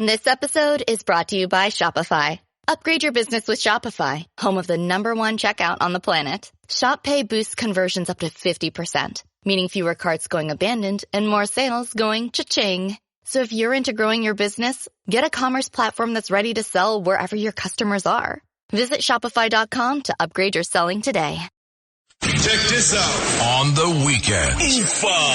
This episode is brought to you by Shopify. Upgrade your business with Shopify, home of the #1 checkout on the planet. Shop Pay boosts conversions up to 50%, meaning fewer carts going abandoned and more sales going cha-ching. So if you're into growing your business, get a commerce platform that's ready to sell wherever your customers are. Visit Shopify.com to upgrade your selling today. Check this out. On the weekend,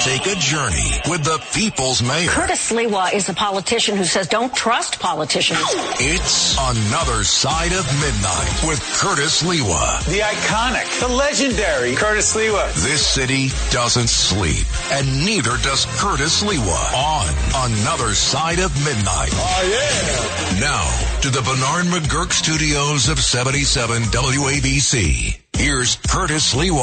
take a journey with the People's Mayor. Curtis Sliwa is a politician who says don't trust politicians. It's Another Side of Midnight with Curtis Sliwa. The iconic, the legendary Curtis Sliwa. This city doesn't sleep, and neither does Curtis Sliwa on Another Side of Midnight. Oh, yeah. Now, to the Bernard McGurk studios of 77 WABC. Here's Curtis Sliwa.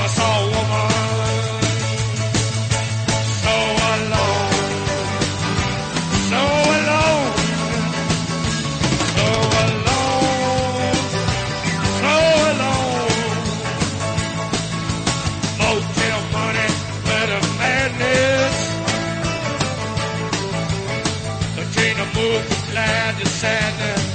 So alone, hide your sadness.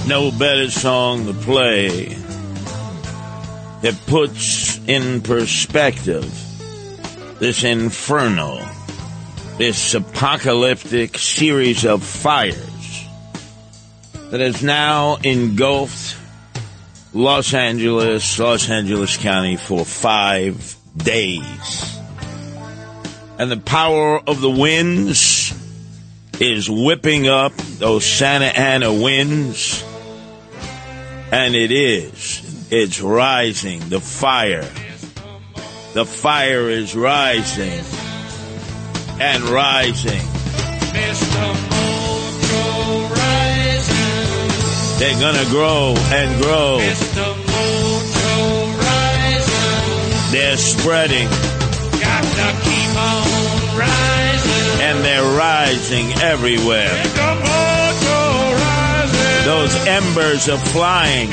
No better song to play. It puts in perspective this inferno, this apocalyptic series of fires that has now engulfed Los Angeles County for 5 days. And the power of the winds is whipping up those Santa Ana winds. And it's rising. The fire is rising and rising. They're gonna grow and grow. They're spreading. Got to keep on rising. And they're rising everywhere. Those embers are flying.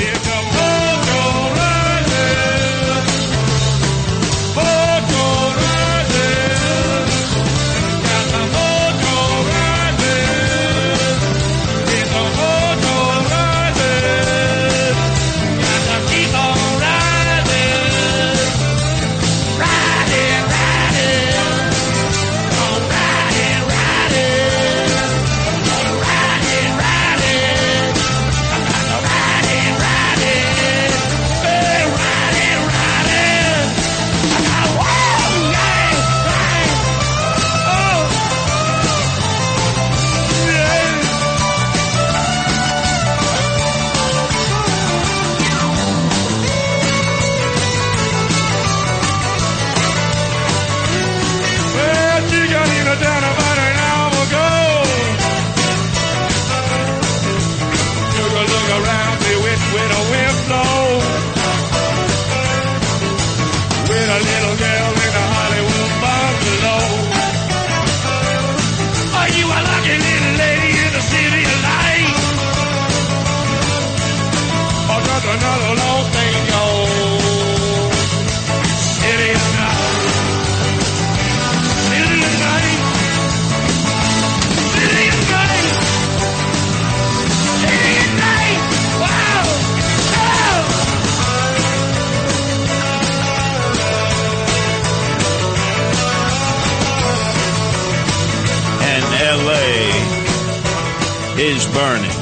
Is burning.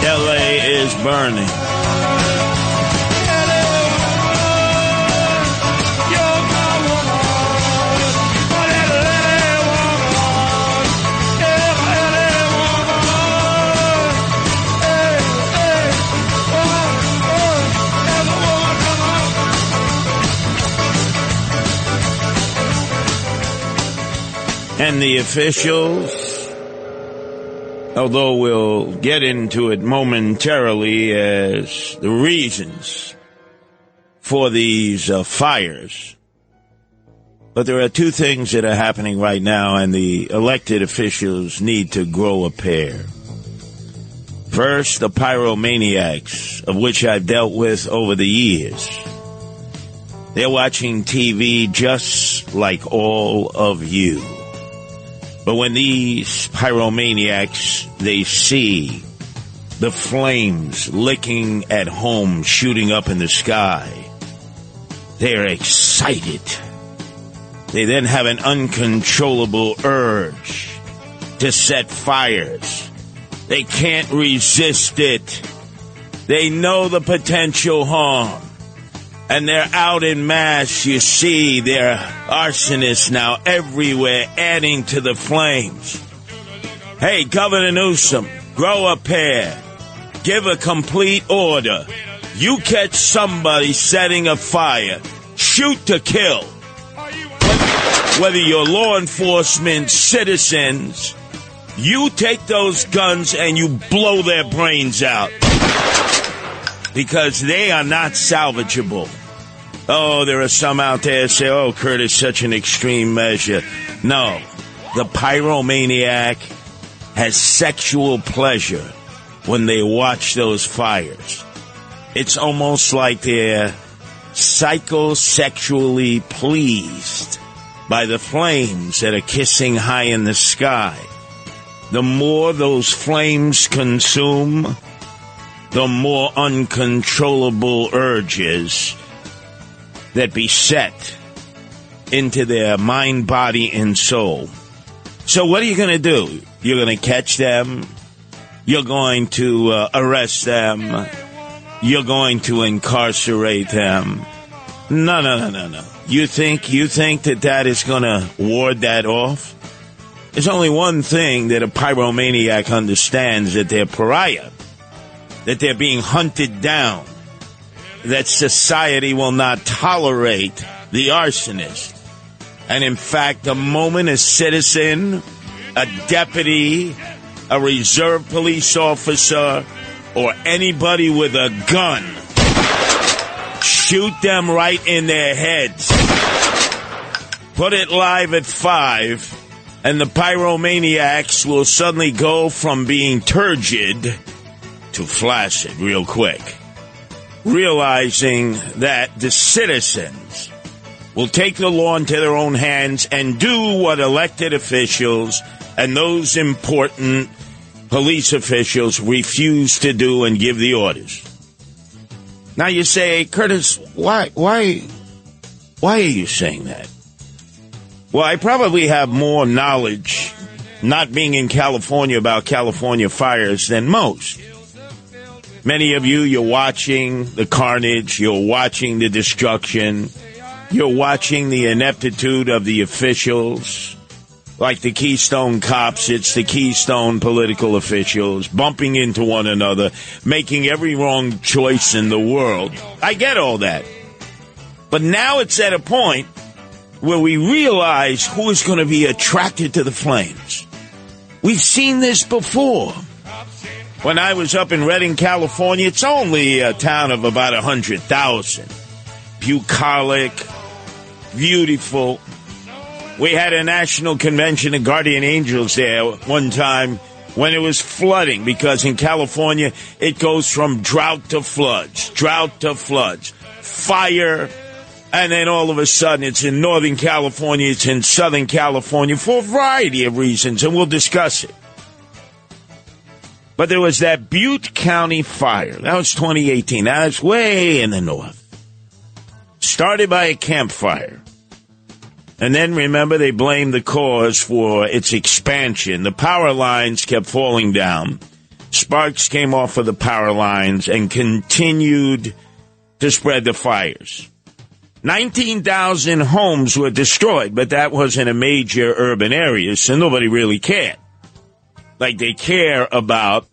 LA is burning. And the officials, although we'll get into it momentarily as the reasons for these fires, but there are two things that are happening right now, and the elected officials need to grow a pair. First, the pyromaniacs, of which I've dealt with over the years. They're watching TV just like all of you. But when these pyromaniacs, they see the flames licking at home, shooting up in the sky, they're excited. They then have an uncontrollable urge to set fires. They can't resist it. They know the potential harm. And they're out in mass. You see, they're arsonists now everywhere, adding to the flames. Hey, Governor Newsom, grow a pair. Give a complete order. You catch somebody setting a fire, shoot to kill. Whether you're law enforcement, citizens, you take those guns and you blow their brains out. Because they are not salvageable. Oh, there are some out there that say, oh, Curtis, such an extreme measure. No, the pyromaniac has sexual pleasure when they watch those fires. It's almost like they're psychosexually pleased by the flames that are kissing high in the sky. The more those flames consume, the more uncontrollable urges that beset into their mind, body, and soul. So what are you going to do? You're going to catch them. You're going to arrest them. You're going to incarcerate them. No. You think that is going to ward that off? There's only one thing that a pyromaniac understands, that they're pariah, that they're being hunted down, that society will not tolerate the arsonist. And in fact, the moment a citizen, a deputy, a reserve police officer, or anybody with a gun shoot them right in their heads, put it live at 5, and the pyromaniacs will suddenly go from being turgid to flaccid real quick, realizing that the citizens will take the law into their own hands and do what elected officials and those important police officials refuse to do and give the orders. Now you say, Curtis, why are you saying that? Well, I probably have more knowledge not being in California about California fires than most. Many of you, you're watching the carnage, you're watching the destruction, you're watching the ineptitude of the officials. Like the Keystone cops, it's the Keystone political officials bumping into one another, making every wrong choice in the world. I get all that. But now it's at a point where we realize who is going to be attracted to the flames. We've seen this before. When I was up in Redding, California, it's only a town of about 100,000. Bucolic, beautiful. We had a national convention of Guardian Angels there one time when it was flooding, because in California it goes from drought to floods, fire, and then all of a sudden it's in Northern California, it's in Southern California for a variety of reasons, and we'll discuss it. But there was that Butte County fire. That was 2018. That was way in the north. Started by a campfire. And then, remember, they blamed the cause for its expansion. The power lines kept falling down. Sparks came off of the power lines and continued to spread the fires. 19,000 homes were destroyed, but that wasn't a major urban area, so nobody really cared. Like they care about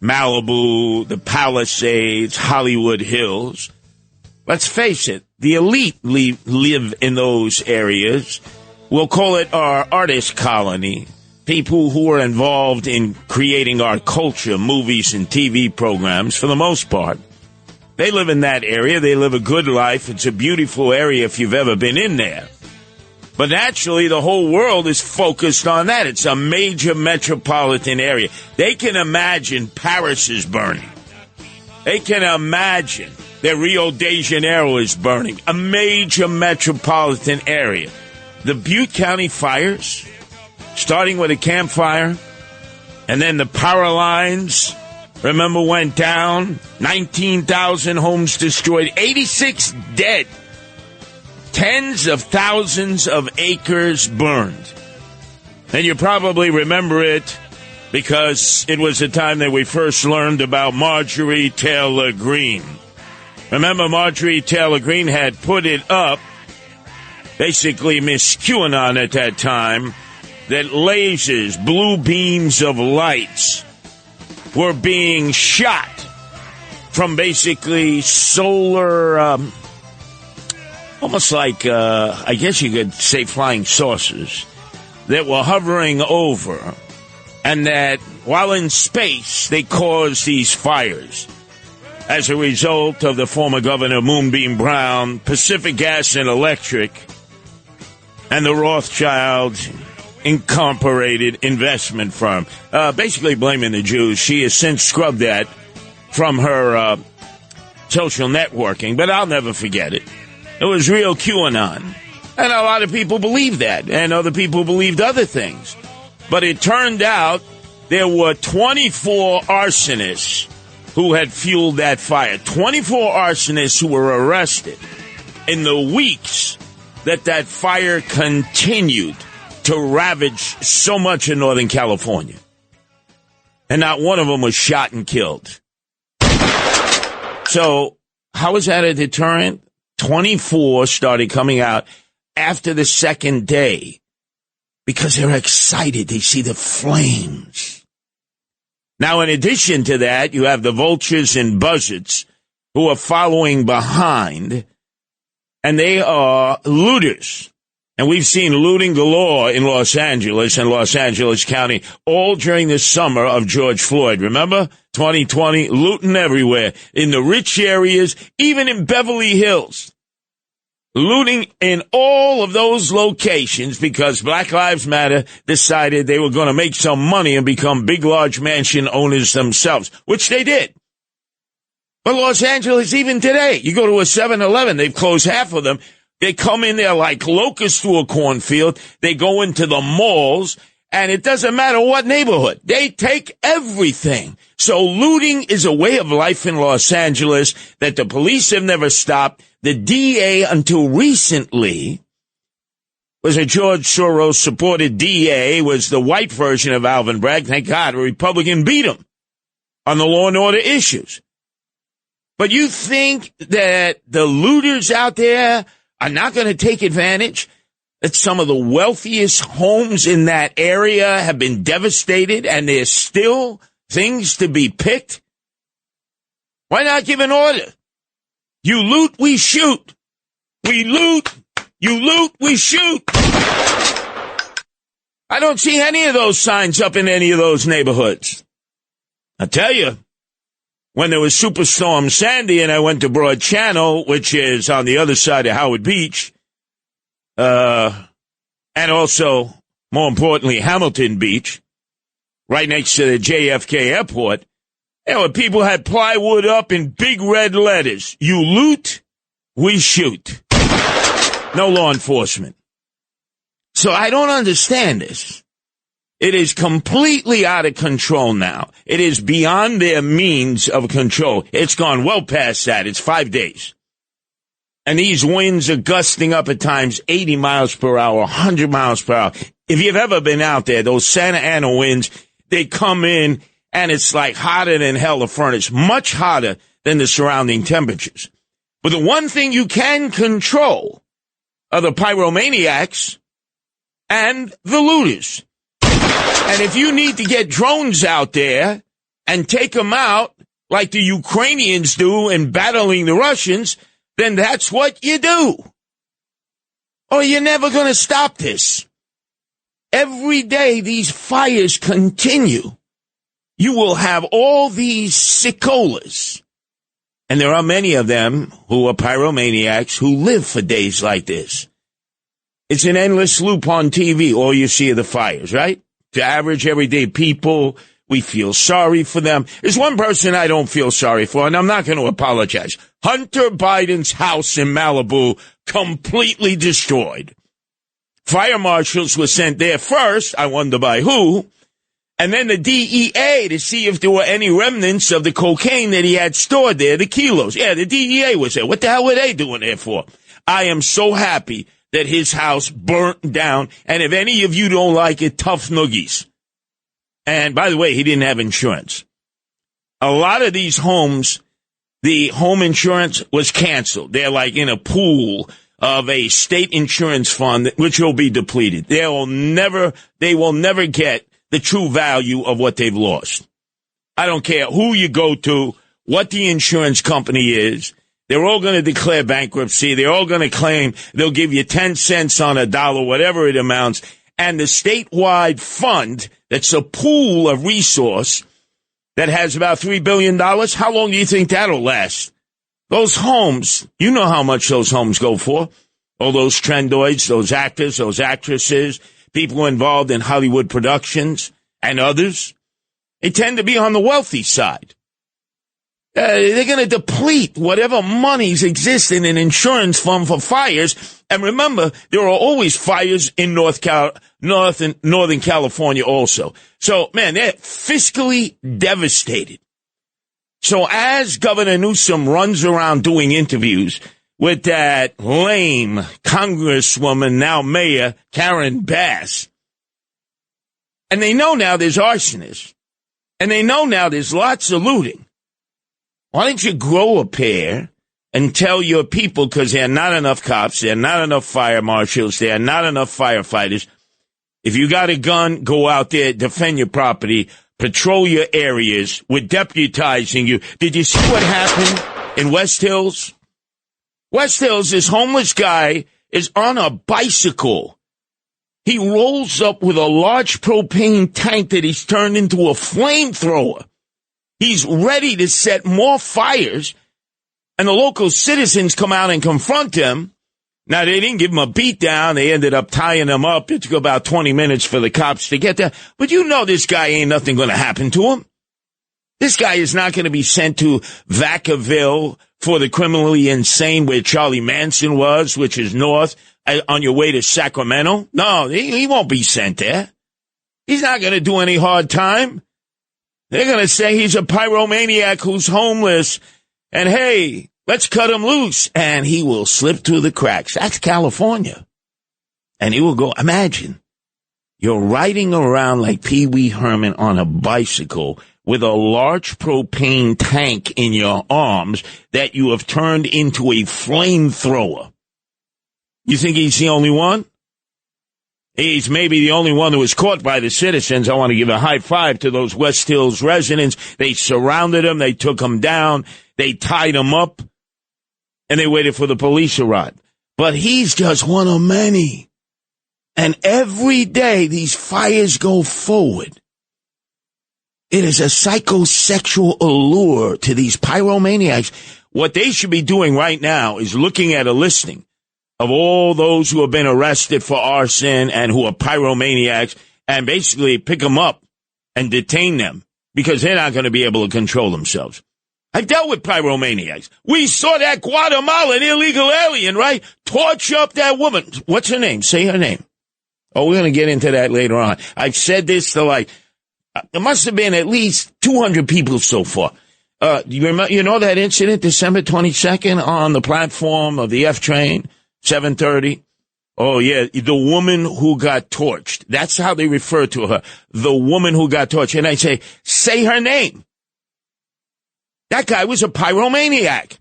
Malibu, the Palisades, Hollywood Hills. Let's face it, the elite live in those areas. We'll call it our artist colony. People who are involved in creating our culture, movies and TV programs, for the most part. They live in that area. They live a good life. It's a beautiful area if you've ever been in there. But naturally, the whole world is focused on that. It's a major metropolitan area. They can imagine Paris is burning. They can imagine that Rio de Janeiro is burning. A major metropolitan area. The Butte County fires, starting with a campfire, and then the power lines, remember, went down. 19,000 homes destroyed. 86 dead. Tens of thousands of acres burned. And you probably remember it because it was the time that we first learned about Marjorie Taylor Greene. Remember, Marjorie Taylor Greene had put it up, basically Miss QAnon at that time, that lasers, blue beams of lights, were being shot from basically solar, almost like, I guess you could say flying saucers, that were hovering over, and that while in space, they caused these fires. As a result of the former Governor Moonbeam Brown, Pacific Gas and Electric, and the Rothschilds, Incorporated investment firm, basically blaming the Jews. She has since scrubbed that from her social networking, but I'll never forget it. It was real QAnon. And a lot of people believed that, and other people believed other things. But it turned out there were 24 arsonists who had fueled that fire. 24 arsonists who were arrested in the weeks that fire continued to ravage so much in Northern California. And not one of them was shot and killed. So how is that a deterrent? 24 started coming out after the second day because they're excited. They see the flames. Now, in addition to that, you have the vultures and buzzards who are following behind, and they are looters. And we've seen looting galore in Los Angeles and Los Angeles County all during the summer of George Floyd. Remember? 2020, looting everywhere, in the rich areas, even in Beverly Hills. Looting in all of those locations because Black Lives Matter decided they were going to make some money and become big, large mansion owners themselves, which they did. But Los Angeles, even today, you go to a 7-Eleven, they've closed half of them. They come in there like locusts through a cornfield. They go into the malls, and it doesn't matter what neighborhood. They take everything. So looting is a way of life in Los Angeles that the police have never stopped. The DA, until recently, was a George Soros-supported DA, was the white version of Alvin Bragg. Thank God a Republican beat him on the law and order issues. But you think that the looters out there are not going to take advantage? That some of the wealthiest homes in that area have been devastated and there's still things to be picked? Why not give an order? You loot, we shoot. We loot, you loot, we shoot. I don't see any of those signs up in any of those neighborhoods. I tell you, when there was Superstorm Sandy and I went to Broad Channel, which is on the other side of Howard Beach, and also, more importantly, Hamilton Beach, right next to the JFK Airport, there were people had plywood up in big red letters. You loot, we shoot. No law enforcement. So I don't understand this. It is completely out of control now. It is beyond their means of control. It's gone well past that. It's 5 days. And these winds are gusting up at times 80 miles per hour, 100 miles per hour. If you've ever been out there, those Santa Ana winds, they come in and it's like hotter than hell to furnace, much hotter than the surrounding temperatures. But the one thing you can control are the pyromaniacs and the looters. And if you need to get drones out there and take them out like the Ukrainians do in battling the Russians, then that's what you do. Or you're never going to stop this. Every day these fires continue. You will have all these sickolas. And there are many of them who are pyromaniacs who live for days like this. It's an endless loop on TV. All you see are the fires, right? To average everyday people, we feel sorry for them. There's one person I don't feel sorry for, and I'm not going to apologize. Hunter Biden's house in Malibu completely destroyed. Fire marshals were sent there first, I wonder by who, and then the DEA to see if there were any remnants of the cocaine that he had stored there, the kilos. Yeah, the DEA was there. What the hell were they doing there for? I am so happy that his house burnt down, and if any of you don't like it, tough noogies. And by the way, he didn't have insurance. A lot of these homes, the home insurance was canceled. They're like in a pool of a state insurance fund, which will be depleted. They will never get the true value of what they've lost. I don't care who you go to, what the insurance company is. They're all going to declare bankruptcy. They're all going to claim they'll give you 10 cents on a dollar, whatever it amounts. And the statewide fund, that's a pool of resource that has about $3 billion, how long do you think that'll last? Those homes, you know how much those homes go for. All those trendoids, those actors, those actresses, people involved in Hollywood productions and others, they tend to be on the wealthy side. They're going to deplete whatever monies exist in an insurance fund for fires. And remember, there are always fires in Northern California also. So, man, they're fiscally devastated. So as Governor Newsom runs around doing interviews with that lame Congresswoman, now Mayor Karen Bass, and they know now there's arsonists, and they know now there's lots of looting, why don't you grow a pair and tell your people, because there are not enough cops, there are not enough fire marshals, there are not enough firefighters. If you got a gun, go out there, defend your property, patrol your areas. We're deputizing you. Did you see what happened in West Hills? West Hills, this homeless guy is on a bicycle. He rolls up with a large propane tank that he's turned into a flamethrower. He's ready to set more fires, and the local citizens come out and confront him. Now, they didn't give him a beat down. They ended up tying him up. It took about 20 minutes for the cops to get there. But you know this guy ain't nothing going to happen to him. This guy is not going to be sent to Vacaville for the criminally insane where Charlie Manson was, which is north, on your way to Sacramento. No, he won't be sent there. He's not going to do any hard time. They're going to say he's a pyromaniac who's homeless, and hey, let's cut him loose, and he will slip through the cracks. That's California. And he will go, imagine, you're riding around like Pee Wee Herman on a bicycle with a large propane tank in your arms that you have turned into a flamethrower. You think he's the only one? He's maybe the only one who was caught by the citizens. I want to give a high five to those West Hills residents. They surrounded him. They took him down. They tied him up. And they waited for the police to arrive. But he's just one of many. And every day these fires go forward. It is a psychosexual allure to these pyromaniacs. What they should be doing right now is looking at a listing of all those who have been arrested for arson and who are pyromaniacs, and basically pick them up and detain them because they're not going to be able to control themselves. I've dealt with pyromaniacs. We saw that Guatemalan illegal alien, right? Torch up that woman. What's her name? Say her name. Oh, we're going to get into that later on. I've said this to there must have been at least 200 people so far. You know that incident, December 22nd, on the platform of the F train? 7:30. Oh, yeah, the woman who got torched. That's how they refer to her. The woman who got torched. And I say her name. That guy was a pyromaniac.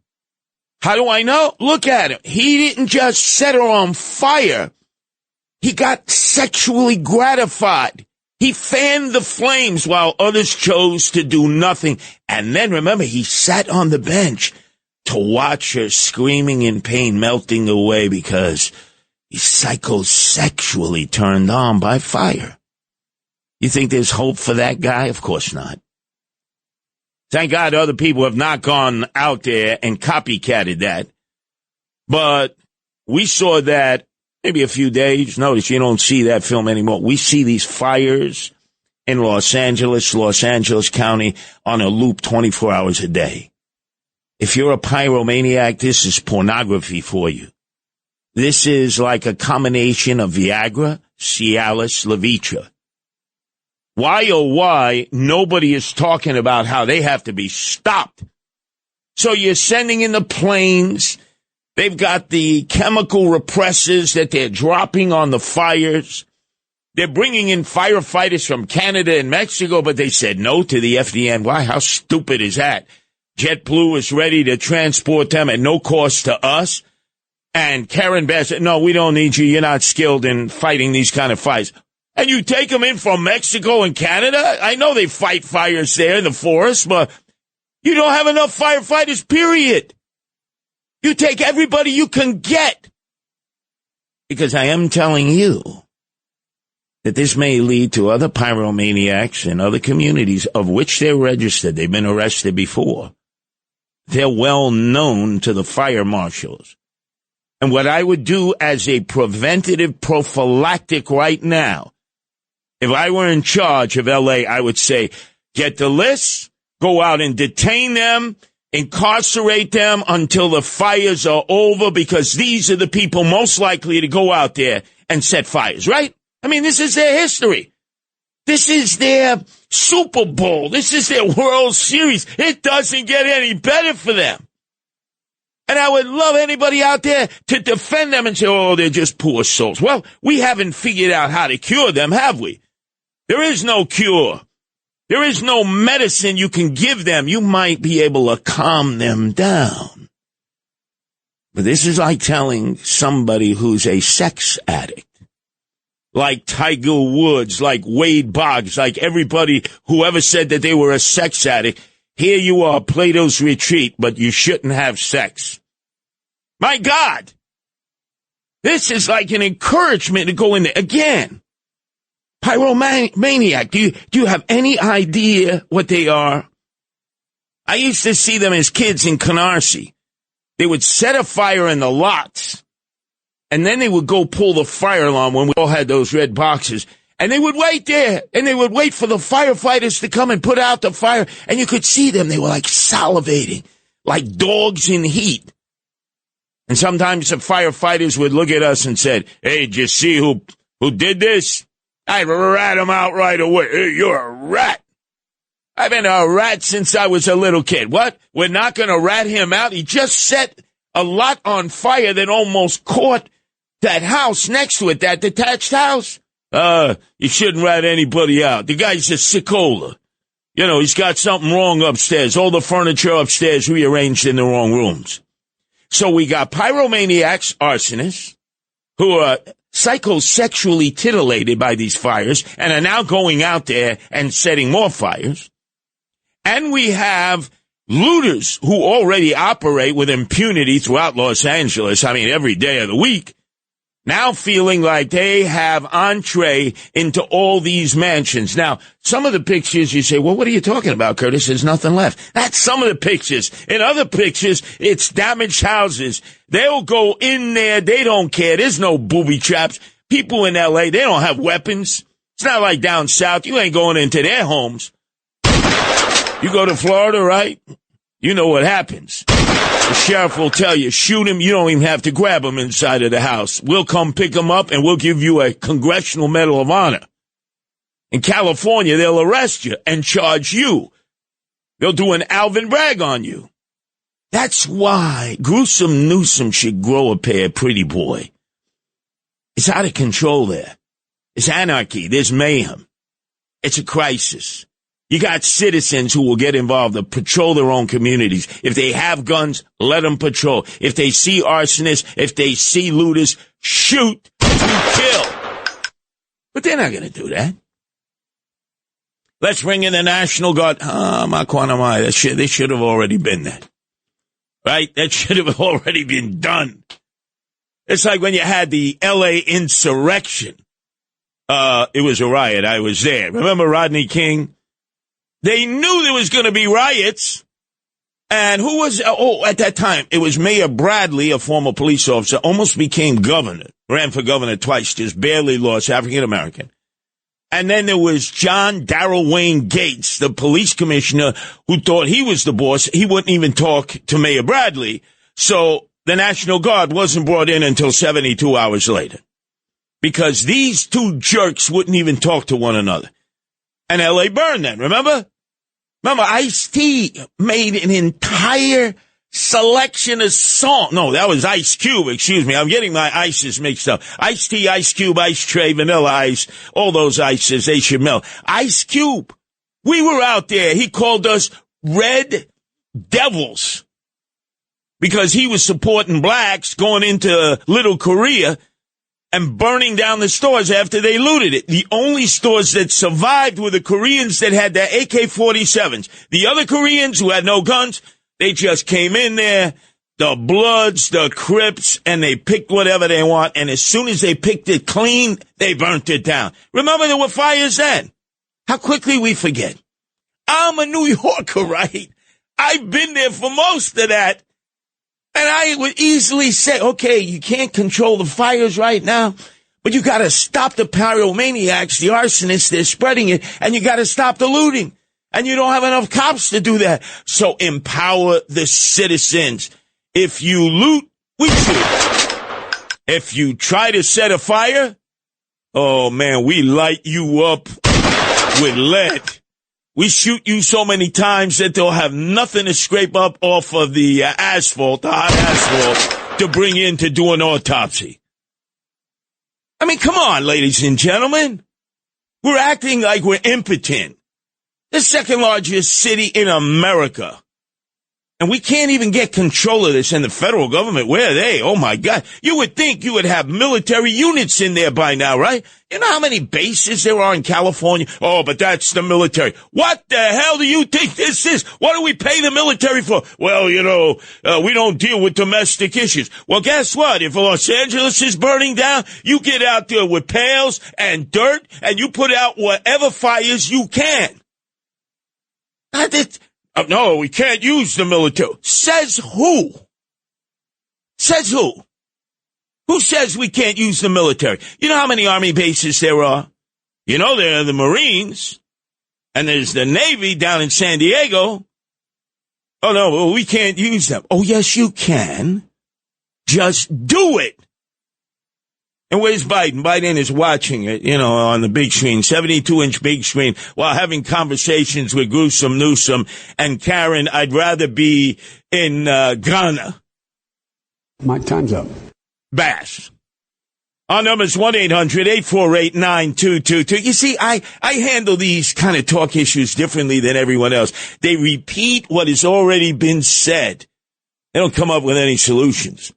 How do I know? Look at him. He didn't just set her on fire. He got sexually gratified. He fanned the flames while others chose to do nothing. And then, remember, he sat on the bench to watch her screaming in pain, melting away because he's psychosexually turned on by fire. You think there's hope for that guy? Of course not. Thank God other people have not gone out there and copycatted that. But we saw that maybe a few days. Notice you don't see that film anymore. We see these fires in Los Angeles County on a loop 24 hours a day. If you're a pyromaniac, this is pornography for you. This is like a combination of Viagra, Cialis, Levitra. Why nobody is talking about how they have to be stopped. So you're sending in the planes. They've got the chemical repressors that they're dropping on the fires. They're bringing in firefighters from Canada and Mexico, but they said no to the FDNY. How stupid is that? JetBlue is ready to transport them at no cost to us. And Karen Bass said, no, we don't need you. You're not skilled in fighting these kind of fires. And you take them in from Mexico and Canada? I know they fight fires there in the forest, but you don't have enough firefighters, period. You take everybody you can get. Because I am telling you that this may lead to other pyromaniacs in other communities of which they're registered. They've been arrested before. They're well known to the fire marshals. And what I would do as a preventative prophylactic right now, if I were in charge of L.A., I would say, get the list, go out and detain them, incarcerate them until the fires are over, because these are the people most likely to go out there and set fires, right? I mean, this is their history. This is their Super Bowl. This is their World Series. It doesn't get any better for them. And I would love anybody out there to defend them and say, oh, they're just poor souls. Well, we haven't figured out how to cure them, have we? There is no cure. There is no medicine you can give them. You might be able to calm them down. But this is like telling somebody who's a sex addict, like Tiger Woods, like Wade Boggs, like everybody who ever said that they were a sex addict. Here you are, Plato's Retreat, but you shouldn't have sex. My God, this is like an encouragement to go in there again. Pyromaniac, do you have any idea what they are? I used to see them as kids in Canarsie. They would set a fire in the lots, and then they would go pull the fire alarm when we all had those red boxes. And they would wait there, and they would wait for the firefighters to come and put out the fire. And you could see them. They were like salivating, like dogs in heat. And sometimes the firefighters would look at us and said, hey, did you see who did this? I'd rat him out right away. Hey, you're a rat. I've been a rat since I was a little kid. What? We're not going to rat him out? He just set a lot on fire that almost caught that house next to it, that detached house. You shouldn't rat anybody out. The guy's a sickola. You know, he's got something wrong upstairs. All the furniture upstairs rearranged in the wrong rooms. So we got pyromaniacs, arsonists, who are psychosexually titillated by these fires and are now going out there and setting more fires. And we have looters who already operate with impunity throughout Los Angeles, I mean, every day of the week, now feeling like they have entree into all these mansions. Now, some of the pictures you say, well, what are you talking about, Curtis? There's nothing left. That's some of the pictures. In other pictures, it's damaged houses. They'll go in there. They don't care. There's no booby traps. People in L.A., they don't have weapons. It's not like down south. You ain't going into their homes. You go to Florida, right? You know what happens. The sheriff will tell you, shoot him. You don't even have to grab him inside of the house. We'll come pick him up, and we'll give you a Congressional Medal of Honor. In California, they'll arrest you and charge you. They'll do an Alvin Bragg on you. That's why Gruesome Newsom should grow a pair, pretty boy. It's out of control there. It's anarchy. There's mayhem. It's a crisis. You got citizens who will get involved to patrol their own communities. If they have guns, let them patrol. If they see arsonists, if they see looters, shoot to kill. But they're not going to do that. Let's bring in the National Guard. They should have already been there. Right? That should have already been done. It's like when you had the L.A. insurrection. It was a riot. I was there. Remember Rodney King? They knew there was going to be riots. And who was, at that time, it was Mayor Bradley, a former police officer, almost became governor, ran for governor twice, just barely lost, African American. And then there was John Darrell Wayne Gates, the police commissioner, who thought he was the boss. He wouldn't even talk to Mayor Bradley. So the National Guard wasn't brought in until 72 hours later. Because these two jerks wouldn't even talk to one another. And L.A. burned then, remember? Remember, Ice-T made an entire selection of songs. No, that was Ice Cube, excuse me. I'm getting my ices mixed up. Ice-T, Ice Cube, Ice Tray, Vanilla Ice, all those ices, they should melt. Ice Cube, we were out there. He called us Red Devils because he was supporting blacks going into Little Korea and burning down the stores after they looted it. The only stores that survived were the Koreans that had their AK-47s. The other Koreans who had no guns, they just came in there, the Bloods, the Crips, and they picked whatever they want. And as soon as they picked it clean, they burnt it down. Remember, there were fires then. How quickly we forget. I'm a New Yorker, right? I've been there for most of that. And I would easily say, okay, you can't control the fires right now, but you got to stop the pyromaniacs, the arsonists, they're spreading it, and you got to stop the looting. And you don't have enough cops to do that. So empower the citizens. If you loot, we shoot. If you try to set a fire, oh man, we light you up with lead. We shoot you so many times that they'll have nothing to scrape up off of the asphalt, the hot asphalt, to bring in to do an autopsy. I mean, come on, ladies and gentlemen. We're acting like we're impotent. The second largest city in America. And we can't even get control of this. And the federal government, where are they? Oh, my God. You would think you would have military units in there by now, right? You know how many bases there are in California? Oh, but that's the military. What the hell do you think this is? What do we pay the military for? Well, we don't deal with domestic issues. Well, guess what? If Los Angeles is burning down, you get out there with pails and dirt and you put out whatever fires you can. No, we can't use the military. Says who? Says who? Who says we can't use the military? You know how many Army bases there are? You know there are the Marines, and there's the Navy down in San Diego. Oh, no, well, we can't use them. Oh, yes, you can. Just do it. And where's Biden? Biden is watching it, on the big screen, 72-inch big screen, while having conversations with Gruesome Newsom and Karen. I'd rather be in Ghana. My time's up. Bass. Our number is 1-800-848-9222. You see, I handle these kind of talk issues differently than everyone else. They repeat what has already been said. They don't come up with any solutions.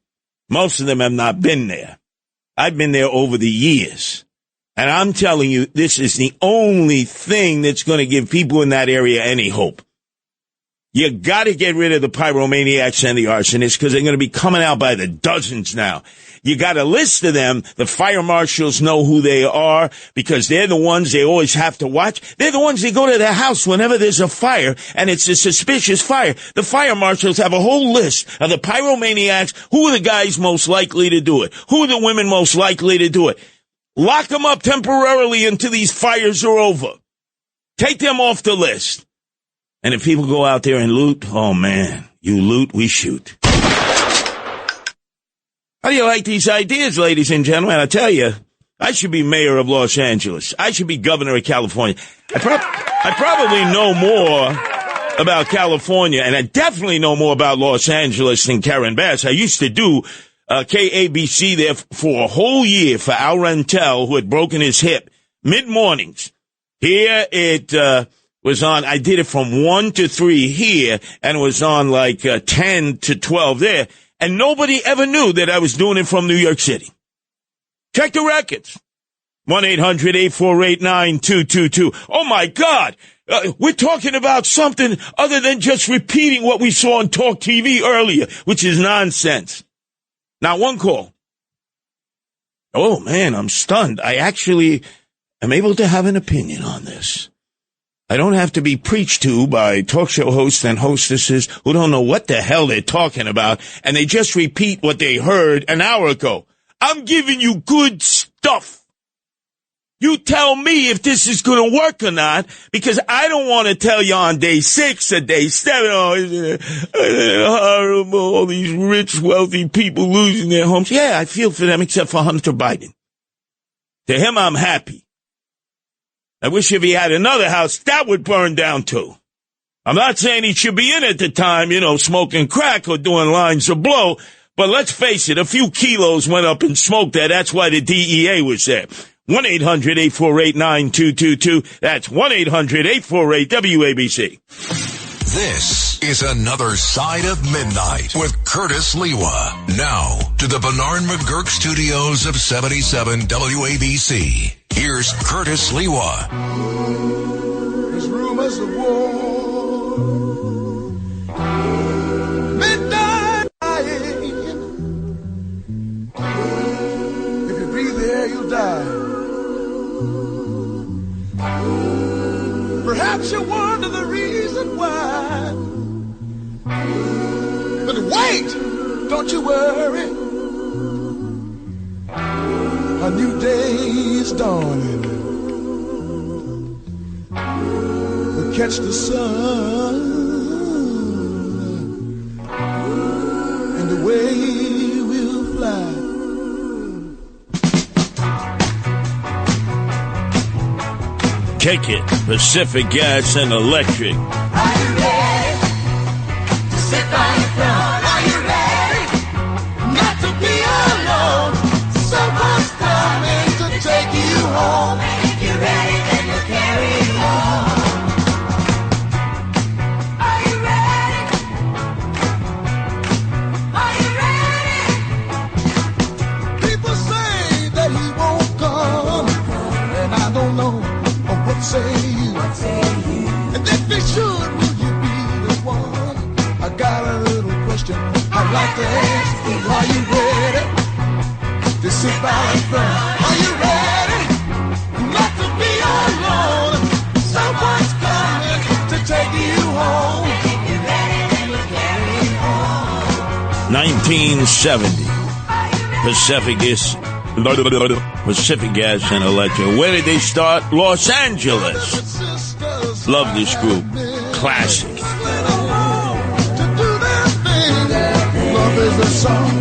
Most of them have not been there. I've been there over the years. And I'm telling you, this is the only thing that's going to give people in that area any hope. You got to get rid of the pyromaniacs and the arsonists because they're going to be coming out by the dozens now. You got a list of them. The fire marshals know who they are because they're the ones they always have to watch. They're the ones that go to their house whenever there's a fire and it's a suspicious fire. The fire marshals have a whole list of the pyromaniacs. Who are the guys most likely to do it? Who are the women most likely to do it? Lock them up temporarily until these fires are over. Take them off the list. And if people go out there and loot, oh man, you loot, we shoot. How do you like these ideas, ladies and gentlemen? I tell you, I should be mayor of Los Angeles. I should be governor of California. I probably know more about California, and I definitely know more about Los Angeles than Karen Bass. I used to do KABC there for a whole year for Al Rentel, who had broken his hip, mid-mornings. Here it was on, I did it from 1 to 3 here, and it was on like 10 to 12 there. And nobody ever knew that I was doing it from New York City. Check the records. 1-800-848-9222. Oh, my God. We're talking about something other than just repeating what we saw on Talk TV earlier, which is nonsense. Now, one call. Oh, man, I'm stunned. I actually am able to have an opinion on this. I don't have to be preached to by talk show hosts and hostesses who don't know what the hell they're talking about, and they just repeat what they heard an hour ago. I'm giving you good stuff. You tell me if this is going to work or not, because I don't want to tell you on day 6 or day 7, isn't it horrible, all these rich, wealthy people losing their homes. Yeah, I feel for them except for Hunter Biden. To him, I'm happy. I wish if he had another house, that would burn down too. I'm not saying he should be in at the time, smoking crack or doing lines of blow, but let's face it, a few kilos went up in smoke there. That's why the DEA was there. 1-800-848-9222. That's 1-800-848-WABC. This is Another Side of Midnight with Curtis Lewa. Now to the Bernard McGurk studios of 77 WABC. Here's Curtis Lewa. There's rumors of war. Midnight lying. If you breathe the air, you'll die. Perhaps you wonder the reason why. But wait! Don't you worry. A new day is dawning. We'll catch the sun, and away we'll fly. Kick it, Pacific Gas and Electric. Are you ready to sit by your throne? Are you ready not to be alone? Someone's coming to take you home. If you're ready, then we'll carry you home. Are you ready? Are you ready? People say that he won't come, and I don't know what say you. And if he should, will you be the one? I got a little question I'd like to ask you. Are you ready to sit by the throne? Are you ready not to be alone? Someone's coming to take you home. If you're ready, then we'll carry you home. 1970. Pacific Gas and Electric. Where did they start? Los Angeles. Love this group. Classic. To do their thing. Love is a song.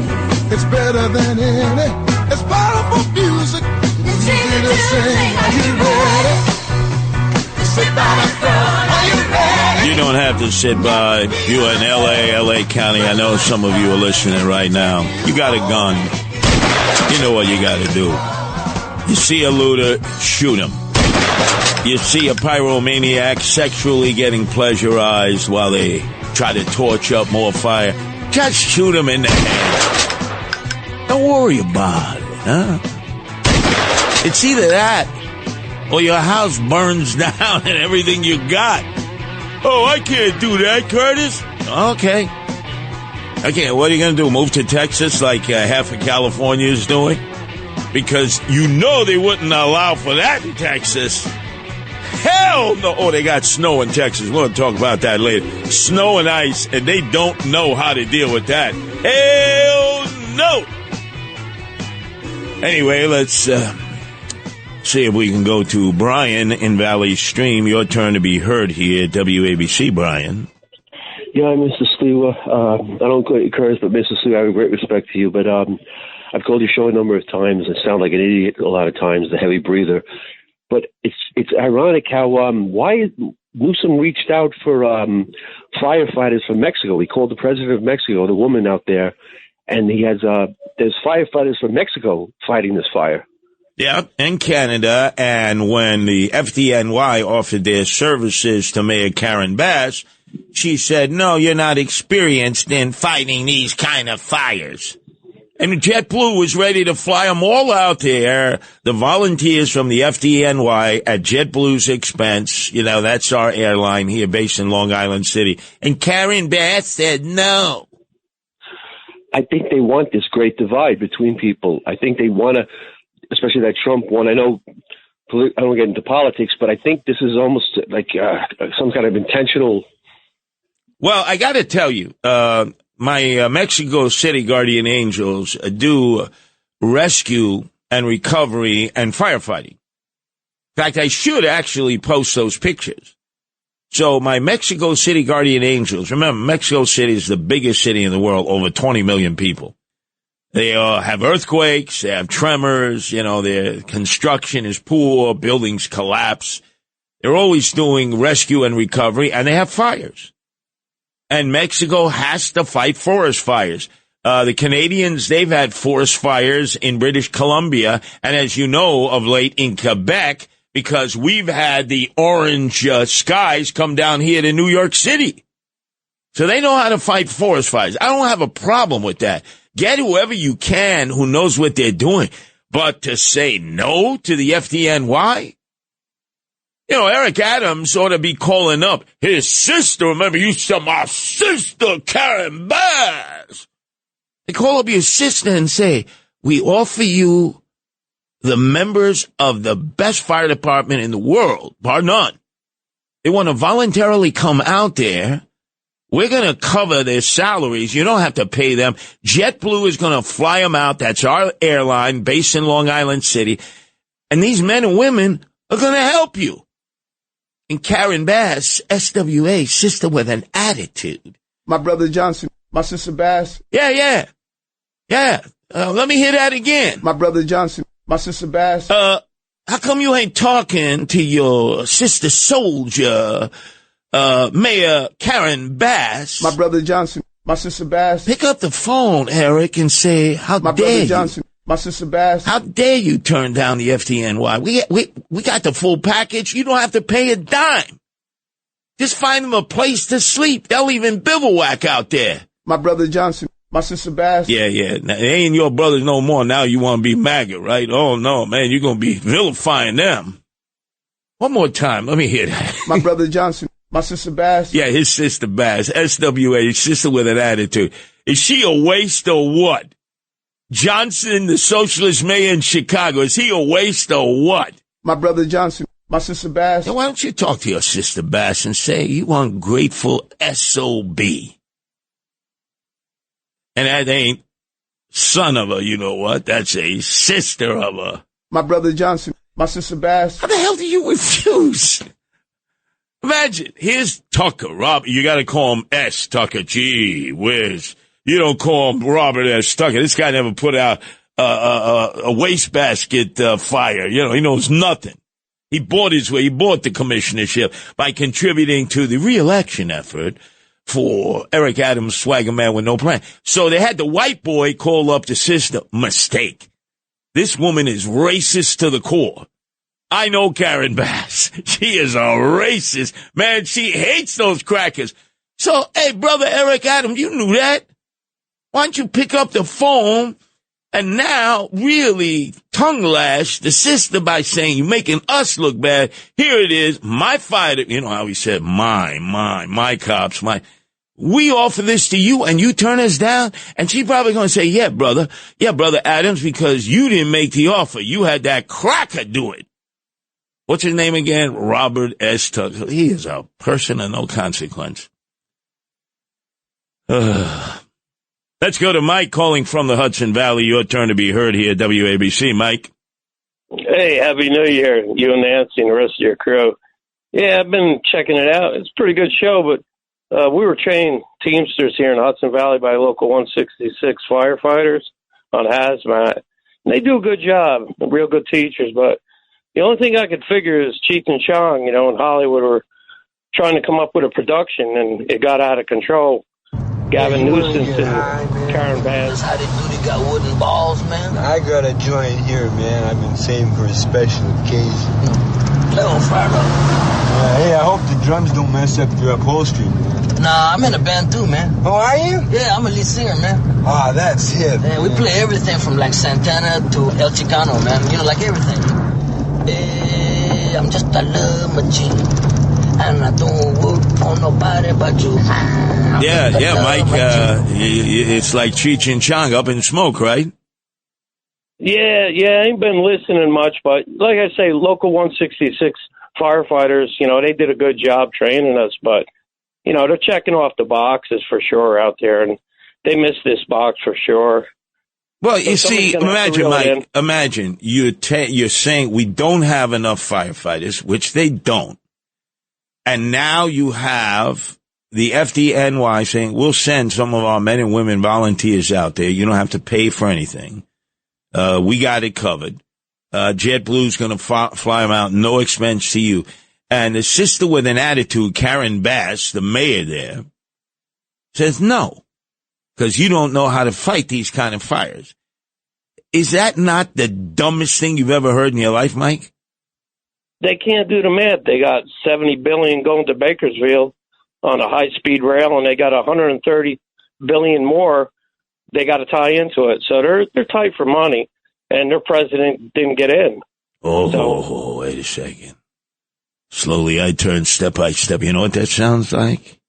It's better than any. It's powerful music. It's easy to sing. Are you ready? Sit by the throne. Are you ready? You don't have to sit by. You're in LA County. I know some of you are listening right now. You got a gun. You know what you got to do. You see a looter, shoot him. You see a pyromaniac sexually getting pleasurized while they try to torch up more fire. Just shoot him in the head. Don't worry about it, huh? It's either that or your house burns down and everything you got. Oh, I can't do that, Curtis. Okay. Okay, what are you going to do? Move to Texas like half of California is doing? Because you know they wouldn't allow for that in Texas. Hell no. Oh, they got snow in Texas. We'll talk about that later. Snow and ice, and they don't know how to deal with that. Hell no. Anyway, let's see if we can go to Brian in Valley Stream. Your turn to be heard here at WABC, Brian. Yeah, Mr. Sliwa. I don't call you Curtis, but Mr. Sliwa, I have great respect to you. But I've called your show a number of times and sound like an idiot a lot of times, the heavy breather. But it's ironic how why Newsom reached out for firefighters from Mexico. He called the president of Mexico, the woman out there, and he has there's firefighters from Mexico fighting this fire. Yeah, and Canada. And when the FDNY offered their services to Mayor Karen Bass, she said, no, you're not experienced in fighting these kind of fires. And JetBlue was ready to fly them all out there. The volunteers from the FDNY at JetBlue's expense, you know, that's our airline here based in Long Island City. And Karen Bass said no. I think they want this great divide between people. I think they want to, especially that Trump one. I know I don't get into politics, but I think this is almost like some kind of intentional. Well, I got to tell you, my Mexico City Guardian Angels do rescue and recovery and firefighting. In fact, I should actually post those pictures. So my Mexico City Guardian Angels, remember, Mexico City is the biggest city in the world, over 20 million people. They have earthquakes, they have tremors, you know, their construction is poor, buildings collapse. They're always doing rescue and recovery, and they have fires. And Mexico has to fight forest fires. The Canadians, they've had forest fires in British Columbia, and as you know, of late in Quebec, because we've had the orange skies come down here to New York City. So they know how to fight forest fires. I don't have a problem with that. Get whoever you can who knows what they're doing. But to say no to the FDNY? You know, Eric Adams ought to be calling up his sister. Remember, you said my sister, Karen Bass. They call up your sister and say, we offer you the members of the best fire department in the world, bar none. They want to voluntarily come out there We're going to cover their salaries. You don't have to pay them. JetBlue is going to fly them out. That's our airline based in Long Island City. And these men and women are going to help you. And Karen Bass, SWA, sister with an attitude. My brother Johnson, my sister Bass. Yeah. Let me hear that again. My brother Johnson, my sister Bass. How come you ain't talking to your sister soldier, Mayor Karen Bass? My brother Johnson, my sister Bass. Pick up the phone, Eric, and say, how my dare brother you? Johnson, my sister Bass. How dare you turn down the FDNY? We got the full package. You don't have to pay a dime. Just find them a place to sleep. They'll even bivouac out there. My brother Johnson, my sister Bass. Yeah. Now, they ain't your brothers no more. Now you want to be MAGA, right? Oh, no, man, you're going to be vilifying them. One more time. Let me hear that. My brother Johnson, my sister Bass. Yeah, his sister Bass. SWA, his sister with an attitude. Is she a waste or what? Johnson, the socialist mayor in Chicago, is he a waste or what? My brother Johnson, my sister Bass. Now, why don't you talk to your sister Bass and say, you ungrateful SOB. And that ain't son of a, you know what? That's a sister of a. My brother Johnson, my sister Bass. How the hell do you refuse? Imagine, here's Tucker, Rob. You got to call him S. Tucker. Gee whiz. You don't call him Robert S. Tucker. This guy never put out a wastebasket fire. You know, he knows nothing. He bought his way. He bought the commissionership by contributing to the re-election effort for Eric Adams, swagger man with no plan. So they had the white boy call up the sister. Mistake. This woman is racist to the core. I know Karen Bass. She is a racist. Man, she hates those crackers. So, hey, brother Eric Adams, you knew that. Why don't you pick up the phone and now really tongue lash the sister by saying you're making us look bad. Here it is. My fighter, you know how he said, my cops, we offer this to you and you turn us down. And she probably going to say, yeah, brother Adams, because you didn't make the offer. You had that cracker do it. What's his name again? Robert S. Tucker. He is a person of no consequence. Let's go to Mike calling from the Hudson Valley. Your turn to be heard here at WABC. Mike. Hey, Happy New Year, you and Nancy and the rest of your crew. Yeah, I've been checking it out. It's a pretty good show, but we were trained Teamsters here in Hudson Valley by local 166 firefighters on hazmat. And they do a good job, real good teachers, but the only thing I could figure is Cheech and Chong, in Hollywood, were trying to come up with a production, and it got out of control. Gavin Newsom and Karen Bass. How they do? They got wooden balls, man. I got a joint here, man. I've been saving for a special occasion. Play on fire, hey, I hope the drums don't mess up your upholstery, man. Nah, I'm in a band too, man. Oh, are you? Yeah, I'm a lead singer, man. Ah, that's hip. Yeah, we play everything from like Santana to El Chicano, man. Like everything. Hey, I'm just a love machine, and I don't work for nobody but you. Yeah, Mike, it's like Cheech and Chong up in smoke, right? Yeah, I ain't been listening much, but like I say, local 166 firefighters, they did a good job training us, but, they're checking off the boxes for sure out there, and they missed this box for sure. Well, you see, imagine, Mike, imagine you're saying we don't have enough firefighters, which they don't. And now you have the FDNY saying, we'll send some of our men and women volunteers out there. You don't have to pay for anything. We got it covered. JetBlue's going to fly them out, no expense to you. And the sister with an attitude, Karen Bass, the mayor there, says no, because you don't know how to fight these kind of fires. Is that not the dumbest thing you've ever heard in your life, Mike? They can't do the math. They got $70 billion going to Bakersfield on a high-speed rail, and they got $130 billion more they got to tie into it. So they're tight for money, and their president didn't get in. Oh, wait a second. Slowly I turn step by step. You know what that sounds like?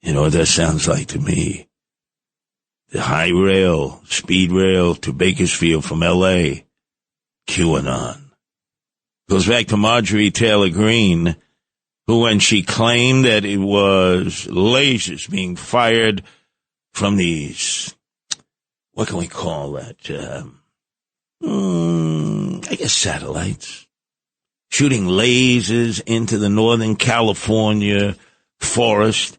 You know what that sounds like to me? The high rail, speed rail to Bakersfield from L.A., QAnon. Goes back to Marjorie Taylor Greene who, when she claimed that it was lasers being fired from these, what can we call that? I guess satellites, shooting lasers into the Northern California forest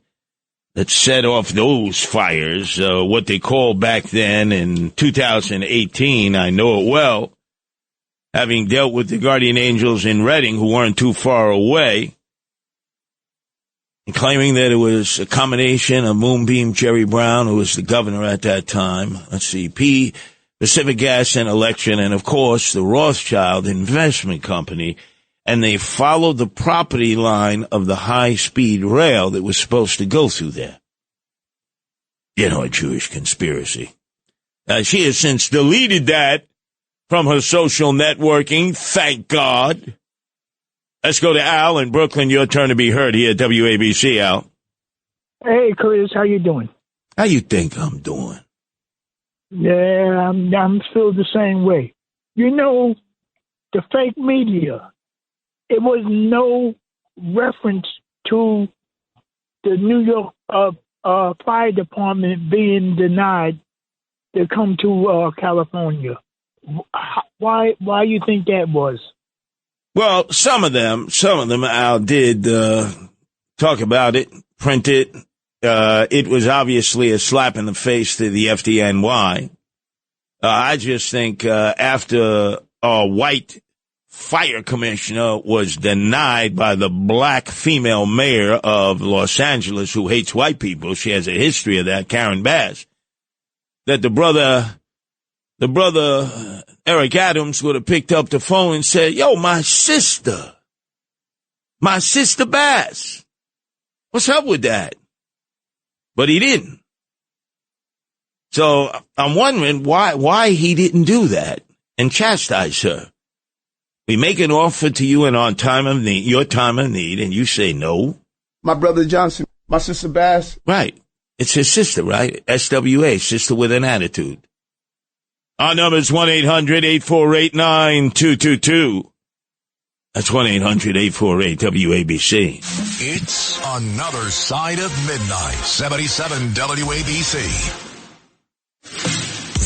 that set off those fires, what they called back then in 2018, I know it well, having dealt with the guardian angels in Redding who weren't too far away, and claiming that it was a combination of Moonbeam Jerry Brown, who was the governor at that time, Pacific Gas and Electric, and of course the Rothschild Investment Company, and they followed the property line of the high-speed rail that was supposed to go through there. You know, a Jewish conspiracy. She has since deleted that from her social networking, thank God. Let's go to Al in Brooklyn. Your turn to be heard here at WABC, Al. Hey, Curtis, how you doing? How you think I'm doing? Yeah, I'm still the same way. You know, the fake media, it was no reference to the New York fire department being denied to come to California. Why you think that was? Well, some of them, Al, did talk about it, print it. It was obviously a slap in the face to the FDNY. I just think after a white fire commissioner was denied by the black female mayor of Los Angeles who hates white people, she has a history of that, Karen Bass, that the brother Eric Adams would have picked up the phone and said, yo, my sister Bass, what's up with that? But he didn't. So I'm wondering why he didn't do that and chastise her. We make an offer to you in our time of need, your time of need, and you say no. My brother Johnson, my sister Bass. Right. It's his sister, right? SWA, sister with an attitude. Our number is 1-800-848-9222. That's 1-800-848-WABC. It's another side of midnight. 77 WABC.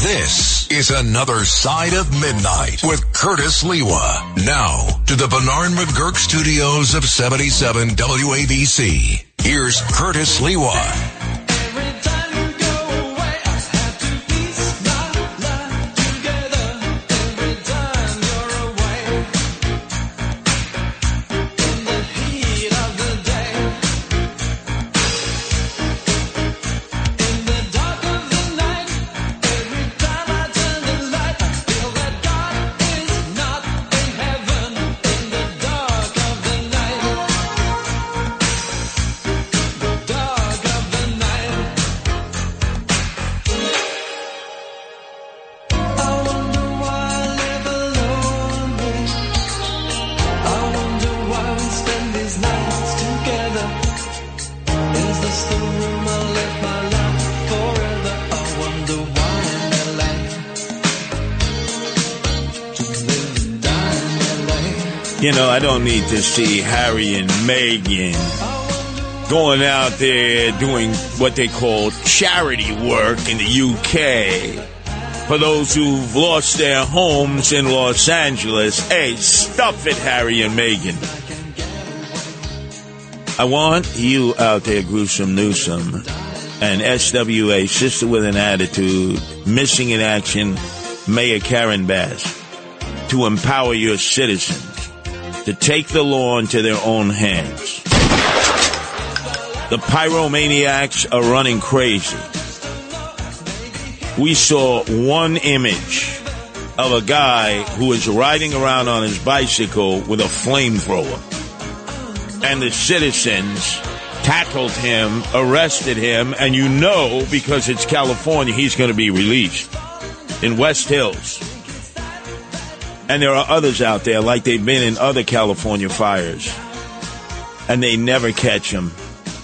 This is another side of midnight with Curtis Lewa. Now to the Bernard McGurk studios of 77 WABC. Here's Curtis Lewa. You know, I don't need to see Harry and Meghan going out there doing what they call charity work in the UK for those who've lost their homes in Los Angeles. Hey, stuff it, Harry and Meghan. I want you out there, Gruesome Newsome, and SWA, Sister with an Attitude, Missing in Action, Mayor Karen Bass, to empower your citizens to take the law into their own hands. The pyromaniacs are running crazy. We saw one image of a guy who was riding around on his bicycle with a flamethrower. And the citizens tackled him, arrested him, and you know, because it's California, he's going to be released in West Hills. And there are others out there, like they've been in other California fires. And they never catch them,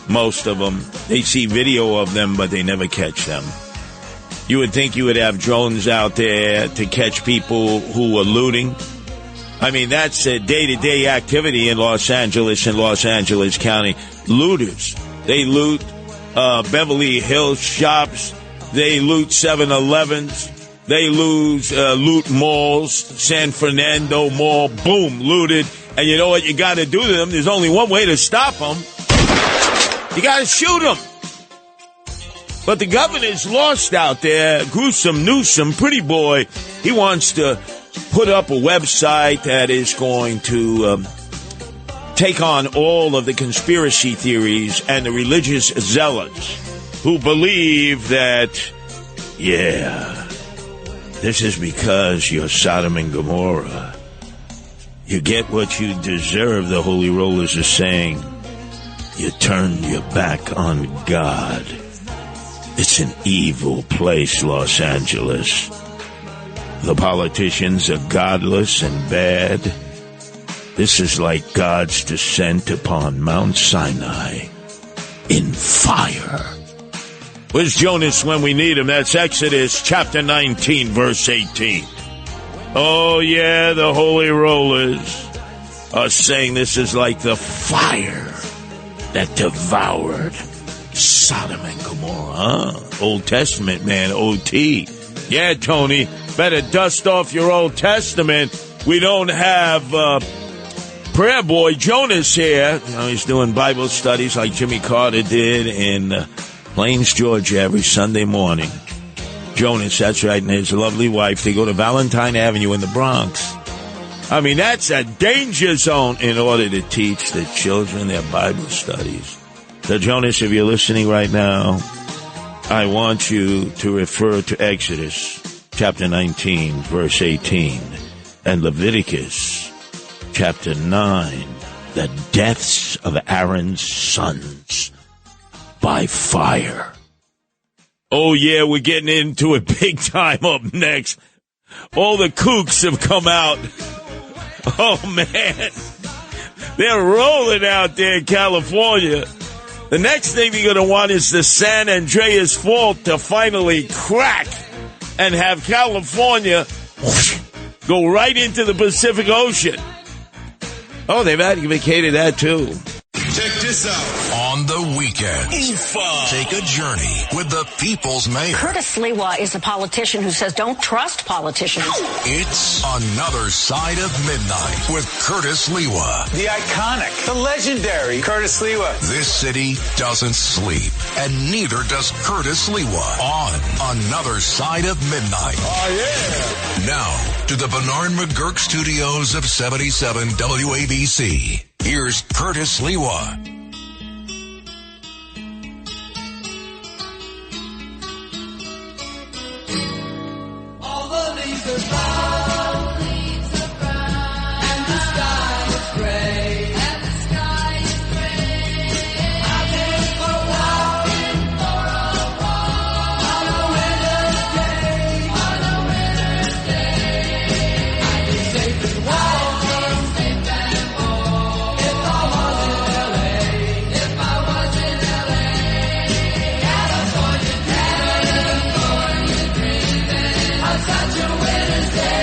most of them. They see video of them, but they never catch them. You would think you would have drones out there to catch people who are looting. I mean, that's a day-to-day activity in Los Angeles and Los Angeles County. Looters. They loot Beverly Hills shops. They loot 7-Elevens. They loot malls. San Fernando Mall. Boom, looted. And you know what you got to do to them? There's only one way to stop them. You got to shoot them. But the governor's lost out there. Gruesome Newsom, pretty boy, he wants to put up a website that is going to take on all of the conspiracy theories and the religious zealots who believe that, yeah, this is because you're Sodom and Gomorrah. You get what you deserve, the Holy Rollers are saying. You turn your back on God. It's an evil place, Los Angeles. The politicians are godless and bad. This is like God's descent upon Mount Sinai in fire. Where's Jonas when we need him? That's Exodus chapter 19, verse 18. Oh, yeah, the Holy Rollers are saying this is like the fire that devoured Sodom and Gomorrah. Huh? Old Testament, man, OT. Yeah, Tony, better dust off your Old Testament. We don't have prayer boy Jonas here. You know, he's doing Bible studies like Jimmy Carter did in Plains, Georgia, every Sunday morning. Jonas, that's right, and his lovely wife, they go to Valentine Avenue in the Bronx. I mean, that's a danger zone in order to teach the children their Bible studies. So, Jonas, if you're listening right now, I want you to refer to Exodus chapter 19, verse 18, and Leviticus chapter 9, the deaths of Aaron's sons by fire. Oh, yeah, we're getting into it big time up next. All the kooks have come out. Oh, man. They're rolling out there in California. The next thing they're going to want is the San Andreas Fault to finally crack and have California go right into the Pacific Ocean. Oh, they've advocated that, too. Check this out. On the weekend, take a journey with the People's Mayor. Curtis Lewa is a politician who says don't trust politicians. It's Another Side of Midnight with Curtis Lewa. The iconic, the legendary Curtis Lewa. This city doesn't sleep, and neither does Curtis Lewa on Another Side of Midnight. Oh, yeah. Now, to the Bernard McGurk studios of 77 WABC. Here's Curtis Lewa. All the leaves are brown, and the sky is gray, I've been for a walk on a winter's day, I'd be safe and warm if I was in LA, California dreaming on such a winter's day.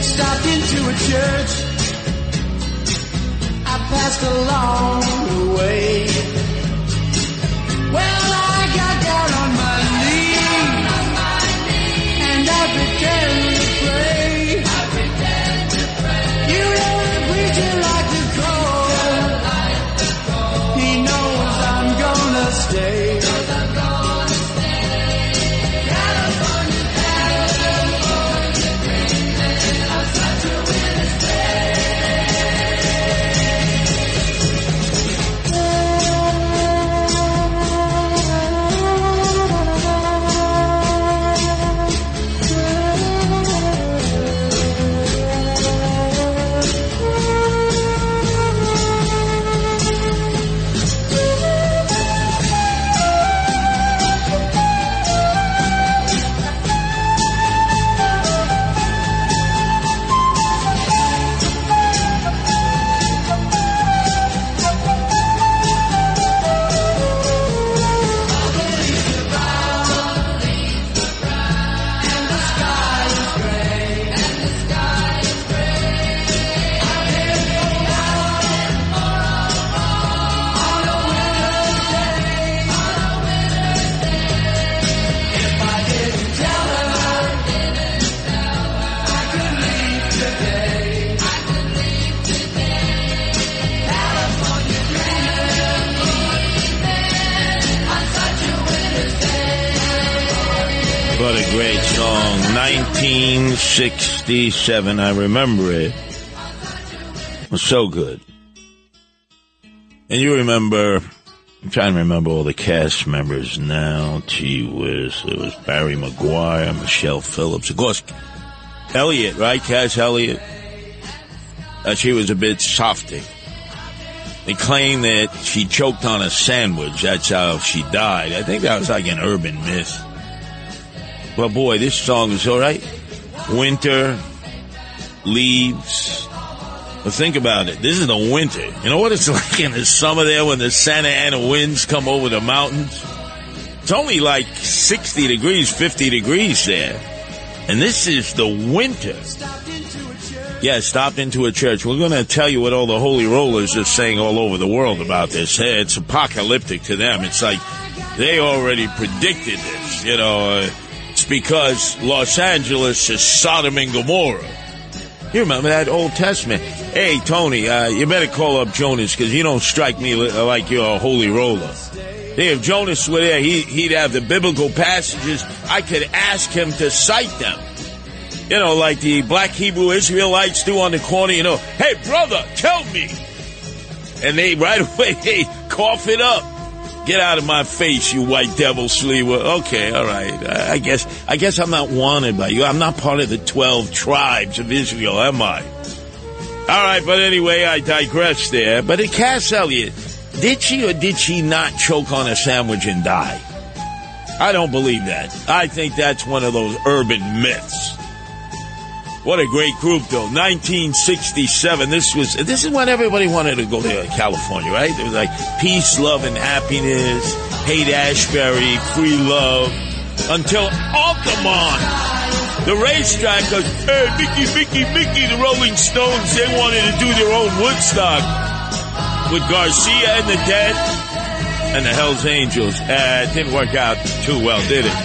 Stopped into a church, I passed along the way. Well, I got down on my knees, and I pretend to pray. You know the preacher like to go. He knows I'm gonna stay. What a great song. 1967. I remember it. It was so good. And you remember, I'm trying to remember all the cast members now. Gee whiz. It was Barry Maguire, Michelle Phillips. Of course, Elliot, right? Cass Elliot. She was a bit softy. They claim that she choked on a sandwich. That's how she died. I think that was like an urban myth. Well, boy, this song is all right. Winter, leaves. But think about it. This is the winter. You know what it's like in the summer there when the Santa Ana winds come over the mountains? It's only like 60 degrees, 50 degrees there. And this is the winter. Yeah, stopped into a church. We're going to tell you what all the holy rollers are saying all over the world about this. It's apocalyptic to them. It's like they already predicted this. You know, it's because Los Angeles is Sodom and Gomorrah. You remember that Old Testament? Hey, Tony, you better call up Jonas because you don't strike me like you're a holy roller. Hey, if Jonas were there, he'd have the biblical passages. I could ask him to cite them. You know, like the black Hebrew Israelites do on the corner, you know, hey, brother, tell me. And they right away, they cough it up. Get out of my face, you white devil Sliwa. Okay, all right. I guess I'm not wanted by you. I'm not part of the 12 tribes of Israel, am I? All right, but anyway, I digress there. But at Cass Elliot, did she or did she not choke on a sandwich and die? I don't believe that. I think that's one of those urban myths. What a great group, though. 1967. This is when everybody wanted to go to California, right? It was like peace, love, and happiness. Hate Ashbury, free love. Until Altamont, the racetrack, goes, hey, Mickey, the Rolling Stones, they wanted to do their own Woodstock with Garcia and the Dead and the Hells Angels. It didn't work out too well, did it?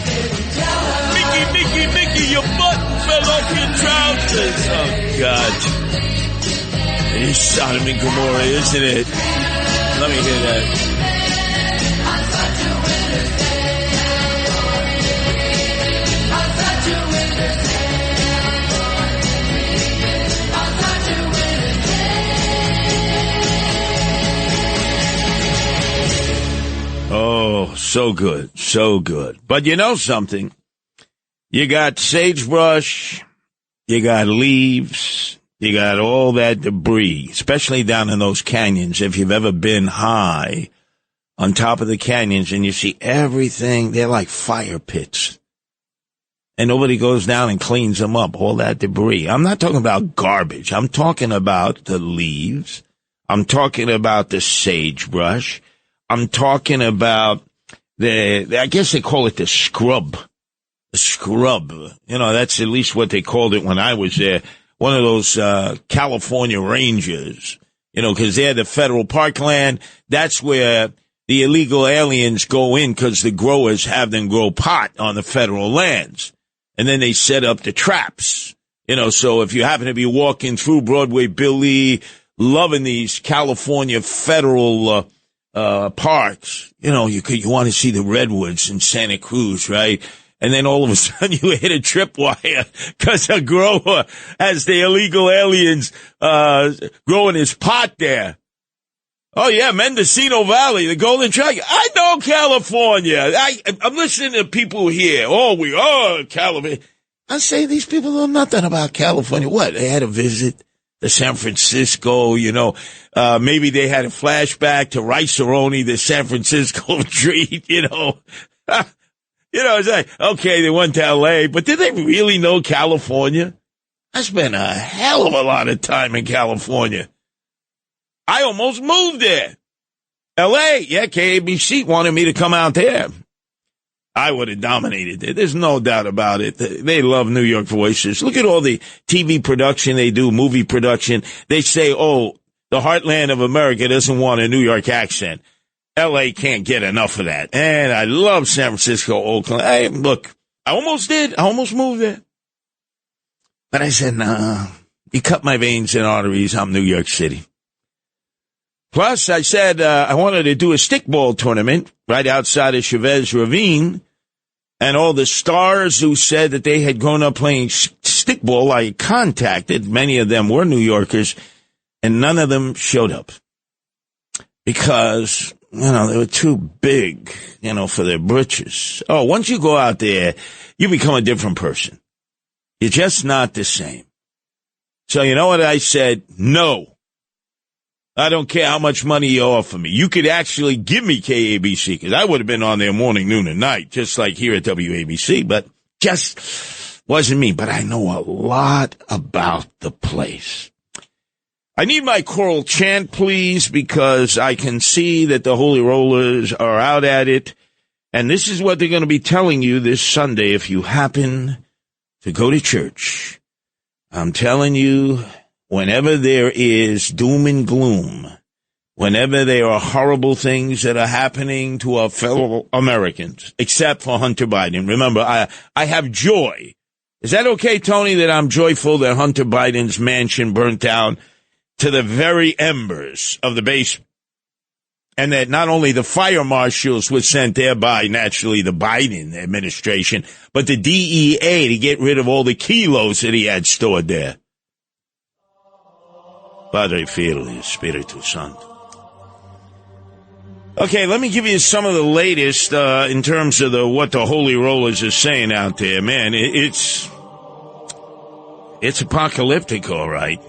Mickey, your button fell off your trousers. Oh, God. It's Sodom and Gomorrah, isn't it? Let me hear that. Oh, so good, so good. But you know something? You got sagebrush, you got leaves, you got all that debris, especially down in those canyons. If you've ever been high on top of the canyons and you see everything, they're like fire pits. And nobody goes down and cleans them up, all that debris. I'm not talking about garbage. I'm talking about the leaves. I'm talking about the sagebrush. I'm talking about I guess they call it the scrub. The scrub. You know, that's at least what they called it when I was there. One of those California Rangers, you know, because they're the federal parkland. That's where the illegal aliens go in because the growers have them grow pot on the federal lands. And then they set up the traps. You know, so if you happen to be walking through Broadway Billy, loving these California federal parks, you know, you want to see the redwoods in Santa Cruz, right? And then all of a sudden you hit a tripwire because a grower has the illegal aliens growing his pot there. Oh, yeah, Mendocino Valley, the Golden Triangle. I know California. I'm listening to people here. Oh, we are California. I say these people know nothing about California. What? They had a visit to San Francisco, you know. Maybe they had a flashback to Rice-A-Roni, the San Francisco treat, you know. You know, it's like, okay, they went to L.A., but did they really know California? I spent a hell of a lot of time in California. I almost moved there. L.A., yeah, KABC wanted me to come out there. I would have dominated it. There's no doubt about it. They love New York voices. Look at all the TV production they do, movie production. They say, oh, the heartland of America doesn't want a New York accent. L.A. can't get enough of that. And I love San Francisco, Oakland. Hey, look, I almost did. I almost moved there. But I said, nah, you cut my veins and arteries. I'm New York City. Plus, I said I wanted to do a stickball tournament right outside of Chavez Ravine. And all the stars who said that they had grown up playing stickball, I contacted. Many of them were New Yorkers, and none of them showed up. Because, they were too big, for their britches. Oh, once you go out there, you become a different person. You're just not the same. So you know what I said? No. I don't care how much money you offer me. You could actually give me KABC, because I would have been on there morning, noon, and night, just like here at WABC, but just wasn't me. But I know a lot about the place. I need my choral chant, please, because I can see that the Holy Rollers are out at it. And this is what they're going to be telling you this Sunday if you happen to go to church. I'm telling you, whenever there is doom and gloom, whenever there are horrible things that are happening to our fellow Americans, except for Hunter Biden. Remember, I have joy. Is that okay, Tony, that I'm joyful that Hunter Biden's mansion burnt down to the very embers of the basement? And that not only the fire marshals were sent there by, naturally, the Biden administration, but the DEA to get rid of all the kilos that he had stored there. Padre, Filio, Spiritu Santo. Okay, let me give you some of the latest in terms of what the Holy Rollers are saying out there. Man, it's apocalyptic, all right.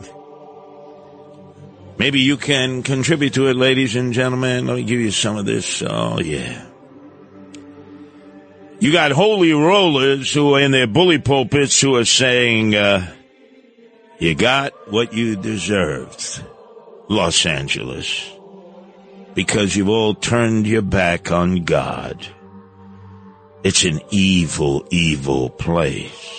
Maybe you can contribute to it, ladies and gentlemen. Let me give you some of this. Oh, yeah. You got Holy Rollers who are in their bully pulpits who are saying, you got what you deserved, Los Angeles, because you've all turned your back on God. It's an evil, evil place.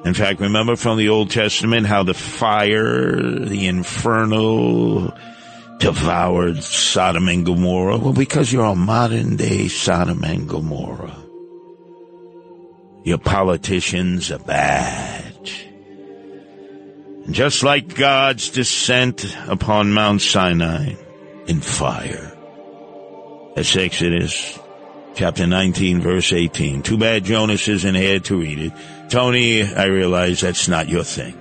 In fact, remember from the Old Testament how the fire, the inferno, devoured Sodom and Gomorrah? Well, because you're a modern-day Sodom and Gomorrah. Your politicians are bad. And just like God's descent upon Mount Sinai in fire. That's Exodus chapter 19, verse 18. Too bad Jonas isn't here to read it. Tony, I realize that's not your thing.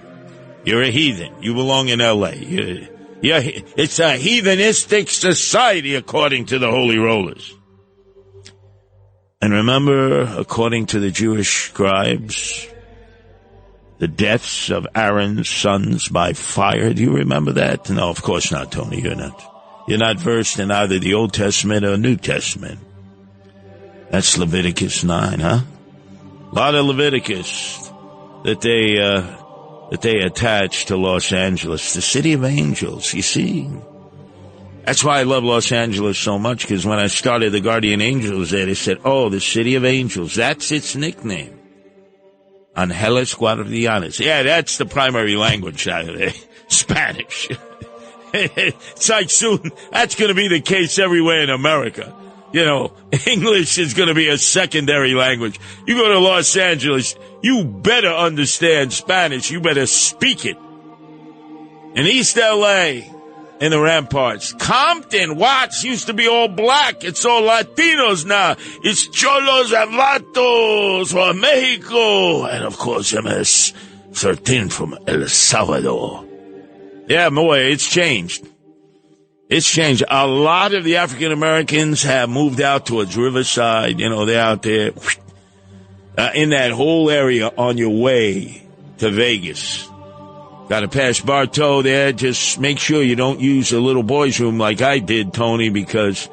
You're a heathen. You belong in L.A. It's a heathenistic society, according to the Holy Rollers. And remember, according to the Jewish scribes, the deaths of Aaron's sons by fire. Do you remember that? No, of course not, Tony. You're not. You're not versed in either the Old Testament or New Testament. That's Leviticus 9, huh? A lot of Leviticus that they attach to Los Angeles, the city of angels, you see. That's why I love Los Angeles so much, because when I started the Guardian Angels there, they said, oh, the city of angels, that's its nickname. Angeles Guardianes. Yeah, that's the primary language out of there. Spanish. It's like soon, that's going to be the case everywhere in America. You know, English is going to be a secondary language. You go to Los Angeles, you better understand Spanish. You better speak it. In East L.A., in the Ramparts, Compton, Watts used to be all black. It's all Latinos now. It's Cholos and Vatos from Mexico. And, of course, MS-13 from El Salvador. Yeah, boy, it's changed. It's changed. A lot of the African Americans have moved out towards Riverside. You know, they're out there in that whole area on your way to Vegas. Got to pass Bartow there. Just make sure you don't use a little boy's room like I did, Tony, because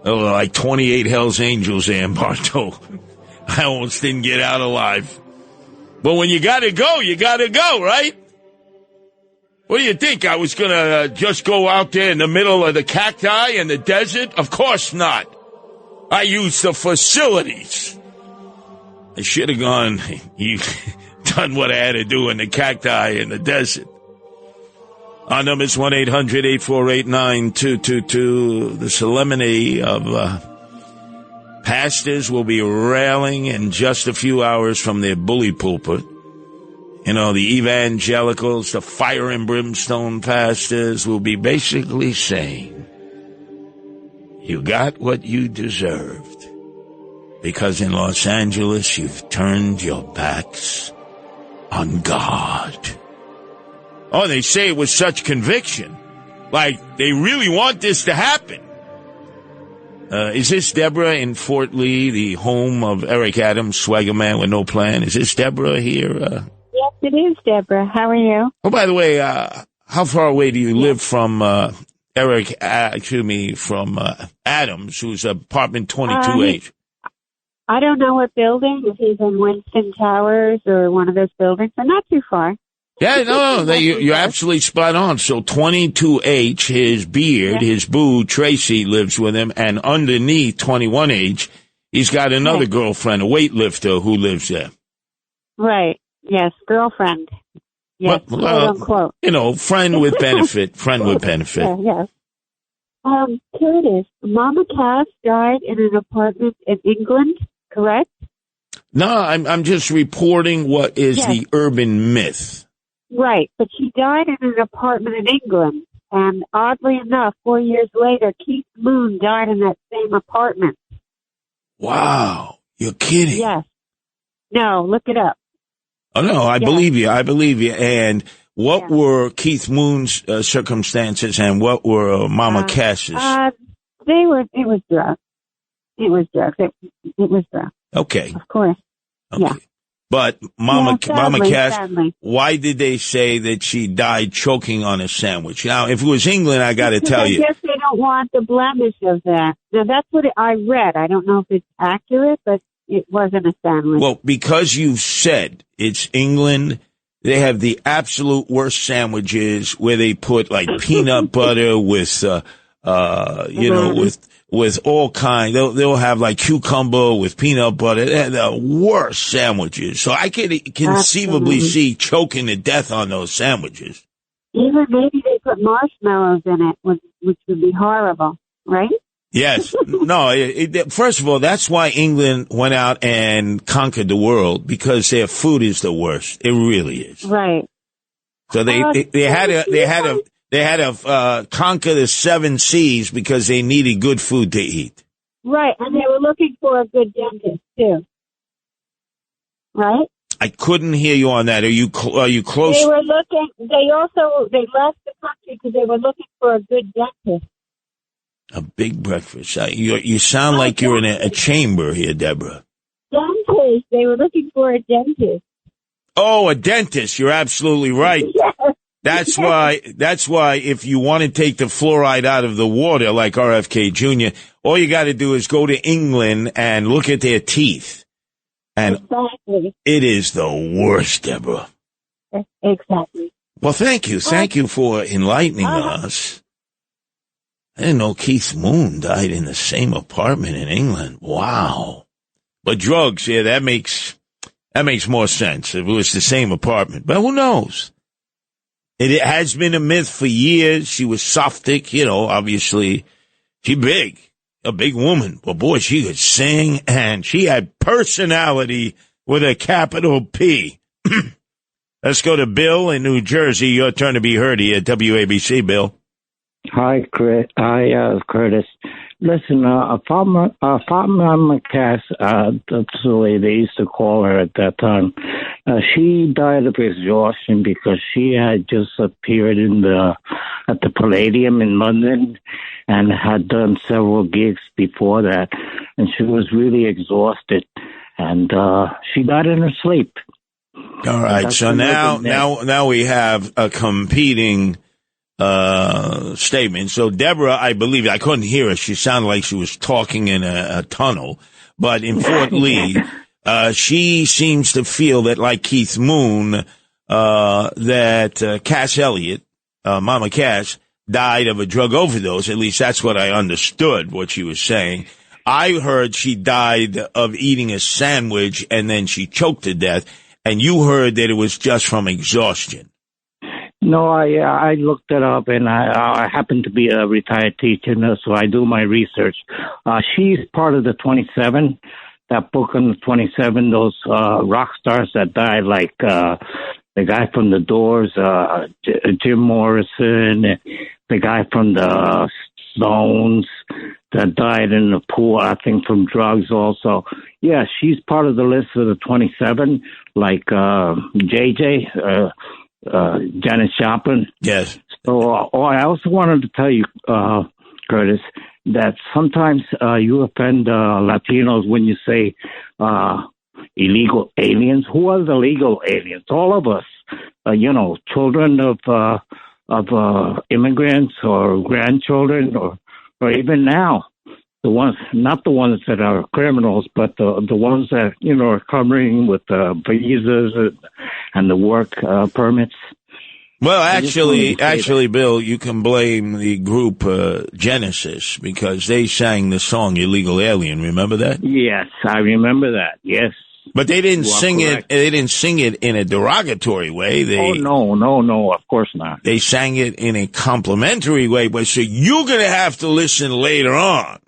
like 28 Hells Angels there in Bartow. I almost didn't get out alive. But when you got to go, you got to go, right? What do you think? I was going to just go out there in the middle of the cacti in the desert? Of course not. I used the facilities. I should have gone, done what I had to do in the cacti in the desert. Our number is 1-800-848-9222. The solemnity of pastors will be railing in just a few hours from their bully pulpit. You know, the evangelicals, the fire and brimstone pastors will be basically saying, you got what you deserved. Because in Los Angeles, you've turned your backs on God. Oh, they say it with such conviction. Like, they really want this to happen. Is this Deborah in Fort Lee, the home of Eric Adams, Swagger Man with No Plan? Is this Deborah here? Yes, it is, Deborah. How are you? Oh, by the way, how far away do you live from from Adams, who's apartment 22H? I don't know what building. If he's in Winston Towers or one of those buildings, but not too far. Yeah, no, you're absolutely spot on. So 22H, his beard, his boo, Tracy, lives with him, and underneath 21H, he's got another girlfriend, a weightlifter, who lives there. Right. Yes, girlfriend. Yes, quote unquote. You know, friend with benefit. Friend with benefit. Yes. Curtis, Mama Cass died in an apartment in England, correct? No, I'm just reporting what is the urban myth. Right, but she died in an apartment in England, and oddly enough, 4 years later, Keith Moon died in that same apartment. Wow, you're kidding. Yes. No, look it up. Oh, no, I believe you. I believe you. And what were Keith Moon's circumstances, and what were Mama Cass's? It was drugs. It was drugs. It was drugs. Okay. Of course. Okay. Yeah. But Mama Cass, sadly. why did they say that she died choking on a sandwich? Now, if it was England, I got to tell you. I guess they don't want the blemish of that. Now, that's what I read. I don't know if it's accurate, but it wasn't a sandwich. Well, because you said it's England, they have the absolute worst sandwiches where they put like peanut butter with, with all kind. They'll have like cucumber with peanut butter. They're the worst sandwiches. So I could conceivably see choking to death on those sandwiches. Even maybe they put marshmallows in it, which would be horrible, right? Yes. No, first of all, that's why England went out and conquered the world, because their food is the worst. It really is. Right. So they had to conquer the 7 seas because they needed good food to eat. Right. And they were looking for a good dentist too. Right? I couldn't hear you on that. Are you close? They were looking, they left the country because they were looking for a good dentist. A big breakfast. You sound like you're in a chamber here, Deborah. Dentist. They were looking for a dentist. Oh, a dentist. You're absolutely right. Yes. That's why if you want to take the fluoride out of the water like RFK Jr., all you got to do is go to England and look at their teeth. And exactly. It is the worst, Deborah. Exactly. Well, thank you. Thank you for enlightening us. I didn't know Keith Moon died in the same apartment in England. Wow. But drugs, yeah, that makes more sense if it was the same apartment. But who knows? It has been a myth for years. She was Sophic, obviously. She big, a big woman. But boy, she could sing, and she had personality with a capital P. Let's go to Bill in New Jersey. Your turn to be heard here at WABC, Bill. Hi, Chris. Hi, Curtis. Listen, Fatima Cass, that's the way they used to call her at that time. She died of exhaustion because she had just appeared at the Palladium in London and had done several gigs before that, and she was really exhausted, and she died in her sleep. All right, so now we have a competing statement. So Deborah, I believe, I couldn't hear her. She sounded like she was talking in a tunnel. But in Fort Lee, she seems to feel that, like Keith Moon, that Cass Elliot, Mama Cass, died of a drug overdose. At least that's what I understood, what she was saying. I heard she died of eating a sandwich and then she choked to death. And you heard that it was just from exhaustion. No, I looked it up, and I happen to be a retired teacher, so I do my research. She's part of the 27, that book on the 27, those rock stars that died, like the guy from the Doors, Jim Morrison, the guy from the Stones that died in the pool, I think from drugs also. yeah, she's part of the list of the 27, like JJ, Janis Joplin. Yes. So I also wanted to tell you, Curtis, that sometimes you offend Latinos when you say illegal aliens. Who are the legal aliens? All of us, children of immigrants or grandchildren or even now. The ones, not the ones that are criminals, but the ones that, are coming with visas and the work permits. Well, actually, Bill, you can blame the group Genesis because they sang the song "Illegal Alien." Remember that? Yes, I remember that. Yes, but they didn't sing it. They didn't sing it in a derogatory way. No, of course not. They sang it in a complimentary way. But so you're going to have to listen later on.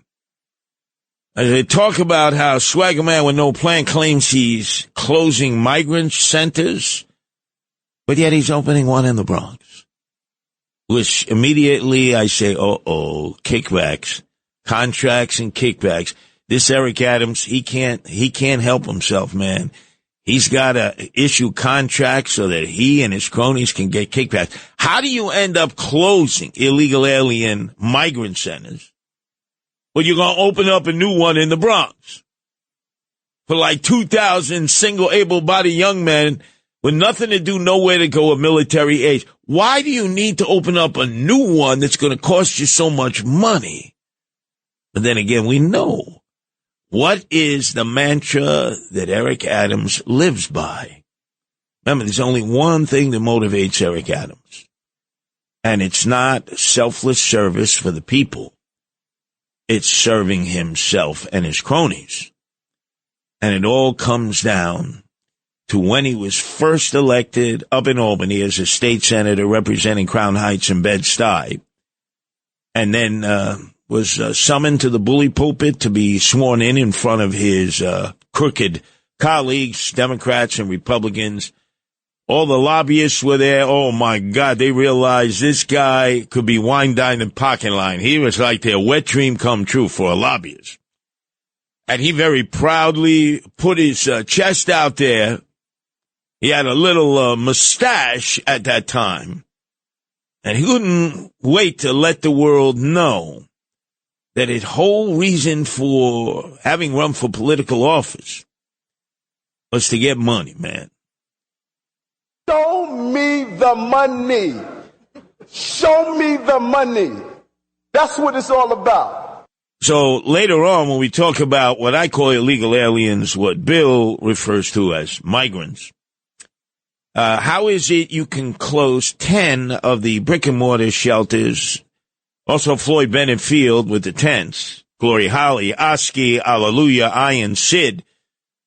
As they talk about how Swagger Man with no plan claims he's closing migrant centers, but yet he's opening one in the Bronx. Which immediately I say, kickbacks, contracts and kickbacks. This Eric Adams, he can't help himself, man. He's got to issue contracts so that he and his cronies can get kickbacks. How do you end up closing illegal alien migrant centers? Well, you're going to open up a new one in the Bronx for like 2,000 single able-bodied young men with nothing to do, nowhere to go, of military age. Why do you need to open up a new one that's going to cost you so much money? But then again, we know what is the mantra that Eric Adams lives by. Remember, there's only one thing that motivates Eric Adams, and it's not selfless service for the people. It's serving himself and his cronies. And it all comes down to when he was first elected up in Albany as a state senator representing Crown Heights and Bed-Stuy, and then was summoned to the bully pulpit to be sworn in front of his crooked colleagues, Democrats and Republicans. All the lobbyists were there. Oh, my God. They realized this guy could be wine dined in parking line. He was like their wet dream come true for a lobbyist. And he very proudly put his chest out there. He had a little mustache at that time. And he couldn't wait to let the world know that his whole reason for having run for political office was to get money, man. Show me the money. Show me the money. That's what it's all about. So later on, when we talk about what I call illegal aliens, what Bill refers to as migrants, how is it you can close 10 of the brick and mortar shelters, also Floyd Bennett Field with the tents, Glory Holly, Oski, Alleluia, Iron Sid,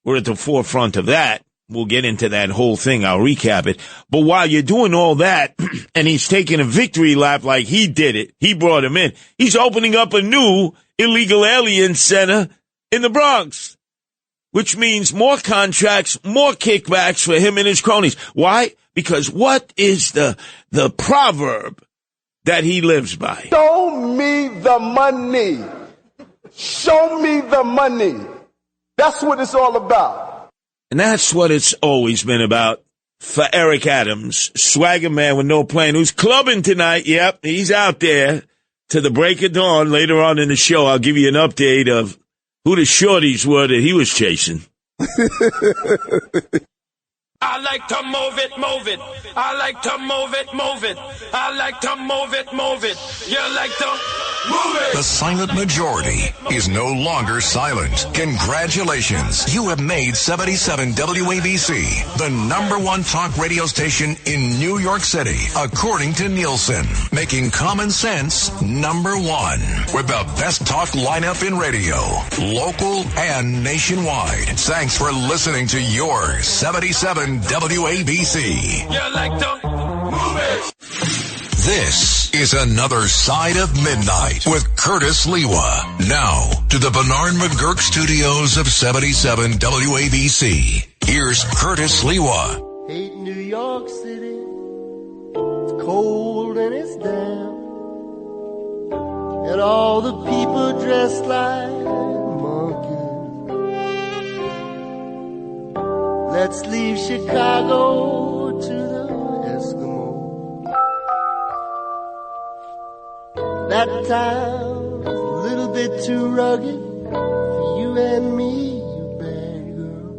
we're at the forefront of that. We'll get into that whole thing. I'll recap it. But while you're doing all that, and he's taking a victory lap like he did it, he brought him in, he's opening up a new illegal alien center in the Bronx, which means more contracts, more kickbacks for him and his cronies. Why? Because what is the proverb that he lives by? Show me the money. Show me the money. That's what it's all about. And that's what it's always been about for Eric Adams, Swagger Man with no plan, who's clubbing tonight. Yep, he's out there to the break of dawn. Later on in the show, I'll give you an update of who the shorties were that he was chasing. I like to move it, move it. I like to move it, move it. I like to move it, move it. You like to move it. The silent majority is no longer silent. Congratulations. You have made 77 WABC the #1 talk radio station in New York City, according to Nielsen. Making common sense #1 with the best talk lineup in radio, local and nationwide. Thanks for listening to your 77 WABC. You like to move it. This is Another Side of Midnight with Curtis Lewa. Now to the Bernard McGurk studios of 77 WABC. Here's Curtis Lewa. Hate New York City. It's cold and it's damp. And all the people dressed like monkeys. Let's leave Chicago to the Eskimo. That town's a little bit too rugged for you and me, you bad girl.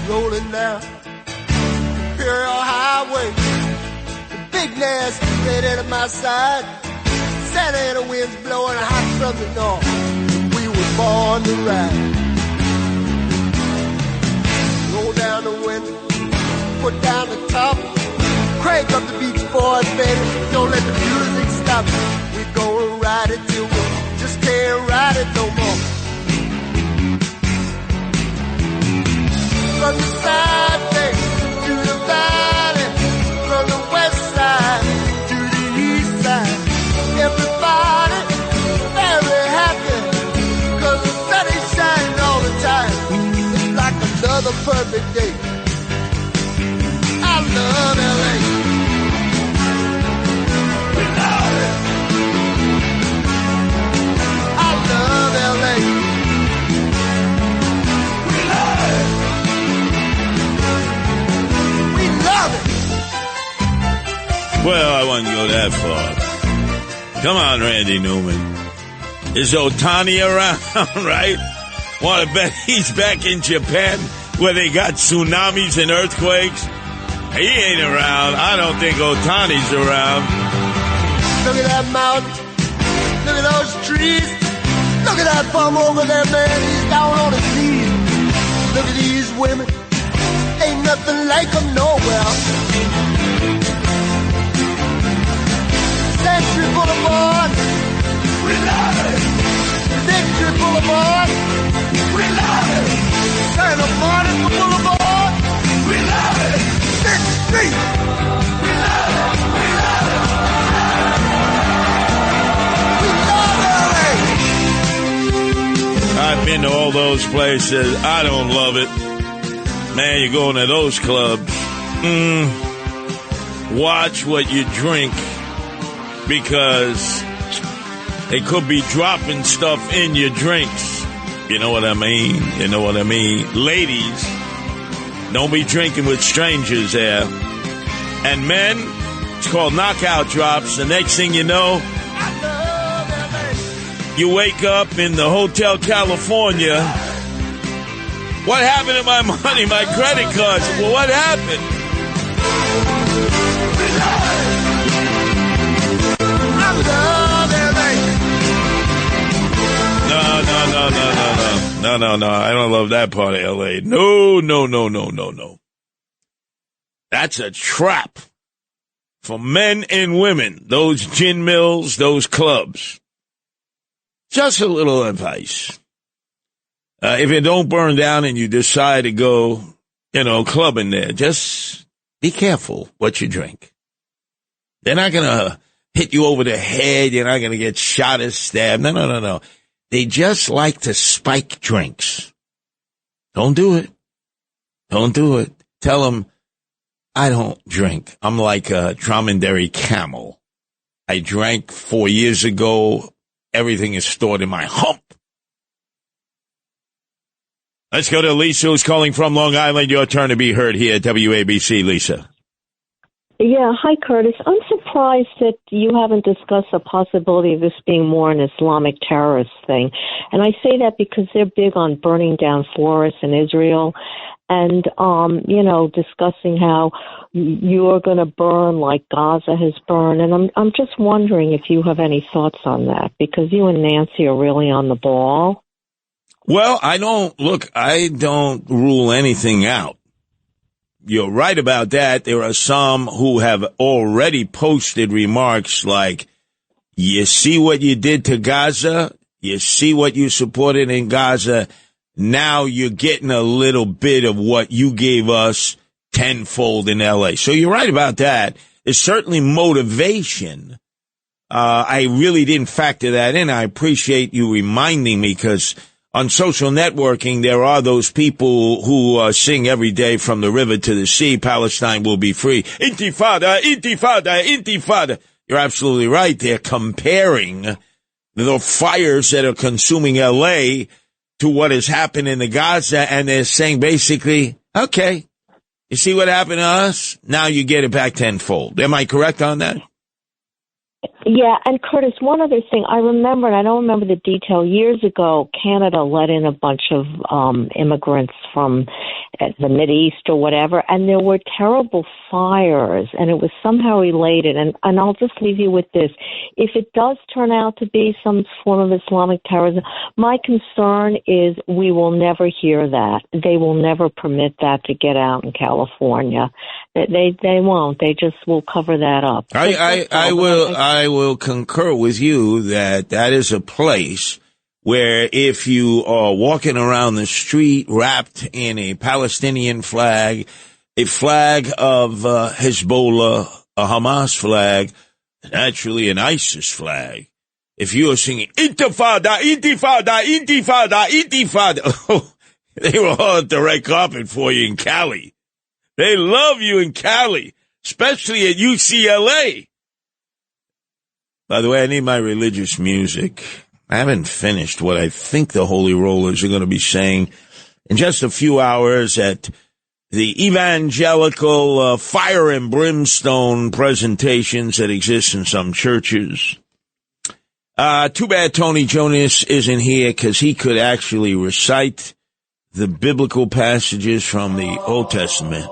Rolling down Imperial Highway, the big nasty redhead at my side, Santa Ana winds blowing hot from the north. We were born to ride. Roll down the window, put down the top, crank up the Beach Boys, baby. Don't let the music stop. We're gonna ride it till we just can't ride it no more. From the side bay to the valley, from the west side to the east side, everybody very happy, 'cause the sun is shining all the time. It's like another perfect day. I love LA. We love it. I love LA. We love it. Well, I wouldn't go that far. Come on, Randy Newman. Is Otani around, right? Want to bet he's back in Japan where they got tsunamis and earthquakes? He ain't around. I don't think Otani's around. Look at that mountain. Look at those trees. Look at that bum over there, man. He's down on his knees. Look at these women. Ain't nothing like them nowhere. Century Boulevard, we love it. Victory Boulevard, we love it. Santa Monica Boulevard, we love it. Sixth Street, we love it. We love it. We love LA. I've been to all those places. I don't love it. Man, you're going to those clubs. Watch what you drink, because they could be dropping stuff in your drinks. You know what I mean? You know what I mean? Ladies, don't be drinking with strangers there. And men, it's called knockout drops. The next thing you know, you wake up in the Hotel California. What happened to my money, my credit cards? Well, what happened? No. I don't love that part of L.A. No. That's a trap for men and women, those gin mills, those clubs. Just a little advice. If it don't burn down and you decide to go, clubbing there, just be careful what you drink. They're not going to hit you over the head. You're not going to get shot or stabbed. No. They just like to spike drinks. Don't do it. Tell them, I don't drink. I'm like a dromedary camel. I drank 4 years ago. Everything is stored in my hump. Let's go to Lisa, who's calling from Long Island. Your turn to be heard here at WABC, Lisa. Yeah, hi, Curtis. I'm surprised that you haven't discussed the possibility of this being more an Islamic terrorist thing. And I say that because they're big on burning down forests in Israel and, discussing how you're going to burn like Gaza has burned. And I'm just wondering if you have any thoughts on that, because you and Nancy are really on the ball. Well, I don't rule anything out. You're right about that. There are some who have already posted remarks like, you see what you did to Gaza? You see what you supported in Gaza? Now you're getting a little bit of what you gave us tenfold in L.A. So you're right about that. There's certainly motivation. I really didn't factor that in. I appreciate you reminding me, because on social networking, there are those people who sing every day from the river to the sea, Palestine will be free. Intifada, intifada, intifada. You're absolutely right. They're comparing the fires that are consuming L.A. to what has happened in the Gaza, and they're saying basically, okay, you see what happened to us? Now you get it back tenfold. Am I correct on that? Yeah, and Curtis, one other thing. I remember, and I don't remember the detail, years ago, Canada let in a bunch of immigrants from the Mideast or whatever, and there were terrible fires, and it was somehow related. And I'll just leave you with this. If it does turn out to be some form of Islamic terrorism, my concern is we will never hear that. They will never permit that to get out in California. They won't. They just will cover that up. I will concur with you that is a place where if you are walking around the street wrapped in a Palestinian flag, a flag of Hezbollah, a Hamas flag, and actually an ISIS flag, if you are singing Intifada, Intifada, Intifada, Intifada, oh, they were all at the red carpet for you in Cali. They love you in Cali, especially at UCLA. By the way, I need my religious music. I haven't finished what I think the Holy Rollers are going to be saying in just a few hours at the evangelical fire and brimstone presentations that exist in some churches. Too bad Tony Jonas isn't here because he could actually recite the biblical passages from the Old Testament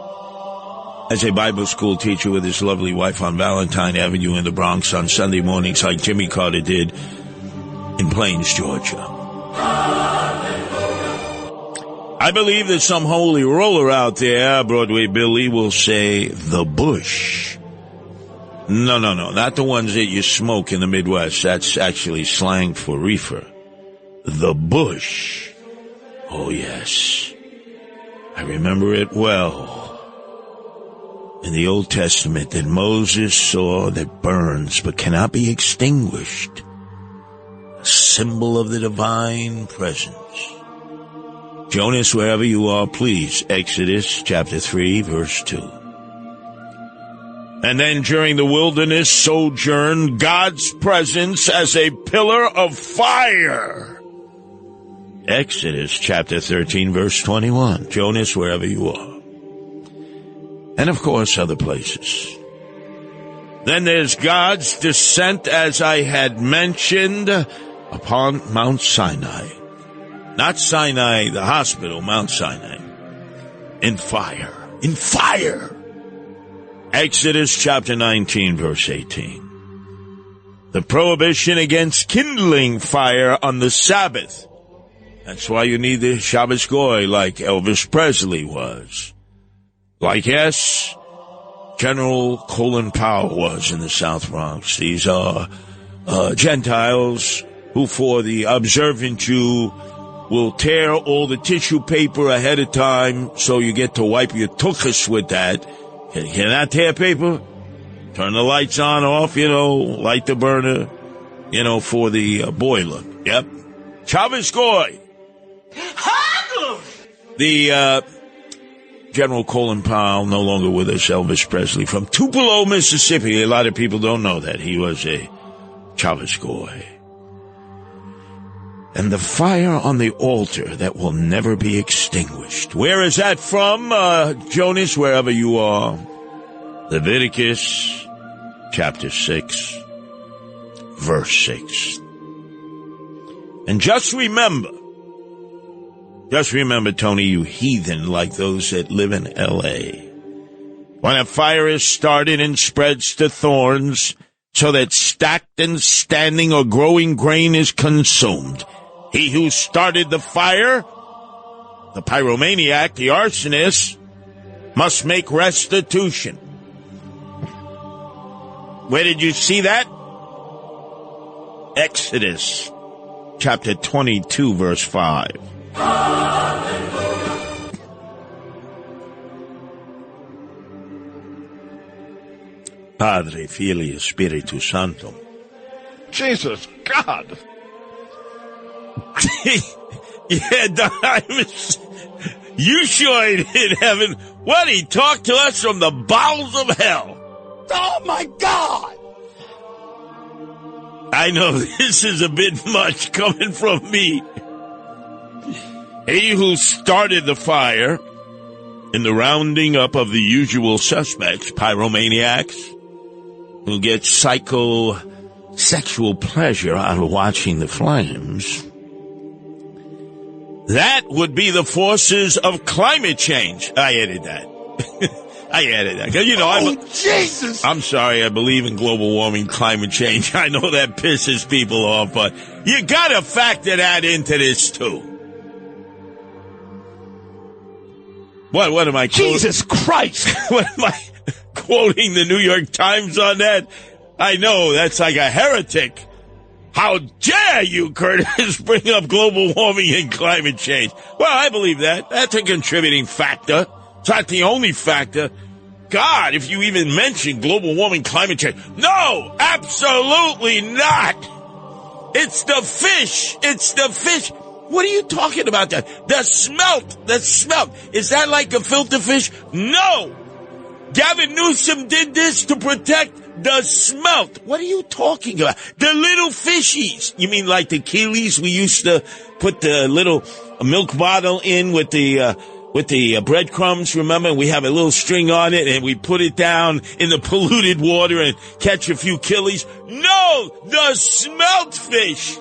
as a Bible school teacher with his lovely wife on Valentine Avenue in the Bronx on Sunday mornings like Jimmy Carter did in Plains, Georgia. I believe that some holy roller out there, Broadway Billy, will say the bush. No, not the ones that you smoke in the Midwest. That's actually slang for reefer. The bush. Oh, yes. I remember it well. In the Old Testament that Moses saw that burns but cannot be extinguished. A symbol of the divine presence. Jonas, wherever you are, please, Exodus chapter 3, verse 2. And then during the wilderness sojourn, God's presence as a pillar of fire. Exodus chapter 13, verse 21. Jonas, wherever you are. And, of course, other places. Then there's God's descent, as I had mentioned, upon Mount Sinai. Not Sinai, the hospital, Mount Sinai. In fire. In fire. Exodus chapter 19, verse 18. The prohibition against kindling fire on the Sabbath. That's why you need the Shabbos Goy like Elvis Presley was. Like, yes, General Colin Powell was in the South Bronx. These are Gentiles who, for the observant Jew, will tear all the tissue paper ahead of time so you get to wipe your tuchus with that. Can that tear paper? Turn the lights on, off, light the burner, for the boiler. Yep. Shabbos Goy. The General Colin Powell, no longer with us, Elvis Presley, from Tupelo, Mississippi. A lot of people don't know that. He was a Shabbos Goy. And the fire on the altar that will never be extinguished. Where is that from, Jonas, wherever you are? Leviticus chapter 6, verse 6. And just remember, Tony, you heathen like those that live in L.A. When a fire is started and spreads to thorns so that stacked and standing or growing grain is consumed, he who started the fire, the pyromaniac, the arsonist, must make restitution. Where did you see that? Exodus chapter 22, verse 5. Padre, Filio, Spiritu Santo. Jesus, God. Yeah, Diamonds. You sure ain't in heaven. What, he talked to us from the bowels of hell. Oh, my God! I know this is a bit much coming from me. He who started the fire in the rounding up of the usual suspects, pyromaniacs, who get psychosexual pleasure out of watching the flames. That would be the forces of climate change. I added that. I added that. 'Cause, you know, Jesus! I'm sorry, I believe in global warming, climate change. I know that pisses people off, but you gotta factor that into this too. What am I quoting? Jesus Christ! What am I quoting the New York Times on that? I know, that's like a heretic. How dare you, Curtis, bring up global warming and climate change? Well, I believe that. That's a contributing factor. It's not the only factor. God, if you even mention global warming, climate change. No, absolutely not. It's the fish. It's the fish. What are you talking about? The smelt. Is that like a filter fish? No. Gavin Newsom did this to protect the smelt. What are you talking about? The little fishies. You mean like the Keeleys we used to put the little milk bottle in with the breadcrumbs, remember? We have a little string on it and we put it down in the polluted water and catch a few killies. No, the smelt fish.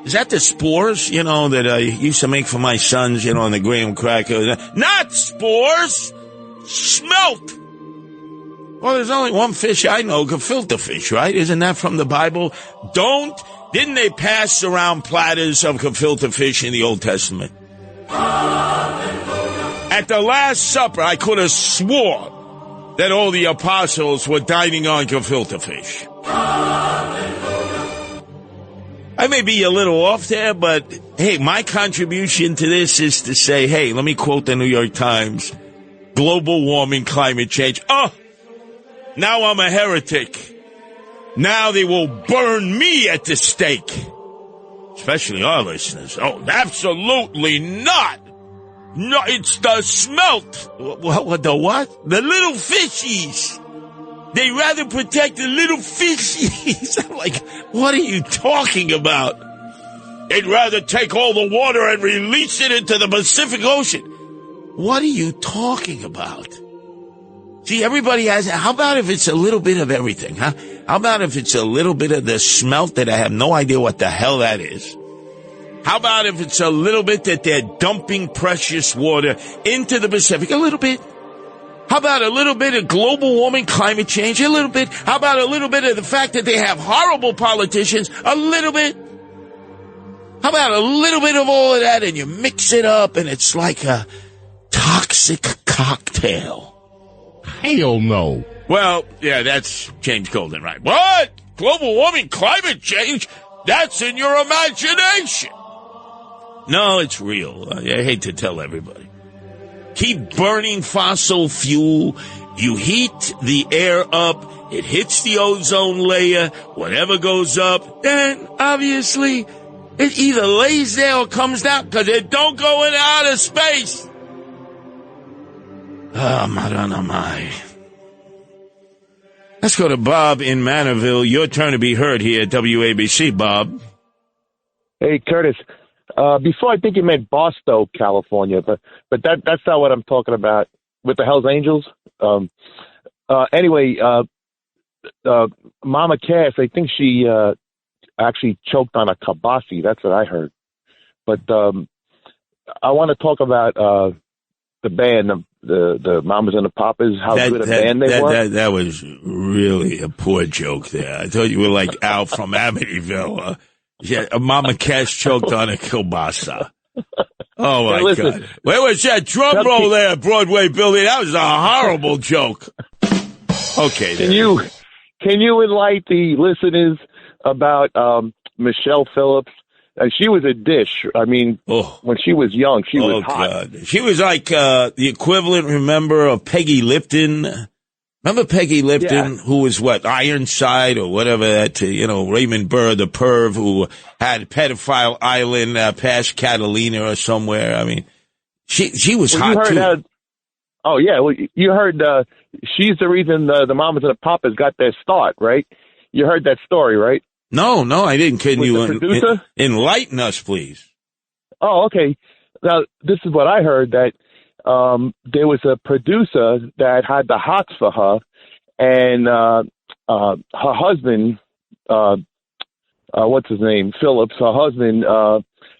Is that the spores, you know, that I used to make for my sons, you know, on the graham cracker? Not spores, smelt. Well, there's only one fish I know, gefilte fish, right? Isn't that from the Bible? Didn't they pass around platters of gefilte fish in the Old Testament? At the Last Supper, I could have swore that all the apostles were dining on gefilte fish. I may be a little off there, but hey, my contribution to this is to say, hey, let me quote the New York Times, global warming, climate change. Oh, now I'm a heretic. Now they will burn me at the stake. Especially our listeners. Oh, absolutely not. No, it's the smelt. What? The what? The little fishies. They rather protect the little fishies. I'm like, what are you talking about? They'd rather take all the water and release it into the Pacific Ocean. What are you talking about? See, everybody has, how about if it's a little bit of everything, huh? How about if it's a little bit of the smelt that I have no idea what the hell that is? How about if it's a little bit that they're dumping precious water into the Pacific? A little bit. How about a little bit of global warming, climate change? A little bit. How about a little bit of the fact that they have horrible politicians? A little bit. How about a little bit of all of that and you mix it up and it's like a toxic cocktail? Hell no. Well, yeah, that's James Golden, right? What? Global warming, climate change? That's in your imagination. No, it's real. I hate to tell everybody. Keep burning fossil fuel. You heat the air up. It hits the ozone layer. Whatever goes up, then obviously it either lays there or comes down because it don't go into outer space. Ah, Maranamai. Let's go to Bob in Manorville. Your turn to be heard here at WABC, Bob. Hey, Curtis. Before I think you meant Barstow, California, but that's not what I'm talking about with the Hells Angels. Anyway, Mama Cass, I think she actually choked on a kibasi. That's what I heard. But I want to talk about the band, the Mamas and the Papas, how good a band they were. That was really a poor joke there. I thought you were like Al from Amityville. Yeah, Mama Cass choked on a kielbasa. Oh, my God. Where was that drum roll there, Broadway Billy? That was a horrible joke. Okay. Can you enlighten the listeners about Michelle Phillips? She was a dish. I mean, when she was young, she was hot. God. She was like the equivalent, remember, of Peggy Lipton. Remember Peggy Lipton, who was Ironside or whatever that, Raymond Burr, the perv who had Pedophile Island past Catalina or somewhere. I mean, she was hot too. You heard she's the reason the Mamas and the Papas got their start, right? You heard that story, right? No, I didn't. Can With you the producer? Enlighten us, please? Oh, okay. Now, this is what I heard, that there was a producer that had the hots for her, and her husband, what's his name, Phillips, her husband,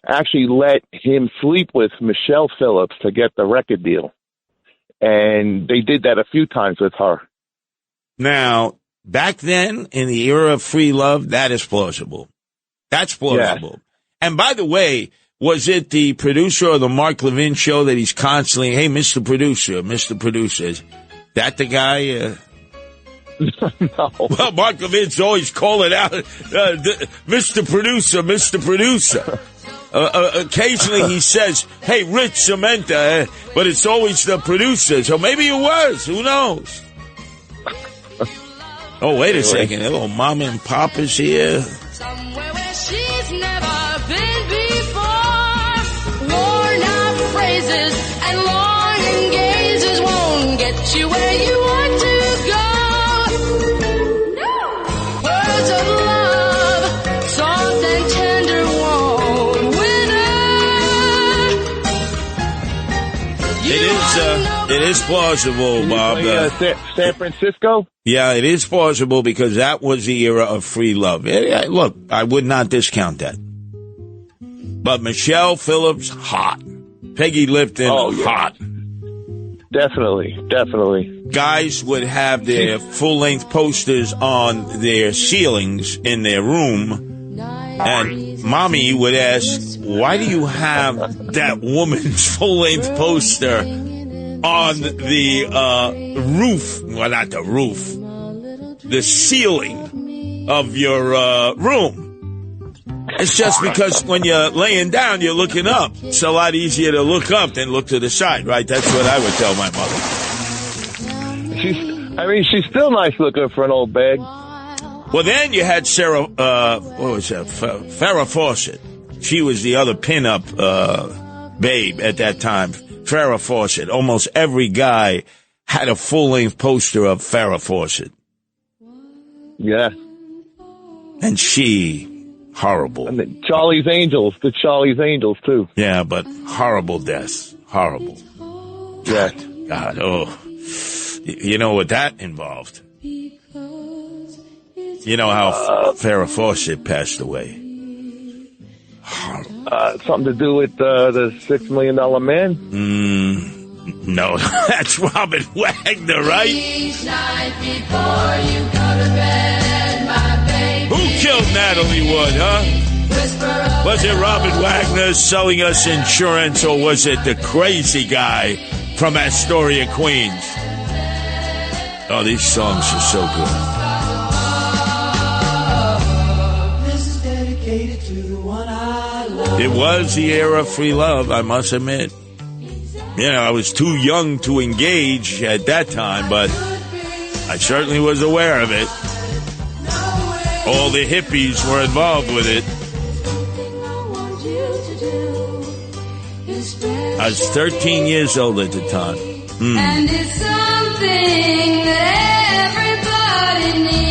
actually let him sleep with Michelle Phillips to get the record deal. And they did that a few times with her. Now, back then, in the era of free love, that is plausible. That's plausible. Yeah. And by the way, was it the producer of the Mark Levin show that he's constantly, hey, Mr. Producer, is that the guy? No. Well, Mark Levin's always calling out, Mr. Producer. Occasionally he says, hey, Rich Samantha, but it's always the producer. So maybe it was. Who knows? Oh, wait a second. Hello, Mom and Papa's here. Somewhere where she's never been before. Worn out phrases and long engagements won't get you where you want to go. No. Words of love, soft and tender, won't win her. It is plausible, Bob. San Francisco? Yeah, it is plausible because that was the era of free love. Look, I would not discount that. But Michelle Phillips, hot. Peggy Lipton, hot. Definitely. Guys would have their full-length posters on their ceilings in their room, and Mommy would ask, why do you have that woman's full-length poster on the roof? Well, not the roof. The ceiling of your room. It's just because when you're laying down, you're looking up. It's a lot easier to look up than look to the side, right? That's what I would tell my mother. She's still nice looking for an old bag. Well, then you had Sarah, Farrah Fawcett. She was the other pinup babe at that time. Farrah Fawcett. Almost every guy had a full-length poster of Farrah Fawcett. Yeah. And she, horrible. And the Charlie's Angels, too. Yeah, but horrible deaths. Horrible. Yeah. God, you know what that involved? You know how Farrah Fawcett passed away. Something to do with the $6 Million Man? No, that's Robin Wagner, right? Each night before you go to bed, my baby. Who killed Natalie Wood, huh? Was it Robin Wagner selling us insurance, or was it the crazy guy from Astoria, Queens? Oh, these songs are so good. It was the era of free love, I must admit. You know, I was too young to engage at that time, but I certainly was aware of it. All the hippies were involved with it. I was 13 years old at the time. And it's something that everybody needs.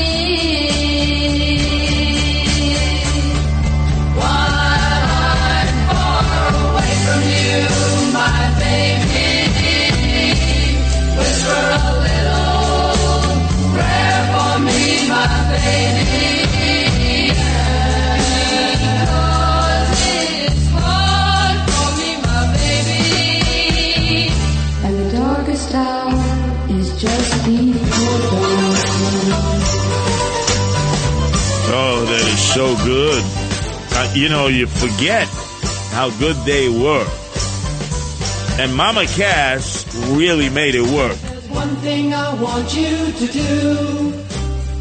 Oh, that is so good. You forget how good they were. And Mama Cass really made it work. There's one thing I want you to do,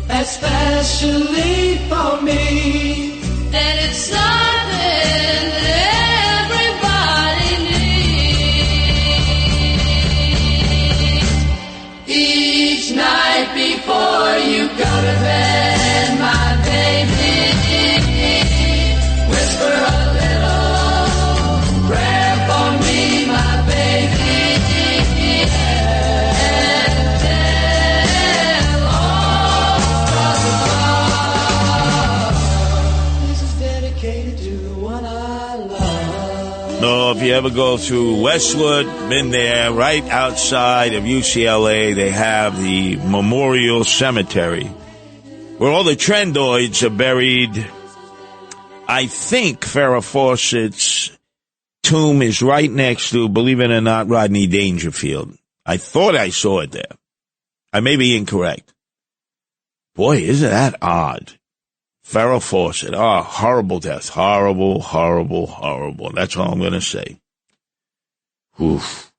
especially for me. And it's something that everybody needs. Each night No, if you ever go through Westwood, been there, right outside of UCLA, they have the Memorial Cemetery, where all the trendoids are buried. I think Farrah Fawcett's tomb is right next to, believe it or not, Rodney Dangerfield. I thought I saw it there. I may be incorrect. Boy, isn't that odd? Farrah Fawcett. Oh, horrible death. Horrible, horrible, horrible. That's all I'm going to say. Oof.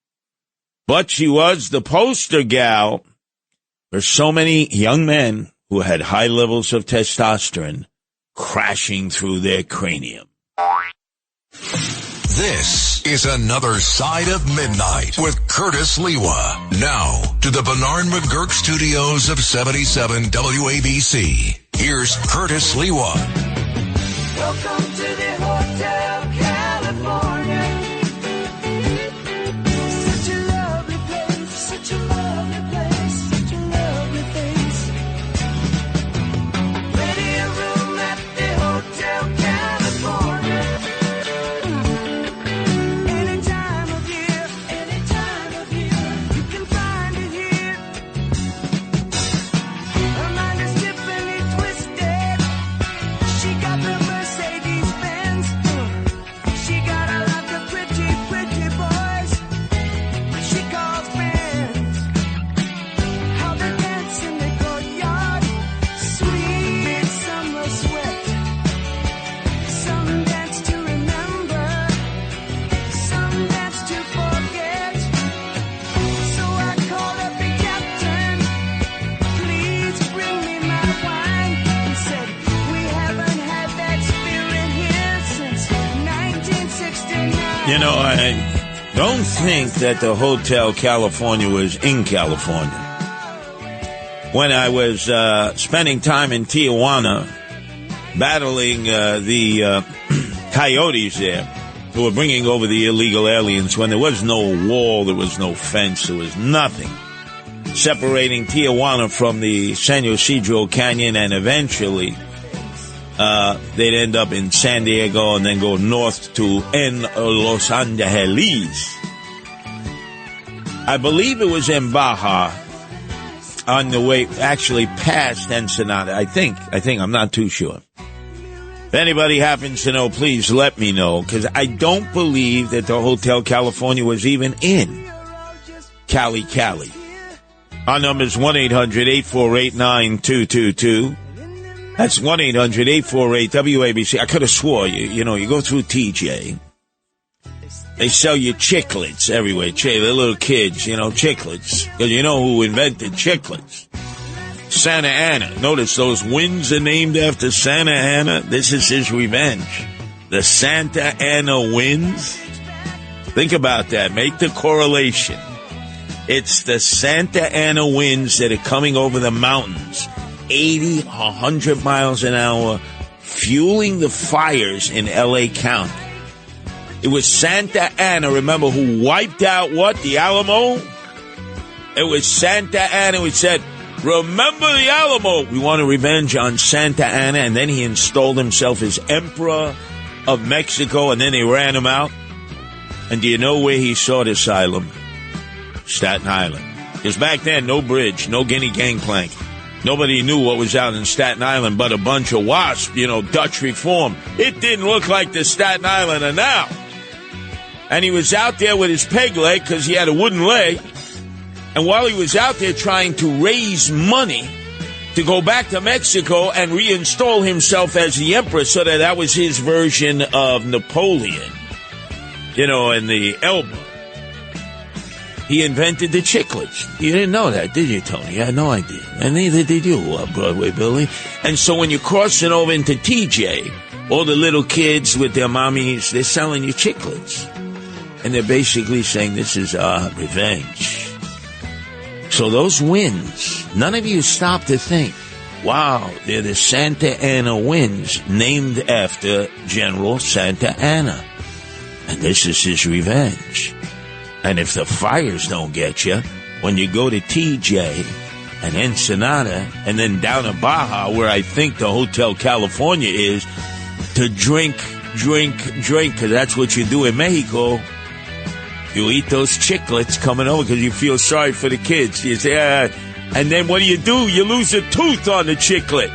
But she was the poster gal for so many young men who had high levels of testosterone crashing through their cranium. This is another Side of Midnight with Curtis Lewa. Now to the Bernard McGurk studios of 77 WABC. Here's Curtis Lewa. Welcome to the Hotel California. Such a lovely place, such a lovely place, such a lovely place. Plenty of room at the Hotel California. Any time of year, you can find it here. Her mind is Tiffany twisted. She got the Mercedes-Benz. She got a lot of pretty, pretty boys she calls friends. How they dance in the courtyard, sweet summer sweat. Some dance to remember, some dance to forget. So I called up the captain, please bring me my wine. He said, we haven't had that spirit here since 1969. You know, I don't think that the Hotel California was in California. When I was spending time in Tijuana, battling the coyotes there, who were bringing over the illegal aliens, when there was no wall, there was no fence, there was nothing separating Tijuana from the San Ysidro Canyon, and eventually they'd end up in San Diego and then go north to Los Angeles. I believe it was in Baja on the way, actually past Ensenada. I think, I'm not too sure. If anybody happens to know, please let me know, because I don't believe that the Hotel California was even in Cali. Our number is 1-800-848-9222. That's 1-800-848-WABC. I could have swore, you go through TJ. They sell you chiclets everywhere. The little kids, chiclets. Because you know who invented chiclets? Santa Ana. Notice those winds are named after Santa Ana. This is his revenge. The Santa Ana winds. Think about that. Make the correlation. It's the Santa Ana winds that are coming over the mountains, 80, 100 miles an hour, fueling the fires in L.A. County. It was Santa Ana, remember, who wiped out what? The Alamo? It was Santa Ana who said, remember the Alamo. We want a revenge on Santa Ana. And then he installed himself as Emperor of Mexico, and then they ran him out. And do you know where he sought asylum? Staten Island. Because back then, no bridge, no Guinea gangplank. Nobody knew what was out in Staten Island but a bunch of wasps, Dutch reform. It didn't look like the Staten Island of now. And he was out there with his peg leg because he had a wooden leg. And while he was out there trying to raise money to go back to Mexico and reinstall himself as the emperor, so that was his version of Napoleon, and the Elba. He invented the chiclets. You didn't know that, did you, Tony? I had no idea. And neither did you, Broadway Billy. And so when you're crossing over into TJ, all the little kids with their mommies, they're selling you chiclets. And they're basically saying this is our revenge. So those winds, none of you stop to think, wow, they're the Santa Ana winds named after General Santa Ana. And this is his revenge. And if the fires don't get you, when you go to TJ and Ensenada and then down to Baja, where I think the Hotel California is, to drink drink, because that's what you do in Mexico. You eat those chiclets coming over because you feel sorry for the kids. You say, and then what do? You lose a tooth on the chiclet.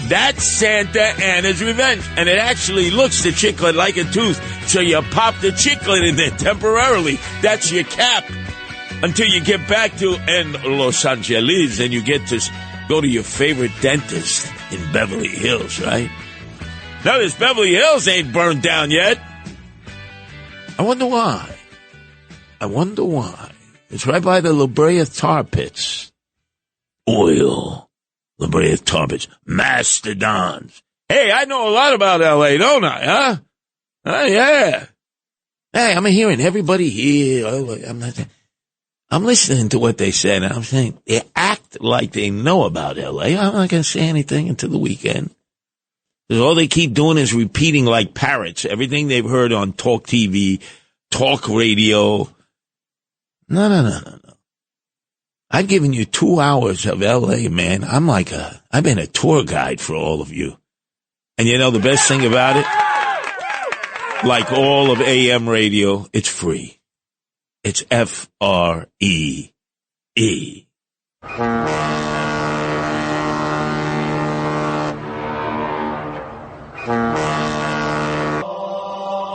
That's Santa Anna's revenge. And it actually looks, the chiclet, like a tooth. So you pop the chiclet in there temporarily. That's your cap. Until you get back to Los Angeles and you get to go to your favorite dentist in Beverly Hills, right? Notice Beverly Hills ain't burned down yet. I wonder why. It's right by the La Brea tar pits. Oil. La Brea tar pits. Mastodons. Hey, I know a lot about L.A., don't I, huh? Yeah. Hey, I'm hearing everybody here. I'm listening to what they said, and I'm saying they act like they know about L.A. I'm not going to say anything until the weekend. Because all they keep doing is repeating like parrots everything they've heard on talk TV, talk radio. No. I've given you 2 hours of L.A., man. I've been a tour guide for all of you. And you know the best thing about it? Like all of AM radio, it's free. It's FREE.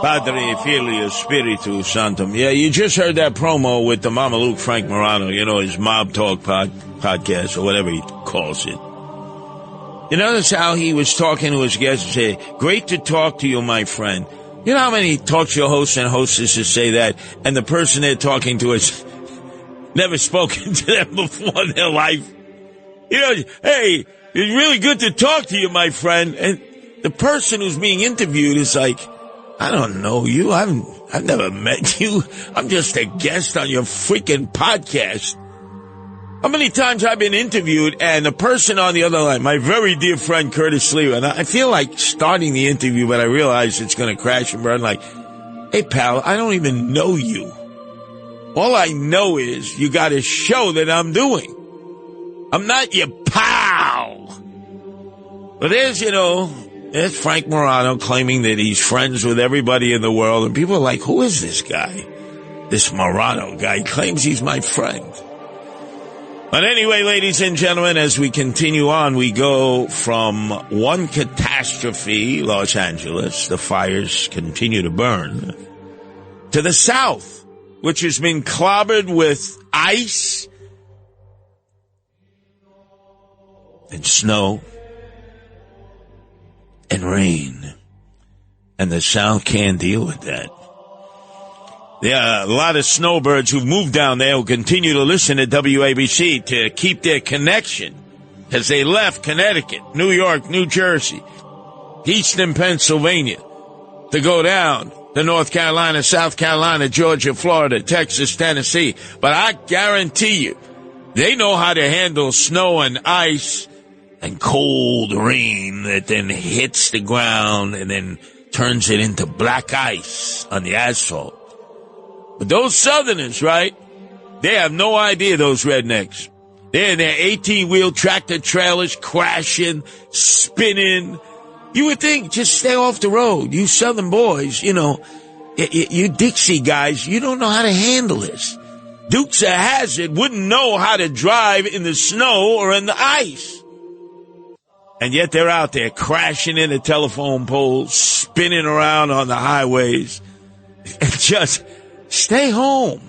Padre, Filio, Spiritu Sanctum. Yeah, you just heard that promo with the Mama Luke Frank Morano, his Mob Talk podcast or whatever he calls it. You notice how he was talking to his guests and say, great to talk to you, my friend. You know how many talk show hosts and hostesses say that, and the person they're talking to has never spoken to them before in their life? Hey, it's really good to talk to you, my friend. And the person who's being interviewed is like, I don't know you. I've never met you. I'm just a guest on your freaking podcast. How many times I've been interviewed and the person on the other line, my very dear friend Curtis Lee, and I feel like starting the interview, but I realize it's going to crash and burn like, hey pal, I don't even know you. All I know is you got a show that I'm doing. I'm not your pal. But there's Frank Morano claiming that he's friends with everybody in the world, and people are like, who is this guy? This Morano guy claims he's my friend. But anyway, ladies and gentlemen, as we continue on, we go from one catastrophe, Los Angeles, the fires continue to burn, to the south, which has been clobbered with ice and snow and rain. And the South can't deal with that. There are a lot of snowbirds who've moved down there who continue to listen to WABC to keep their connection as they left Connecticut, New York, New Jersey, Eastern Pennsylvania to go down to North Carolina, South Carolina, Georgia, Florida, Texas, Tennessee. But I guarantee you, they know how to handle snow and ice and cold rain that then hits the ground and then turns it into black ice on the asphalt. But those Southerners, right, they have no idea, those rednecks. They're in their 18-wheel tractor trailers crashing, spinning. You would think, just stay off the road. You Southern boys, you Dixie guys, you don't know how to handle this. Dukes of Hazzard wouldn't know how to drive in the snow or in the ice. And yet they're out there crashing into telephone poles, spinning around on the highways, and just stay home.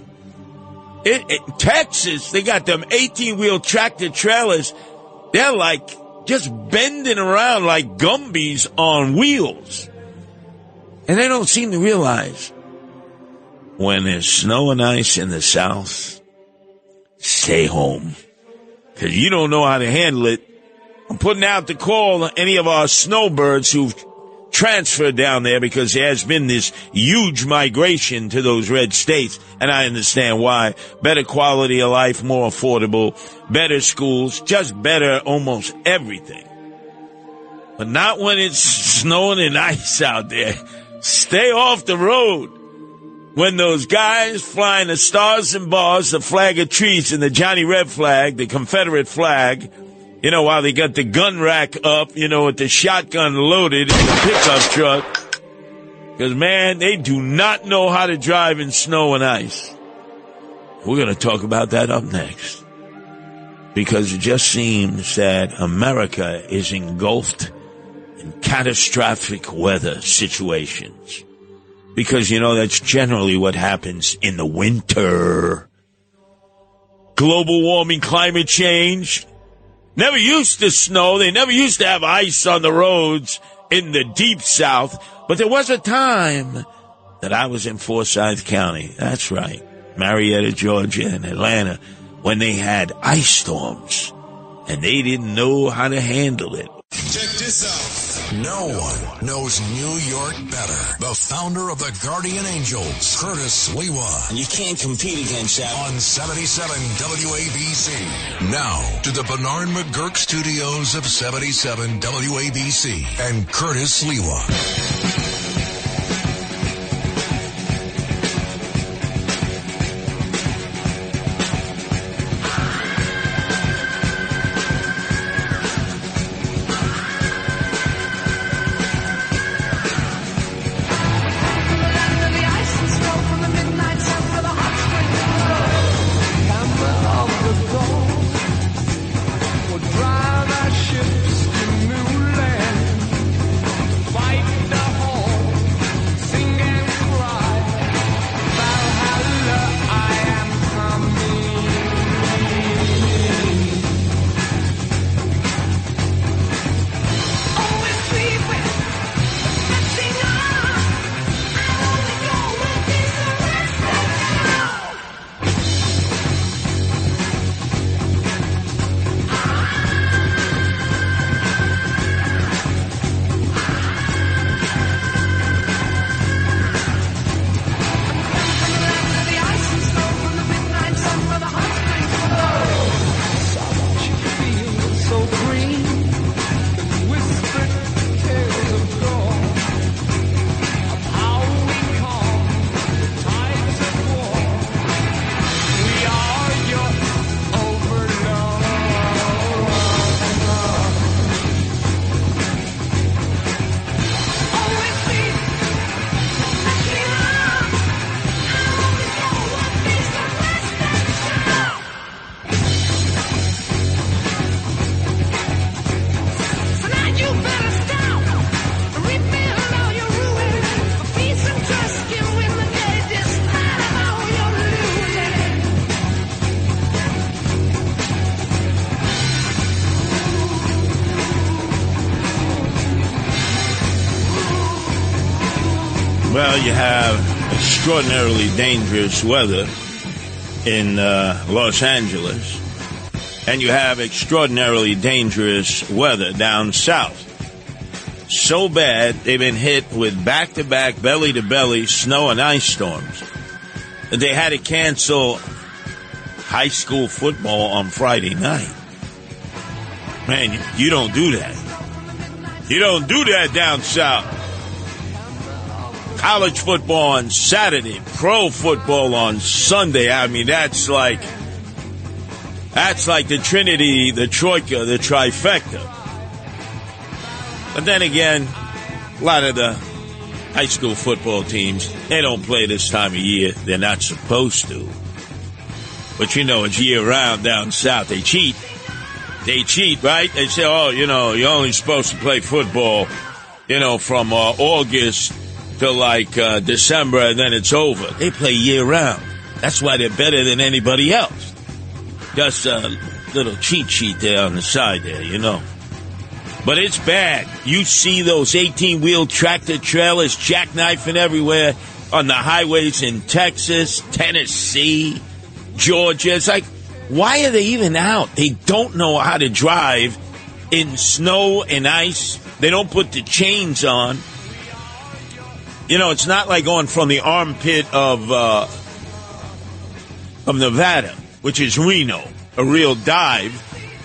Texas, they got them 18-wheel tractor trailers. They're like just bending around like Gumbies on wheels. And they don't seem to realize when there's snow and ice in the South, stay home. Because you don't know how to handle it. I'm putting out the call to any of our snowbirds who've transferred down there because there has been this huge migration to those red states, and I understand why. Better quality of life, more affordable, better schools, just better almost everything. But not when it's snowing and ice out there. Stay off the road. When those guys flying the stars and bars, the flag of truce and the Johnny Red flag, the Confederate flag, while they got the gun rack up, with the shotgun loaded in the pickup truck, Because, man, they do not know how to drive in snow and ice. We're going to talk about that up next. Because it just seems that America is engulfed in catastrophic weather situations. Because, that's generally what happens in the winter. Global warming, climate change. Never used to snow. They never used to have ice on the roads in the deep south. But there was a time that I was in Forsyth County. That's right. Marietta, Georgia, and Atlanta, when they had ice storms, and they didn't know how to handle it. Check this out. No one knows New York better. The founder of the Guardian Angels, Curtis Lewa. And you can't compete against that. On 77 WABC. Now to the Bernard McGurk studios of 77 WABC and Curtis Lewa. Well, you have extraordinarily dangerous weather in Los Angeles, and you have extraordinarily dangerous weather down south. So bad, they've been hit with back-to-back, belly-to-belly snow and ice storms. They had to cancel high school football on Friday night. Man, you don't do that. You don't do that down south. College football on Saturday, pro football on Sunday. I mean, that's like the Trinity, the Troika, the trifecta. But then again, a lot of the high school football teams, they don't play this time of year. They're not supposed to. But it's year round down south. They cheat. They cheat, right? They say, you're only supposed to play football, from August to December, and then it's over. They play year round. That's why they're better than anybody else. Just a little cheat sheet there on the side there, But it's bad. You see those 18-wheel tractor trailers jackknifing everywhere on the highways in Texas, Tennessee, Georgia. It's like, why are they even out? They don't know how to drive in snow and ice. They don't put the chains on. It's not like going from the armpit of Nevada, which is Reno, a real dive.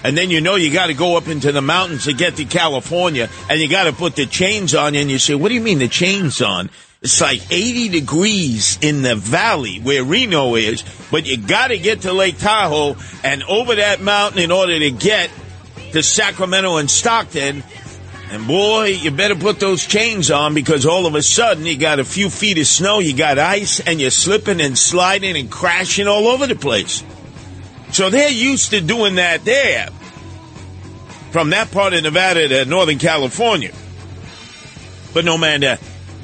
And then you got to go up into the mountains to get to California, and you got to put the chains on. And you say, what do you mean the chains on? It's like 80 degrees in the valley where Reno is, but you got to get to Lake Tahoe and over that mountain in order to get to Sacramento and Stockton. And boy, you better put those chains on because all of a sudden you got a few feet of snow, you got ice, and you're slipping and sliding and crashing all over the place. So they're used to doing that there from that part of Nevada to Northern California. But no matter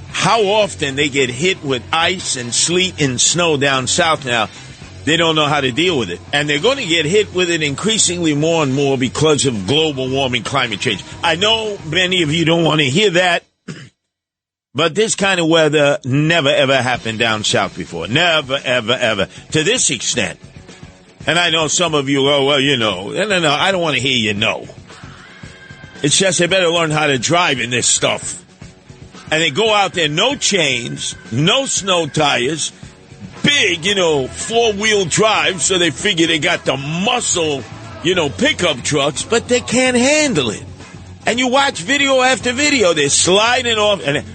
how often they get hit with ice and sleet and snow down south now, they don't know how to deal with it. And they're going to get hit with it increasingly more and more because of global warming, climate change. I know many of you don't want to hear that, but this kind of weather never, ever happened down south before. Never, ever, ever. To this extent. And I know some of you go, well, you know. No, I don't want to hear you know. It's just they better learn how to drive in this stuff. And they go out there, no chains, no snow tires, big, four-wheel drive, so they figure they got the muscle, pickup trucks, but they can't handle it. And you watch video after video, they're sliding off, and then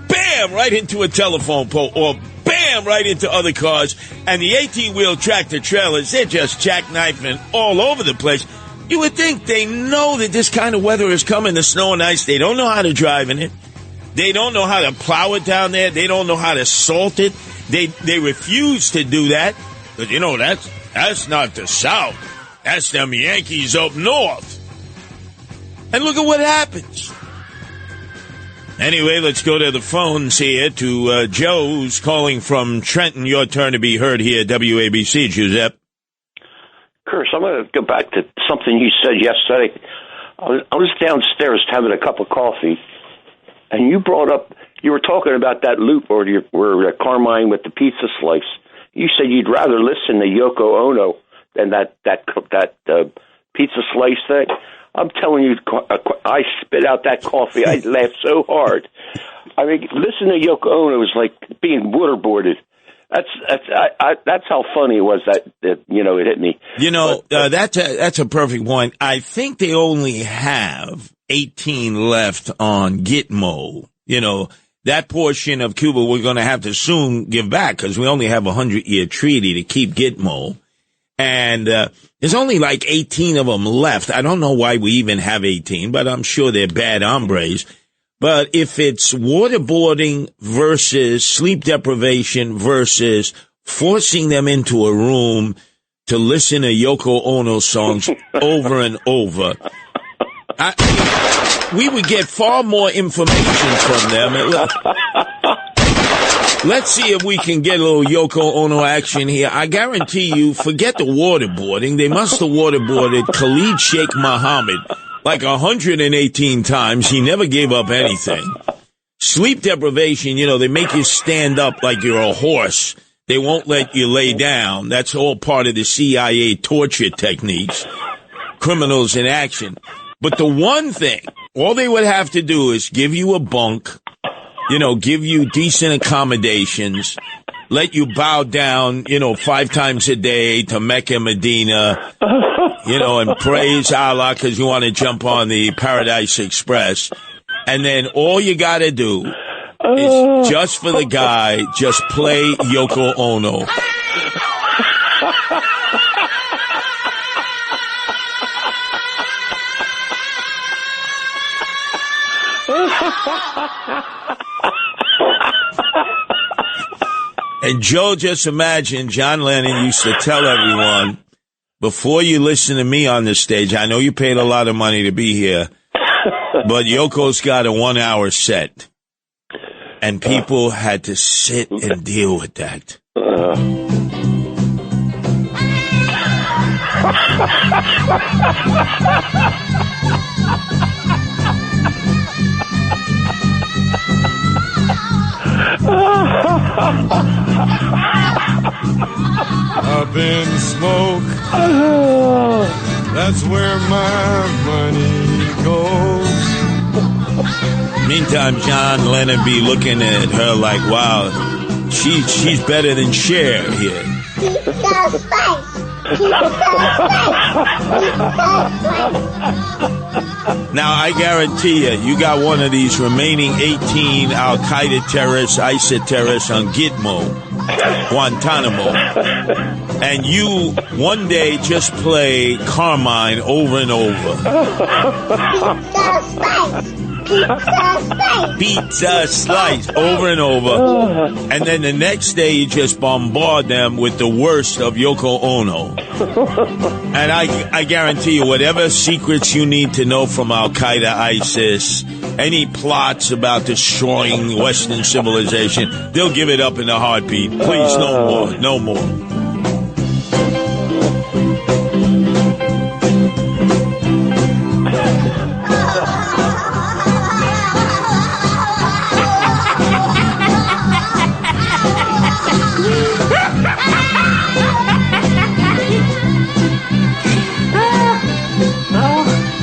bam, right into a telephone pole, or bam, right into other cars, and the 18-wheel tractor trailers, they're just jackknifing all over the place. You would think they know that this kind of weather is coming, the snow and ice. They don't know how to drive in it. They don't know how to plow it down there. They don't know how to salt it. They refuse to do that. But, that's not the South. That's them Yankees up north. And look at what happens. Anyway, let's go to the phones here to Joe, who's calling from Trenton. Your turn to be heard here at WABC, Giuseppe. Curtis, I'm going to go back to something you said yesterday. I was downstairs having a cup of coffee, and you were talking about that loop where Carmine with the pizza slice. You said you'd rather listen to Yoko Ono than that pizza slice thing. I'm telling you, I spit out that coffee. I laughed so hard. I mean, listening to Yoko Ono was like being waterboarded. That's how funny it was that it hit me. That's a perfect point. I think they only have 18 left on Gitmo. That portion of Cuba we're going to have to soon give back because we only have a 100-year treaty to keep Gitmo. And there's only like 18 of them left. I don't know why we even have 18, but I'm sure they're bad hombres. But if it's waterboarding versus sleep deprivation versus forcing them into a room to listen to Yoko Ono songs over and over, we would get far more information from them. Let's see if we can get a little Yoko Ono action here. I guarantee you, forget the waterboarding. They must have waterboarded Khalid Sheikh Mohammed like 118 times. He never gave up anything. Sleep deprivation, they make you stand up like you're a horse. They won't let you lay down. That's all part of the CIA torture techniques. Criminals in action. But the one thing, all they would have to do is give you a bunk, give you decent accommodations, let you bow down, 5 times a day to Mecca, Medina, and praise Allah because you want to jump on the Paradise Express. And then all you got to do is just for the guy, just play Yoko Ono. And Joe, just imagine John Lennon used to tell everyone, before you listen to me on the stage, I know you paid a lot of money to be here, but Yoko's got a 1-hour set. And people had to sit and deal with that. Up in smoke, that's where my money goes. Meantime, John Lennon be looking at her like, wow, she's better than Cher here. He's so spice. Now, I guarantee you got one of these remaining 18 Al-Qaeda terrorists, ISIS terrorists on Gitmo, Guantanamo, and you one day just play Carmine over and over. He's so spice. Pizza slice over and over. And then the next day you just bombard them with the worst of Yoko Ono. And I guarantee you, whatever secrets you need to know from Al-Qaeda, ISIS, any plots about destroying Western civilization, they'll give it up in a heartbeat. Please, no more. No more.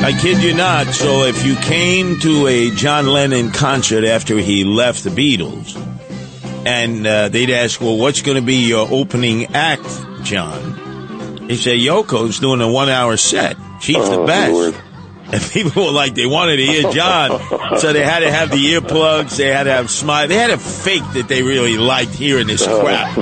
I kid you not. So if you came to a John Lennon concert after he left the Beatles, and they'd ask, well, what's going to be your opening act, John? He'd say, Yoko's doing a 1-hour set. She's the best. Lord. And people were like, they wanted to hear John. So they had to have the earplugs. They had to have smile. They had to fake that they really liked hearing this crap.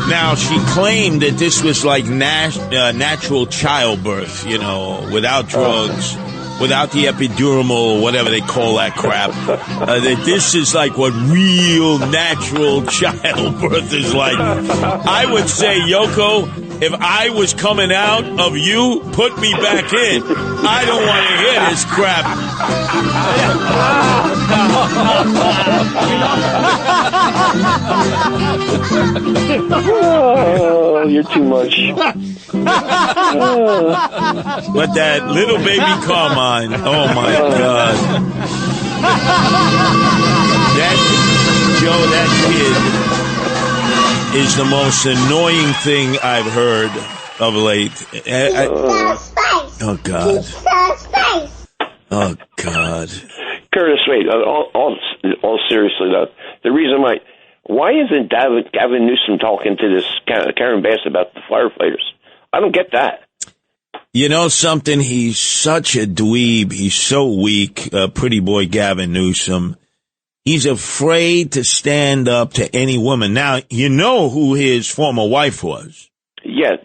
Now, she claimed that this was like natural childbirth, you know, without drugs, without the epidural, whatever they call that crap. That this is like what real natural childbirth is like. I would say, Yoko, if I was coming out of you, put me back in. I don't want to hear this crap. Oh, you're too much. But that little baby Carmine, oh my God. That kid is the most annoying thing I've heard of late. Oh, God. Oh, God. Curtis, wait, all seriously, though, the reason why isn't Gavin Newsom talking to this Karen Bass about the firefighters? I don't get that. You know something? He's such a dweeb. He's so weak, pretty boy Gavin Newsom. He's afraid to stand up to any woman. Now, you know who his former wife was. Yeah,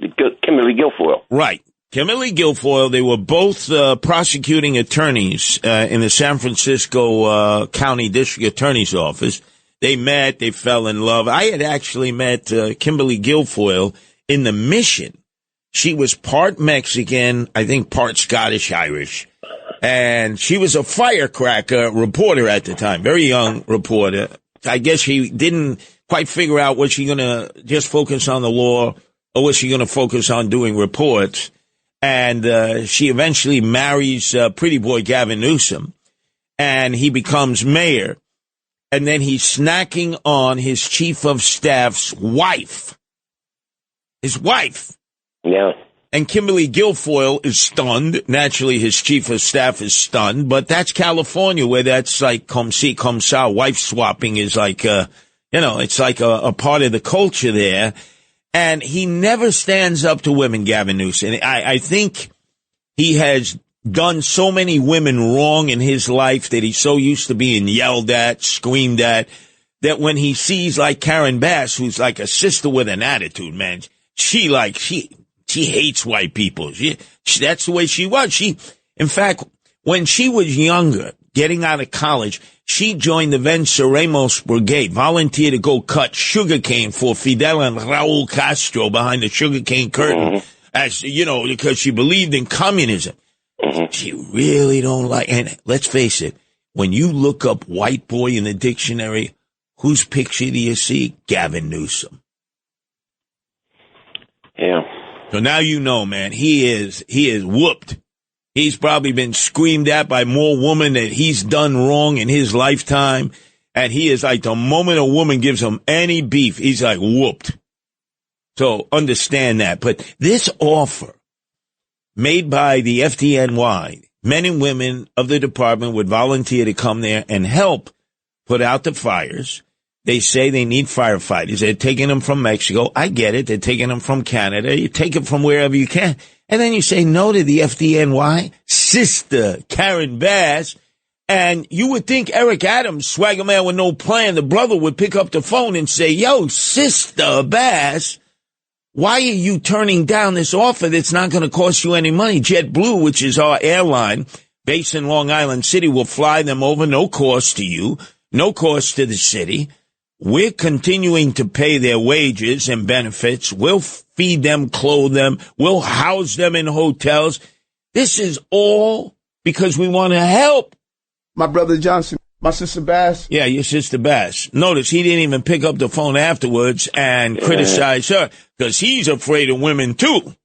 Kimberly Guilfoyle. Right. Kimberly Guilfoyle, they were both prosecuting attorneys in the San Francisco County District Attorney's Office. They met, they fell in love. I had actually met Kimberly Guilfoyle in the Mission. She was part Mexican, I think part Scottish-Irish. And she was a firecracker reporter at the time, very young reporter. I guess she didn't quite figure out, was she going to just focus on the law or was she going to focus on doing reports? And she eventually marries pretty boy Gavin Newsom, and he becomes mayor. And then he's snacking on his chief of staff's wife. His wife. Yeah. And Kimberly Guilfoyle is stunned. Naturally, his chief of staff is stunned. But that's California, where that's like comme ci, comme ça. Wife swapping is like, it's like a part of the culture there. And he never stands up to women, Gavin Newsom. I think he has done so many women wrong in his life that he's so used to being yelled at, screamed at, that when he sees like Karen Bass, who's like a sister with an attitude, man, she hates white people. That's the way she was. In fact, when she was younger, getting out of college, she joined the Venceremos Brigade, volunteered to go cut sugarcane for Fidel and Raul Castro behind the sugarcane curtain, as you know, because she believed in communism. She really don't like, and let's face it, when you look up white boy in the dictionary, whose picture do you see? Gavin Newsom. Yeah. So now you know, man, he is whooped. He's probably been screamed at by more women that he's done wrong in his lifetime. And he is like, the moment a woman gives him any beef, he's like whooped. So understand that. But this offer made by the FDNY, men and women of the department would volunteer to come there and help put out the fires. They say they need firefighters. They're taking them from Mexico. I get it. They're taking them from Canada. You take it from wherever you can. And then you say no to the FDNY, sister Karen Bass. And you would think Eric Adams, swagger man with no plan, the brother would pick up the phone and say, yo, sister Bass, Why are you turning down this offer that's not going to cost you any money? JetBlue, which is our airline based in Long Island City, will fly them over, no cost to you, no cost to the city. We're continuing to pay their wages and benefits. We'll feed them, clothe them. We'll house them in hotels. This is all because we want to help. My brother Johnson, my sister Bass. Yeah, your sister Bass. Notice he didn't even pick up the phone afterwards and criticize her because he's afraid of women too.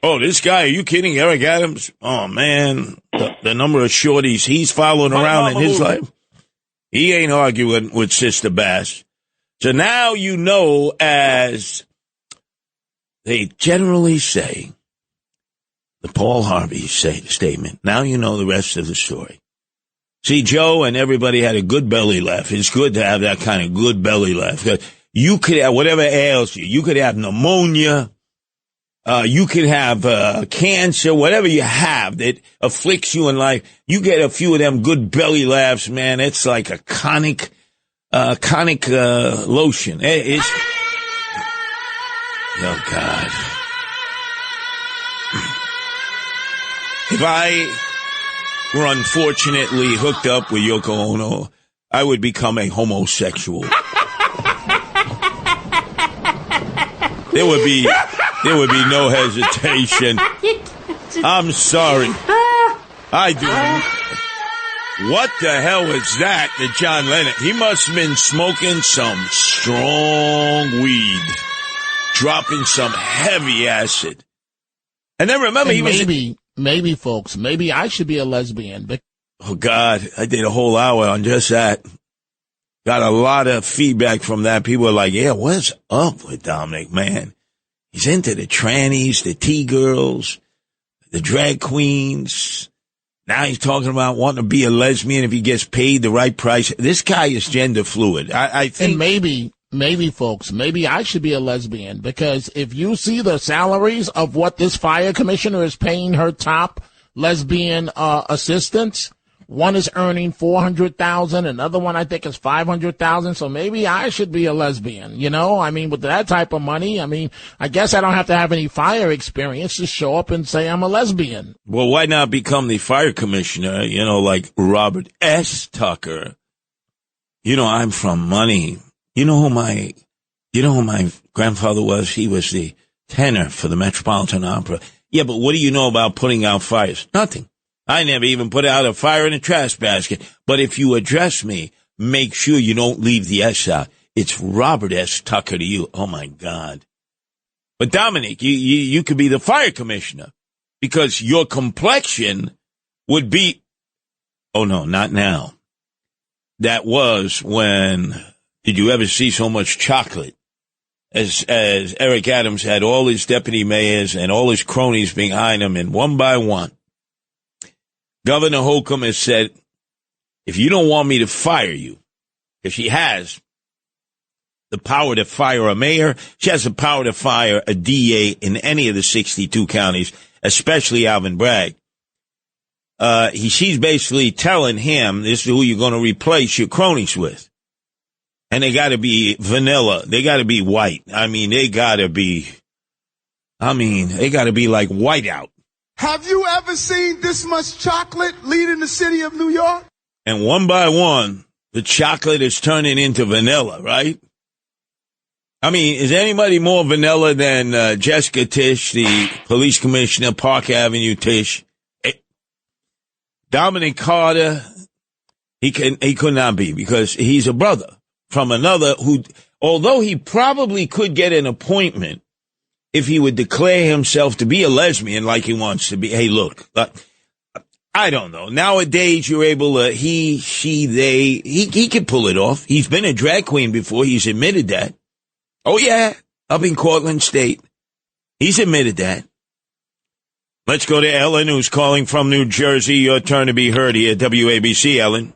Oh, this guy, are you kidding? Eric Adams? Oh, man, the number of shorties he's following around in his life. He ain't arguing with Sister Bass. So now you know, as they generally say, the Paul Harvey statement, now you know the rest of the story. See, Joe and everybody had a good belly laugh. It's good to have that kind of good belly laugh. You could have whatever ails you. You could have pneumonia. You could have cancer, whatever you have that afflicts you in life. You get a few of them good belly laughs, man. It's like a conic lotion. It's oh God. If I were unfortunately hooked up with Yoko Ono, I would become a homosexual. There would be no hesitation. I'm sorry. I do. What the hell was that John Lennon? He must have been smoking some strong weed, dropping some heavy acid. And then remember, he was... Maybe, folks, maybe I should be a lesbian. But oh, God, I did a whole hour on just that. Got a lot of feedback from that. People are like, yeah, what's up with Dominic, man? He's into the trannies, the T-girls, the drag queens. Now he's talking about wanting to be a lesbian if he gets paid the right price. This guy is gender fluid. I think... And maybe, folks, maybe I should be a lesbian, because if you see the salaries of what this fire commissioner is paying her top lesbian assistants, one is earning $400,000, another one I think is $500,000. So maybe I should be a lesbian. You know, I mean, with that type of money, I mean, I guess I don't have to have any fire experience to show up and say I'm a lesbian. Well, why not become the fire commissioner? You know, like Robert S. Tucker. You know, I'm from money. You know who my grandfather was? He was the tenor for the Metropolitan Opera. Yeah, but what do you know about putting out fires? Nothing. I never even put out a fire in a trash basket. But if you address me, make sure you don't leave the S out. It's Robert S. Tucker to you. Oh, my God. But, Dominic, you could be the fire commissioner because your complexion would be... Oh, no, not now. That was when... Did you ever see so much chocolate as Eric Adams had all his deputy mayors and all his cronies behind him, and one by one, Governor Holcomb has said, if you don't want me to fire you, if she has the power to fire a mayor, she has the power to fire a DA in any of the 62 counties, especially Alvin Bragg. She's basically telling him this is who you're going to replace your cronies with. And they got to be vanilla. They got to be white. I mean, they got to be like whiteout. Have you ever seen this much chocolate leading the city of New York? And one by one, the chocolate is turning into vanilla, right? I mean, is anybody more vanilla than Jessica Tisch, the police commissioner, Park Avenue Tisch? Dominic Carter, he could not be, because he's a brother from another who, although he probably could get an appointment if he would declare himself to be a lesbian like he wants to be. Hey, look, I don't know. Nowadays, you're able to, he can pull it off. He's been a drag queen before. He's admitted that. Oh, yeah, up in Cortland State. He's admitted that. Let's go to Ellen, who's calling from New Jersey. Your turn to be heard here at WABC, Ellen.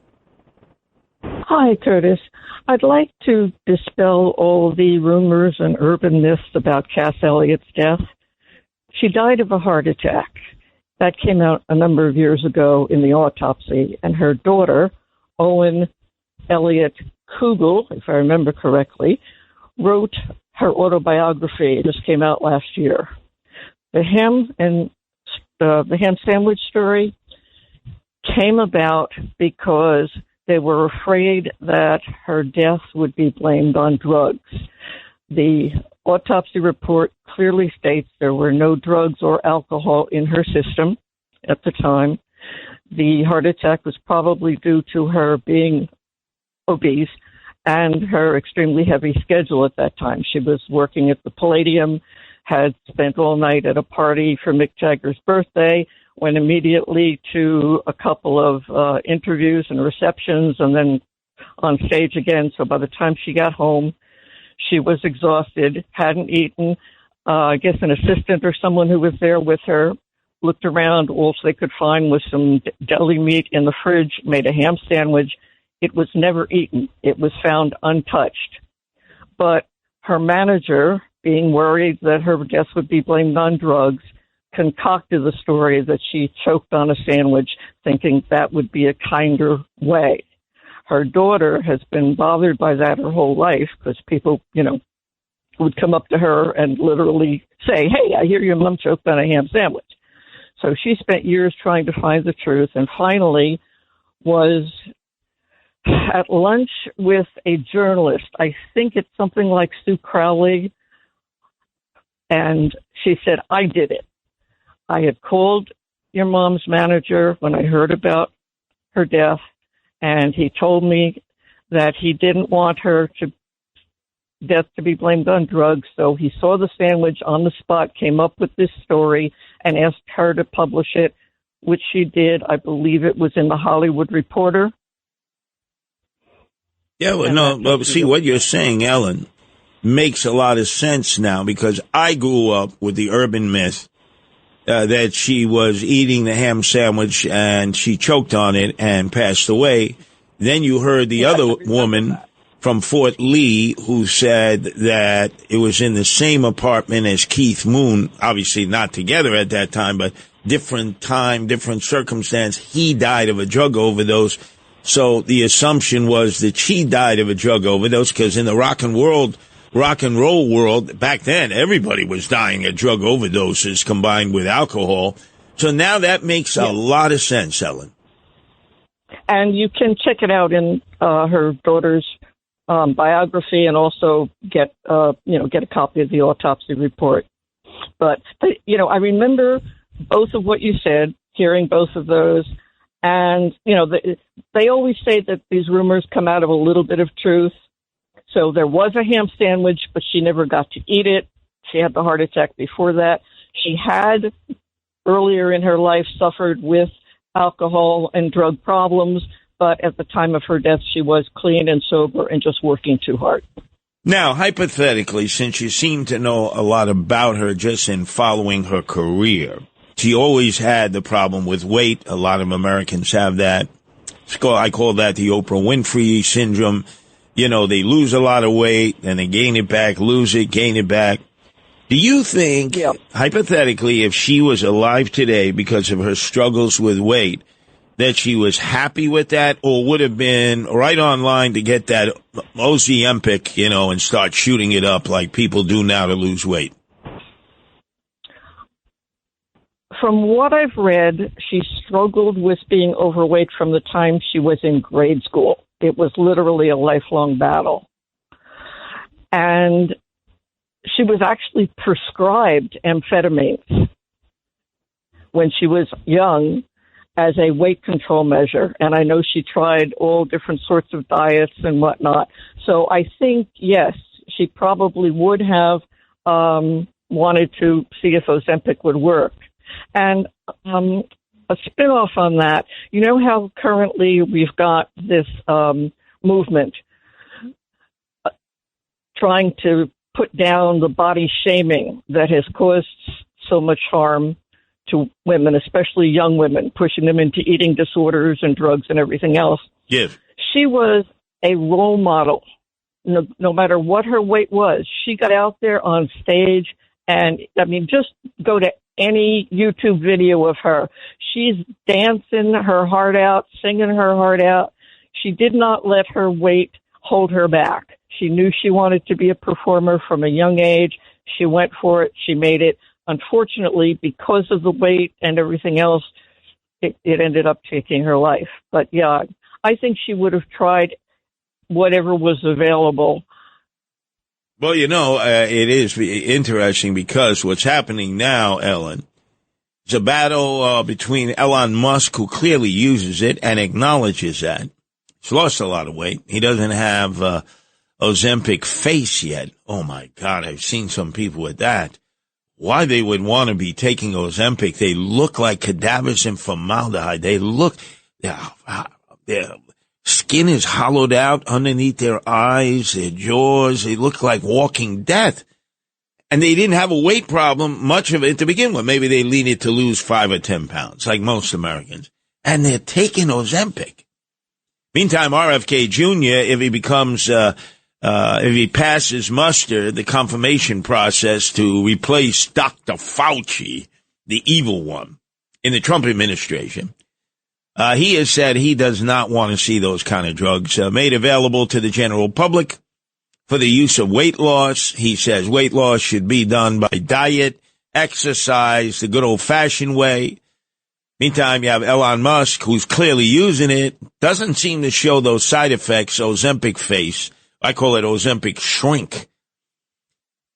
Hi, Curtis. I'd like to dispel all the rumors and urban myths about Cass Elliott's death. She died of a heart attack. That came out a number of years ago in the autopsy, and her daughter, Owen Elliott Kugel, if I remember correctly, wrote her autobiography just came out last year. The ham sandwich story came about because they were afraid that her death would be blamed on drugs. The autopsy report clearly states there were no drugs or alcohol in her system at the time. The heart attack was probably due to her being obese and her extremely heavy schedule at that time. She was working at the Palladium, had spent all night at a party for Mick Jagger's birthday, went immediately to a couple of interviews and receptions, and then on stage again. So by the time she got home, she was exhausted, hadn't eaten. I guess an assistant or someone who was there with her looked around. All they could find was some deli meat in the fridge, made a ham sandwich. It was never eaten. It was found untouched. But her manager, being worried that her death would be blamed on drugs, concocted the story that she choked on a sandwich, thinking that would be a kinder way. Her daughter has been bothered by that her whole life because people, would come up to her and literally say, "Hey, I hear your mom choked on a ham sandwich." So she spent years trying to find the truth and finally was at lunch with a journalist. I think it's something like Sue Crowley. And she said, "I did it. I had called your mom's manager when I heard about her death, and he told me that he didn't want her death to be blamed on drugs, so he saw the sandwich on the spot, came up with this story, and asked her to publish it, which she did. I believe it was in the Hollywood Reporter." Yeah, well, see, what you're saying, Ellen, makes a lot of sense now, because I grew up with the urban myth that she was eating the ham sandwich and she choked on it and passed away. Then you heard the other woman from Fort Lee who said that it was in the same apartment as Keith Moon, obviously not together at that time, but different time, different circumstance. He died of a drug overdose. So the assumption was that she died of a drug overdose, because in the rock and roll world, back then, everybody was dying of drug overdoses combined with alcohol. So now that makes a lot of sense, Ellen. And you can check it out in her daughter's biography, and also get a copy of the autopsy report. But I remember both of what you said, hearing both of those. And, they always say that these rumors come out of a little bit of truth. So there was a ham sandwich, but she never got to eat it. She had the heart attack before that. She had, earlier in her life, suffered with alcohol and drug problems. But at the time of her death, she was clean and sober and just working too hard. Now, hypothetically, since you seem to know a lot about her just in following her career, she always had the problem with weight. A lot of Americans have that. I call that the Oprah Winfrey syndrome. They lose a lot of weight, and they gain it back, lose it, gain it back. Do you think, hypothetically, if she was alive today because of her struggles with weight, that she was happy with that, or would have been right on line to get that Ozempic, and start shooting it up like people do now to lose weight? From what I've read, she struggled with being overweight from the time she was in grade school. It was literally a lifelong battle. And she was actually prescribed amphetamines when she was young as a weight control measure. And I know she tried all different sorts of diets and whatnot. So I think, yes, she probably would have wanted to see if Ozempic would work. And a spin-off on that, you know how currently we've got this movement trying to put down the body shaming that has caused so much harm to women, especially young women, pushing them into eating disorders and drugs and everything else. Yes. She was a role model. No matter what her weight was, she got out there on stage, and, just go to any YouTube video of her. She's dancing her heart out, singing her heart out. She did not let her weight hold her back. She knew she wanted to be a performer from a young age. She went for it. She made it. Unfortunately, because of the weight and everything else, it ended up taking her life. But yeah, I think she would have tried whatever was available. Well, it is interesting because what's happening now, Ellen, is a battle between Elon Musk, who clearly uses it and acknowledges that. He's lost a lot of weight. He doesn't have Ozempic face yet. Oh, my God, I've seen some people with that. Why they would want to be taking Ozempic? They look like cadavers in formaldehyde. They look, their skin is hollowed out underneath their eyes, their jaws. They look like walking death. And they didn't have a weight problem, much of it to begin with. Maybe they needed to lose 5 or 10 pounds, like most Americans. And they're taking Ozempic. Meantime, RFK Jr., if he becomes, if he passes muster, the confirmation process to replace Dr. Fauci, the evil one, in the Trump administration, he has said he does not want to see those kind of drugs made available to the general public for the use of weight loss. He says weight loss should be done by diet, exercise, the good old-fashioned way. Meantime, you have Elon Musk, who's clearly using it, doesn't seem to show those side effects, Ozempic face. I call it Ozempic shrink.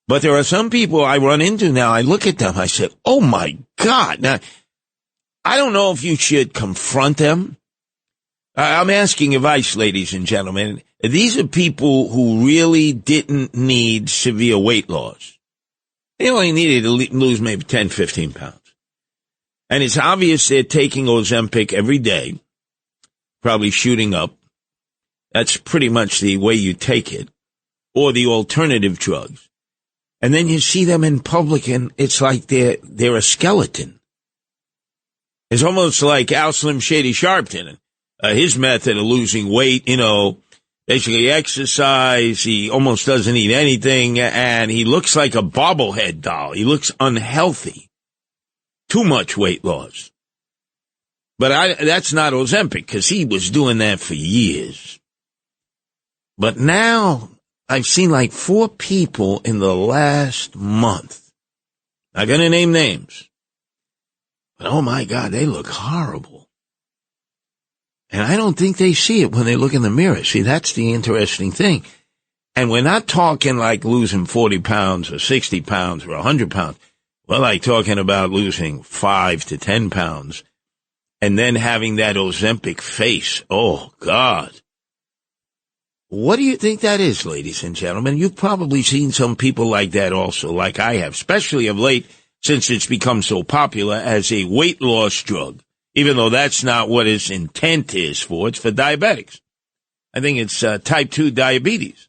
But there are some people I run into now, I look at them, I say, oh my God. Now, I don't know if you should confront them. I'm asking advice, ladies and gentlemen. These are people who really didn't need severe weight loss. They only needed to lose maybe 10, 15 pounds. And it's obvious they're taking Ozempic every day, probably shooting up. That's pretty much the way you take it, or the alternative drugs. And then you see them in public, and it's like they're a skeleton. It's almost like Al Slim Shady Sharpton. His method of losing weight, basically exercise. He almost doesn't eat anything, and he looks like a bobblehead doll. He looks unhealthy. Too much weight loss. But that's not Ozempic, because he was doing that for years. But now I've seen like 4 people in the last month. Not going to name names. But oh my God, they look horrible. And I don't think they see it when they look in the mirror. See, that's the interesting thing. And we're not talking like losing 40 pounds or 60 pounds or 100 pounds. We're like talking about losing 5 to 10 pounds and then having that Ozempic face. Oh, God. What do you think that is, ladies and gentlemen? You've probably seen some people like that also, like I have, especially of late since it's become so popular as a weight loss drug, even though that's not what its intent is for. It's for diabetics. I think it's type 2 diabetes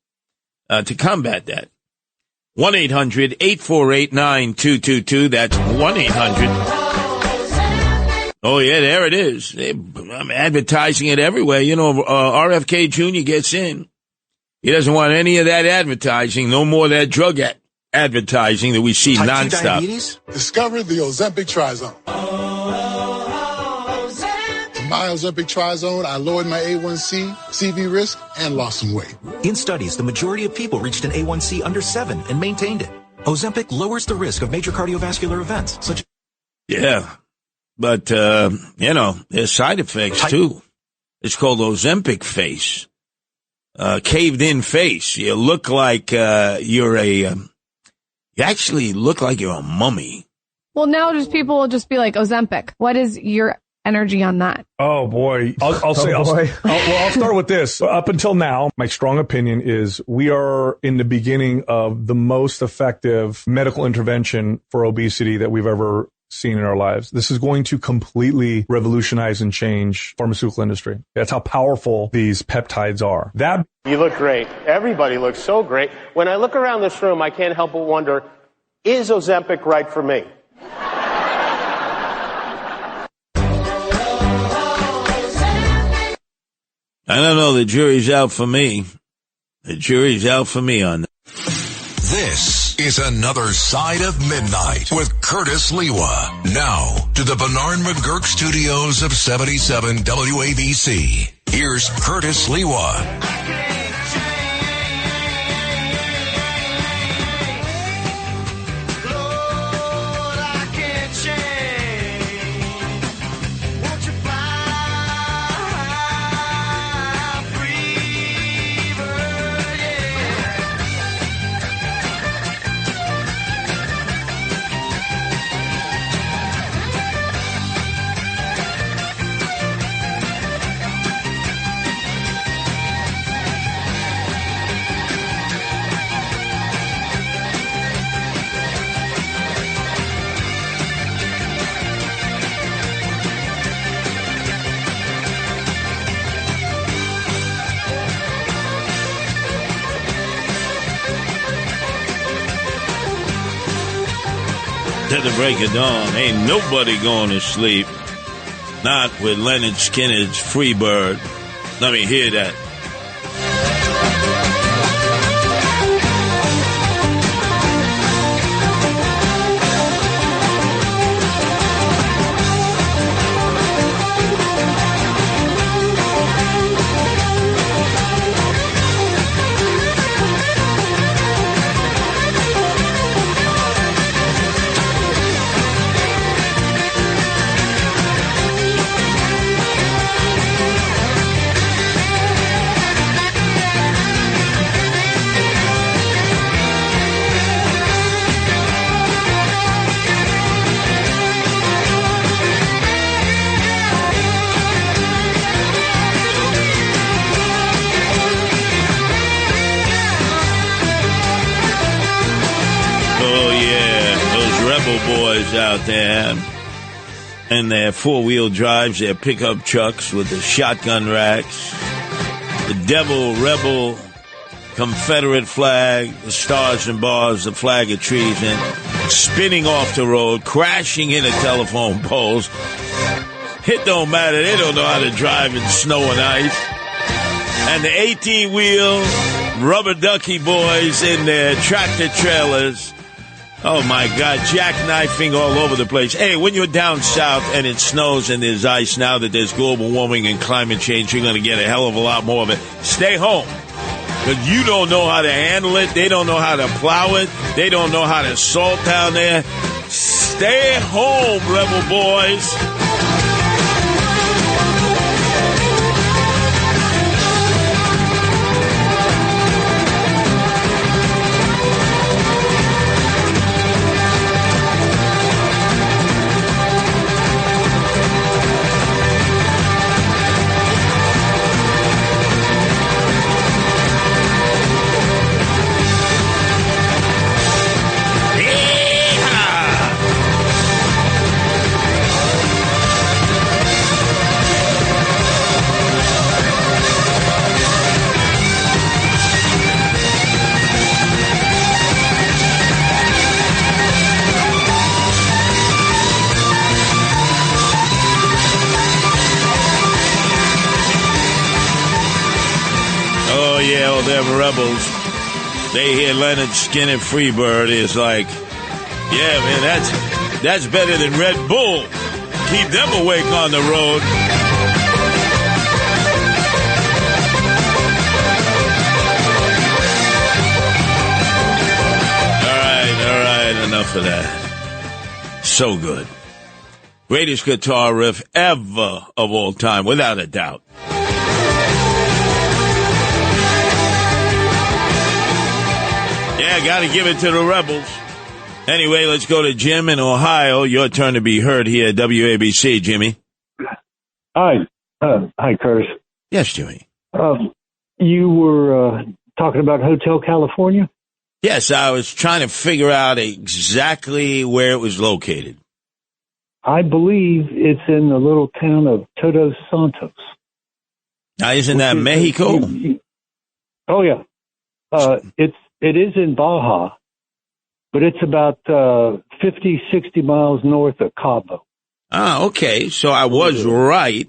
to combat that. 1-800-848-9222. That's 1-800. Oh, yeah, there it is. I'm advertising it everywhere. RFK Jr. gets in. He doesn't want any of that advertising, no more of that drug advertising that we see Type 2 nonstop. Diabetes? Discover the Ozempic Trizone. With my Ozempic Trizone, I lowered my A1C, CV risk, and lost some weight. In studies, the majority of people reached an A1C under 7 and maintained it. Ozempic lowers the risk of major cardiovascular events, such as... Yeah, but, there's side effects, too. It's called Ozempic face. Caved-in face. You look like you actually look like you're a mummy. Well, now people will just be like, Ozempic. What is your energy on that? Oh, boy. I'll start with this. Up until now, my strong opinion is we are in the beginning of the most effective medical intervention for obesity that we've ever seen in our lives. This is going to completely revolutionize and change pharmaceutical industry. That's how powerful these peptides are. You look great. Everybody looks so great. When I look around this room, I can't help but wonder, is Ozempic right for me? I don't know. The jury's out for me. The jury's out for me on that. This is Another Side of Midnight with Curtis Lewa. Now to the Bernard McGurk studios of 77 WABC. Here's Curtis Lewa. To the break of dawn, ain't nobody going to sleep. Not with Leonard Skinner's Free Bird. Let me hear that. Boys out there and their four-wheel drives, their pickup trucks with the shotgun racks, the devil, rebel, Confederate flag, the stars and bars, the flag of treason, spinning off the road, crashing into telephone poles. It don't matter. They don't know how to drive in snow and ice. And the 18-wheel rubber ducky boys in their tractor trailers. Oh, my God, jackknifing all over the place. Hey, when you're down south and it snows and there's ice, now that there's global warming and climate change, you're going to get a hell of a lot more of it. Stay home. Because you don't know how to handle it. They don't know how to plow it. They don't know how to salt down there. Stay home, rebel boys. Them rebels, they hear Leonard Skinner Freebird is like, yeah, man, that's better than Red Bull. Keep them awake on the road. All right, enough of that. So good. Greatest guitar riff ever of all time, without a doubt. Got to give it to the rebels. Anyway, let's go to Jim in Ohio. Your turn to be heard here at WABC, Jimmy. Hi. Hi, Curtis. Yes, Jimmy. You were talking about Hotel California? Yes, I was trying to figure out exactly where it was located. I believe it's in the little town of Todos Santos. Now, isn't that Mexico? Oh, yeah. It is in Baja, but it's about 50, 60 miles north of Cabo. Ah, okay. So I was right.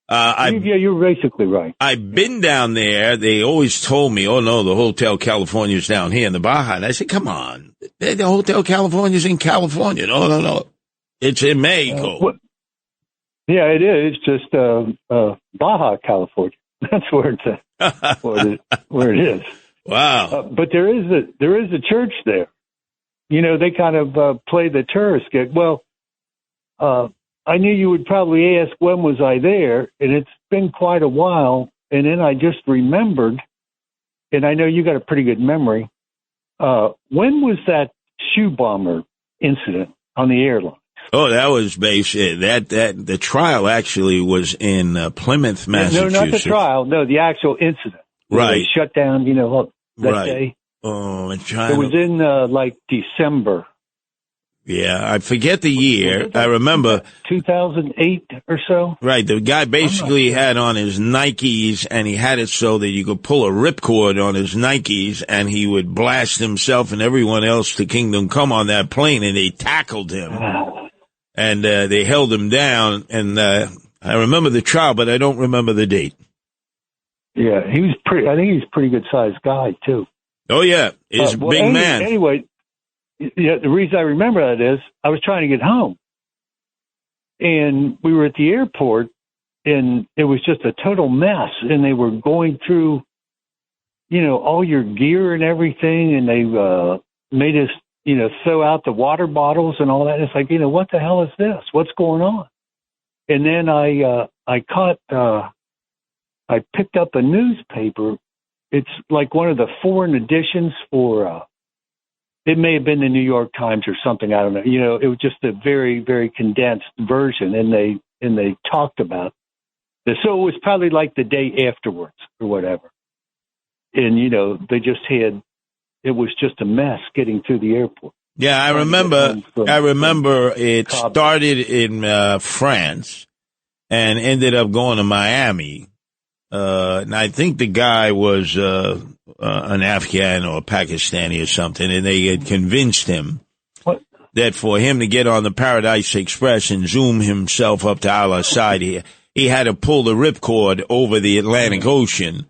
Yeah, you're basically right. I've been down there. They always told me, oh, no, the Hotel California's down here in the Baja. And I said, come on. The Hotel California's in California. No. It's in Mexico. Yeah, it is. It's just Baja, California. That's where it's at, where it is. Wow. But there is a church there. You know, they kind of play the tourist gig. Well, I knew you would probably ask, when was I there? And it's been quite a while. And then I just remembered, and I know you got a pretty good memory. When was that shoe bomber incident on the airline? Oh, that was based, the trial actually was in Plymouth, Massachusetts. No, not the trial. No, the actual incident. Right. They shut down, that right. day. Oh, It was in, December. Yeah, I forget the year. I remember 2008 or so. Right, the guy basically had on his Nikes, and he had it so that you could pull a ripcord on his Nikes, and he would blast himself and everyone else to Kingdom Come on that plane, and they tackled him, and they held him down. And I remember the trial, but I don't remember the date. Yeah, he was pretty. I think he's a pretty good sized guy too. Oh yeah, he's a big man. Anyway. Yeah, the reason I remember that is I was trying to get home, and we were at the airport, and it was just a total mess. And they were going through, all your gear and everything, and they made us, throw out the water bottles and all that. It's like, what the hell is this? What's going on? And then I picked up a newspaper. It's like one of the foreign editions for. It may have been the New York Times or something. I don't know. It was just a very, very condensed version, and they talked about this. So it was probably like the day afterwards or whatever. And they just had. It was just a mess getting through the airport. Yeah, I remember it started in France and ended up going to Miami. And I think the guy was an Afghan or Pakistani or something, and they had convinced him that for him to get on the Paradise Express and zoom himself up to Al Asad, he had to pull the ripcord over the Atlantic Ocean.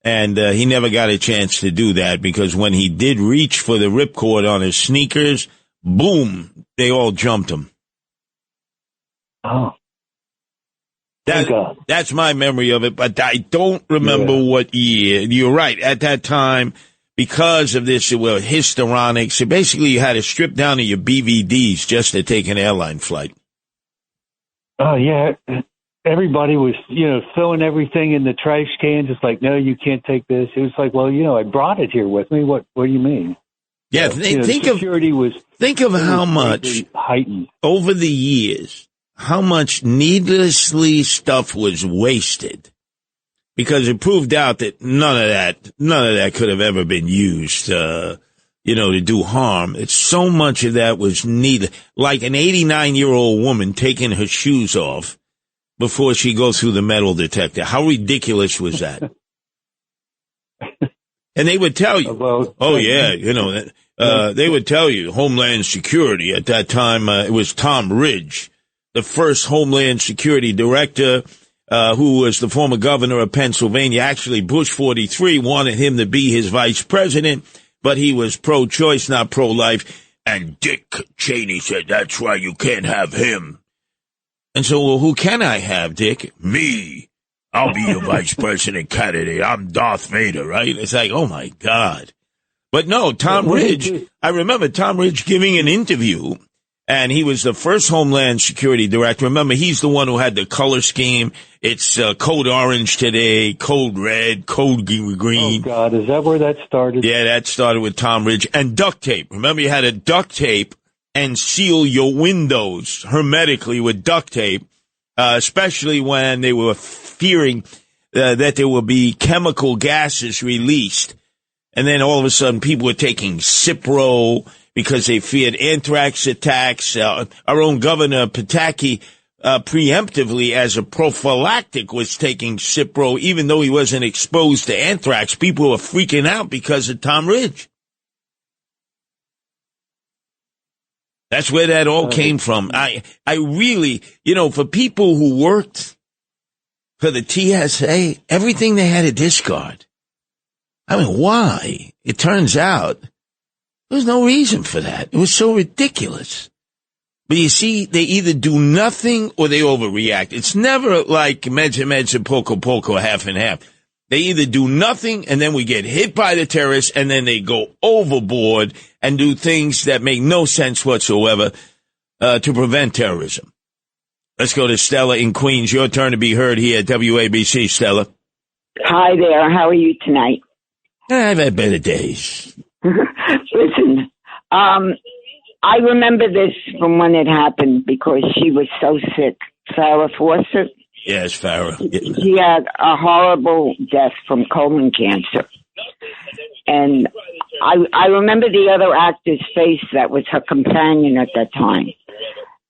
And he never got a chance to do that because when he did reach for the ripcord on his sneakers, boom, they all jumped him. Oh. That's my memory of it, but I don't remember what year. You're right. At that time, because of this, well, histrionics, so basically you had to strip down to your BVDs just to take an airline flight. Oh, yeah. Everybody was, throwing everything in the trash cans. It's like, no, you can't take this. It was like, well, I brought it here with me. What do you mean? Yeah, think of how much heightened over the years. How much needlessly stuff was wasted because it proved out that none of that could have ever been used, to do harm. It's so much of that was needed. Like an 89-year-old woman taking her shoes off before she goes through the metal detector. How ridiculous was that? And they would tell you, they would tell you Homeland Security at that time, it was Tom Ridge. The first Homeland Security director, who was the former governor of Pennsylvania. Actually, Bush 43 wanted him to be his vice president, but he was pro-choice, not pro-life. And Dick Cheney said, that's why you can't have him. And so, well, who can I have, Dick? Me. I'll be your vice president candidate. I'm Darth Vader, right? It's like, oh, my God. But no, Tom Ridge, I remember Tom Ridge giving an interview. And he was the first Homeland Security director. Remember, he's the one who had the color scheme. It's code orange today, code red, code green. Oh, God, is that where that started? Yeah, that started with Tom Ridge. And duct tape. Remember, you had to duct tape and seal your windows hermetically with duct tape, especially when they were fearing that there would be chemical gases released. And then all of a sudden, people were taking Cipro because they feared anthrax attacks. Our own Governor Pataki preemptively, as a prophylactic, was taking Cipro, even though he wasn't exposed to anthrax. People were freaking out because of Tom Ridge. That's where that all came from. I really, for people who worked for the TSA, everything they had to discard. I mean, why? It turns out there was no reason for that. It was so ridiculous. But you see, they either do nothing or they overreact. It's never like meds and poco, half and half. They either do nothing and then we get hit by the terrorists and then they go overboard and do things that make no sense whatsoever to prevent terrorism. Let's go to Stella in Queens. Your turn to be heard here at WABC, Stella. Hi there. How are you tonight? I've had better days. Listen, I remember this from when it happened because she was so sick. Farrah Fawcett. Yes, Farrah. She had a horrible death from colon cancer. And I remember the other actor's face that was her companion at that time,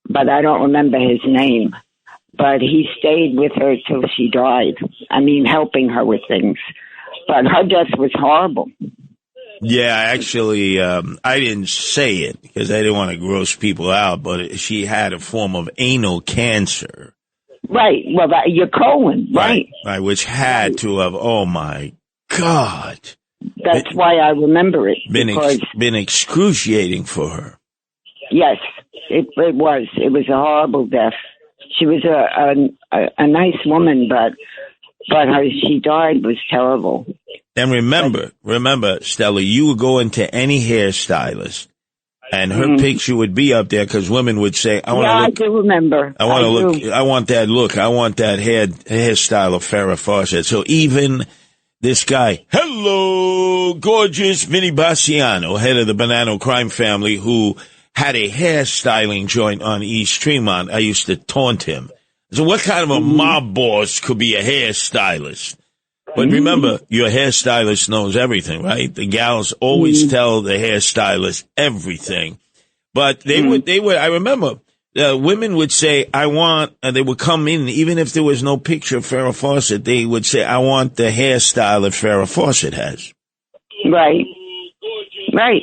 but I don't remember his name. But he stayed with her till she died. I mean, helping her with things. But her death was horrible. Yeah, actually, I didn't say it because I didn't want to gross people out, but she had a form of anal cancer. Right. Well, your colon, right. Right, which had to have, oh my God. That's why I remember it. Been excruciating for her. Yes, it was. It was a horrible death. She was a nice woman, but how she died was terrible. And remember, Stella, you would go into any hairstylist, and her picture would be up there because women would say, I do remember. I want to look. I want that look. I want that hairstyle of Farrah Fawcett. So even this guy, hello, gorgeous Vinny Bassiano, head of the Bonanno crime family, who had a hairstyling joint on East Tremont. I used to taunt him. So what kind of a mob boss could be a hairstylist? But remember, your hairstylist knows everything, right? The gals always tell the hairstylist everything. But they would, I remember, women would say, they would come in, even if there was no picture of Farrah Fawcett, they would say, I want the hairstyle that Farrah Fawcett has. Right. I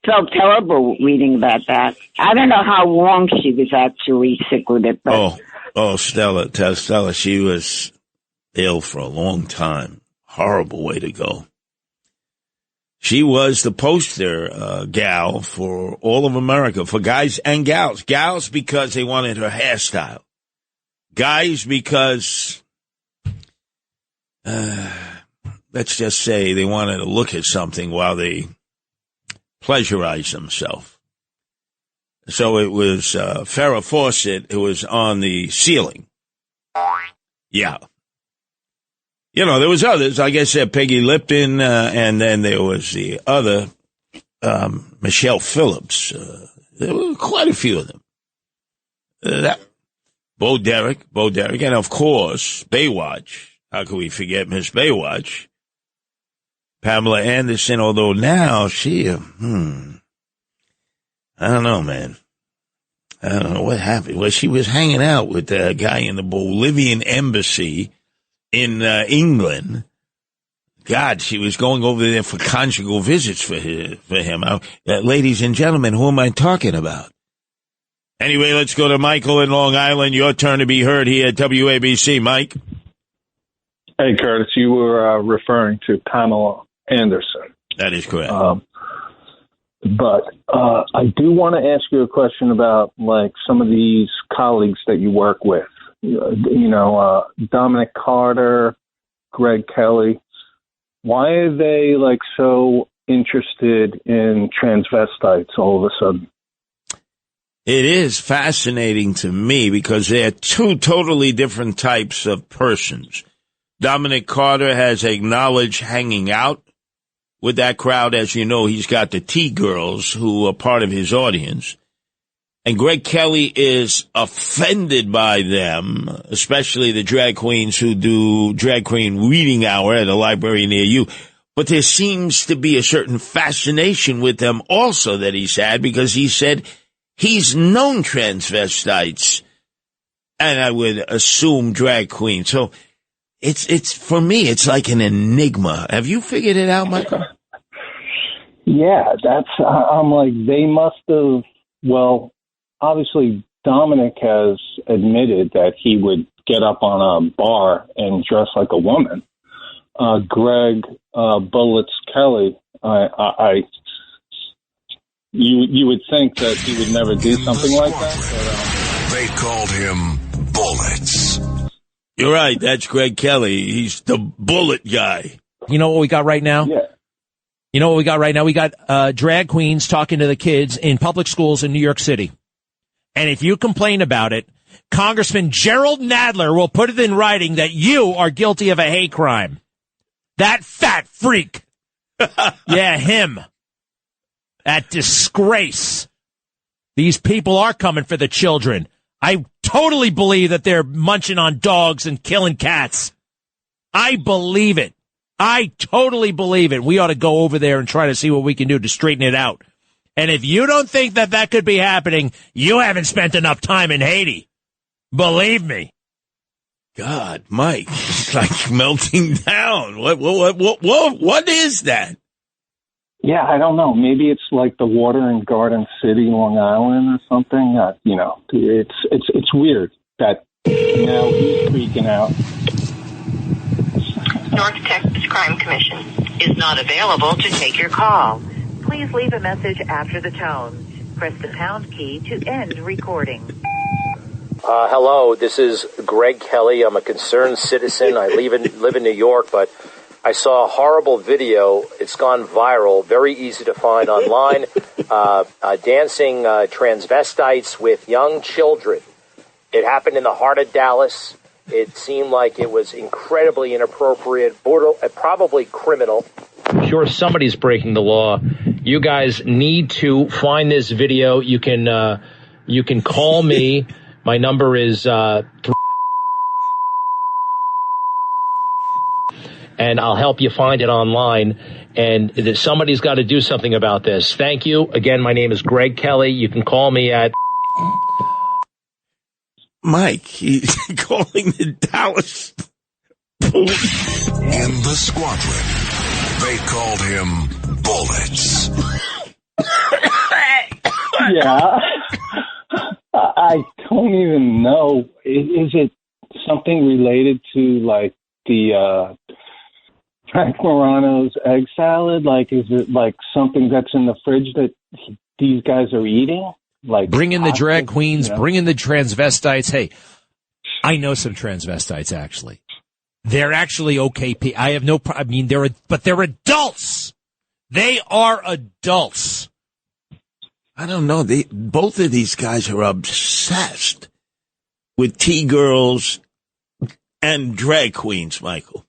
felt terrible reading about that. I don't know how long she was actually sick with it, but. Oh, Stella, she was ill for a long time. Horrible way to go. She was the poster gal for all of America, for guys and gals. Gals because they wanted her hairstyle. Guys because, let's just say they wanted to look at something while they pleasurize themselves. So it was Farrah Fawcett who was on the ceiling. Yeah. You know, there was others. Like I said, Peggy Lipton, and then there was the other, Michelle Phillips. There were quite a few of them. Bo Derek, and of course, Baywatch. How could we forget Miss Baywatch? Pamela Anderson, although now she, I don't know, man. I don't know what happened. Well, she was hanging out with a guy in the Bolivian embassy in England. God, she was going over there for conjugal visits for him. Ladies and gentlemen, who am I talking about? Anyway, let's go to Michael in Long Island. Your turn to be heard here at WABC. Mike? Hey, Curtis, you were referring to Pamela Anderson. That is correct. But I do want to ask you a question about, like, some of these colleagues that you work with. Dominic Carter, Greg Kelly. Why are they, like, so interested in transvestites all of a sudden? It is fascinating to me because they're two totally different types of persons. Dominic Carter has acknowledged hanging out with that crowd. As you know, he's got the T-girls who are part of his audience. And Greg Kelly is offended by them, especially the drag queens who do drag queen reading hour at a library near you. But there seems to be a certain fascination with them also that he's had, because he said he's known transvestites, and I would assume drag queens. So it's for me, it's like an enigma. Have you figured it out, Michael? Yeah, I'm like, they must have, well, obviously Dominic has admitted that he would get up on a bar and dress like a woman. Greg Bullets Kelly, you would think that he would never do something like that. But, they called him Bullets. You're right. That's Greg Kelly. He's the bullet guy. You know what we got right now? Yeah. You know what we got right now? We got drag queens talking to the kids in public schools in New York City. And if you complain about it, Congressman Gerald Nadler will put it in writing that you are guilty of a hate crime. That fat freak. Yeah, him. That disgrace. These people are coming for the children. I totally believe that they're munching on dogs and killing cats. I believe it. I totally believe it. We ought to go over there and try to see what we can do to straighten it out. And if you don't think that could be happening, you haven't spent enough time in Haiti. Believe me. God, Mike, it's like melting down. What is that? Yeah, I don't know. Maybe it's like the water in Garden City, Long Island, or something. It's weird that now he's freaking out. North Texas Crime Commission is not available to take your call. Please leave a message after the tone. Press the pound key to end recording. Hello, this is Greg Kelly. I'm a concerned citizen. I live in New York, but I saw a horrible video. It's gone viral, very easy to find online. Dancing transvestites with young children. It happened in the heart of Dallas. It seemed like it was incredibly inappropriate, brutal, and probably criminal. I'm sure somebody's breaking the law. You guys need to find this video. You can call me. My number is and I'll help you find it online. And somebody's got to do something about this. Thank you. Again, my name is Greg Kelly. You can call me at... Mike, he's calling the Dallas police. In the squadron, they called him Bullets. Yeah. I don't even know. Is it something related to, like, the Frank Morano's egg salad? Like, is it, like, something that's in the fridge that these guys are eating? Like, bring in the drag queens, bring in the transvestites. Hey, I know some transvestites, actually. They're actually okay. I have no problem. I mean, but they're adults. They are adults. I don't know. Both of these guys are obsessed with T-girls and drag queens, Michael.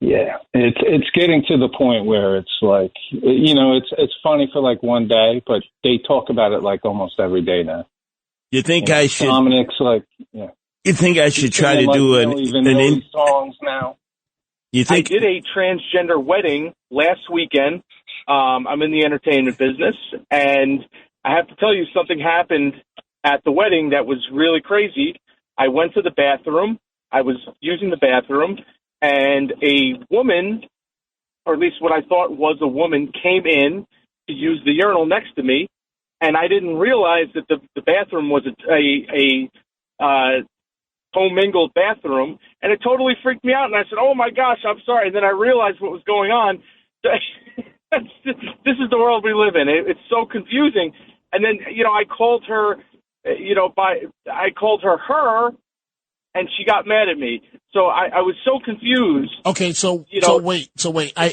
Yeah, it's getting to the point where it's like, it's funny for like one day, but they talk about it like almost every day now. You think I should? Dominic's like, yeah. You think I should try to do an songs now? You think I did a transgender wedding last weekend. I'm in the entertainment business, and I have to tell you, something happened at the wedding that was really crazy. I went to the bathroom. I was using the bathroom, and a woman, or at least what I thought was a woman, came in to use the urinal next to me, and I didn't realize that the bathroom was a commingled bathroom, and it totally freaked me out. And I said, "Oh my gosh, I'm sorry." And then I realized what was going on. This is the world we live in. It's so confusing. And then, I called her, I called her, and she got mad at me. So I was so confused. Okay, so wait.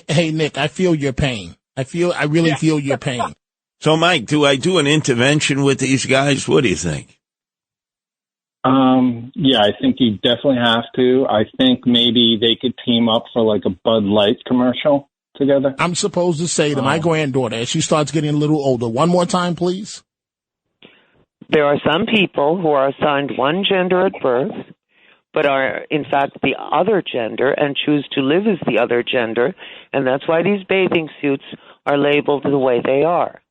Hey, Nick, I feel your pain. I really feel your pain. So, Mike, do I do an intervention with these guys? What do you think? Yeah, I think you definitely have to. I think maybe they could team up for like a Bud Light commercial together. I'm supposed to say to my granddaughter as she starts getting a little older, one more time, please. There are some people who are assigned one gender at birth, but are in fact the other gender and choose to live as the other gender, and that's why these bathing suits are labeled the way they are.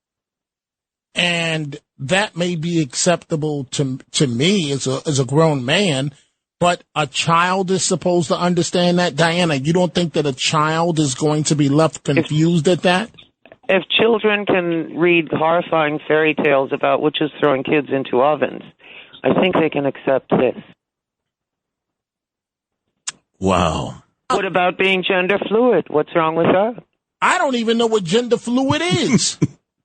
And that may be acceptable to me as a grown man, but a child is supposed to understand that. Diana, you don't think that a child is going to be left confused at that? If children can read horrifying fairy tales about witches throwing kids into ovens, I think they can accept this. Wow. What about being gender fluid? What's wrong with that? I don't even know what gender fluid is,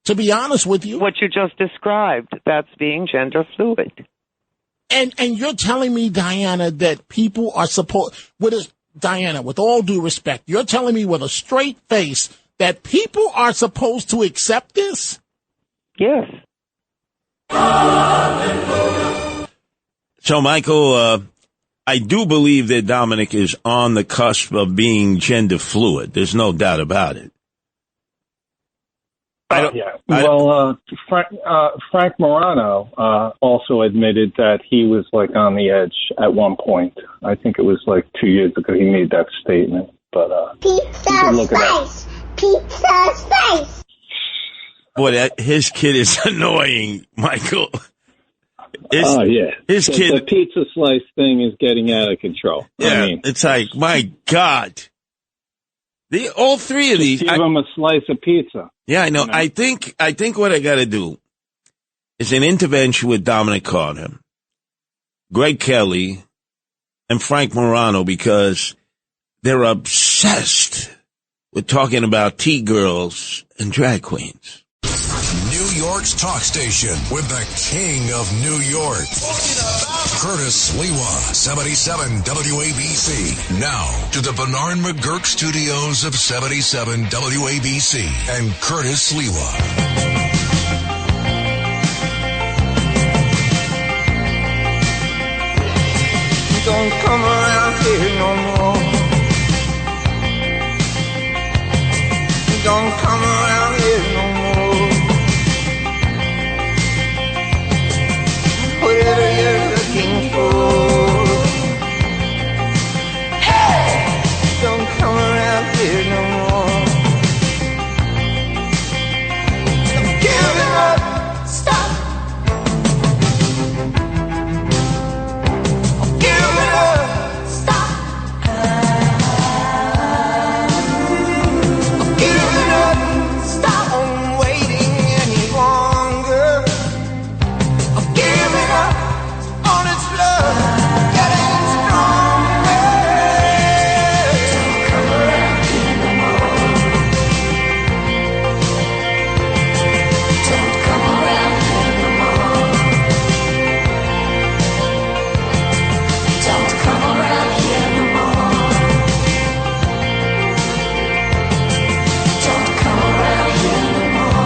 to be honest with you. What you just described, that's being gender fluid. And you're telling me, Diana, that people are Diana, with all due respect, you're telling me with a straight face that people are supposed to accept this? Yes. So, Michael, I do believe that Dominic is on the cusp of being gender fluid. There's no doubt about it. Frank Morano also admitted that he was like on the edge at one point. I think it was like 2 years ago he made that statement. But Pizza look it up. Space! Pizza Space! Boy, his kid is annoying, Michael. His kid. The pizza slice thing is getting out of control. Yeah, it's like, my God. All three of these. Give him a slice of pizza. Yeah, I know. I think what I got to do is an intervention with Dominic Carter, Greg Kelly, and Frank Morano, because they're obsessed with talking about T-girls and drag queens. New York's talk station with the king of New York, Curtis Lewa, 77 WABC. Now to the Bernard McGurk studios of 77 WABC and Curtis Lewa. Don't come around here no more. Don't come around here no more. Whatever you're looking for. Hey! Don't come around here no more. I'm giving up. Stop. I'm giving up. Stop. I'm giving up. Stop. I'm waiting any longer. I'm giving up on its love, getting stronger. Don't come around here no more. Don't come around here no more. Don't come around here no more. Don't come around here no more.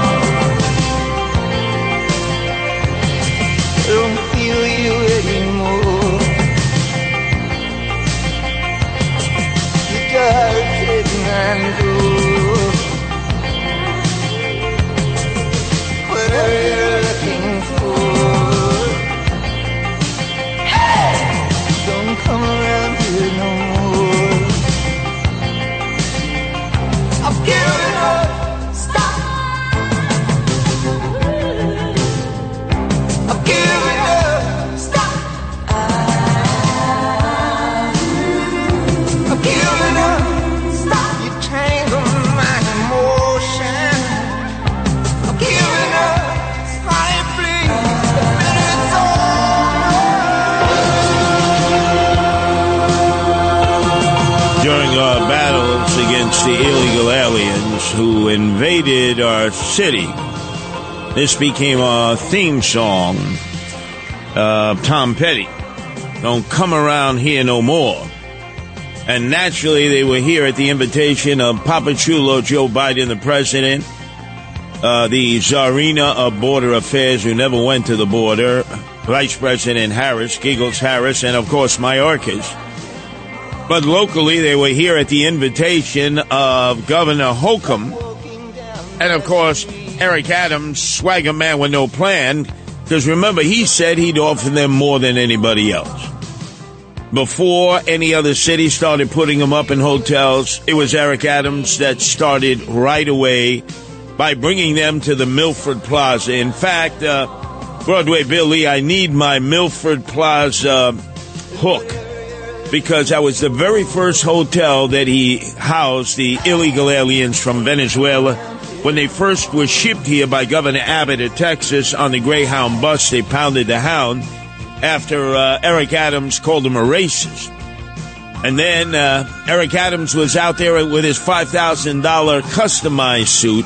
I don't feel you anymore. You gotta take and go. Whatever you're looking for. Hey! Don't come around here no more. I'm giving up. Stop. I'm giving up. Stop. I'm giving up. Stop. You tangle my emotion. I'm giving up. Honey, please. The minute's During our battles against the illegal aliens who invaded our city, this became our theme song. Tom Petty, don't come around here no more. And naturally, they were here at the invitation of Papa Chulo, Joe Biden, the president, the Czarina of Border Affairs, who never went to the border, Vice President Harris, Giggles Harris, and, of course, Mayorkas. But locally, they were here at the invitation of Governor Holcomb and, of course, Eric Adams, swagger man with no plan, because remember, he said he'd offer them more than anybody else. Before any other city started putting them up in hotels, it was Eric Adams that started right away by bringing them to the Milford Plaza. In fact, Broadway Bill Lee, I need my Milford Plaza hook, because that was the very first hotel that he housed the illegal aliens from Venezuela. When they first were shipped here by Governor Abbott of Texas on the Greyhound bus, they pounded the hound after Eric Adams called him a racist. And then Eric Adams was out there with his $5,000 customized suit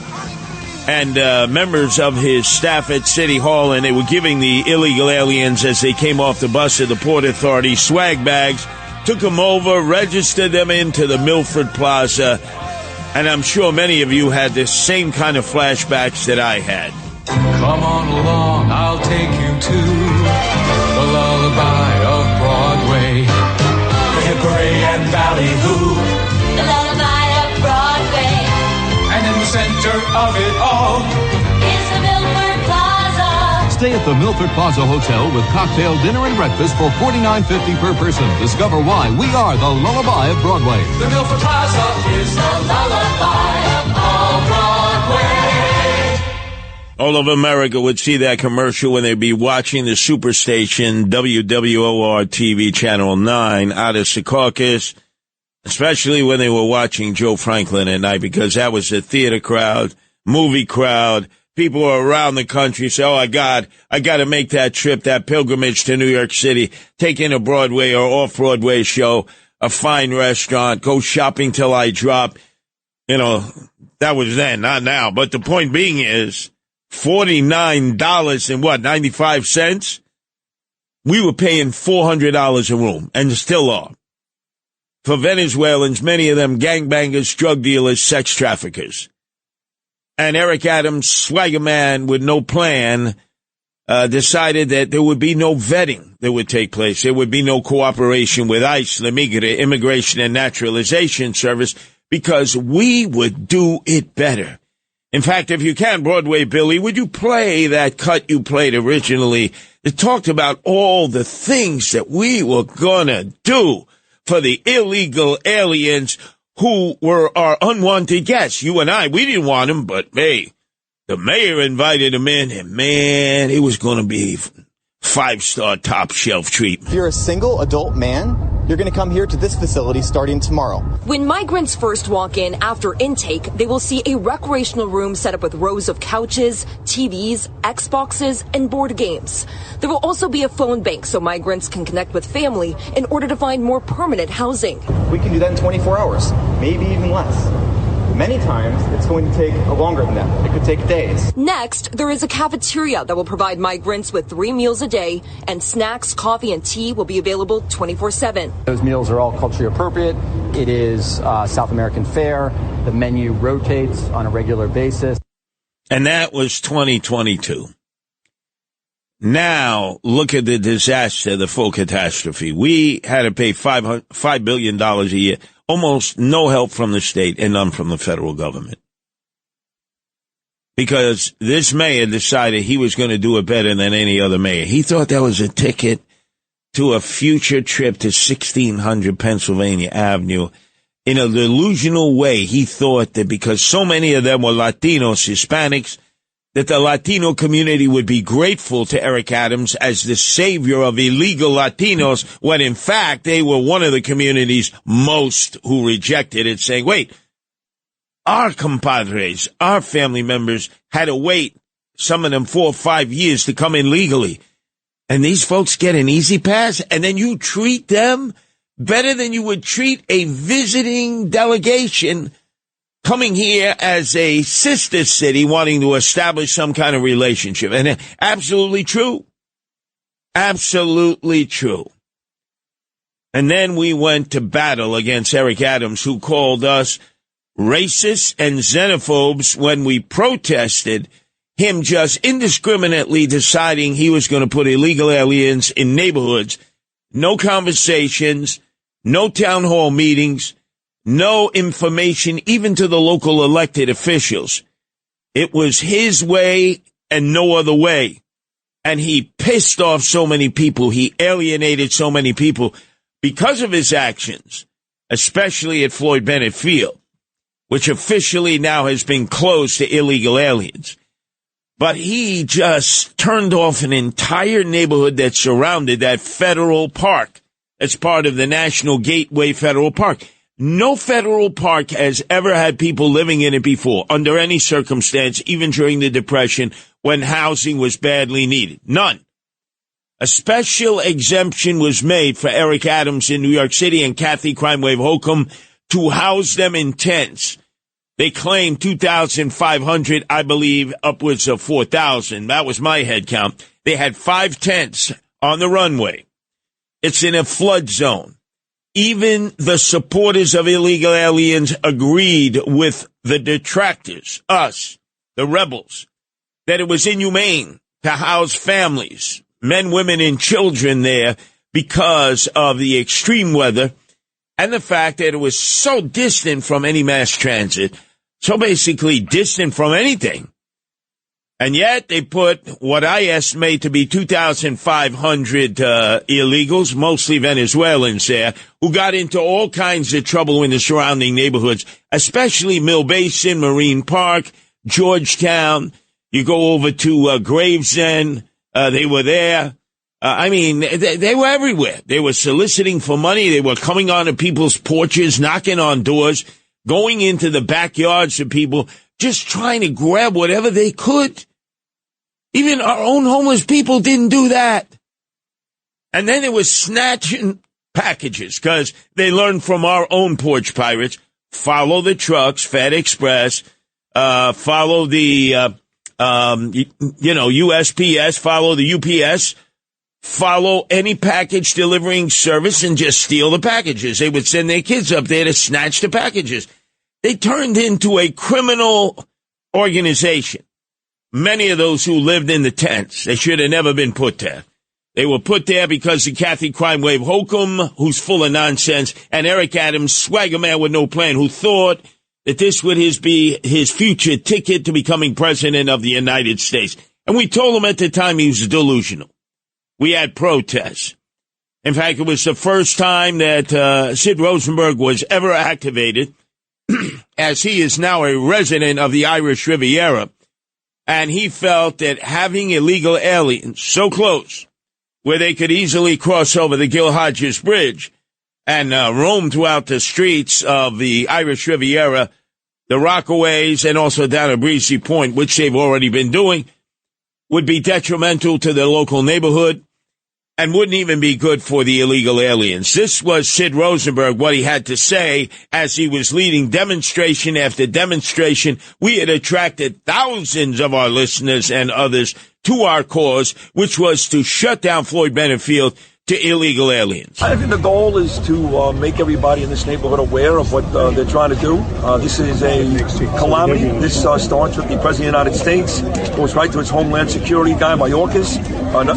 and members of his staff at City Hall, and they were giving the illegal aliens, as they came off the bus of the Port Authority, swag bags, took them over, registered them into the Milford Plaza, and I'm sure many of you had the same kind of flashbacks that I had. Come on along, I'll take you to the lullaby of Broadway. The Hickory and Ballyhoo. The lullaby of Broadway. And in the center of it all is the Milford Plaza. Stay at the Milford Plaza Hotel with cocktail dinner and breakfast for $49.50 per person. Discover why we are the lullaby of Broadway. The Milford Plaza is the lullaby of all Broadway. All of America would see that commercial when they'd be watching the superstation WWOR TV Channel 9 out of Secaucus, especially when they were watching Joe Franklin at night, because that was a theater crowd, movie crowd. People around the country say, oh, I got to make that trip, that pilgrimage to New York City, take in a Broadway or off-Broadway show, a fine restaurant, go shopping till I drop. You know, that was then, not now. But the point being is $49 and what, 95 cents? We were paying $400 a room, and still are. For Venezuelans, many of them gangbangers, drug dealers, sex traffickers. And Eric Adams, swagger man with no plan, decided that there would be no vetting that would take place. There would be no cooperation with ICE, the Migra, Immigration and Naturalization Service, because we would do it better. In fact, if you can, Broadway Billy, would you play that cut you played originally that talked about all the things that we were gonna do for the illegal aliens who were our unwanted guests? You and I, we didn't want them, but hey, the mayor invited them in, and man, it was going to be 5-star top shelf treatment. If you're a single adult man, you're going to come here to this facility starting tomorrow. When migrants first walk in after intake, they will see a recreational room set up with rows of couches, TVs, Xboxes, and board games. There will also be a phone bank so migrants can connect with family in order to find more permanent housing. We can do that in 24 hours, maybe even less. Many times, it's going to take longer than that. It could take days. Next, there is a cafeteria that will provide migrants with 3 meals a day, and snacks, coffee, and tea will be available 24/7. Those meals are all culturally appropriate. It is South American fare. The menu rotates on a regular basis. And that was 2022. Now, look at the disaster, the full catastrophe. We had to pay $5 billion a year. Almost no help from the state and none from the federal government. Because this mayor decided he was going to do it better than any other mayor. He thought that was a ticket to a future trip to 1600 Pennsylvania Avenue. In a delusional way, he thought that because so many of them were Latinos, Hispanics, that the Latino community would be grateful to Eric Adams as the savior of illegal Latinos, when in fact they were one of the communities most who rejected it, saying, wait, our compadres, our family members had to wait, some of them 4 or 5 years to come in legally. And these folks get an easy pass, and then you treat them better than you would treat a visiting delegation coming here as a sister city wanting to establish some kind of relationship. And absolutely true. Absolutely true. And then we went to battle against Eric Adams, who called us racists and xenophobes when we protested him just indiscriminately deciding he was going to put illegal aliens in neighborhoods. No conversations, no town hall meetings, no information, even to the local elected officials. It was his way and no other way. And he pissed off so many people. He alienated so many people because of his actions, especially at Floyd Bennett Field, which officially now has been closed to illegal aliens. But he just turned off an entire neighborhood that surrounded that federal park. It's part of the National Gateway Federal Park. No federal park has ever had people living in it before, under any circumstance, even during the Depression, when housing was badly needed. None. A special exemption was made for Eric Adams in New York City and Kathy Crime Wave Holcomb to house them in tents. They claimed 2,500, I believe, upwards of 4,000. That was my head count. They had 5 tents on the runway. It's in a flood zone. Even the supporters of illegal aliens agreed with the detractors, us, the rebels, that it was inhumane to house families, men, women, and children there because of the extreme weather and the fact that it was so distant from any mass transit, so basically distant from anything, And yet they put what I estimate to be 2,500 illegals, mostly Venezuelans there, who got into all kinds of trouble in the surrounding neighborhoods, especially Mill Basin, Marine Park, Georgetown. You go over to Gravesend. They were there. They were everywhere. They were soliciting for money. They were coming onto people's porches, knocking on doors, going into the backyards of people, just trying to grab whatever they could. Even our own homeless people didn't do that. And then it was snatching packages, because they learned from our own porch pirates, follow the trucks, Fed Express, follow the, USPS, follow the UPS, follow any package delivering service and just steal the packages. They would send their kids up there to snatch the packages. They turned into a criminal organization. Many of those who lived in the tents, they should have never been put there. They were put there because of Kathy Crime Wave Hochul, who's full of nonsense, and Eric Adams, swagger man with no plan, who thought that this would be his future ticket to becoming president of the United States. And we told him at the time he was delusional. We had protests. In fact, it was the first time that Sid Rosenberg was ever activated, as he is now a resident of the Irish Riviera. And he felt that having illegal aliens so close, where they could easily cross over the Gil Hodges Bridge and roam throughout the streets of the Irish Riviera, the Rockaways, and also down at Breezy Point, which they've already been doing, would be detrimental to the local neighborhood and wouldn't even be good for the illegal aliens. This was Sid Rosenberg, what he had to say as he was leading demonstration after demonstration. We had attracted thousands of our listeners and others to our cause, which was to shut down Floyd Bennett Field to illegal aliens. I think the goal is to make everybody in this neighborhood aware of what they're trying to do. This is a calamity. This starts with the President of the United States, goes right to his Homeland Security guy, Mayorkas.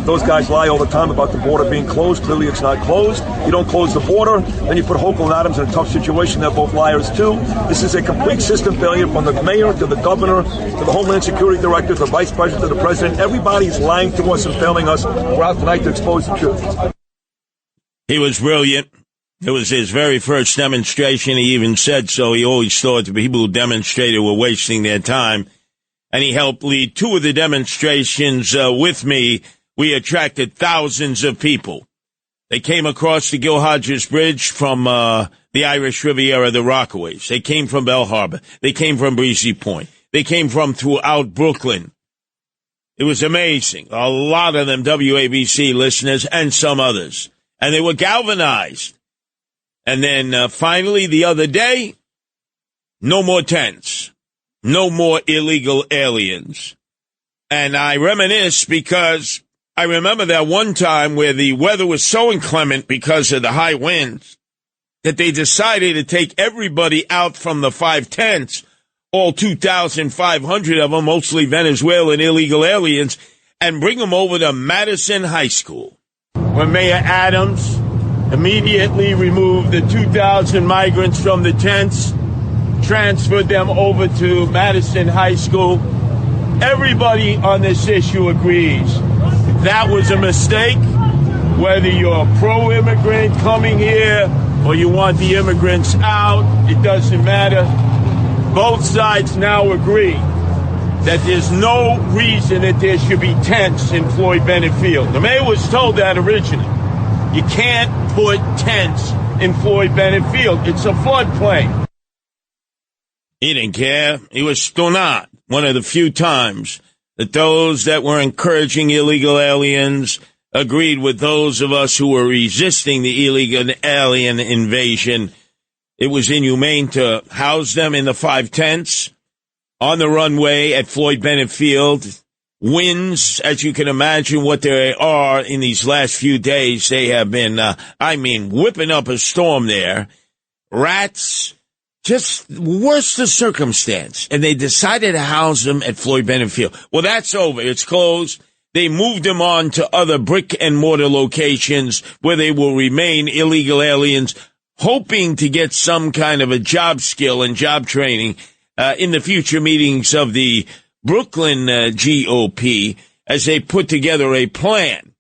Those guys lie all the time about the border being closed. Clearly it's not closed. You don't close the border, then you put Hochul and Adams in a tough situation. They're both liars too. This is a complete system failure from the mayor to the governor to the Homeland Security director to the vice president to the president. Everybody's lying to us and failing us. We're out tonight to expose the truth. He was brilliant. It was his very first demonstration. He even said so. He always thought the people who demonstrated were wasting their time. And he helped lead two of the demonstrations with me. We attracted thousands of people. They came across the Gil Hodges Bridge from the Irish Riviera, the Rockaways. They came from Bell Harbor. They came from Breezy Point. They came from throughout Brooklyn. It was amazing. A lot of them WABC listeners and some others. And they were galvanized. And then finally the other day, no more tents, no more illegal aliens. And I reminisce because I remember that one time where the weather was so inclement because of the high winds that they decided to take everybody out from the 5 tents, all 2,500 of them, mostly Venezuelan illegal aliens, and bring them over to Madison High School. When Mayor Adams immediately removed the 2,000 migrants from the tents, transferred them over to Madison High School, everybody on this issue agrees that was a mistake. Whether you're pro-immigrant coming here or you want the immigrants out, it doesn't matter. Both sides now agree that there's no reason that there should be tents in Floyd Bennett Field. The mayor was told that originally. You can't put tents in Floyd Bennett Field. It's a floodplain. He didn't care. He was still not. One of the few times that those that were encouraging illegal aliens agreed with those of us who were resisting the illegal alien invasion. It was inhumane to house them in the 5 tents on the runway at Floyd Bennett Field. Winds, as you can imagine what they are in these last few days, they have been, whipping up a storm there. Rats, just worst of circumstance. And they decided to house them at Floyd Bennett Field. Well, that's over. It's closed. They moved them on to other brick and mortar locations where they will remain illegal aliens, hoping to get some kind of a job skill and job training in the future meetings of the Brooklyn GOP as they put together a plan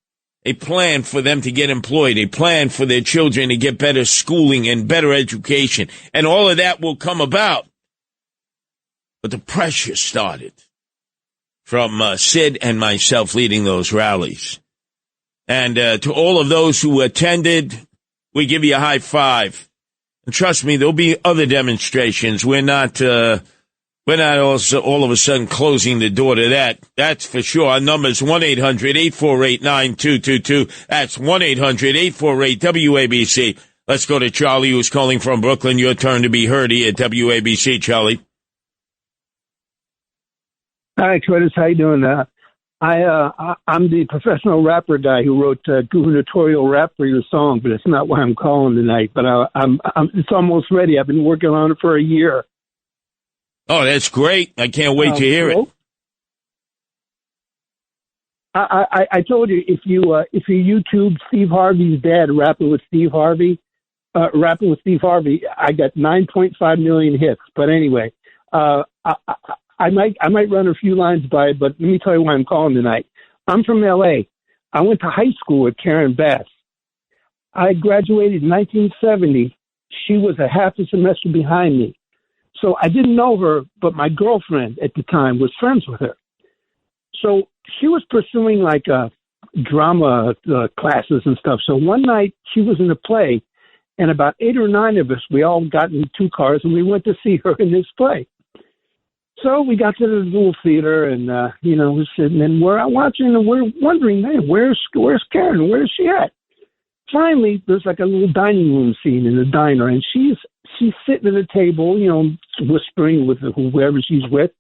for them to get employed, a plan for their children to get better schooling and better education, and all of that will come about. But the pressure started from Sid and myself leading those rallies. And to all of those who attended, we give you a high five. And trust me, there'll be other demonstrations. We're not also all of a sudden closing the door to that. That's for sure. Our number is 1-800-848-9222. That's 1-800-848-WABC. Let's go to Charlie, who's calling from Brooklyn. Your turn to be heard here at WABC, Charlie. Hi, Curtis. How you doing? I'm the professional rapper guy who wrote gubernatorial rap for your song, but it's not why I'm calling tonight. But it's almost ready. I've been working on it for a year. Oh, that's great. I can't wait to hear it. I told you, if you YouTube Steve Harvey's dad rapping with Steve Harvey, I got 9.5 million hits. But anyway, I might run a few lines by it, but let me tell you why I'm calling tonight. I'm from L.A. I went to high school with Karen Bass. I graduated in 1970. She was a half a semester behind me. So I didn't know her, but my girlfriend at the time was friends with her. So she was pursuing like drama classes and stuff. So one night she was in a play, and about 8 or 9 of us, we all got in 2 cars, and we went to see her in this play. So we got to the little theater, and we're sitting and we're watching, and we're wondering, man, where's Karen? Where's she at? Finally, there's like a little dining room scene in the diner, and she's sitting at a table, whispering with whoever she's with,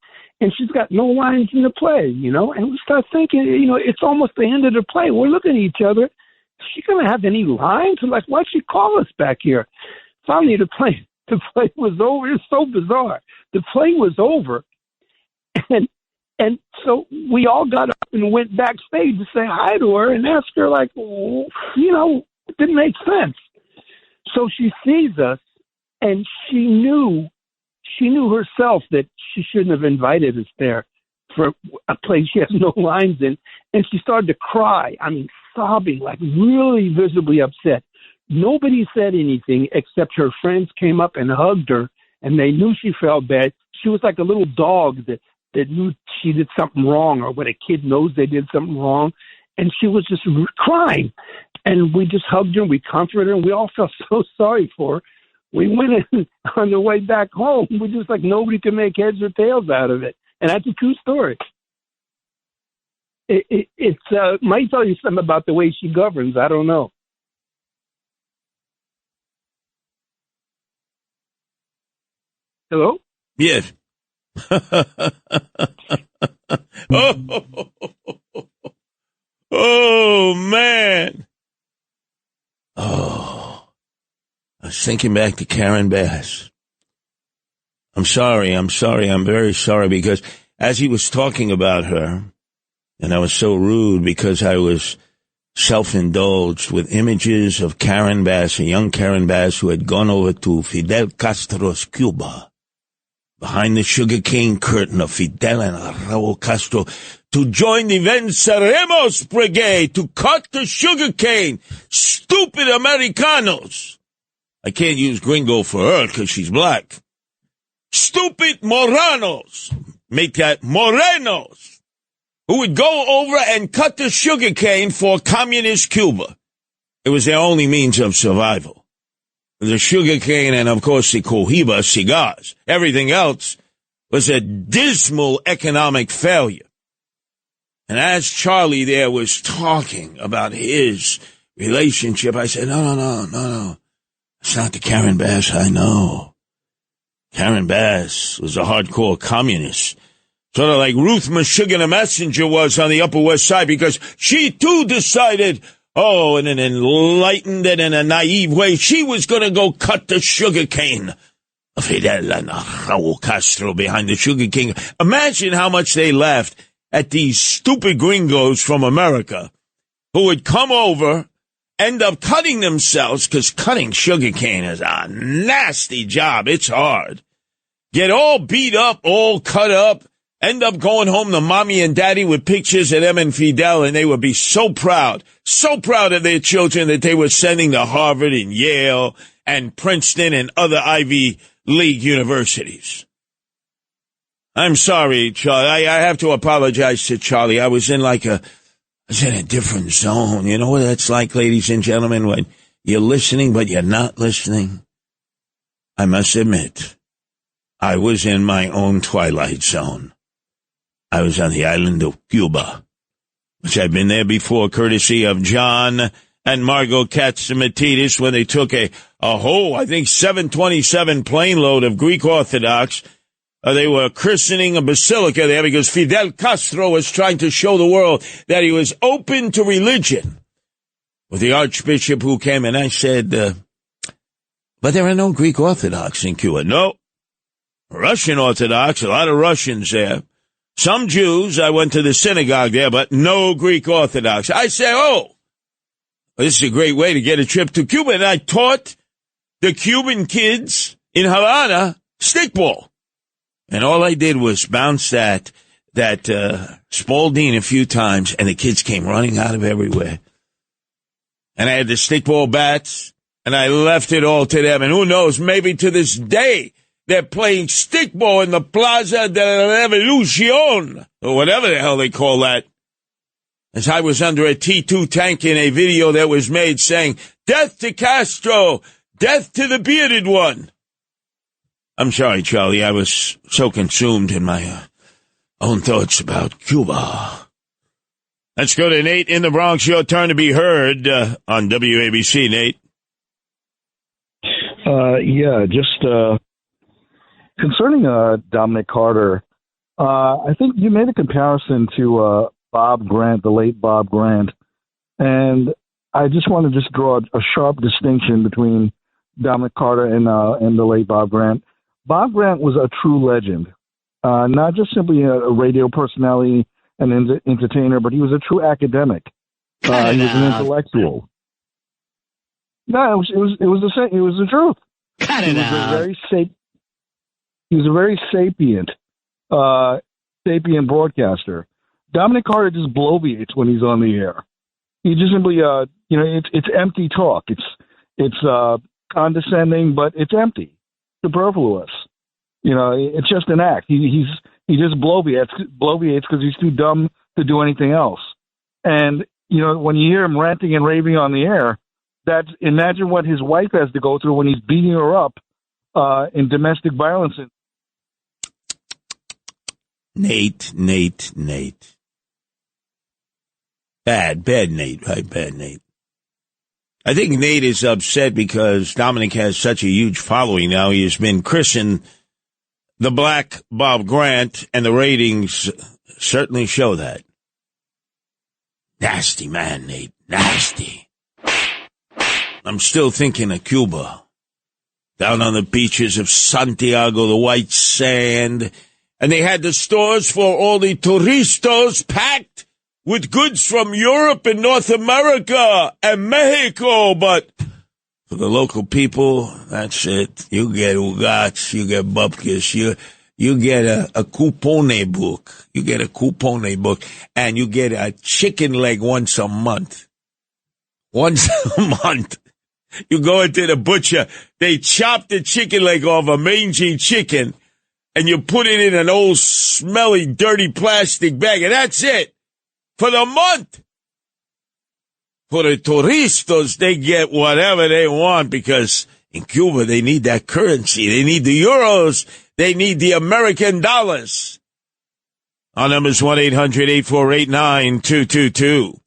and she's got no lines in the play, And we start thinking, it's almost the end of the play. We're looking at each other. Is she gonna have any lines? We're like, why'd she call us back here? Finally, the play was over. It's so bizarre. The play was over. And so we all got up and went backstage to say hi to her and ask her, like, it didn't make sense. So she sees us, and she knew herself that she shouldn't have invited us there for a play she has no lines in. And she started to cry. I mean, sobbing, like really visibly upset. Nobody said anything except her friends came up and hugged her, and they knew she felt bad. She was like a little dog that knew she did something wrong, or when a kid knows they did something wrong. And she was just crying. And we just hugged her, and we comforted her, and we all felt so sorry for her. We went in on the way back home. We just like nobody could make heads or tails out of it. And that's a true story. It might tell you something about the way she governs. I don't know. Hello? Yes. Oh, man. Oh, I was thinking back to Karen Bass. I'm sorry. I'm very sorry, because as he was talking about her, and I was so rude because I was self-indulged with images of Karen Bass, a young Karen Bass who had gone over to Fidel Castro's Cuba, behind the sugarcane curtain of Fidel and Raul Castro, to join the Venceremos Brigade to cut the sugarcane. Stupid Americanos. I can't use gringo for her because she's black. Stupid Moranos. Make that Morenos. Who would go over and cut the sugarcane for communist Cuba. It was their only means of survival. The sugarcane and, of course, the Cohiba cigars. Everything else was a dismal economic failure. And as Charlie there was talking about his relationship, I said, no. It's not the Karen Bass I know. Karen Bass was a hardcore communist. Sort of like Ruth Meshuggah Messenger was on the Upper West Side, because she, too, decided, in an enlightened and in a naive way, she was going to go cut the sugarcane. Fidel and Raul Castro behind the sugarcane. Imagine how much they laughed at these stupid gringos from America who would come over, end up cutting themselves, because cutting sugarcane is a nasty job. It's hard. Get all beat up, all cut up, end up going home to mommy and daddy with pictures of them and Fidel, and they would be so proud of their children that they were sending to Harvard and Yale and Princeton and other Ivy League universities. I'm sorry, Charlie. I have to apologize to Charlie. I was in a different zone. You know what that's like, ladies and gentlemen, when you're listening but you're not listening? I must admit, I was in my own twilight zone. I was on the island of Cuba, which I've been there before, courtesy of John and Margot Katzimatidis, when they took a whole, I think, 727 plane load of Greek Orthodox. They were christening a basilica there because Fidel Castro was trying to show the world that he was open to religion. With the Archbishop who came, and I said, but there are no Greek Orthodox in Cuba. No. Russian Orthodox, a lot of Russians there. Some Jews, I went to the synagogue there, but no Greek Orthodox. I said, this is a great way to get a trip to Cuba. And I taught the Cuban kids in Havana stickball. And all I did was bounce that Spalding a few times, and the kids came running out of everywhere. And I had the stickball bats, and I left it all to them. And who knows, maybe to this day, they're playing stickball in the Plaza de la Revolucion, or whatever the hell they call that. As I was under a T-2 tank in a video that was made saying, "Death to Castro, death to the bearded one." I'm sorry, Charlie, I was so consumed in my own thoughts about Cuba. Let's go to Nate in the Bronx. Your turn to be heard on WABC, Nate. Just concerning Dominic Carter, I think you made a comparison to Bob Grant, the late Bob Grant, and I just want to draw a sharp distinction between Dominic Carter and the late Bob Grant. Bob Grant was a true legend, not just simply a radio personality and entertainer, but he was a true academic. He was an intellectual. No, it was the same. It was the truth. He was a very sapient broadcaster. Dominic Carter just bloviates when he's on the air. He just simply, it's empty talk. It's condescending, but it's empty, superfluous. It's just an act. He just bloviates because he's too dumb to do anything else. And when you hear him ranting and raving on the air, imagine what his wife has to go through when he's beating her up in domestic violence. Nate. Bad Nate, right? Bad Nate. I think Nate is upset because Dominic has such a huge following now. He has been christened the Black Bob Grant, and the ratings certainly show that. Nasty man, Nate. Nasty. I'm still thinking of Cuba. Down on the beaches of Santiago, the white sand. And they had the stores for all the turistas packed with goods from Europe and North America and Mexico. But for the local people, that's it. You get ugats, you get bupkis, you get a coupone book. You get a coupone book, and you get a chicken leg once a month. Once a month. You go into the butcher, they chop the chicken leg off a mangy chicken, and you put it in an old, smelly, dirty plastic bag, and that's it. For the month. For the turistas, they get whatever they want, because in Cuba, they need that currency. They need the euros. They need the American dollars. Our number is 1-800-848-9222.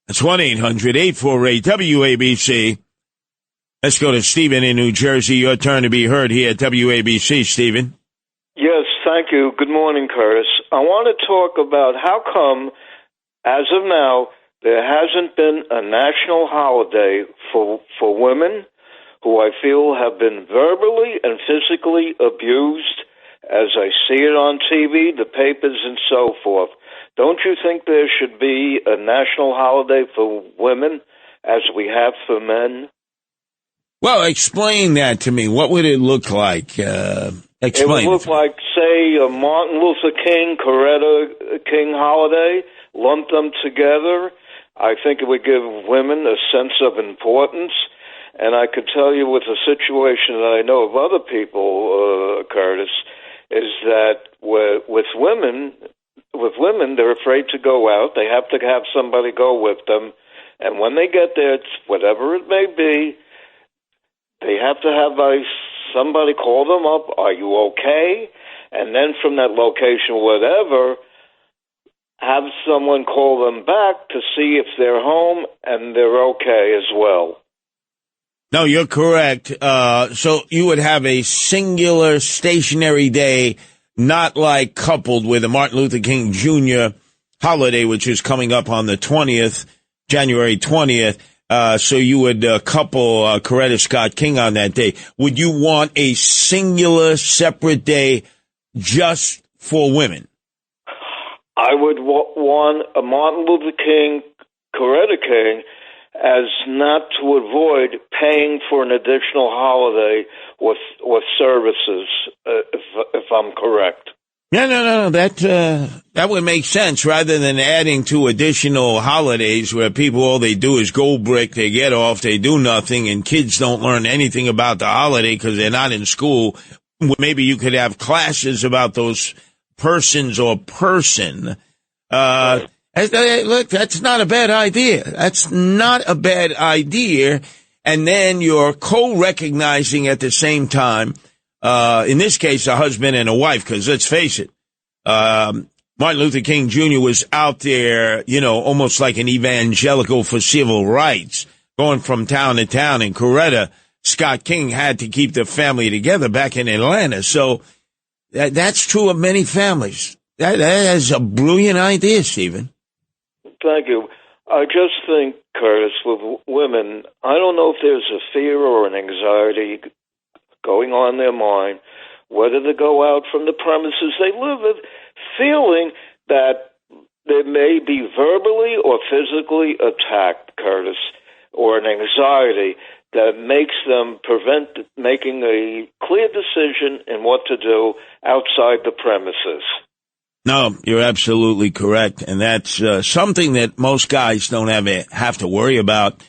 That's 1-800-848-WABC. Let's go to Stephen in New Jersey. Your turn to be heard here at WABC, Stephen. Yes, thank you. Good morning, Curtis. I want to talk about how come, as of now, there hasn't been a national holiday for women who I feel have been verbally and physically abused, as I see it on TV, the papers, and so forth. Don't you think there should be a national holiday for women as we have for men? Well, explain that to me. What would it look like? Explain. It would look like, say, a Martin Luther King, Coretta King holiday, lump them together. I think it would give women a sense of importance. And I could tell you with a situation that I know of other people, Curtis, is that with women, they're afraid to go out. They have to have somebody go with them. And when they get there, whatever it may be, they have to have somebody call them up. Are you okay? And then from that location, whatever, have someone call them back to see if they're home and they're okay as well. No, you're correct. So you would have a singular stationary day, not like coupled with the Martin Luther King Jr. holiday, which is coming up on the 20th, January 20th. So you would couple Coretta Scott King on that day. Would you want a singular separate day just for women? I would want a Martin Luther King, Coretta King, as not to avoid paying for an additional holiday with services, if I'm correct. No. That would make sense rather than adding to additional holidays where people, all they do is go brick, they get off, they do nothing, and kids don't learn anything about the holiday because they're not in school. Maybe you could have classes about those persons or person. Look, that's not a bad idea. That's not a bad idea. And then you're co-recognizing at the same time, in this case, a husband and a wife, because let's face it, Martin Luther King Jr. was out there, almost like an evangelical for civil rights, going from town to town, and Coretta Scott King had to keep the family together back in Atlanta. So that's true of many families. That is a brilliant idea, Stephen. Thank you. I just think, Curtis, with women, I don't know if there's a fear or an anxiety going on in their mind, whether to go out from the premises they live in, feeling that they may be verbally or physically attacked, Curtis, or an anxiety that makes them prevent making a clear decision in what to do outside the premises. No, you're absolutely correct. And that's something that most guys don't have to worry about.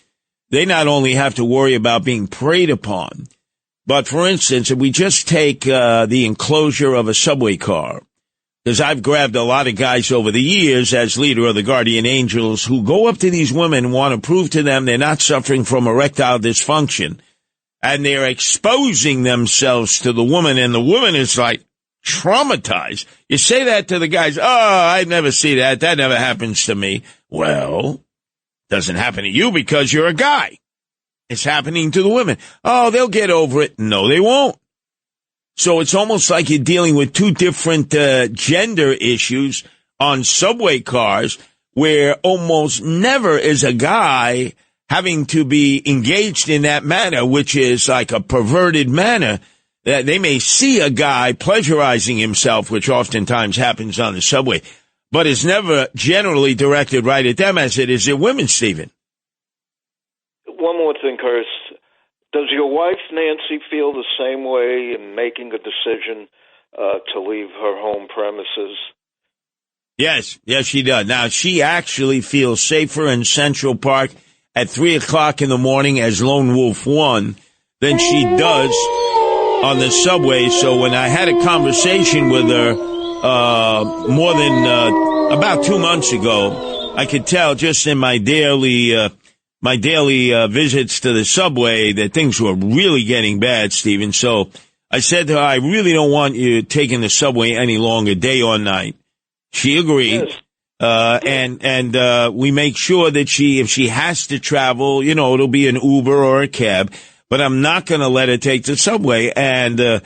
They not only have to worry about being preyed upon, but for instance, if we just take the enclosure of a subway car, because I've grabbed a lot of guys over the years as leader of the Guardian Angels who go up to these women and want to prove to them they're not suffering from erectile dysfunction. And they're exposing themselves to the woman, and the woman is like traumatized. You say that to the guys, oh, I never see that. That never happens to me. Well, doesn't happen to you because you're a guy. It's happening to the women. Oh, they'll get over it. No, they won't. So it's almost like you're dealing with two different gender issues on subway cars where almost never is a guy having to be engaged in that manner, which is like a perverted manner. That they may see a guy pleasurizing himself, which oftentimes happens on the subway, but is never generally directed right at them as it is at women, Stephen. One more thing, Curtis. Does your wife, Nancy, feel the same way in making a decision to leave her home premises? Yes, she does. Now, she actually feels safer in Central Park at 3 o'clock in the morning as Lone Wolf 1 than she does on the subway. So when I had a conversation with her more than about 2 months ago, I could tell just in my daily visits to the subway that things were really getting bad, Stephen. So I said to her, I really don't want you taking the subway any longer, day or night. She agreed. Yes. And we make sure that if she has to travel, it'll be an Uber or a cab, but I'm not going to let her take the subway. And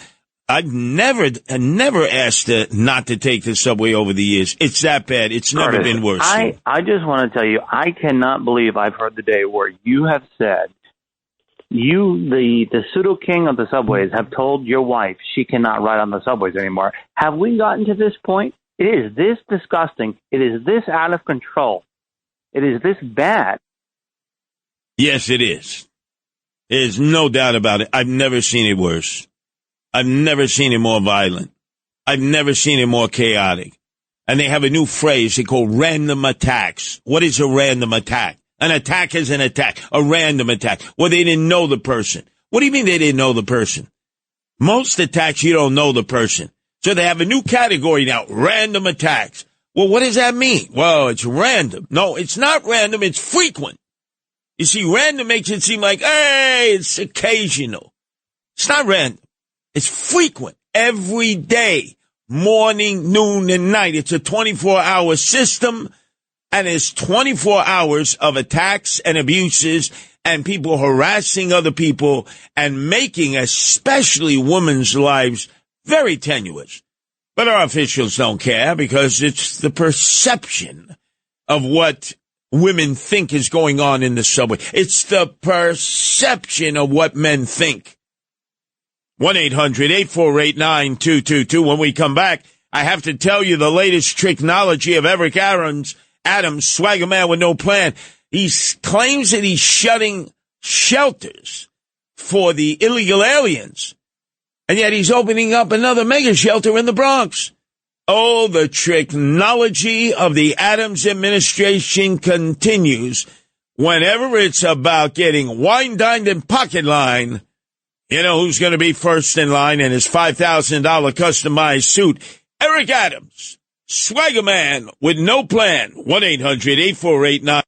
I've never asked her not to take the subway over the years. It's that bad. It's never been worse. I just want to tell you, I cannot believe I've heard the day where you have said, the pseudo king of the subways, have told your wife she cannot ride on the subways anymore. Have we gotten to this point? It is this disgusting. It is this out of control. It is this bad. Yes, it is. There's no doubt about it. I've never seen it worse. I've never seen it more violent. I've never seen it more chaotic. And they have a new phrase they call random attacks. What is a random attack? An attack is an attack. A random attack. Well, they didn't know the person. What do you mean they didn't know the person? Most attacks, you don't know the person. So they have a new category now, random attacks. Well, what does that mean? Well, it's random. No, it's not random. It's frequent. You see, random makes it seem like, hey, it's occasional. It's not random. It's frequent. Every day, morning, noon, and night. It's a 24-hour system, and it's 24 hours of attacks and abuses and people harassing other people and making especially women's lives very tenuous. But our officials don't care because it's the perception of what women think is going on in the subway. It's the perception of what men think. 1-800-848-9222. When we come back, I have to tell you the latest tricknology of Eric Adams, swagger man with no plan. He claims that he's shutting shelters for the illegal aliens, and yet he's opening up another mega shelter in the Bronx. Oh, the tricknology of the Adams administration continues. Whenever it's about getting wine-dined and pocket-lined, you know who's going to be first in line in his $5,000 customized suit? Eric Adams, swagger man with no plan. 1-800-848-9.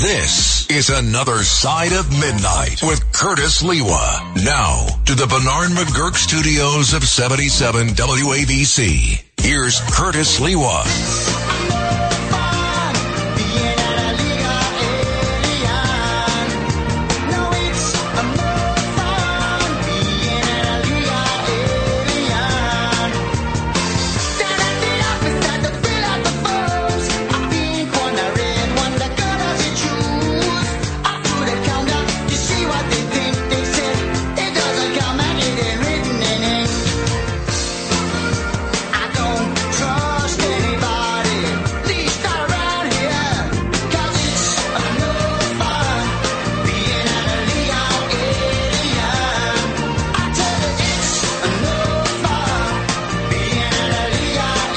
This is Another Side of Midnight with Curtis Lewa. Now to the Bernard McGurk studios of 77 WABC. Here's Curtis Lewa.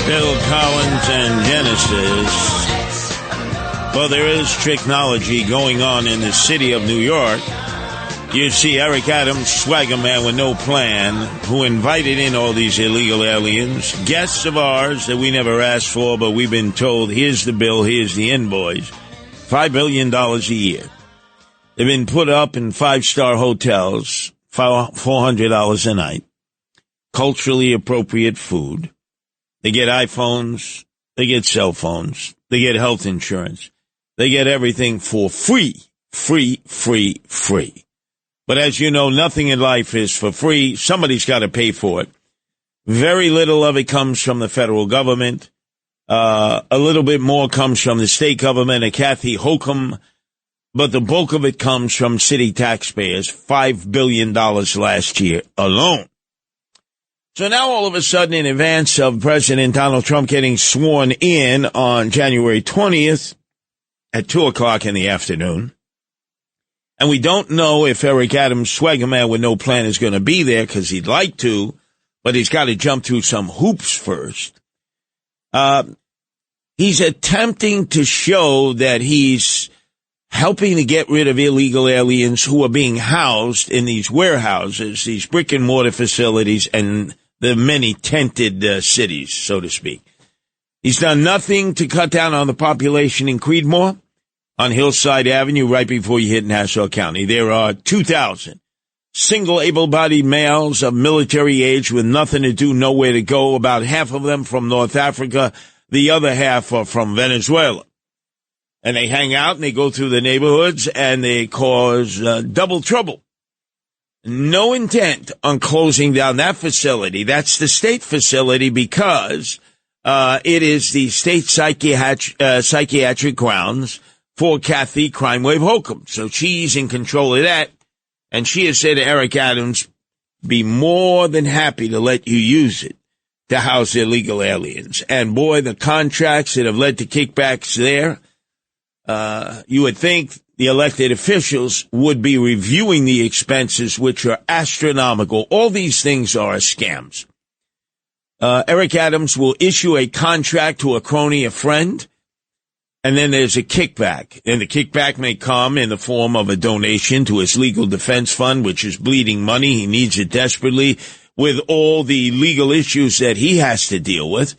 Bill Collins and Genesis. Well, there is tricknology going on in the city of New York. You see Eric Adams, swagger man with no plan, who invited in all these illegal aliens, guests of ours that we never asked for, but we've been told, here's the bill, here's the invoice. $5 billion a year. They've been put up in five-star hotels, $400 a night, culturally appropriate food. They get iPhones, they get cell phones, they get health insurance. They get everything for free, free, free, free. But as you know, nothing in life is for free. Somebody's got to pay for it. Very little of it comes from the federal government. A little bit more comes from the state government and Kathy Hochul. But the bulk of it comes from city taxpayers, $5 billion last year alone. So now all of a sudden, in advance of President Donald Trump getting sworn in on January 20th at 2 o'clock in the afternoon, and we don't know if Eric Adams, swagger man with no plan, is going to be there because he'd like to, but he's got to jump through some hoops first. He's attempting to show that he's helping to get rid of illegal aliens who are being housed in these warehouses, these brick and mortar facilities, and the many tented cities, so to speak. He's done nothing to cut down on the population in Creedmoor on Hillside Avenue right before you hit Nassau County. There are 2,000 single able-bodied males of military age with nothing to do, nowhere to go, about half of them from North Africa, the other half are from Venezuela. And they hang out and they go through the neighborhoods and they cause double trouble. No intent on closing down that facility. That's the state facility because it is the state psychiatric grounds for Kathy Crime Wave Hochul. So she's in control of that. And she has said to Eric Adams, be more than happy to let you use it to house illegal aliens. And boy, the contracts that have led to kickbacks there, you would think the elected officials would be reviewing the expenses, which are astronomical. All these things are scams. Eric Adams will issue a contract to a crony, a friend, and then there's a kickback. And the kickback may come in the form of a donation to his legal defense fund, which is bleeding money. He needs it desperately with all the legal issues that he has to deal with.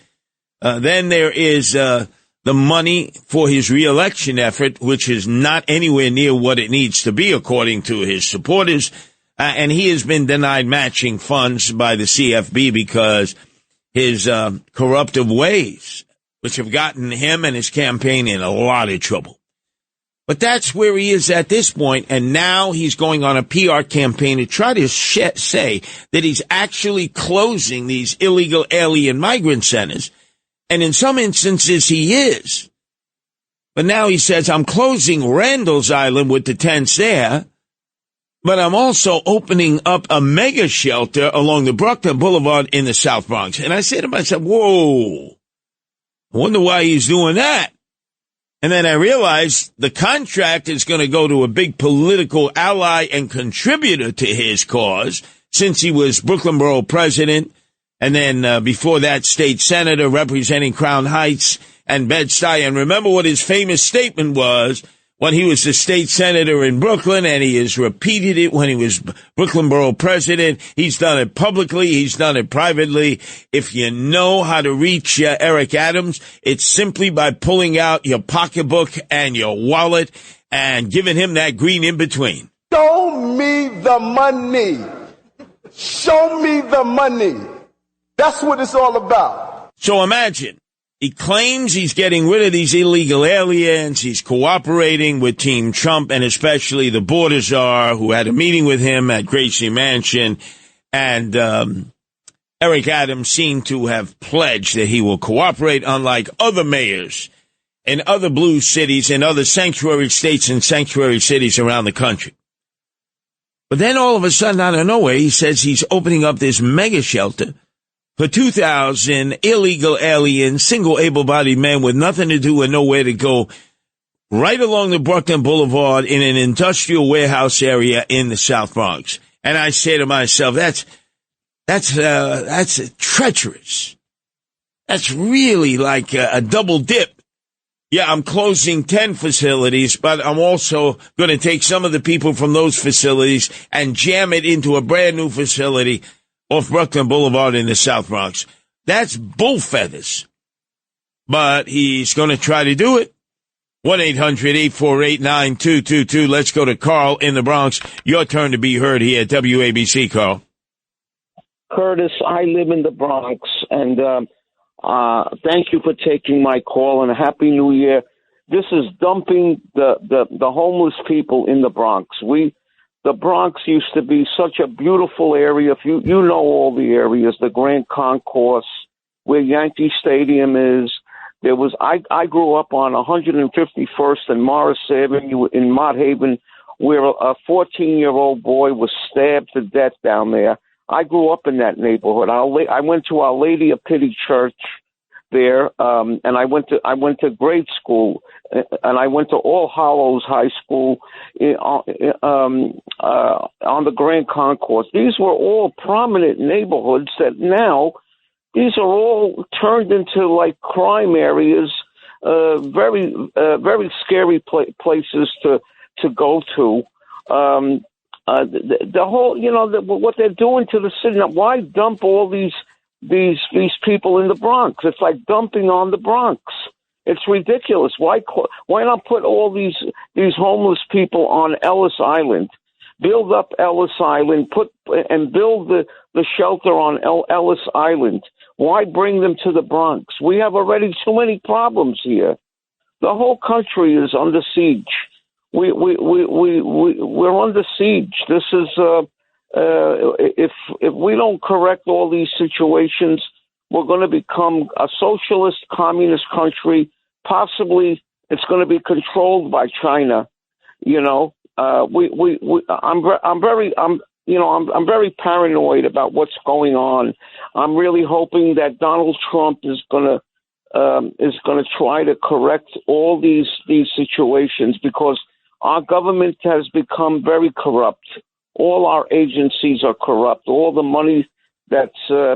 Then there is the money for his reelection effort, which is not anywhere near what it needs to be, according to his supporters. And he has been denied matching funds by the CFB because his corruptive ways, which have gotten him and his campaign in a lot of trouble. But that's where he is at this point, and now he's going on a PR campaign to try to say that he's actually closing these illegal alien migrant centers. And in some instances, he is. But now he says, I'm closing Randall's Island with the tents there, but I'm also opening up a mega shelter along the Brooklyn Boulevard in the South Bronx. And I said to myself, whoa, I wonder why he's doing that. And then I realized the contract is going to go to a big political ally and contributor to his cause, since he was Brooklyn Borough president, and then before that, state senator representing Crown Heights and Bed-Stuy. And remember what his famous statement was when he was the state senator in Brooklyn, and he has repeated it when he was Brooklyn Borough president. He's done it publicly. He's done it privately. If you know how to reach Eric Adams, it's simply by pulling out your pocketbook and your wallet and giving him that green in between. Show me the money. Show me the money. That's what it's all about. So imagine. He claims he's getting rid of these illegal aliens. He's cooperating with Team Trump and especially the border czar, who had a meeting with him at Gracie Mansion. And Eric Adams seemed to have pledged that he will cooperate, unlike other mayors in other blue cities and other sanctuary states and sanctuary cities around the country. But then all of a sudden, out of nowhere, he says he's opening up this mega shelter for 2,000 illegal aliens, single able-bodied men with nothing to do and nowhere to go, right along the Brooklyn Boulevard in an industrial warehouse area in the South Bronx. And I say to myself, that's treacherous. That's really like a double dip. Yeah, I'm closing 10 facilities, but I'm also going to take some of the people from those facilities and jam it into a brand new facility off Brooklyn Boulevard in the South Bronx. That's bull feathers. But he's going to try to do it. 1-800-848-9222. Let's go to Carl in the Bronx. Your turn to be heard here at WABC, Carl. Curtis, I live in the Bronx, and thank you for taking my call, and a Happy New Year. This is dumping the homeless people in the Bronx. The Bronx used to be such a beautiful area. If you know all the areas, the Grand Concourse, where Yankee Stadium is. I grew up on 151st and Morris Avenue in Mott Haven, where a 14-year-old boy was stabbed to death down there. I grew up in that neighborhood. I went to Our Lady of Pity Church there, and I went to grade school, and I went to All Hallows High School on the Grand Concourse. These were all prominent neighborhoods that now these are all turned into like crime areas, very scary places to go to. The whole, what they're doing to the city now. Why dump all these people in the Bronx? It's like dumping on the Bronx. It's ridiculous. Why not put all these homeless people on Ellis Island? Build up Ellis Island, build the shelter on Ellis Island. Why bring them to the Bronx? We have already too many problems here. The whole country is under siege. We're under siege. This is if we don't correct all these situations, we're going to become a socialist communist country. Possibly, it's going to be controlled by China. I'm very paranoid about what's going on. I'm really hoping that Donald Trump is going to is going to try to correct all these situations, because our government has become very corrupt. All our agencies are corrupt. All the money that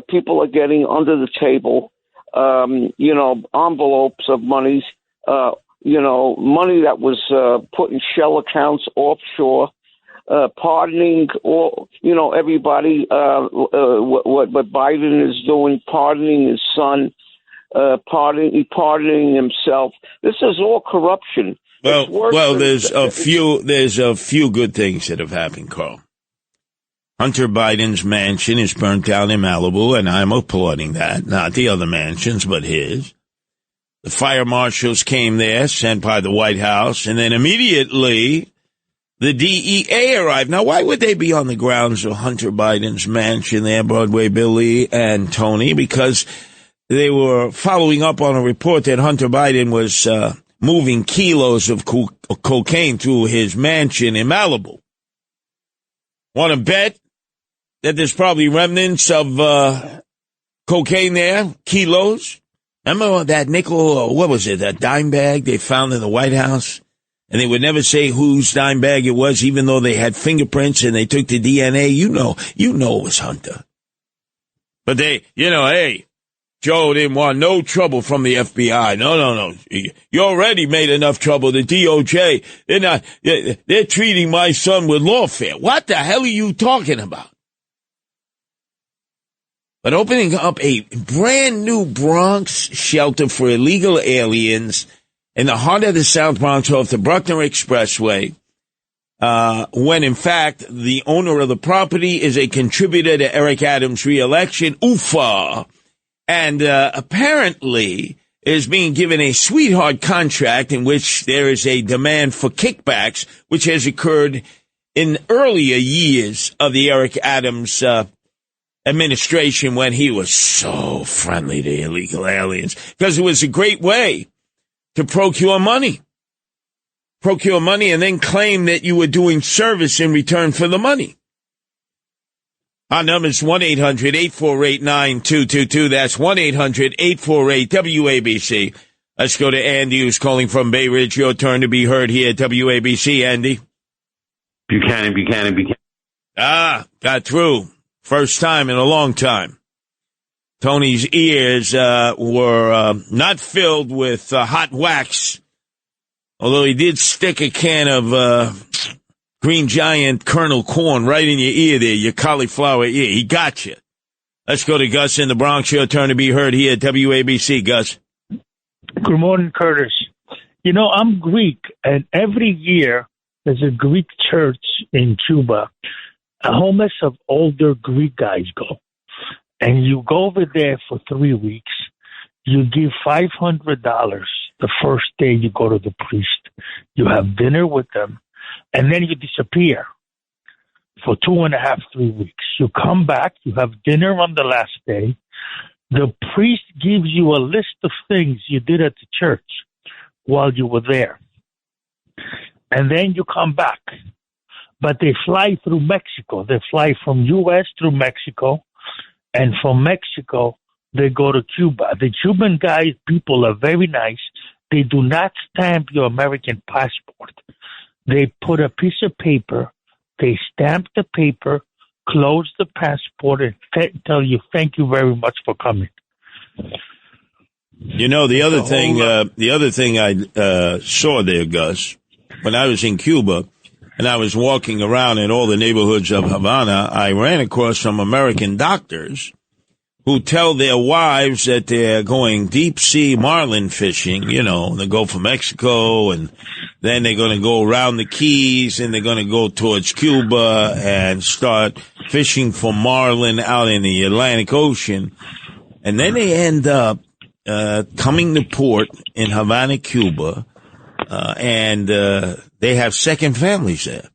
people are getting under the table, envelopes of money, money that was put in shell accounts offshore, pardoning everybody, what Biden is doing, pardoning his son, pardoning himself. This is all corruption. Well, there's a few good things that have happened, Carl. Hunter Biden's mansion is burnt down in Malibu, and I'm applauding that. Not the other mansions, but his. The fire marshals came there, sent by the White House, and then immediately the DEA arrived. Now, why would they be on the grounds of Hunter Biden's mansion there, Broadway Billy and Tony? Because they were following up on a report that Hunter Biden was moving kilos of cocaine through his mansion in Malibu. Want to bet that there's probably remnants of cocaine there, kilos? Remember that nickel, or what was it, that dime bag they found in the White House? And they would never say whose dime bag it was, even though they had fingerprints and they took the DNA. You know it was Hunter. But they, hey, Joe didn't want no trouble from the FBI. No. You already made enough trouble. The DOJ, they're treating my son with lawfare. What the hell are you talking about? But opening up a brand new Bronx shelter for illegal aliens in the heart of the South Bronx off the Bruckner Expressway, when in fact the owner of the property is a contributor to Eric Adams' reelection, UFA, and apparently is being given a sweetheart contract in which there is a demand for kickbacks, which has occurred in earlier years of the Eric Adams administration, when he was so friendly to illegal aliens, because it was a great way to procure money and then claim that you were doing service in return for the money. Our number is 1-800-848-9222. That's 1-800-848-WABC. Let's go to Andy, who's calling from Bay Ridge. Your turn to be heard here at WABC, Andy. Buchanan. Got through. First time in a long time. Tony's ears were not filled with hot wax, although he did stick a can of Green Giant kernel corn right in your ear there, your cauliflower ear. He got you. Let's go to Gus in the Bronx. Your turn to be heard here at WABC. Gus. Good morning, Curtis. I'm Greek, and every year there's a Greek church in Cuba. A homeless of older Greek guys go. And you go over there for 3 weeks. You give $500 the first day you go to the priest. You have dinner with them. And then you disappear for 2.5, 3 weeks. You come back. You have dinner on the last day. The priest gives you a list of things you did at the church while you were there. And then you come back. But they fly through Mexico. They fly from U.S. through Mexico. And from Mexico, they go to Cuba. The Cuban people are very nice. They do not stamp your American passport. They put a piece of paper, they stamp the paper, close the passport, and tell you, thank you very much for coming. The other thing I saw there, Gus, when I was in Cuba, and I was walking around in all the neighborhoods of Havana, I ran across some American doctors who tell their wives that they're going deep sea marlin fishing, the Gulf of Mexico, and then they're going to go around the Keys, and they're going to go towards Cuba and start fishing for marlin out in the Atlantic Ocean. And then they end up coming to port in Havana, Cuba, and they have second families there.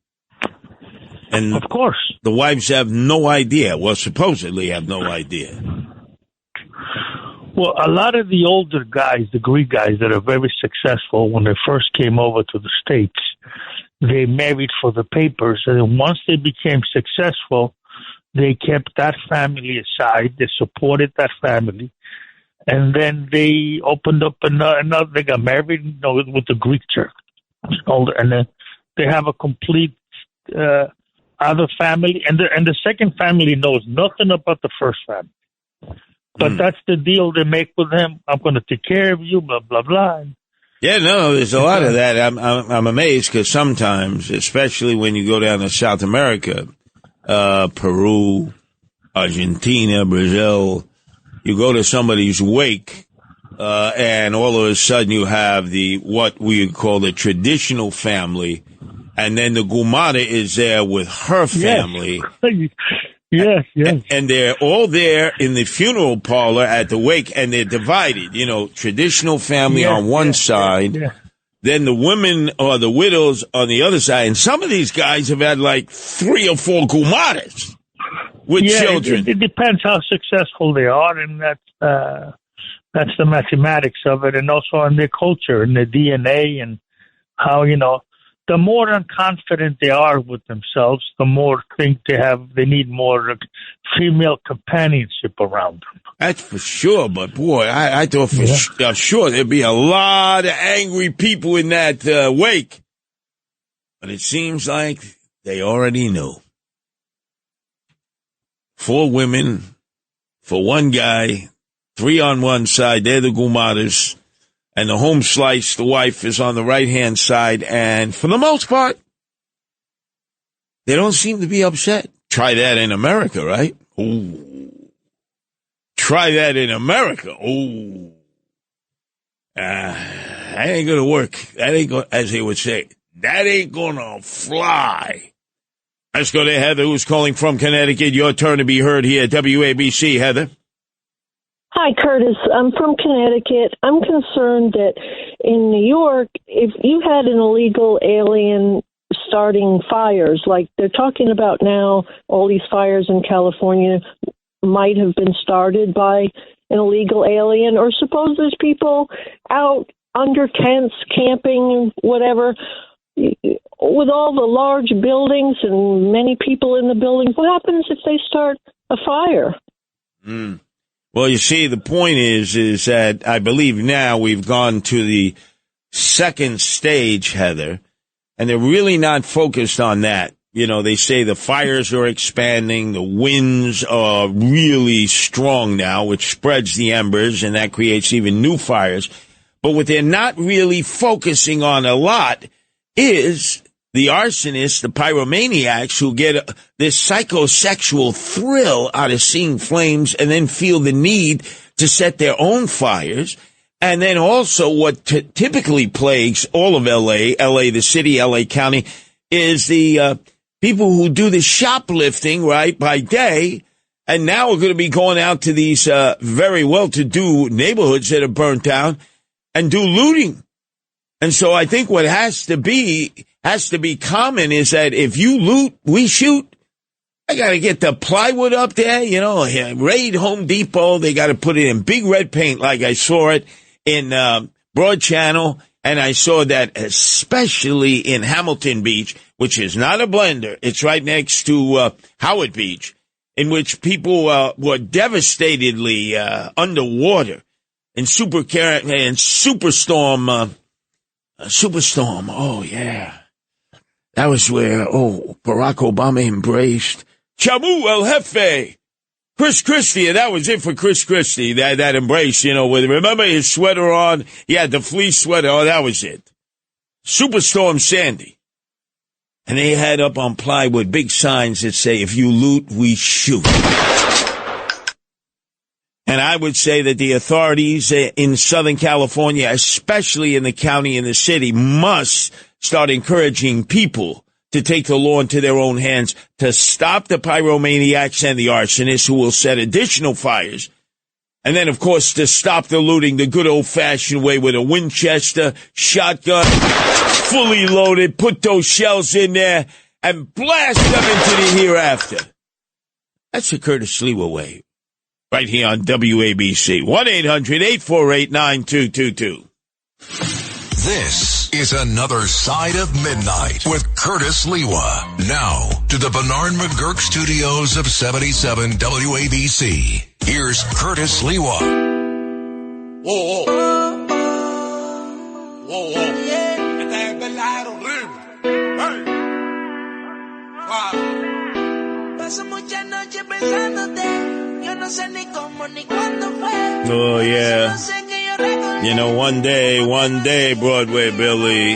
And of course, the wives have no idea. Well, supposedly have no idea. Well, a lot of the older guys, the Greek guys that are very successful, when they first came over to the States, they married for the papers. And then once they became successful, they kept that family aside. They supported that family. and then they opened up another. They got married, with the Greek church, and then they have a complete other family, and the second family knows nothing about the first family. But that's the deal they make with him. I'm going to take care of you, blah blah blah. Yeah, no, there's a lot of that. I'm amazed because sometimes, especially when you go down to South America, Peru, Argentina, Brazil, you go to somebody's wake, and all of a sudden you have what we would call the traditional family, and then the Gumara is there with her family. Yes. And they're all there in the funeral parlor at the wake, and they're divided. Traditional family on one side, then the women or the widows on the other side. And some of these guys have had like 3 or 4 Gumaras with children. It depends how successful they are, and that's the mathematics of it, and also in their culture and their DNA, and how the more unconfident they are with themselves, the more think they need more female companionship around them. That's for sure, but boy, I thought for sure there'd be a lot of angry people in that wake. But it seems like they already knew. 4 women for 1 guy, 3 on one side, they're the Gumaras. And the home slice, the wife, is on the right-hand side. And for the most part, they don't seem to be upset. Try that in America, right? Ooh. Try that in America. Ooh. That ain't going to work. That ain't going, as they would say, that ain't going to fly. Let's go to Heather, who's calling from Connecticut. Your turn to be heard here at WABC. Heather. Hi, Curtis. I'm from Connecticut. I'm concerned that in New York, if you had an illegal alien starting fires, like they're talking about now, all these fires in California might have been started by an illegal alien, or suppose there's people out under tents, camping, whatever, with all the large buildings and many people in the buildings. What happens if they start a fire? Well, you see, the point is that I believe now we've gone to the second stage, Heather, and they're really not focused on that. They say the fires are expanding, the winds are really strong now, which spreads the embers, and that creates even new fires. But what they're not really focusing on a lot is the arsonists, the pyromaniacs, who get this psychosexual thrill out of seeing flames and then feel the need to set their own fires. And then also what typically plagues all of LA, the city, LA County, is the people who do the shoplifting, right, by day. And now we're going to be going out to these very well-to-do neighborhoods that are burnt down and do looting. And so I think what has to be common is that if you loot, we shoot. I got to get the plywood up there, raid Home Depot. They got to put it in big red paint like I saw it in Broad Channel. And I saw that especially in Hamilton Beach, which is not a blender. It's right next to Howard Beach, in which people were devastatedly underwater in Superstorm. Superstorm. Oh, yeah. That was where, Barack Obama embraced Chamu El Jefe. Chris Christie, and that was it for Chris Christie, that embrace, with, remember his sweater on? He had the fleece sweater. Oh, that was it. Superstorm Sandy. And they had up on plywood big signs that say, if you loot, we shoot. And I would say that the authorities in Southern California, especially in the county and the city, must start encouraging people to take the law into their own hands, to stop the pyromaniacs and the arsonists who will set additional fires. And then, of course, to stop the looting the good old-fashioned way with a Winchester shotgun, fully loaded, put those shells in there, and blast them into the hereafter. That's the Curtis Lewa way. Right here on WABC. 1-800-848-9222. This is Another Side of Midnight with Curtis Lewa. Now to the Bernard McGurk studios of 77 WABC. Here's Curtis Lewa. Whoa, whoa. Whoa, whoa. Esta es verdadero horrible. Hey. Wow. Paso muchas noches pensándote. Yo no sé ni cómo ni cuándo fue. Oh, yeah. You know, one day, Broadway Billy,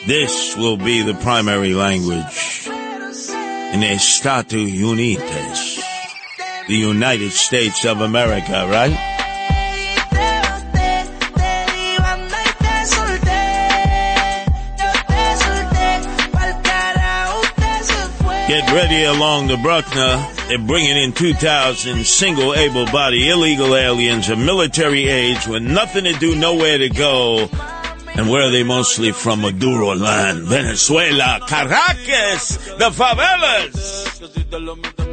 this will be the primary language in Estados Unidos, the United States of America, right? Get ready along the Bruckner. They're bringing in 2,000 single able-bodied illegal aliens of military age with nothing to do, nowhere to go. And where are they mostly from? Maduro land, Venezuela, Caracas, the favelas.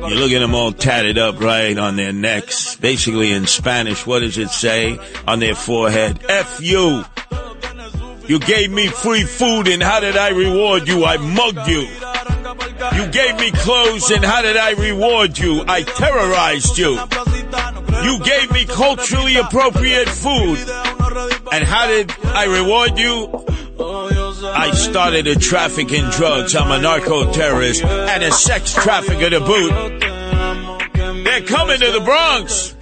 You look at them all tatted up right on their necks. Basically in Spanish, what does it say on their forehead? F you. You gave me free food, and how did I reward you? I mugged you. You gave me clothes, and how did I reward you? I terrorized you. You gave me culturally appropriate food, and how did I reward you? I started a traffic in drugs. I'm a narco-terrorist and a sex trafficker to boot. They're coming to the Bronx.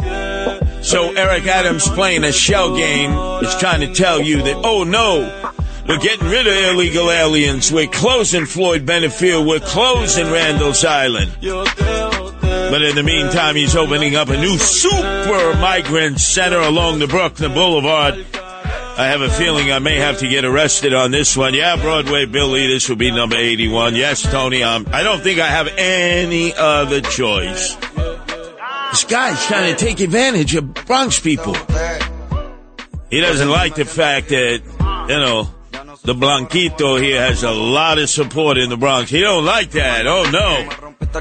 So Eric Adams playing a shell game is trying to tell you that, oh no, we're getting rid of illegal aliens. We're closing Floyd Bennett Field. We're closing Randall's Island. But in the meantime, he's opening up a new super migrant center along the Bruckner Boulevard. I have a feeling I may have to get arrested on this one. Yeah, Broadway Billy, this will be number 81. Yes, Tony, I don't think I have any other choice. This guy's trying to take advantage of Bronx people. He doesn't like the fact that, you know, the Blanquito here has a lot of support in the Bronx. He don't like that. Oh, no.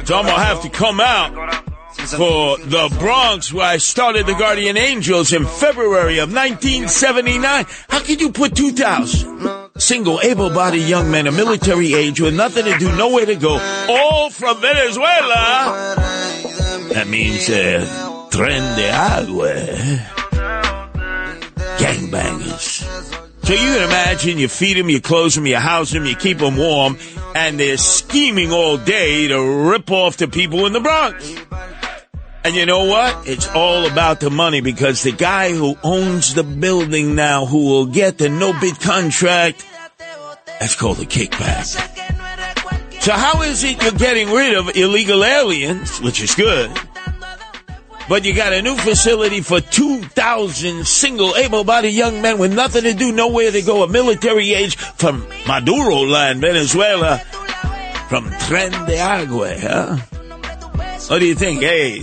So I'm going to have to come out for the Bronx, where I started the Guardian Angels in February of 1979. How could you put 2,000 single able-bodied young men of military age with nothing to do, nowhere to go, all from Venezuela? That means Tren de Agua. Gangbangers. So you can imagine you feed them, you clothe them, you house them, you keep them warm, and they're scheming all day to rip off the people in the Bronx. And you know what? It's all about the money, because the guy who owns the building now, who will get the no-bid contract, that's called a kickback. So how is it you're getting rid of illegal aliens, which is good, but you got a new facility for 2,000 single able-bodied young men with nothing to do, nowhere to go, a military age from Maduro land, Venezuela, from Tren de Agua, huh? What do you think? Hey,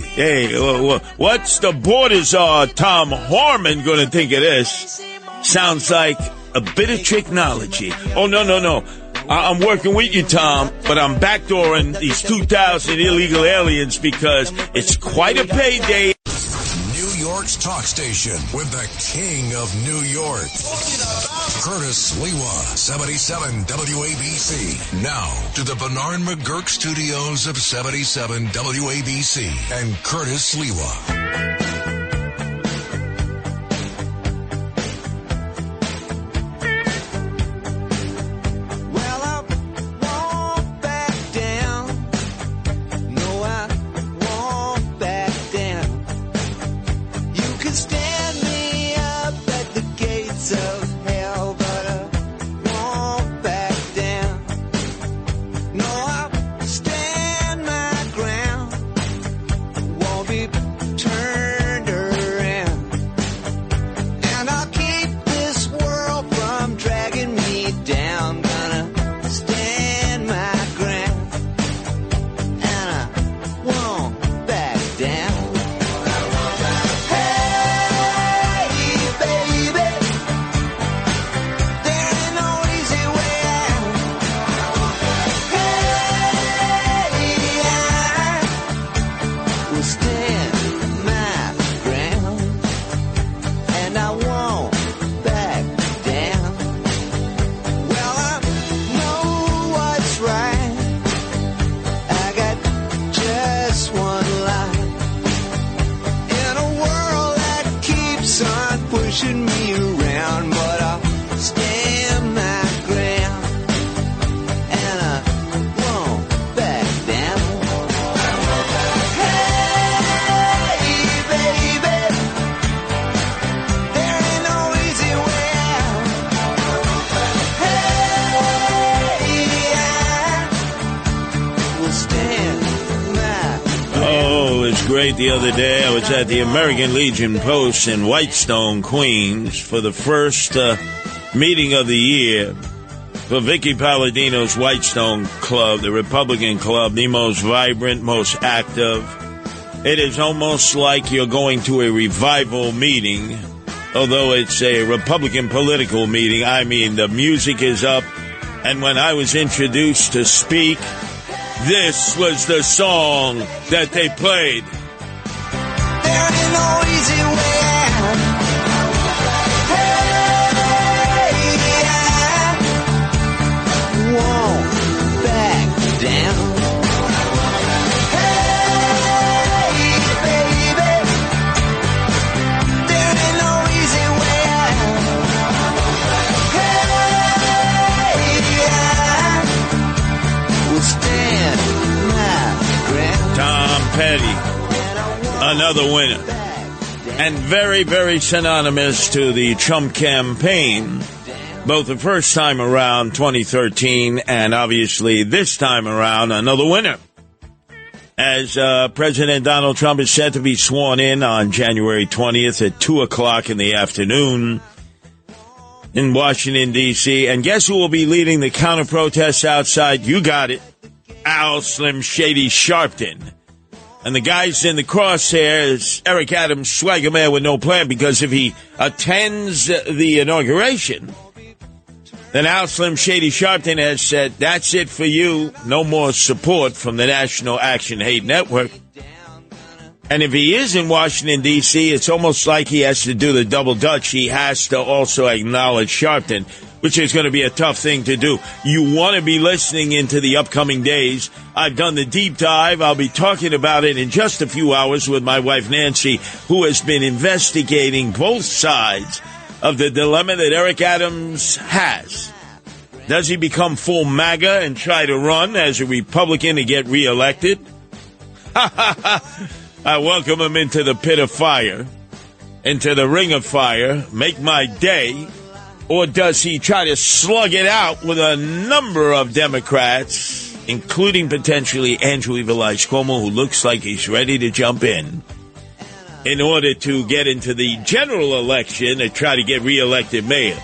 what's the border czar Tom Harmon going to think of this? Sounds like a bit of technology. Oh, no. I'm working with you, Tom, but I'm backdooring these 2,000 illegal aliens because it's quite a payday. New York's talk station with the king of New York, Curtis Lewa, 77 WABC. Now to the Bernard McGurk studios of 77 WABC and Curtis Lewa. Stand my ground, won't be turned. pushing me around, but I'll stand my ground, and I won't back down. Hey, baby, there ain't no easy way out. Hey, I will stand my Oh, it was great the other day. I was at the American Legion Post in Whitestone, Queens, for the first meeting of the year for Vicky Palladino's Whitestone Club, the Republican club, the most vibrant, most active. It is almost like you're going to a revival meeting, although it's a Republican political meeting. I mean, the music is up, and when I was introduced to speak, this was the song that they played. There ain't no easy way out. Hey, I won't back down. Hey, baby, there ain't no easy way out. Hey, I will stand my ground. Tom Petty, another winner. And very, very synonymous to the Trump campaign, both the first time around, 2013, and obviously this time around, another winner. As President Donald Trump is set to be sworn in on January 20th at 2 o'clock in the afternoon in Washington, D.C. And guess who will be leading the counter-protests outside? You got it. Al Slim Shady Sharpton. And the guys in the crosshairs, Eric Adams, swagger man with no plan, because if he attends the inauguration, then Al Slim Shady Sharpton has said, that's it for you. No more support from the National Action Hate Network. And if he is in Washington, D.C., it's almost like he has to do the double dutch. He has to also acknowledge Sharpton, which is going to be a tough thing to do. You want to be listening into the upcoming days. I've done the deep dive. I'll be talking about it in just a few hours with my wife, Nancy, who has been investigating both sides of the dilemma that Eric Adams has. Does he become full MAGA and try to run as a Republican to get reelected? I welcome him into the pit of fire, into the ring of fire, make my day. Or does he try to slug it out with a number of Democrats, including potentially Andrew Evil Eyes Cuomo, who looks like he's ready to jump in order to get into the general election and try to get reelected mayor?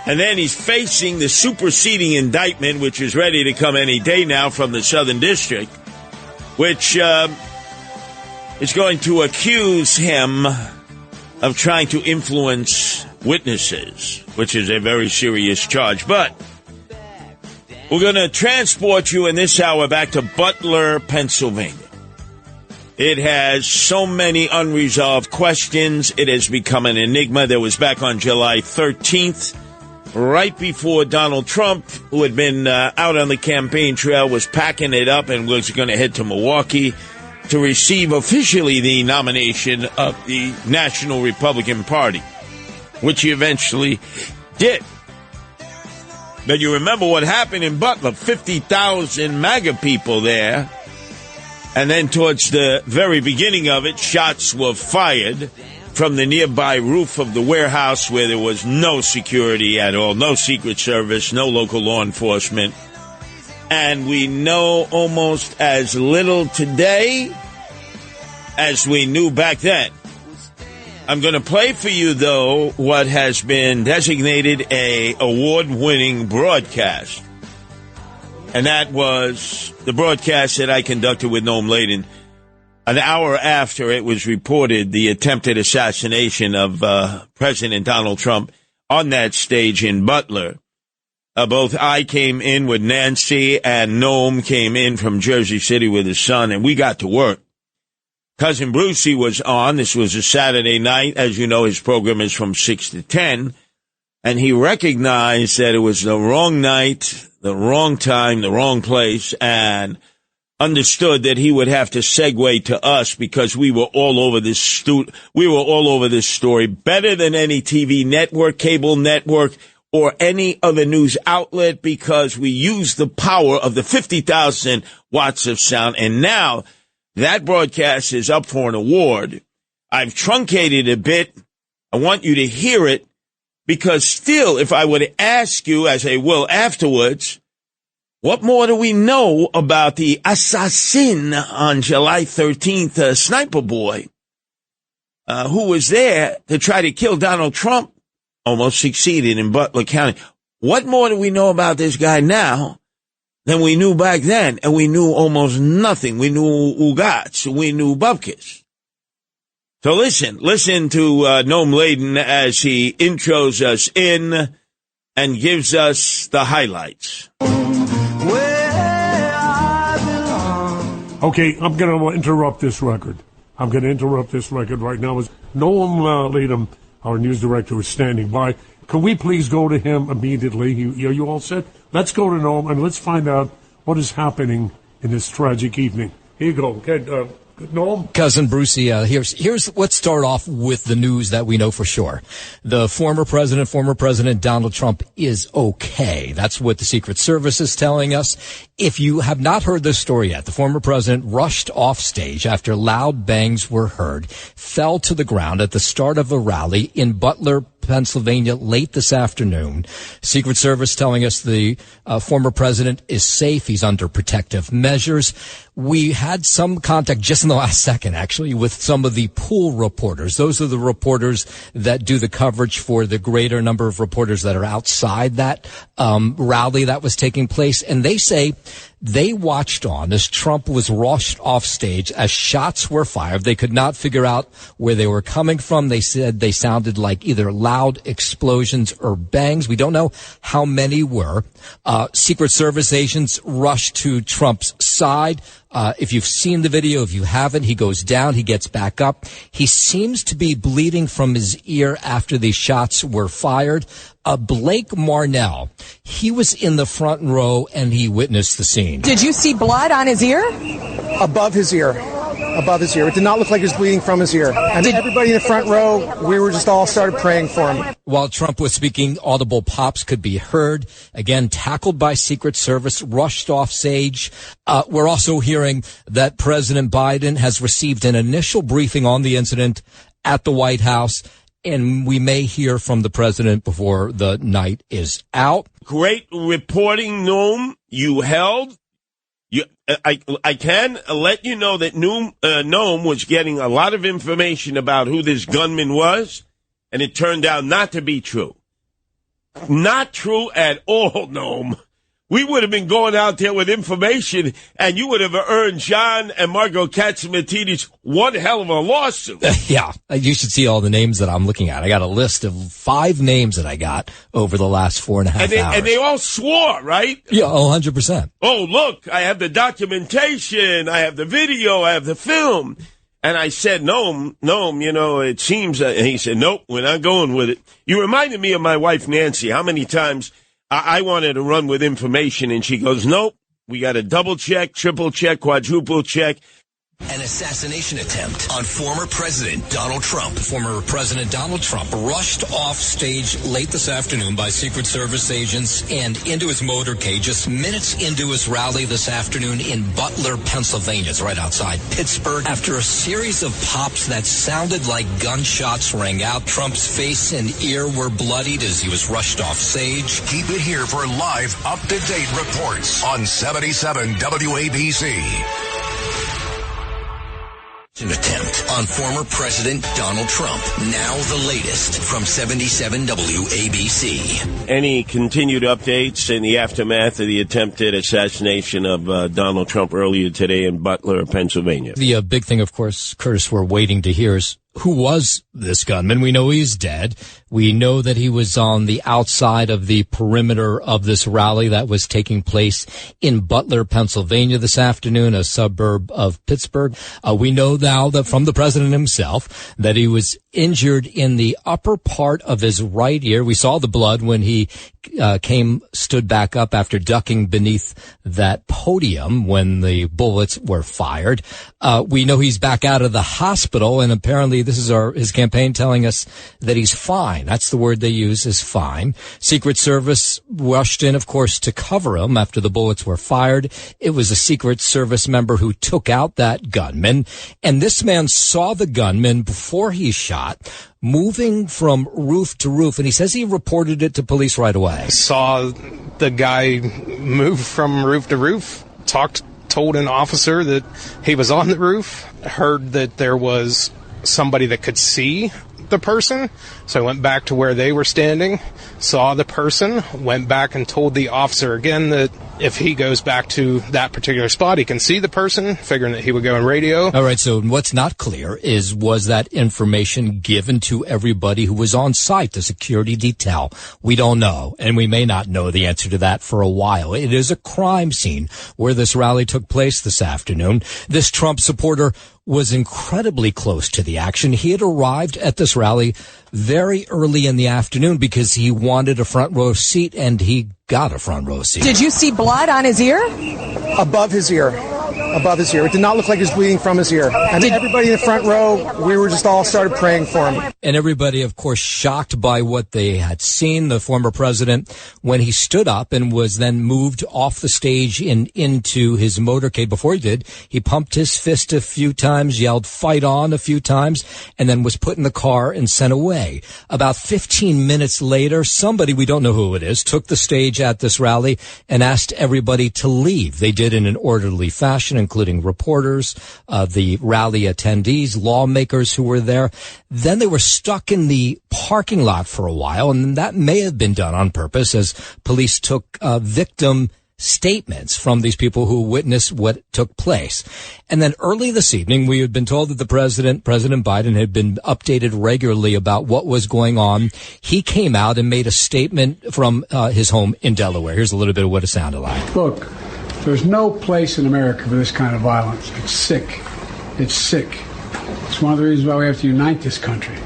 And then he's facing the superseding indictment, which is ready to come any day now from the Southern District, which is going to accuse him of trying to influence witnesses, which is a very serious charge. But we're going to transport you in this hour back to Butler, Pennsylvania. It has so many unresolved questions. It has become an enigma. That was back on July 13th, right before Donald Trump, who had been out on the campaign trail, was packing it up and was going to head to Milwaukee to receive officially the nomination of the National Republican Party, which he eventually did. But you remember what happened in Butler, 50,000 MAGA people there. And then towards the very beginning of it, shots were fired from the nearby roof of the warehouse where there was no security at all, no Secret Service, no local law enforcement. And we know almost as little today as we knew back then. I'm going to play for you, though, what has been designated a award-winning broadcast. And that was the broadcast that I conducted with Noam Laden an hour after it was reported the attempted assassination of President Donald Trump on that stage in Butler. Both I came in with Nancy and Noam came in from Jersey City with his son, and we got to work. Cousin Brucey was on. This was a Saturday night. As you know, his program is from 6 to 10. And he recognized that it was the wrong night, the wrong time, the wrong place. And understood that he would have to segue to us because we were all over this story better than any TV network, cable network, or any other news outlet because we used the power of the 50,000 watts of sound. And now that broadcast is up for an award. I've truncated a bit. I want you to hear it because still, if I were to ask you, as I will afterwards, what more do we know about the assassin on July 13th, Sniper Boy, who was there to try to kill Donald Trump, almost succeeded in Butler County. What more do we know about this guy now than we knew back then? And we knew almost nothing. We knew Ugats. We knew Bupkis. So listen to Noam Laden as he intros us in and gives us the highlights. Okay, I'm going to interrupt this record. I'm going to interrupt this record right now. Noam Laden, our news director, is standing by. Can we please go to him immediately? Are you all set? Let's go to Noam and let's find out what is happening in this tragic evening. Here you go. Okay, Noam? Cousin Brucey, here's let's start off with the news that we know for sure. The former president Donald Trump is okay. That's what the Secret Service is telling us. If you have not heard this story yet, the former president rushed off stage after loud bangs were heard, fell to the ground at the start of a rally in Butler, Pennsylvania late this afternoon. Secret Service telling us the former president is safe. He's under protective measures. We had some contact just in the last second, actually, with some of the pool reporters. Those are the reporters that do the coverage for the greater number of reporters that are outside that rally that was taking place. And they say they watched on as Trump was rushed off stage as shots were fired. They could not figure out where they were coming from. They said they sounded like either loud explosions or bangs. We don't know how many were. Secret Service agents rushed to Trump's side. If you've seen the video, if you haven't, he goes down, he gets back up. He seems to be bleeding from his ear after these shots were fired. Blake Marnell, he was in the front row and he witnessed the scene. Did you see blood on his ear? Above his ear. It did not look like he was bleeding from his ear. And everybody in the front row, we were just all started praying for him. While Trump was speaking, audible pops could be heard. Again, tackled by Secret Service, rushed off stage. We're also hearing that President Biden has received an initial briefing on the incident at the White House. And we may hear from the president before the night is out. Great reporting, Noam. You held. I can let you know that Noam was getting a lot of information about who this gunman was, and it turned out not to be true. Not true at all, Noam. We would have been going out there with information, and you would have earned John and Margot Katzimatidis one hell of a lawsuit. Yeah, you should see all the names that I'm looking at. I got a list of 5 names that I got over the last 4.5 hours. And they all swore, right? Yeah, 100%. Oh, look, I have the documentation, I have the video, I have the film. And I said, Noam, it seems, and he said, nope, we're not going with it. You reminded me of my wife, Nancy. How many times I wanted to run with information, and she goes, nope, we got to double check, triple check, quadruple check. An assassination attempt on former President Donald Trump. Former President Donald Trump rushed off stage late this afternoon by Secret Service agents and into his motorcade just minutes into his rally this afternoon in Butler, Pennsylvania. It's right outside Pittsburgh. After a series of pops that sounded like gunshots rang out, Trump's face and ear were bloodied as he was rushed off stage. Keep it here for live, up-to-date reports on 77 WABC. An attempt on former President Donald Trump. Now the latest from 77 WABC. Any continued updates in the aftermath of the attempted assassination of Donald Trump earlier today in Butler, Pennsylvania? The big thing, of course, Curtis, we're waiting to hear is who was this gunman? We know he's dead. We know that he was on the outside of the perimeter of this rally that was taking place in Butler, Pennsylvania this afternoon, a suburb of Pittsburgh. We know now that from the president himself that he was injured in the upper part of his right ear. We saw the blood when he stood back up after ducking beneath that podium when the bullets were fired. We know he's back out of the hospital, and apparently this is his campaign telling us that he's fine. That's the word they use, is fine. Secret Service rushed in, of course, to cover him after the bullets were fired. It was a Secret Service member who took out that gunman, and this man saw the gunman before he shot, moving from roof to roof, and he says he reported it to police right away. Saw the guy move from roof to roof, told an officer that he was on the roof, heard that there was somebody that could see the person, so I went back to where they were standing, saw the person, went back and told the officer again that if he goes back to that particular spot, he can see the person, figuring that he would go in radio. All right, so what's not clear was that information given to everybody who was on site, the security detail? We don't know, and we may not know the answer to that for a while. It is a crime scene where this rally took place this afternoon. This Trump supporter was incredibly close to the action. He had arrived at this rally very early in the afternoon because he wanted a front row seat, and he got a front row seat. Did you see blood on his ear? Above his ear. Above his ear. It did not look like he was bleeding from his ear. And everybody in the front row, we were just all started praying for him. And everybody, of course, shocked by what they had seen. The former president, when he stood up and was then moved off the stage and into his motorcade, before he did, he pumped his fist a few times, yelled "fight on" a few times, and then was put in the car and sent away. About 15 minutes later, somebody, we don't know who it is, took the stage at this rally and asked everybody to leave. They did in an orderly fashion, including reporters, the rally attendees, lawmakers who were there. Then they were stuck in the parking lot for a while, and that may have been done on purpose as police took victim statements from these people who witnessed what took place. And then early this evening, we had been told that President Biden, had been updated regularly about what was going on. He came out and made a statement from his home in Delaware. Here's a little bit of what it sounded like. Look, there's no place in America for this kind of violence. It's sick. It's sick. It's one of the reasons why we have to unite this country.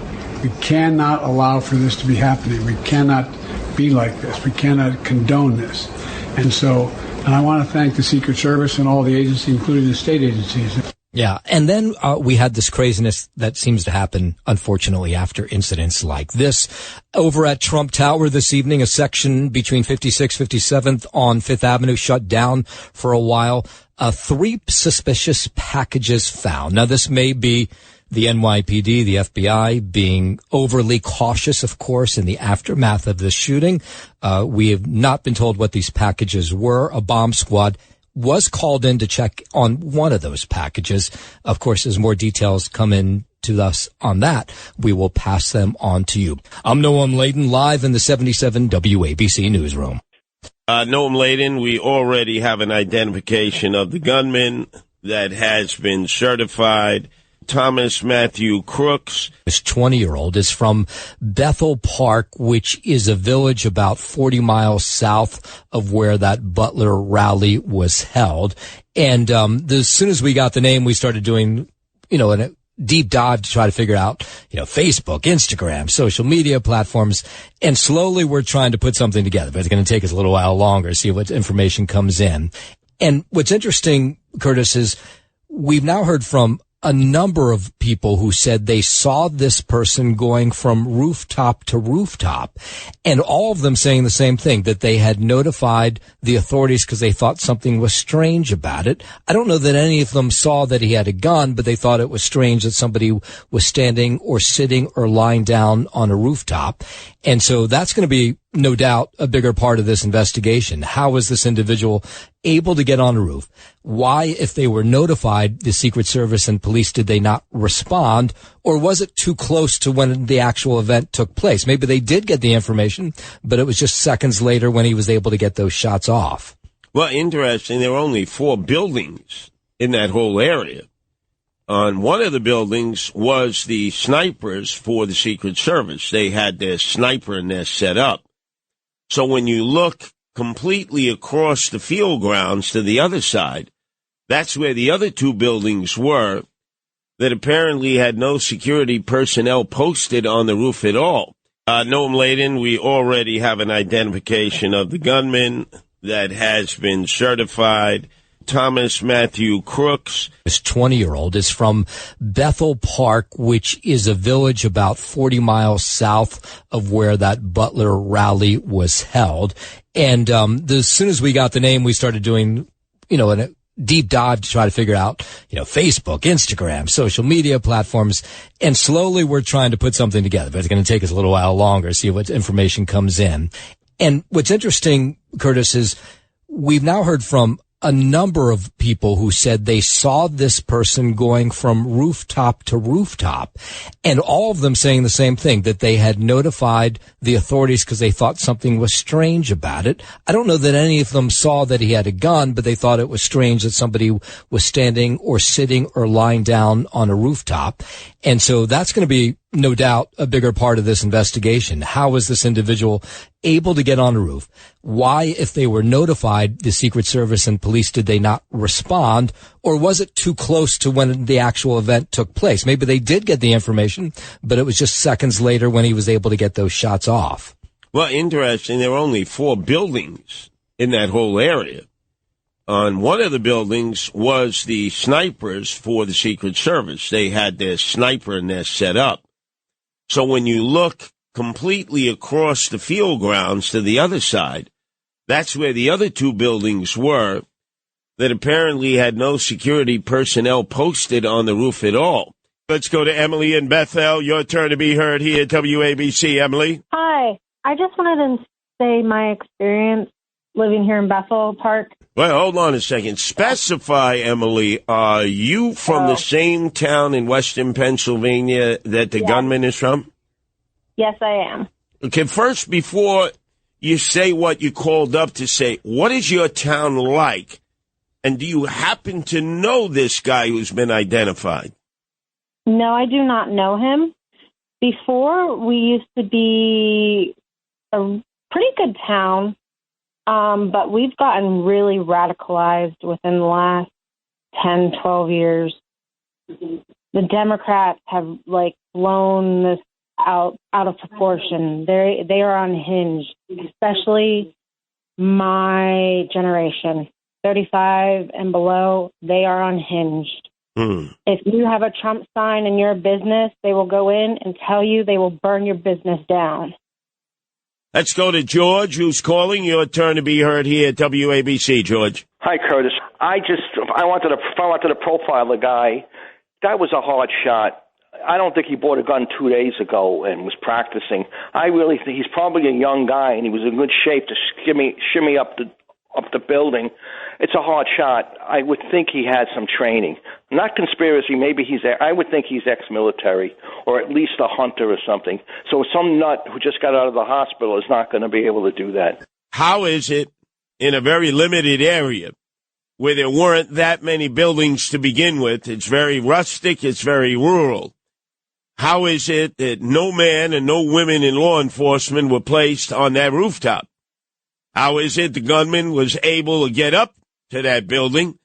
We cannot allow for this to be happening. We cannot be like this. We cannot condone this. And I want to thank the Secret Service and all the agencies, including the state agencies. Yeah, and then we had this craziness that seems to happen, unfortunately, after incidents like this. Over at Trump Tower this evening, a section between 56th, 57th on Fifth Avenue shut down for a while. 3 suspicious packages found. Now, this may be the NYPD, the FBI, being overly cautious, of course, in the aftermath of this shooting. We have not been told what these packages were. A bomb squad was called in to check on one of those packages. Of course, as more details come in to us on that, we will pass them on to you. I'm Noam Laden, live in the 77 WABC newsroom. Noam Laden, we already have an identification of the gunman that has been certified. Thomas Matthew Crooks. This 20-year-old is from Bethel Park, which is a village about 40 miles south of where that Butler rally was held. And as soon as we got the name, we started doing, a deep dive to try to figure out, Facebook, Instagram, social media platforms. And slowly we're trying to put something together, but it's going to take us a little while longer to see what information comes in. And what's interesting, Curtis, is we've now heard from a number of people who said they saw this person going from rooftop to rooftop, and all of them saying the same thing, that they had notified the authorities because they thought something was strange about it. I don't know that any of them saw that he had a gun, but they thought it was strange that somebody was standing or sitting or lying down on a rooftop. And so that's going to be, no doubt, a bigger part of this investigation. How was this individual able to get on a roof? Why, if they were notified, the Secret Service and police, did they not respond? Or was it too close to when the actual event took place? Maybe they did get the information, but it was just seconds later when he was able to get those shots off. Well, interesting. There were only 4 buildings in that whole area. on one of the buildings was the snipers for the Secret Service. They had their sniper nest set up. So when you look completely across the field grounds to the other side, that's where the other two buildings were that apparently had no security personnel posted on the roof at all. Noam Laden, we already have an identification of the gunman that has been certified. Thomas Matthew Crooks. This 20-year-old is from Bethel Park, which is a village about 40 miles south of where that Butler rally was held. And as soon as we got the name, we started doing, a deep dive to try to figure out, Facebook, Instagram, social media platforms. And slowly we're trying to put something together. But it's going to take us a little while longer to see what information comes in. And what's interesting, Curtis, is we've now heard from a number of people who said they saw this person going from rooftop to rooftop, and all of them saying the same thing, that they had notified the authorities because they thought something was strange about it. I don't know that any of them saw that he had a gun, but they thought it was strange that somebody was standing or sitting or lying down on a rooftop. And so that's going to be, no doubt, a bigger part of this investigation. How was this individual able to get on a roof? Why, if they were notified, the Secret Service and police, did they not respond? Or was it too close to when the actual event took place? Maybe they did get the information, but it was just seconds later when he was able to get those shots off. Well, interesting. There were only 4 buildings in that whole area. On one of the buildings was the snipers for the Secret Service. They had their sniper nest set up. So when you look completely across the field grounds to the other side, that's where the other two buildings were that apparently had no security personnel posted on the roof at all. Let's go to Emily in Bethel. Your turn to be heard here at WABC. Emily? Hi. I just wanted to say my experience living here in Bethel Park. Well, hold on a second. Specify, Emily, are you from the same town in Western Pennsylvania that the gunman is from? Yes, I am. Okay, first, before you say what you called up to say, what is your town like? And do you happen to know this guy who's been identified? No, I do not know him. Before, we used to be a pretty good town. But we've gotten really radicalized within the last 10, 12 years. The Democrats have, blown this out of proportion. They are unhinged, especially my generation, 35 and below. They are unhinged. If you have a Trump sign in your business, they will go in and tell you they will burn your business down. Let's go to George, who's calling. Your turn to be heard here at WABC, George. Hi, Curtis. I wanted to profile the guy. Guy was a hard shot. I don't think he bought a gun 2 days ago and was practicing. I really think he's probably a young guy, and he was in good shape to shimmy up the building. It's a hard shot. I would think he had some training. Not conspiracy. Maybe I would think he's ex-military or at least a hunter or something. So some nut who just got out of the hospital is not going to be able to do that. How is it in a very limited area where there weren't that many buildings to begin with? It's very rustic. It's very rural. How is it that no man and no women in law enforcement were placed on that rooftop? How is it the gunman was able to get up to that building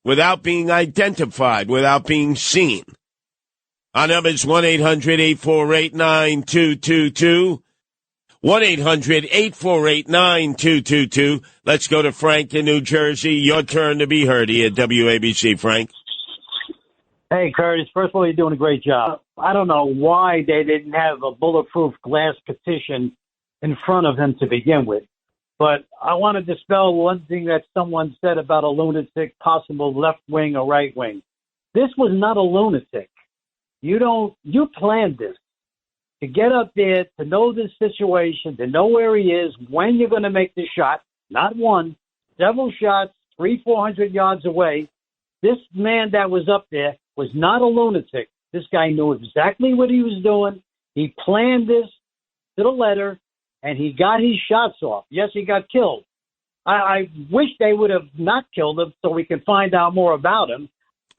without being identified, without being seen? Our number is 1-800-848-9222. 1-800-848-9222. Let's go to Frank in New Jersey. Your turn to be heard here at WABC, Frank. Hey, Curtis. First of all, you're doing a great job. I don't know why they didn't have a bulletproof glass petition in front of him to begin with. But I want to dispel one thing that someone said about a lunatic, possible left wing or right wing. This was not a lunatic. You planned this. To get up there, to know this situation, to know where he is, when you're going to make the shot, not one, several shots, 300-400 yards away. This man that was up there was not a lunatic. This guy knew exactly what he was doing. He planned this to the letter, and he got his shots off. Yes, he got killed. I wish they would have not killed him so we can find out more about him.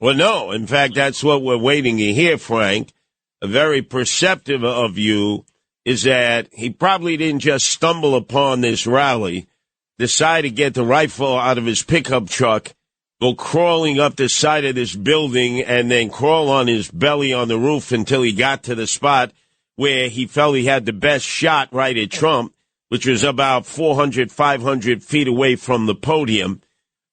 Well, no. In fact, that's what we're waiting to hear, Frank. Very perceptive of you is that he probably didn't just stumble upon this rally, decide to get the rifle out of his pickup truck, go crawling up the side of this building, and then crawl on his belly on the roof until he got to the spot where he felt he had the best shot right at Trump, which was about 400, 500 feet away from the podium.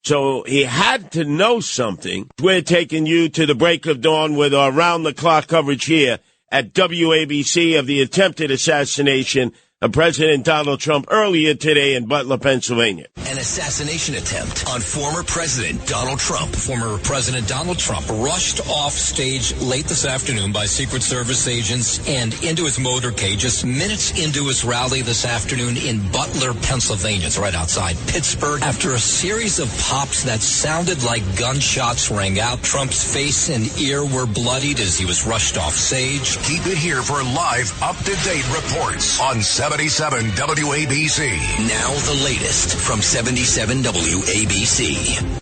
So he had to know something. We're taking you to the break of dawn with our round-the-clock coverage here at WABC of the attempted assassination of President Donald Trump earlier today in Butler, Pennsylvania. An assassination attempt on former President Donald Trump. Former President Donald Trump rushed off stage late this afternoon by Secret Service agents and into his motorcade just minutes into his rally this afternoon in Butler, Pennsylvania. It's right outside Pittsburgh. After a series of pops that sounded like gunshots rang out, Trump's face and ear were bloodied as he was rushed off stage. Keep it here for live, up-to-date reports on 77 WABC. Now the latest from 77 WABC.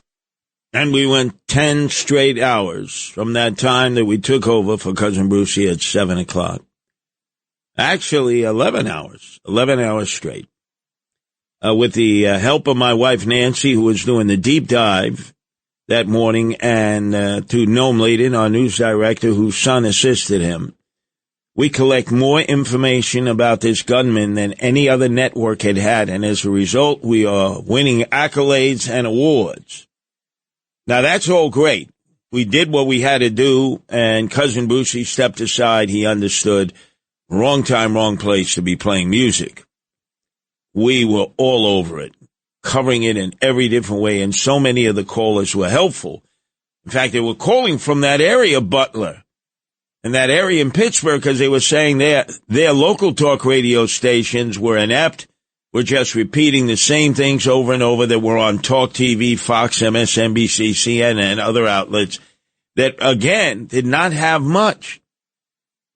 And we went 10 straight hours from that time that we took over for Cousin Brucey at 7 o'clock. Actually, 11 hours straight. With the help of my wife, Nancy, who was doing the deep dive that morning, and to Noam Laden, our news director, whose son assisted him. We collect more information about this gunman than any other network had, and as a result, we are winning accolades and awards. Now, that's all great. We did what we had to do, and Cousin Brucey stepped aside. He understood wrong time, wrong place to be playing music. We were all over it, covering it in every different way, and so many of the callers were helpful. In fact, they were calling from that area, Butler, and that area in Pittsburgh, because they were saying their local talk radio stations were inept, were just repeating the same things over and over that were on Talk TV, Fox, MSNBC, CNN, other outlets that, again, did not have much.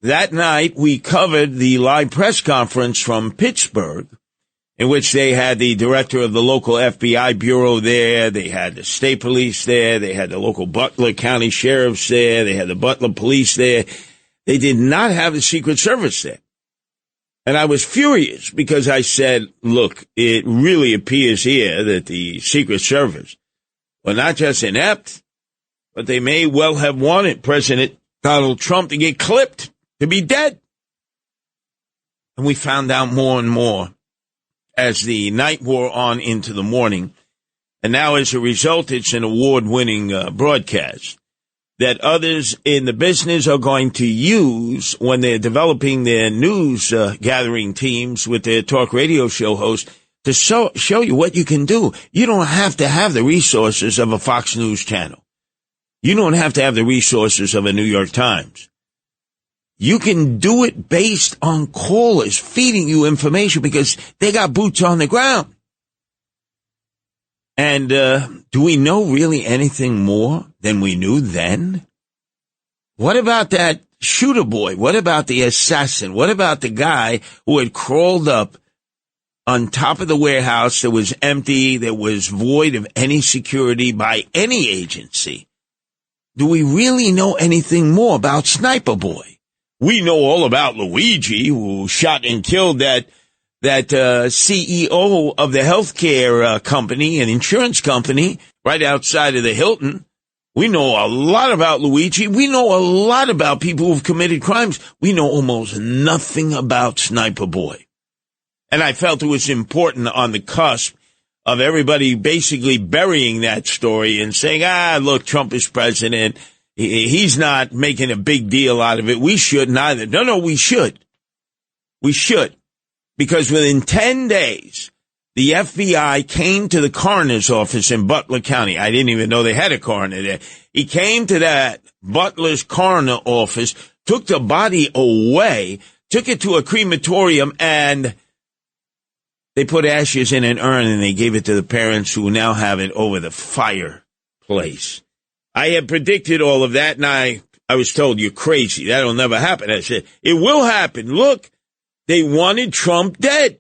That night, we covered the live press conference from Pittsburgh, in which they had the director of the local FBI bureau there, they had the state police there, they had the local Butler County sheriffs there, they had the Butler police there. They did not have the Secret Service there. And I was furious because I said, look, it really appears here that the Secret Service were not just inept, but they may well have wanted President Donald Trump to get clipped, to be dead. And we found out more and more as the night wore on into the morning. And now, as a result, it's an award-winning broadcast that others in the business are going to use when they're developing their news gathering teams with their talk radio show hosts to show you what you can do. You don't have to have the resources of a Fox News channel. You don't have to have the resources of a New York Times. You can do it based on callers feeding you information because they got boots on the ground. And do we know really anything more than we knew then? What about that shooter boy? What about the assassin? What about the guy who had crawled up on top of the warehouse that was empty, that was void of any security by any agency? Do we really know anything more about Sniper Boy? We know all about Luigi, who shot and killed that CEO of the healthcare company and insurance company right outside of the Hilton. We know a lot about Luigi. We know a lot about people who've committed crimes. We know almost nothing about Sniper Boy. And I felt it was important on the cusp of everybody basically burying that story and saying, look, Trump is president. He's not making a big deal out of it. We shouldn't either. No, we should. We should. Because within 10 days, the FBI came to the coroner's office in Butler County. I didn't even know they had a coroner there. He came to that Butler's coroner office, took the body away, took it to a crematorium, and they put ashes in an urn, and they gave it to the parents who now have it over the fireplace. I had predicted all of that, and I was told, you're crazy. That'll never happen. I said, it will happen. Look, they wanted Trump dead.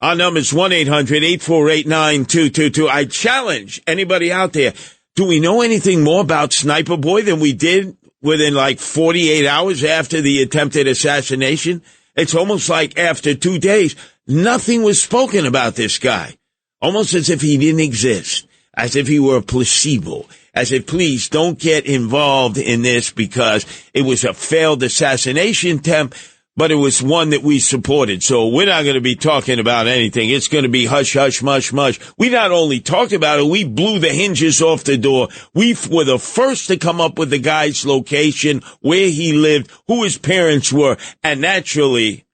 Our number is 1-800-848-9222. I challenge anybody out there Do we know anything more about Sniper Boy than we did within like 48 hours after the attempted assassination? It's almost like after 2 days, nothing was spoken about this guy. Almost as if he didn't exist, as if he were a placebo, as if, please don't get involved in this because it was a failed assassination attempt, but it was one that we supported. So we're not going to be talking about anything. It's going to be hush, hush, mush, mush. We not only talked about it, we blew the hinges off the door. We were the first to come up with the guy's location, where he lived, who his parents were, and naturally,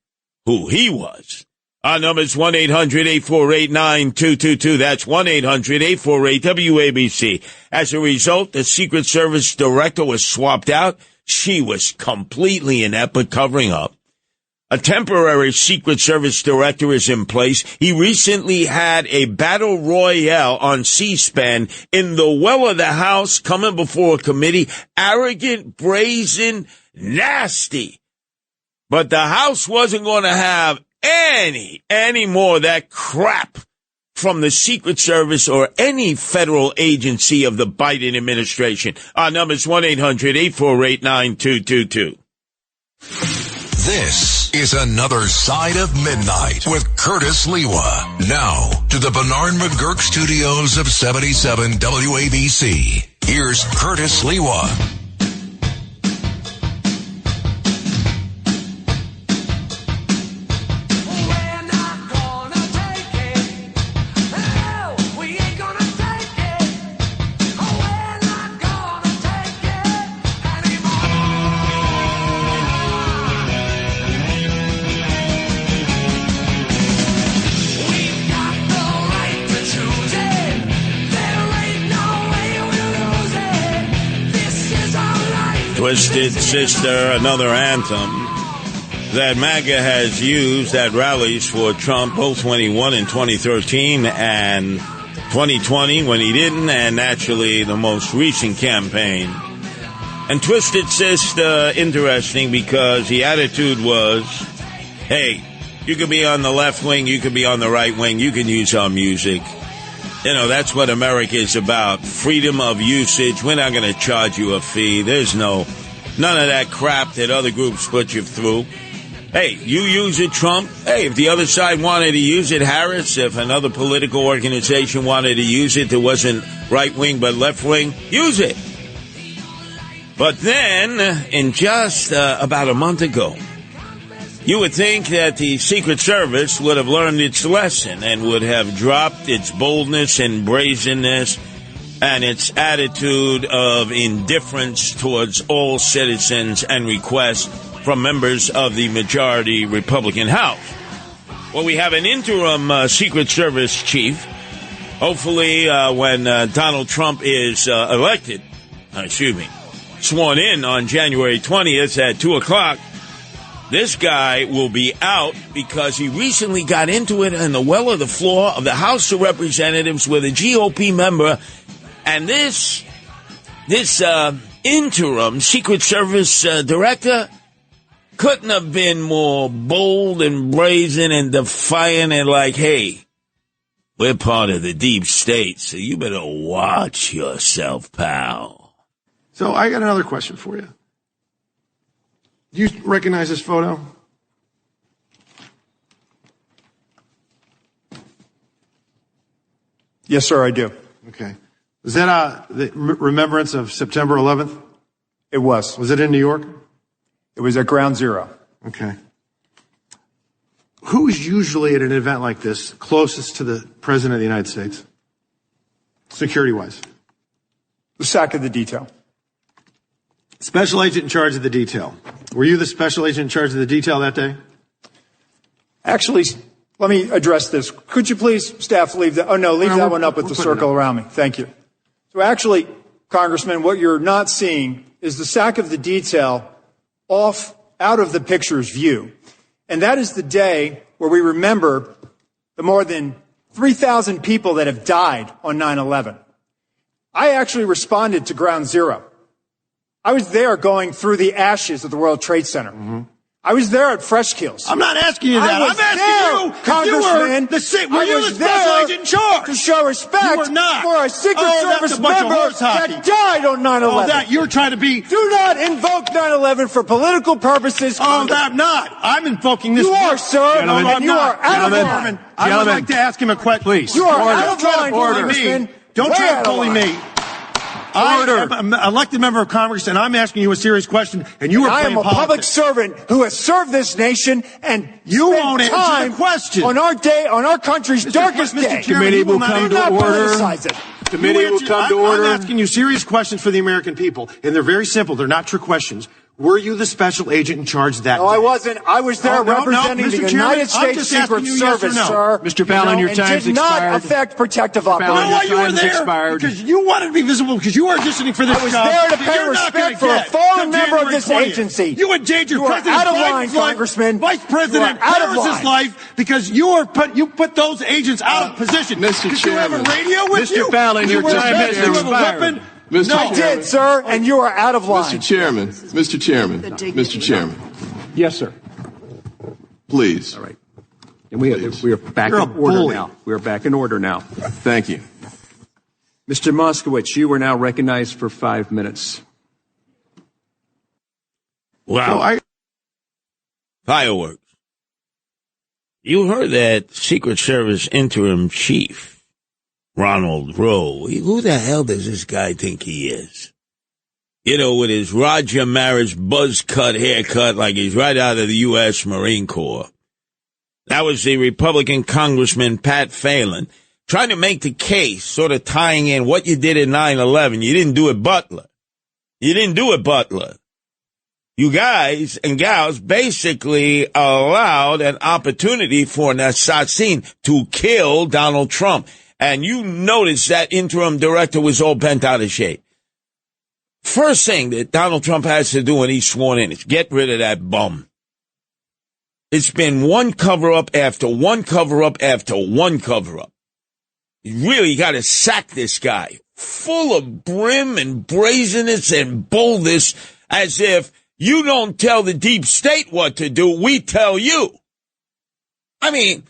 who he was. Our number is 1-800-848-9222. That's 1-800-848-WABC. As a result, the Secret Service director was swapped out. She was completely inept at covering up. A temporary Secret Service director is in place. He recently had a battle royale on C-SPAN in the well of the House, coming before a committee. Arrogant, brazen, nasty. But the House wasn't going to have any more of that crap from the Secret Service or any federal agency of the Biden administration. Our number is 1-800-848-9222. This is Another Side of Midnight with Curtis Lewa. Now to the Bernard McGurk studios of 77 WABC. Here's Curtis Lewa. Twisted Sister, another anthem that MAGA has used at rallies for Trump, both when he won in 2013 and 2020 when he didn't, and naturally the most recent campaign. And Twisted Sister, interesting because the attitude was, hey, you could be on the left wing, you could be on the right wing, you can use our music. You know, that's what America is about. Freedom of usage. We're not going to charge you a fee. There's none of that crap that other groups put you through. Hey, you use it, Trump. Hey, if the other side wanted to use it, Harris, if another political organization wanted to use it that wasn't right wing but left wing, use it. But then, in just about a month ago, you would think that the Secret Service would have learned its lesson and would have dropped its boldness and brazenness and its attitude of indifference towards all citizens and requests from members of the majority Republican House. Well, we have an interim Secret Service chief. Hopefully, when Donald Trump is sworn in on January 20th at 2 o'clock, this guy will be out because he recently got into it in the well of the floor of the House of Representatives with a GOP member. And this interim Secret Service director couldn't have been more bold and brazen and defiant and like, hey, we're part of the deep state, so you better watch yourself, pal. So I got another question for you. Do you recognize this photo? Yes, sir, I do. Okay. Was that the remembrance of September 11th? It was. Was it in New York? It was at Ground Zero. Okay. Who's usually at an event like this closest to the President of the United States, security-wise? The SAC of the detail. Special agent in charge of the detail. Were you the special agent in charge of the detail that day? Actually, let me address this. Could you please, staff, leave that? Oh, no, leave that one up with the circle around me. Thank you. So actually, Congressman, what you're not seeing is the SAC of the detail out of the picture's view. And that is the day where we remember the more than 3,000 people that have died on 9/11. I actually responded to Ground Zero. I was there going through the ashes of the World Trade Center. Mm-hmm. I was there at Fresh Kills. I'm not asking you that. I'm asking you, Congressman. Were you the special agent in charge? To show respect You were not. for a Secret Service that's a bunch of member horse hockey. that died on 9/11. Oh, that you're trying to be. Do not invoke 9/11 for political purposes. Oh, I'm not. I'm invoking this. You are, sir. Gentlemen, And you are out of line. I would like to ask him a question. Please. You are Order. out of line, Congressman. Don't try Way to bully out of me. line. I am an elected member of Congress, and I'm asking you a serious question, and you are I playing am a public politics. servant who has served this nation, and You spent won't answer time the question. on our country's darkest Mr. day. Chairman, Committee You will not come do to not order. politicize it. Committee will come to order. I'm asking you serious questions for the American people, and they're very simple. They're not trick questions. Were you the special agent in charge that No, day? I wasn't. I was there representing the Mr. United Chairman, I'm States just Secret asking you yes or Service, no. sir. Mr. Fallon, your and time's did not expired. affect protective You know operations. why you were time's there? expired. Because you wanted to be visible, because you are auditioning for this I was job. there to that pay you're not respect gonna for a get fallen till member of January this 20th. agency. You endangered You are President out of Biden's line, life, Congressman. Vice President You are out of Harris's line. life, because you put those agents out of position. Mr. Did you have a Chairman. radio with Mr. you? Fallon, Did your you wear a time vest? has Did you have a expired. weapon? Mr. No. I did, sir, and you are out of line. Mr. Chairman, Yes, sir. please. All right. And we are back You're in a order bully. now. We are back in order now. Thank you. Mr. Moskowitz, you are now recognized for 5 minutes. Wow. Fireworks. You heard that Secret Service interim chief, Ronald Rowe. Who the hell does this guy think he is? You know, with his Roger Maris buzz cut haircut like he's right out of the U.S. Marine Corps. That was the Republican Congressman Pat Phelan trying to make the case, sort of tying in what you did in 9/11. You didn't do it, Butler. You didn't do it, Butler. You guys and gals basically allowed an opportunity for an assassin to kill Donald Trump. And you notice that interim director was all bent out of shape. First thing that Donald Trump has to do when he's sworn in is get rid of that bum. It's been one cover-up after one cover-up after one cover-up. You really got to sack this guy, full of brim and brazenness and boldness, as if you don't tell the deep state what to do, we tell you. I mean,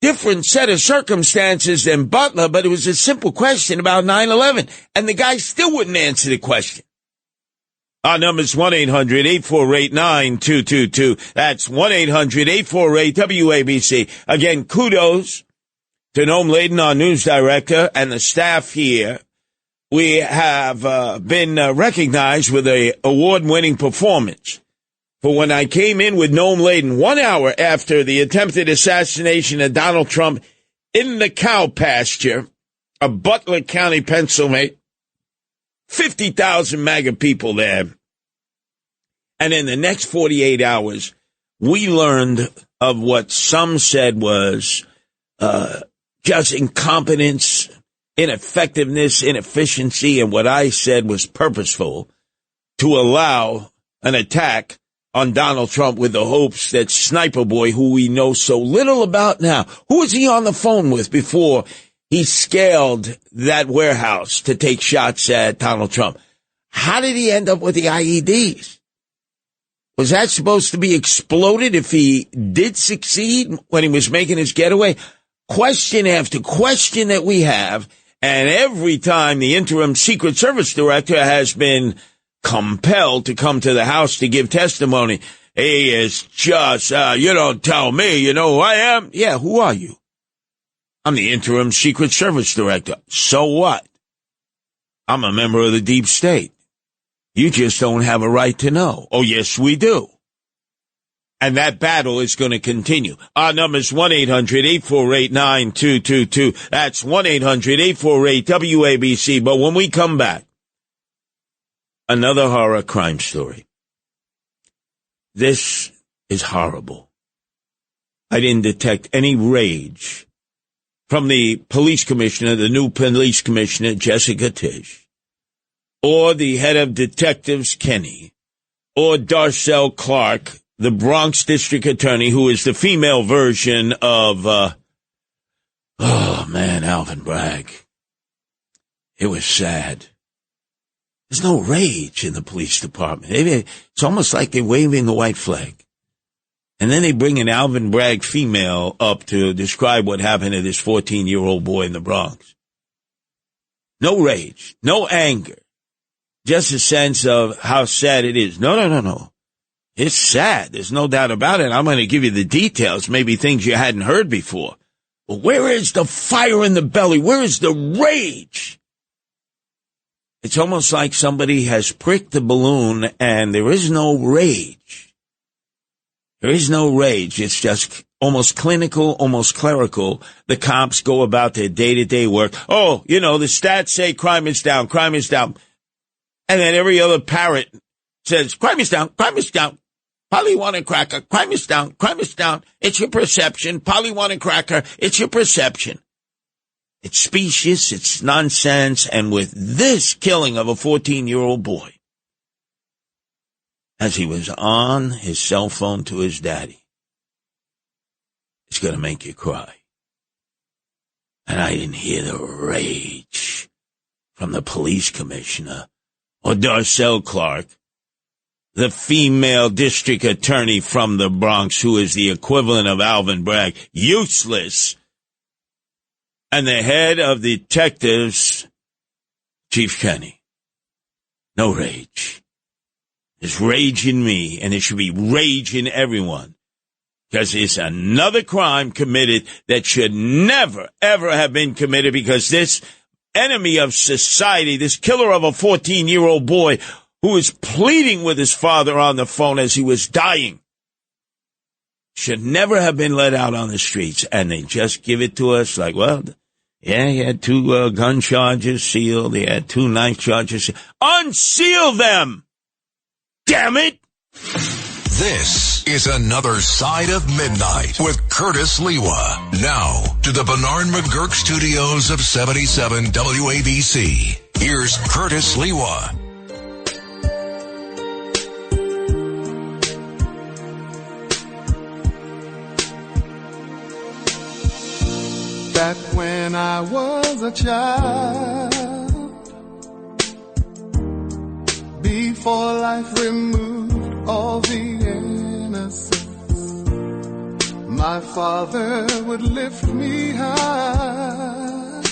different set of circumstances than Butler, but it was a simple question about 9/11, and the guy still wouldn't answer the question. Our number's 1-800-848-9222. That's 1-800-848-WABC. Again, kudos to Noam Laden, our news director, and the staff here. We have been recognized with a award-winning performance for when I came in with Noam Laden 1 hour after the attempted assassination of Donald Trump in the cow pasture of Butler County, Pennsylvania. 50,000 MAGA people there. And in the next 48 hours, we learned of what some said was just incompetence, ineffectiveness, inefficiency, and what I said was purposeful to allow an attack on Donald Trump with the hopes that Sniper Boy, who we know so little about now, who was he on the phone with before he scaled that warehouse to take shots at Donald Trump? How did he end up with the IEDs? Was that supposed to be exploded if he did succeed when he was making his getaway? Question after question that we have, and every time the interim Secret Service director has been compelled to come to the House to give testimony, he is just, you don't tell me, you know who I am? Yeah, who are you? I'm the interim Secret Service director. So what? I'm a member of the deep state. You just don't have a right to know. Oh, yes, we do. And that battle is going to continue. Our number is 1-800-848-9222. That's 1-800-848-WABC. But when we come back, another horror crime story. This is horrible. I didn't detect any rage from the police commissioner, the new police commissioner, Jessica Tisch, or the head of detectives, Kenny, or Darcel Clark, the Bronx district attorney, who is the female version of, Alvin Bragg. It was sad. There's no rage in the police department. It's almost like they're waving the white flag. And then they bring an Alvin Bragg female up to describe what happened to this 14-year-old boy in the Bronx. No rage, no anger, just a sense of how sad it is. No. It's sad. There's no doubt about it. I'm going to give you the details, maybe things you hadn't heard before. But where is the fire in the belly? Where is the rage? It's almost like somebody has pricked the balloon and there is no rage. There is no rage. It's just almost clinical, almost clerical. The cops go about their day-to-day work. Oh, the stats say crime is down, crime is down. And then every other parrot says, crime is down, crime is down. Polly want a cracker, crime is down, crime is down. It's your perception. Polly want a cracker, it's your perception. It's specious, it's nonsense, and with this killing of a 14-year-old boy, as he was on his cell phone to his daddy, it's going to make you cry. And I didn't hear the rage from the police commissioner or Darcel Clark, the female district attorney from the Bronx, who is the equivalent of Alvin Bragg, useless, and the head of detectives, Chief Kenny. No rage. There's rage in me, and there should be rage in everyone, because it's another crime committed that should never, ever have been committed, because this enemy of society, this killer of a 14-year-old boy who was pleading with his father on the phone as he was dying, should never have been let out on the streets. And they just give it to us like, well, yeah, he had 2 gun charges sealed. He had 2 knife charges sealed. Unseal them! Damn it! This is Another Side of Midnight with Curtis Lewa. Now to the Bernard McGurk studios of 77 WABC. Here's Curtis Lewa. Back when I was a child, before life removed all the innocence, my father would lift me high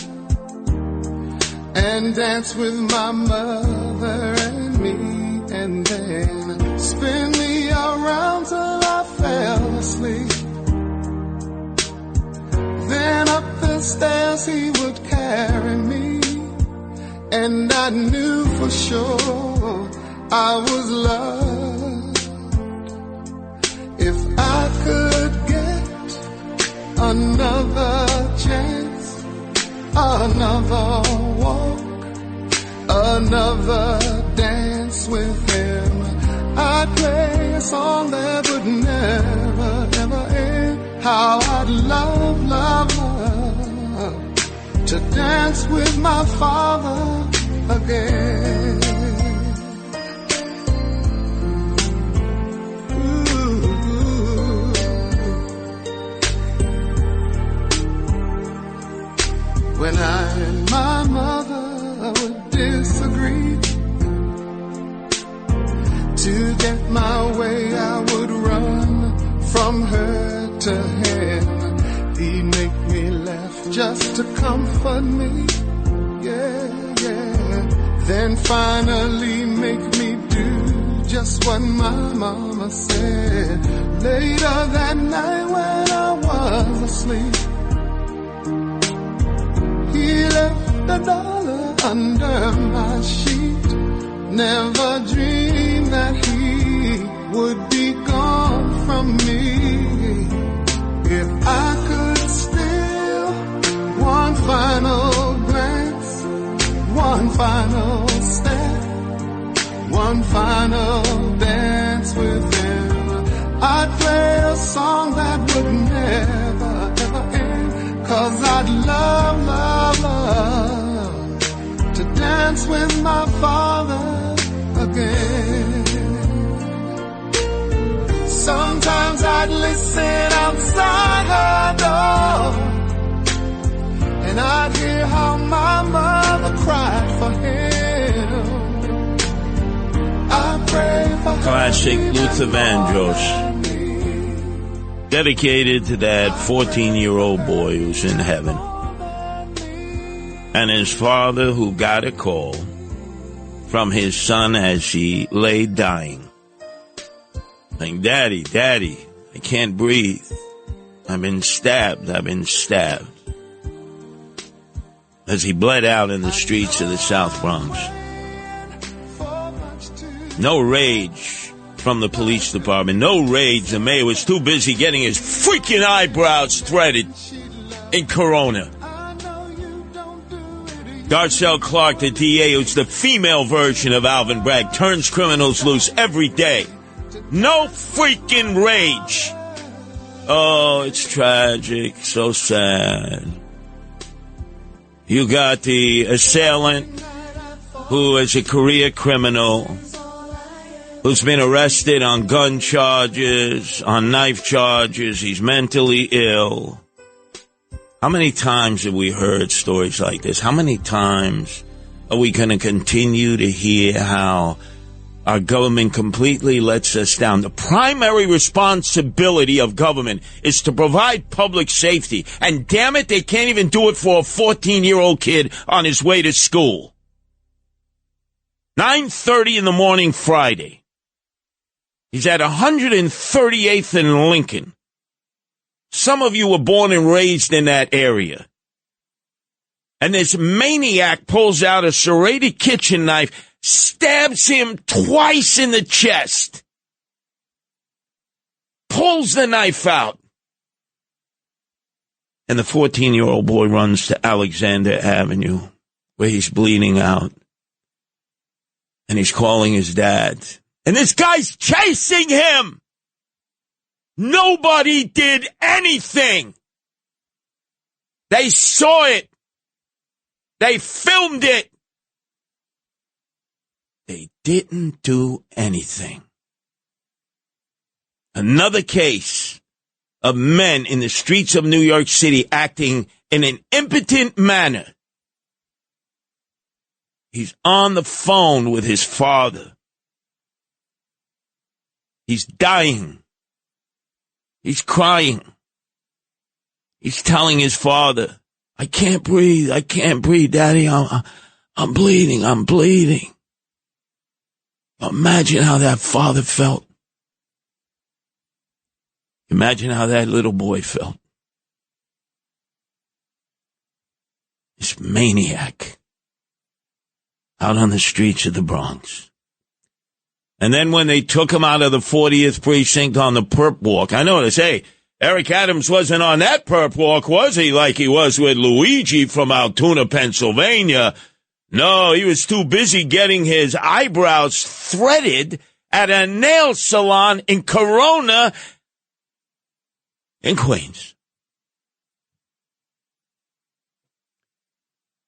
and dance with my mother and me, and then spin me around till I fell asleep. Then up the stairs he would carry me, and I knew for sure I was loved. If I could get another chance, another walk, another dance with him, I'd play a song that would never, ever end. How I'd love, love, love to dance with my father again. Ooh. When I and my mother would disagree, to get my way I would run from her to him. He'd make me laugh just to comfort me, yeah, yeah. Then finally make me do just what my mama said. Later that night when I was asleep, he left $1 under my sheet. Never dreamed that he would be gone from me. If I could steal one final glance, one final step, one final dance with him, I'd play a song that would never, ever end. 'Cause I'd love, love, love to dance with my father again. Sometimes I'd listen outside her door, and I'd hear how my mother cried for him. I pray for her. Classic Luther Vandross. dedicated to that 14-year-old boy who's in heaven and his father who got a call from his son as he lay dying, saying, Daddy, I can't breathe. I've been stabbed. As he bled out in the streets of the South Bronx. No rage from the police department. No rage. The mayor was too busy getting his freaking eyebrows threaded in Corona. Darcel Clark, the DA, who's the female version of Alvin Bragg, turns criminals loose every day. No freaking rage. Oh, it's tragic. So sad. You got the assailant who is a career criminal who's been arrested on gun charges, on knife charges. He's mentally ill. How many times have we heard stories like this? How many times are we going to continue to hear how our government completely lets us down? The primary responsibility of government is to provide public safety. And damn it, they can't even do it for a 14-year-old kid on his way to school. 9:30 in the morning Friday. He's at 138th and Lincoln. Some of you were born and raised in that area. And this maniac pulls out a serrated kitchen knife, stabs him twice in the chest, pulls the knife out, and the 14-year-old boy runs to Alexander Avenue, where he's bleeding out, and he's calling his dad. And this guy's chasing him! Nobody did anything! They saw it! They filmed it! They didn't do anything. Another case of men in the streets of New York City acting in an impotent manner. He's on the phone with his father. He's dying. He's crying. He's telling his father, I can't breathe, Daddy, I'm bleeding. Imagine how that father felt. Imagine how that little boy felt. This maniac out on the streets of the Bronx. And then when they took him out of the 40th precinct on the perp walk, I noticed, hey, Eric Adams wasn't on that perp walk, was he? Like he was with Luigi from Altoona, Pennsylvania. No, he was too busy getting his eyebrows threaded at a nail salon in Corona in Queens.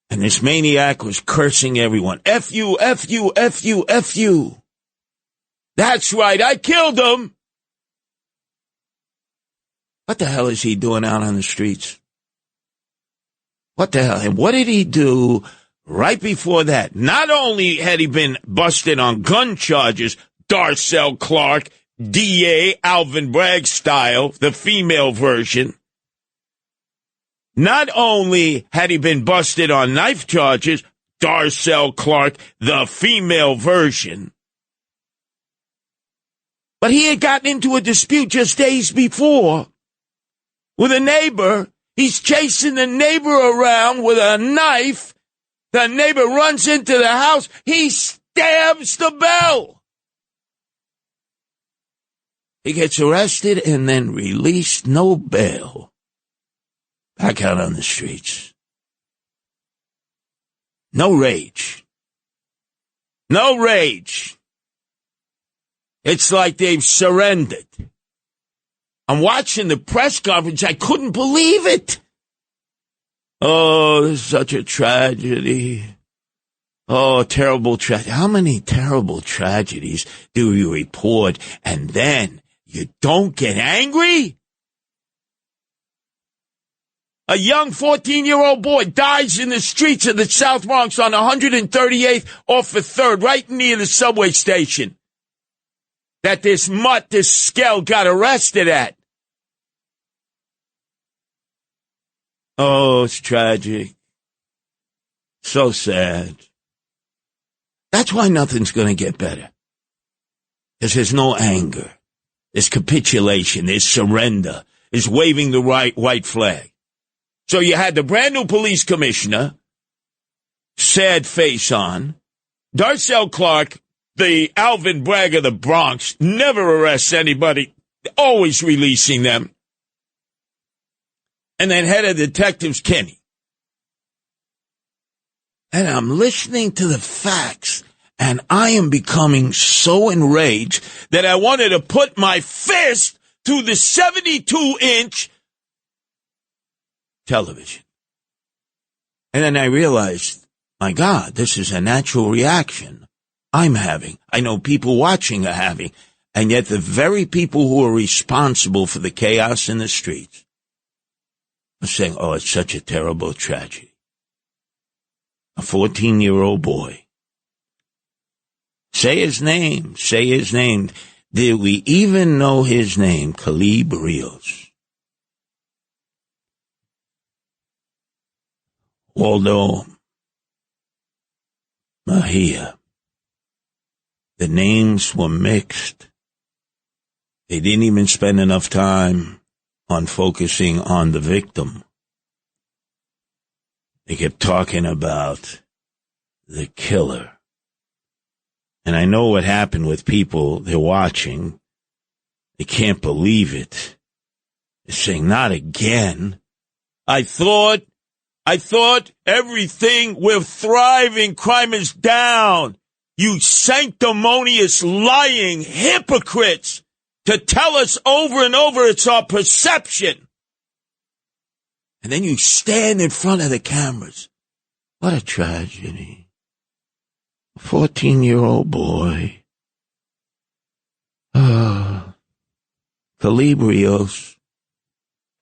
And this maniac was cursing everyone. F you, F you, F you, F you. That's right, I killed him. What the hell is he doing out on the streets? What the hell? And what did he do right before that? Not only had he been busted on gun charges, Darcel Clark, DA, Alvin Bragg style, the female version. Not only had he been busted on knife charges, Darcel Clark, the female version, but he had gotten into a dispute just days before with a neighbor. He's chasing the neighbor around with a knife. The neighbor runs into the house. He stabs the bell. He gets arrested and then released, no bail. Back out on the streets. No rage. No rage. It's like they've surrendered. I'm watching the press conference. I couldn't believe it. Oh, this is such a tragedy. Oh, terrible tragedy. How many terrible tragedies do you report and then you don't get angry? A young 14-year-old boy dies in the streets of the South Bronx on 138th off the 3rd, right near the subway station that this mutt, this skell, got arrested at. Oh, it's tragic. So sad. That's why nothing's going to get better. Because there's no anger. There's capitulation. There's surrender. There's waving the white flag. So you had the brand new police commissioner, sad face on. Darcel Clark, the Alvin Bragg of the Bronx, never arrests anybody, always releasing them. And then head of detectives, Kenny. And I'm listening to the facts, and I am becoming so enraged that I wanted to put my fist through the 72-inch television. And then I realized, my God, this is a natural reaction I'm having. I know people watching are having. And yet the very people who are responsible for the chaos in the streets are saying, oh, it's such a terrible tragedy. A 14-year-old boy. Say his name. Say his name. Did we even know his name? Caleb Rios. Waldo Mejia. The names were mixed. They didn't even spend enough time on focusing on the victim. They kept talking about the killer. And I know what happened with people, they're watching. They can't believe it. They're saying, not again. I thought everything, we're thriving, crime is down. You sanctimonious, lying hypocrites to tell us over and over it's our perception. And then you stand in front of the cameras. What a tragedy. A 14-year-old boy. Caleb Rios,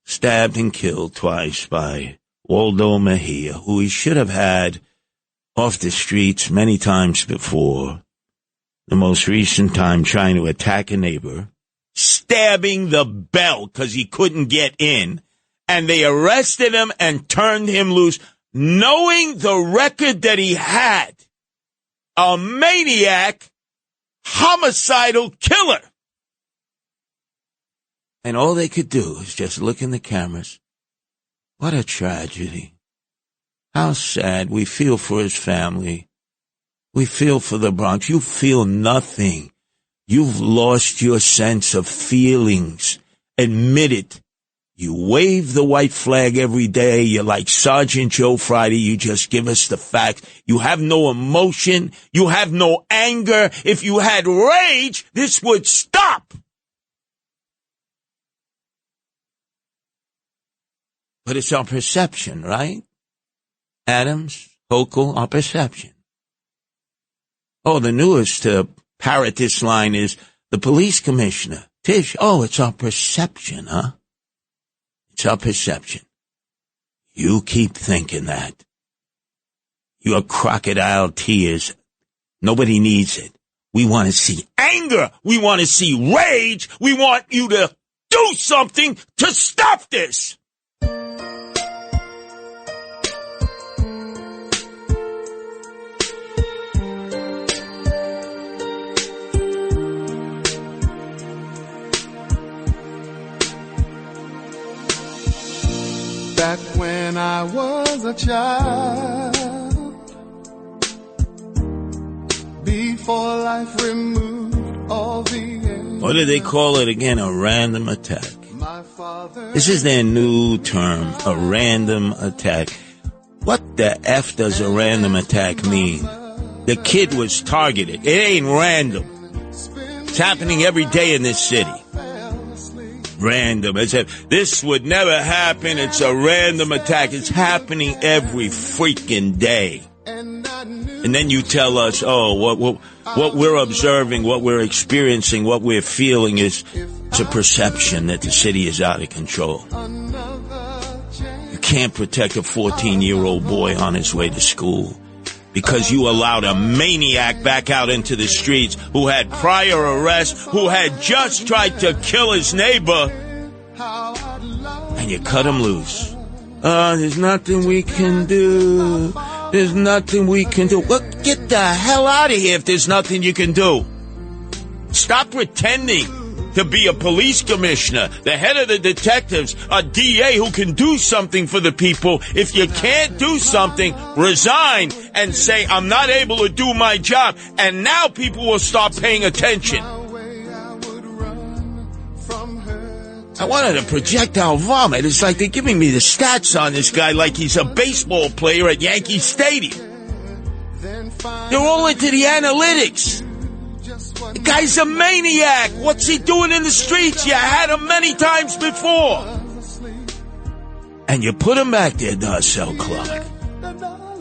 stabbed and killed twice by Waldo Mejia, who he should have had off the streets many times before. The most recent time trying to attack a neighbor, stabbing the bell because he couldn't get in, and they arrested him and turned him loose, knowing the record that he had. A maniac, homicidal killer. And all they could do is just look in the cameras. What a tragedy. How sad. We feel for his family. We feel for the Bronx. You feel nothing. You've lost your sense of feelings. Admit it. You wave the white flag every day. You're like Sergeant Joe Friday. You just give us the facts. You have no emotion. You have no anger. If you had rage, this would stop. But it's our perception, right? Adams, Hochul, our perception. Oh, the newest to parrot this line is the police commissioner. Tish, oh, it's our perception, huh? It's our perception. You keep thinking that. Your crocodile tears. Nobody needs it. We want to see anger. We want to see rage. We want you to do something to stop this. Back when I was a child, before life removed all the... What do they call it again? A random attack. This is their new term, a random attack. What the F does a random attack mean? The kid was targeted. It ain't random. It's happening every day in this city. Random. As if this would never happen. It's a random attack. It's happening every freaking day. And then you tell us, oh, what we're observing, what we're experiencing, what we're feeling is it's a perception that the city is out of control. You can't protect a 14-year-old boy on his way to school because you allowed a maniac back out into the streets who had prior arrests, who had just tried to kill his neighbor, and you cut him loose. There's nothing we can do. There's nothing we can do. Well, get the hell out of here if there's nothing you can do. Stop pretending to be a police commissioner, the head of the detectives, a DA who can do something for the people. If you can't do something, resign and say, I'm not able to do my job. And now people will start paying attention. I wanted a projectile vomit. It's like they're giving me the stats on this guy like he's a baseball player at Yankee Stadium. They're all into the analytics. The guy's a maniac. What's he doing in the streets? You had him many times before. And you put him back there, Darcel Clark.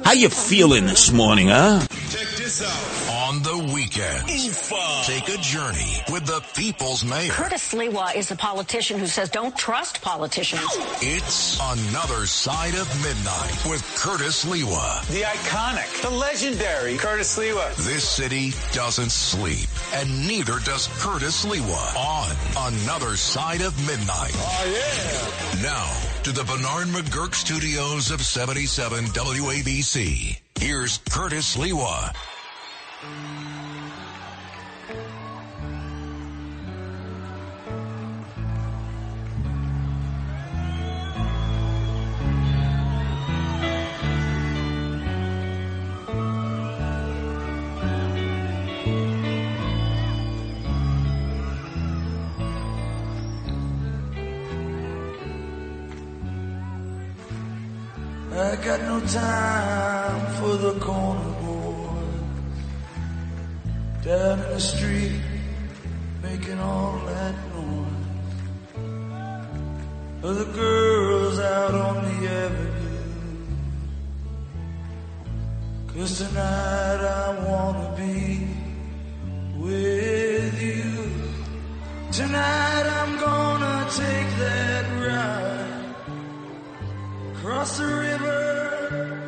How you feeling this morning, huh? Check this out. On the weekend, take a journey with the people's mayor. Curtis Sliwa is a politician who says don't trust politicians. It's Another Side of Midnight with Curtis Sliwa. The iconic, the legendary Curtis Sliwa. This city doesn't sleep, and neither does Curtis Sliwa on Another Side of Midnight. Oh, yeah. Now, to the Bernard McGurk studios of 77 WABC. Here's Curtis Sliwa. I got no time for the corner boy down in the street making all that noise, or the girls out on the avenue. 'Cause tonight I wanna be with you. Tonight I'm gonna take that ride across the river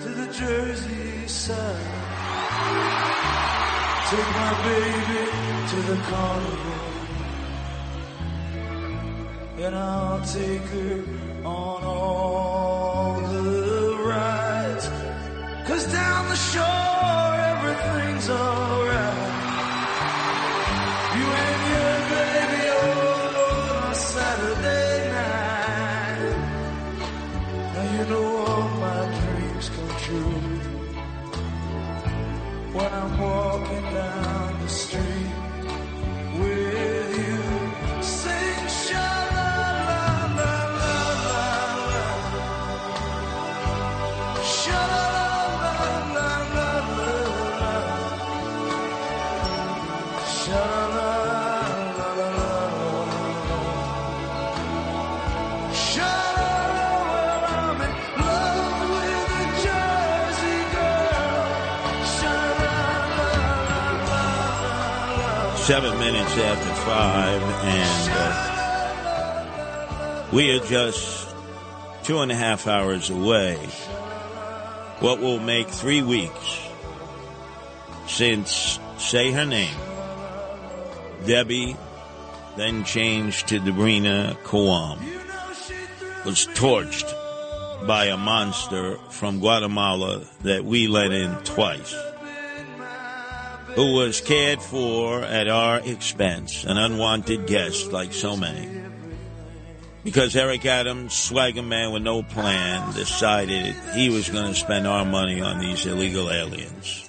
to the Jersey side. Take my baby to the carnival, and I'll take her on all the rides. 'Cause down the shore everything's alright. You and your baby on a Saturday night. Now you know all my dreams come true when I'm walking down the street with you. Sing sha-la-la-la-la-la, sha-la-la-la-la-la, sha-la-la-la-la-la, sha-la-la, I'm in love with a Jersey girl, sha-la-la-la-la-la. 7 minutes after 5, and we are just 2.5 hours away. What will make 3 weeks since, say her name, Debbie, then changed to Debrina Kowam, was torched by a monster from Guatemala that we let in twice, who was cared for at our expense, an unwanted guest like so many. Because Eric Adams, swagger man with no plan, decided he was going to spend our money on these illegal aliens.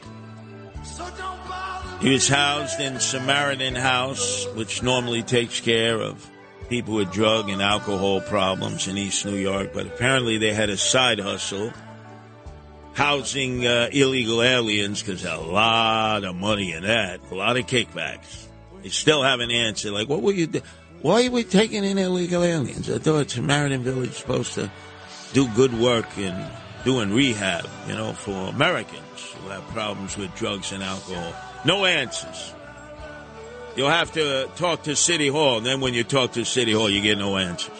He was housed in Samaritan House, which normally takes care of people with drug and alcohol problems in East New York, but apparently they had a side hustle housing illegal aliens, because a lot of money in that, a lot of kickbacks. They still haven't answered, like, what were you do? Why are we taking in illegal aliens? I thought Samaritan Village is supposed to do good work in doing rehab, for Americans who have problems with drugs and alcohol. No answers. You'll have to talk to City Hall, and then when you talk to City Hall, you get no answers.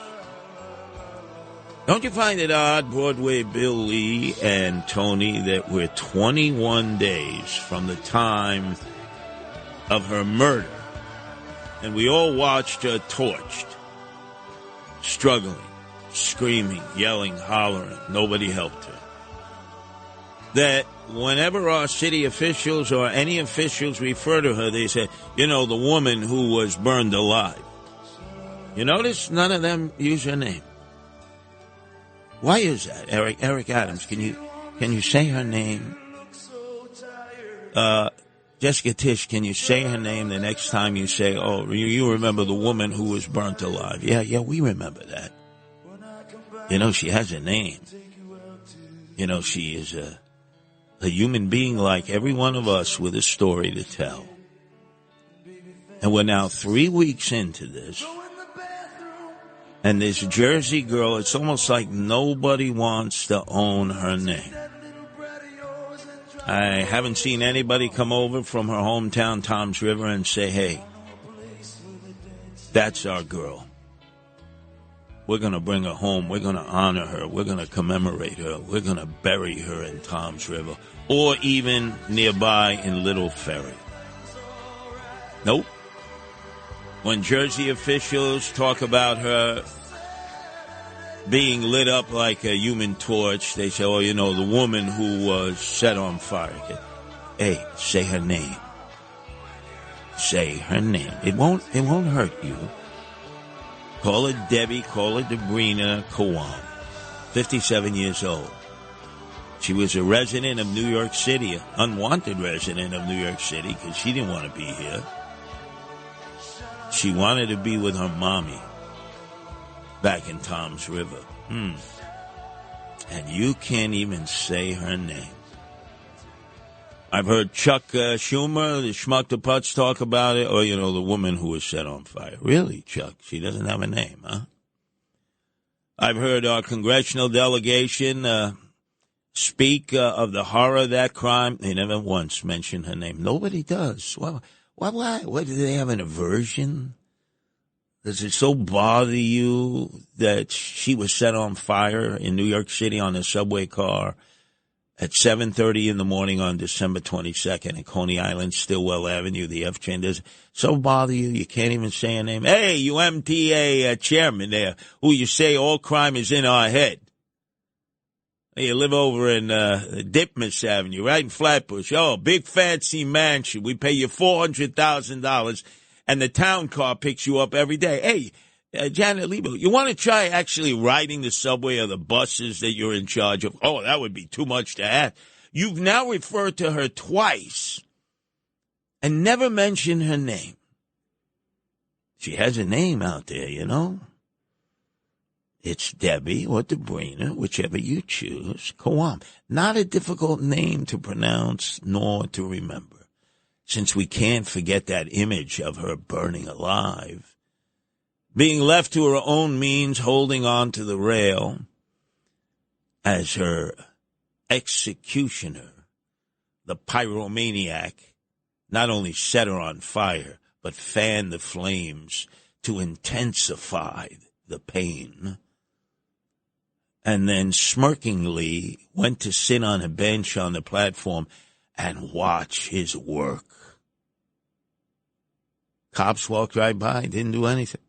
Don't you find it odd, Broadway Bill Lee and Tony, that we're 21 days from the time of her murder, and we all watched her torched, struggling, screaming, yelling, hollering. Nobody helped her. That whenever our city officials or any officials refer to her, they say, you know, the woman who was burned alive. You notice none of them use her name. Why is that, Eric? Eric Adams, can you say her name? Jessica Tisch, can you say her name the next time you say, oh, you remember the woman who was burnt alive? Yeah, we remember that. You know, she has a name. You know, she is a human being like every one of us with a story to tell. And we're now 3 weeks into this. And this Jersey girl, it's almost like nobody wants to own her name. I haven't seen anybody come over from her hometown, Toms River, and say, hey, that's our girl. We're going to bring her home. We're going to honor her. We're going to commemorate her. We're going to bury her in Toms River or even nearby in Little Ferry. Nope. When Jersey officials talk about her being lit up like a human torch, they say, oh, you know, the woman who was set on fire. Hey, say her name. Say her name. It won't hurt you. Call her Debbie, call her Debrina Kawam, 57 years old. She was a resident of New York City, an unwanted resident of New York City because she didn't want to be here. She wanted to be with her mommy back in Toms River. And you can't even say her name. I've heard Chuck Schumer, the Schmuck the Putz, talk about it, or, you know, the woman who was set on fire. Really, Chuck? She doesn't have a name, huh? I've heard our congressional delegation speak of the horror of that crime. They never once mention her name. Nobody does. Well, why? What, do they have an aversion? Does it so bother you that she was set on fire in New York City on a subway car at 7:30 in the morning on December 22nd at Coney Island, Stillwell Avenue, the F train? Does it so bother you you can't even say her name? Hey, you MTA chairman there, who you say all crime is in our head. You live over in Dipmus Avenue, right in Flatbush. Oh, big fancy mansion. We pay you $400,000, and the town car picks you up every day. Hey, Janet Lebo, you want to try actually riding the subway or the buses that you're in charge of? Oh, that would be too much to ask. You've now referred to her twice and never mentioned her name. She has a name out there, you know. It's Debbie or Debrina, whichever you choose. Kawam. Not a difficult name to pronounce nor to remember, since we can't forget that image of her burning alive. Being left to her own means, holding on to the rail as her executioner, the pyromaniac, not only set her on fire, but fanned the flames to intensify the pain. And then smirkingly went to sit on a bench on the platform and watch his work. Cops walked right by, didn't do anything.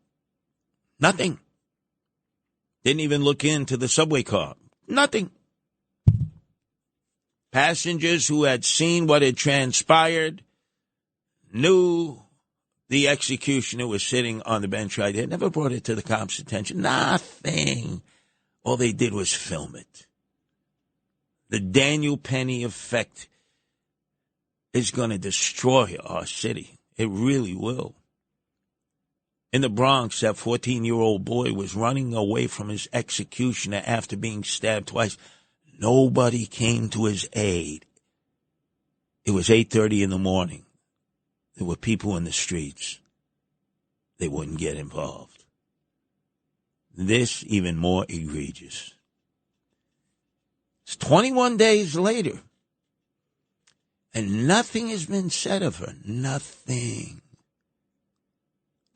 Nothing. Didn't even look into the subway car. Nothing. Passengers who had seen what had transpired knew the executioner was sitting on the bench right there. Never brought it to the cops' attention. Nothing. All they did was film it. The Daniel Penny effect is going to destroy our city. It really will. In the Bronx, that 14-year-old boy was running away from his executioner after being stabbed twice. Nobody came to his aid. It was 8:30 in the morning. There were people in the streets. They wouldn't get involved. This even more egregious. It's 21 days later, and nothing has been said of her. Nothing.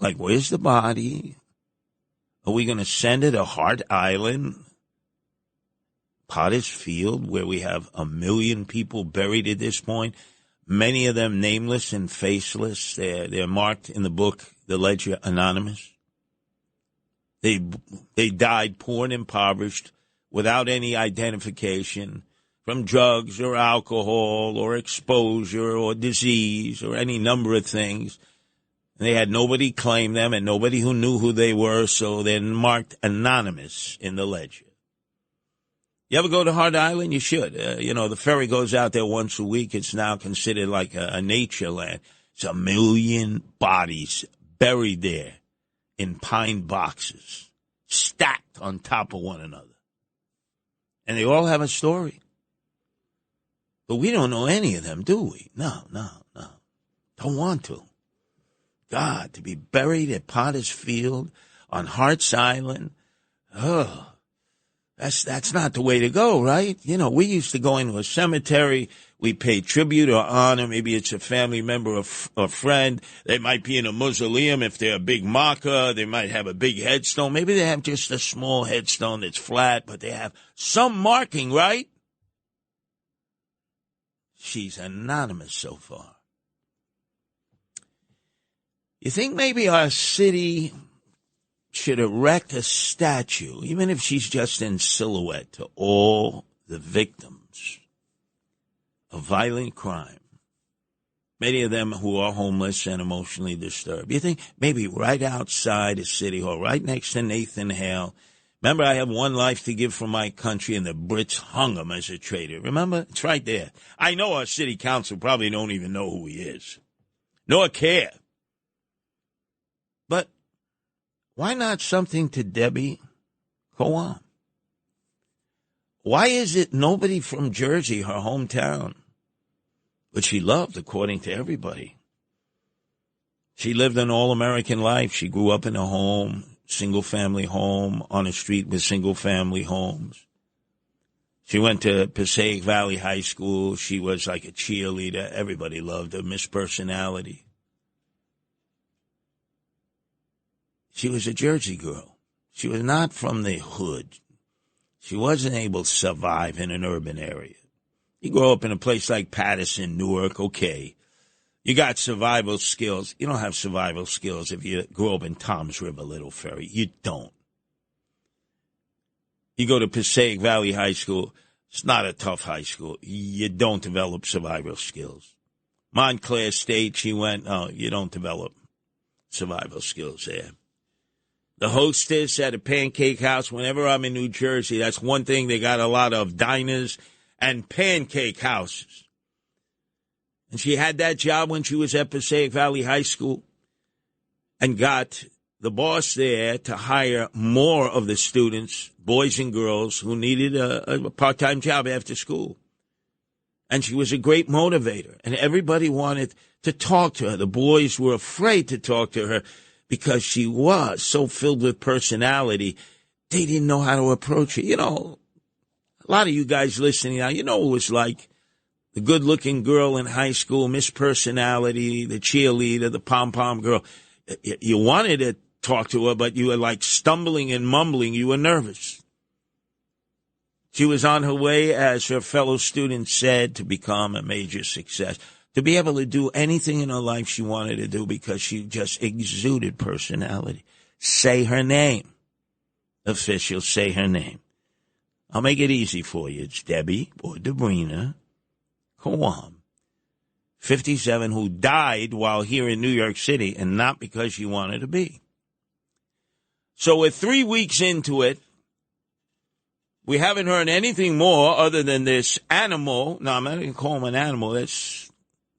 Like, where's the body? Are we going to send it to Hart Island, Potter's Field, where we have 1 million people buried at this point, many of them nameless and faceless? They're marked in the book, The Ledger Anonymous. They died poor and impoverished without any identification from drugs or alcohol or exposure or disease or any number of things. They had nobody claim them and nobody who knew who they were, so they're marked anonymous in the ledger. You ever go to Hard Island? You should. The ferry goes out there once a week. It's now considered like a nature land. It's 1 million bodies buried there in pine boxes, stacked on top of one another. And they all have a story. But we don't know any of them, do we? No. Don't want to. God, to be buried at Potter's Field on Hart's Island, that's not the way to go, right? We used to go into a cemetery, we pay tribute or honor, maybe it's a family member or a friend. They might be in a mausoleum if they're a big Makkah, they might have a big headstone. Maybe they have just a small headstone that's flat, but they have some marking, right? She's anonymous so far. You think maybe our city should erect a statue, even if she's just in silhouette, to all the victims of violent crime, many of them who are homeless and emotionally disturbed? You think maybe right outside the City Hall, right next to Nathan Hale? Remember, I have one life to give for my country, and the Brits hung him as a traitor. Remember? It's right there. I know our city council probably don't even know who he is, nor care. But why not something to Debbie Cowan? Why is it nobody from Jersey, her hometown, which she loved according to everybody? She lived an all-American life. She grew up in a home, single-family home, on a street with single-family homes. She went to Passaic Valley High School. She was like a cheerleader. Everybody loved her, Miss Personality. She was a Jersey girl. She was not from the hood. She wasn't able to survive in an urban area. You grow up in a place like Patterson, Newark, okay. You got survival skills. You don't have survival skills if you grow up in Toms River, Little Ferry. You don't. You go to Passaic Valley High School. It's not a tough high school. You don't develop survival skills. Montclair State, she went, you don't develop survival skills there. The hostess at a pancake house, whenever I'm in New Jersey, that's one thing. They got a lot of diners and pancake houses. And she had that job when she was at Passaic Valley High School and got the boss there to hire more of the students, boys and girls, who needed a part-time job after school. And she was a great motivator, and everybody wanted to talk to her. The boys were afraid to talk to her because she was so filled with personality, they didn't know how to approach her. A lot of you guys listening now, you know what it was like. The good-looking girl in high school, Miss Personality, the cheerleader, the pom-pom girl. You wanted to talk to her, but you were like stumbling and mumbling. You were nervous. She was on her way, as her fellow students said, to become a major success, to be able to do anything in her life she wanted to do because she just exuded personality. Say her name. Official, say her name. I'll make it easy for you. It's Debbie or Debrina Cowan, 57, who died while here in New York City, and not because she wanted to be. So we're 3 weeks into it. We haven't heard anything more other than this animal. No, I'm not going to call him an animal. That's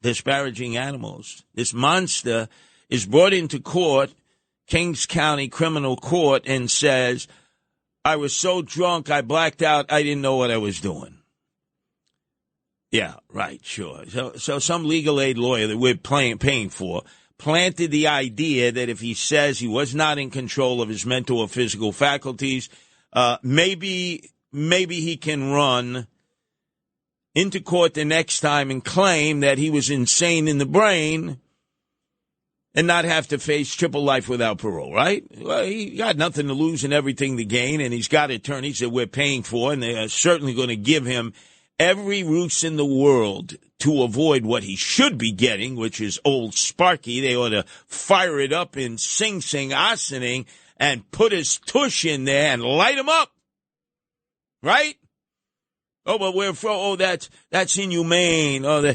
disparaging animals. This monster is brought into court, Kings County Criminal Court, and says, I was so drunk, I blacked out, I didn't know what I was doing. Yeah, right, sure. So some legal aid lawyer that we're paying for planted the idea that if he says he was not in control of his mental or physical faculties, maybe he can run into court the next time and claim that he was insane in the brain and not have to face triple life without parole, right? Well, he got nothing to lose and everything to gain, and he's got attorneys that we're paying for, and they are certainly going to give him every ruse in the world to avoid what he should be getting, which is old Sparky. They ought to fire it up in Sing Sing Ossining and put his tush in there and light him up. Right? Oh, but we're from, oh, that's inhumane. Oh,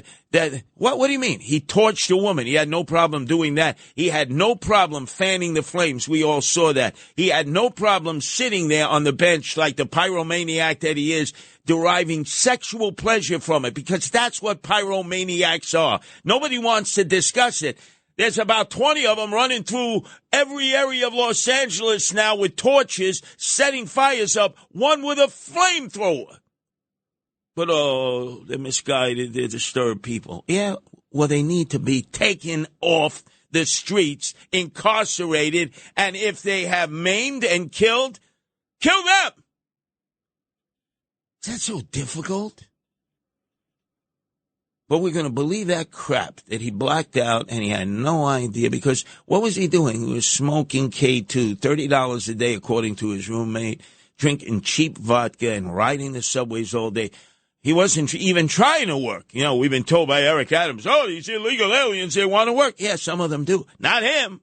what do you mean? He torched a woman. He had no problem doing that. He had no problem fanning the flames. We all saw that. He had no problem sitting there on the bench like the pyromaniac that he is, deriving sexual pleasure from it, because that's what pyromaniacs are. Nobody wants to discuss it. There's about 20 of them running through every area of Los Angeles now with torches, setting fires up, one with a flamethrower. But, oh, they're misguided, they disturb people. Yeah, well, they need to be taken off the streets, incarcerated, and if they have maimed and killed, kill them. Is that so difficult? But we're going to believe that crap that he blacked out and he had no idea, because what was he doing? He was smoking K2, $30 a day according to his roommate, drinking cheap vodka and riding the subways all day. He wasn't even trying to work. You know, we've been told by Eric Adams, oh, these illegal aliens, they want to work. Yeah, some of them do. Not him.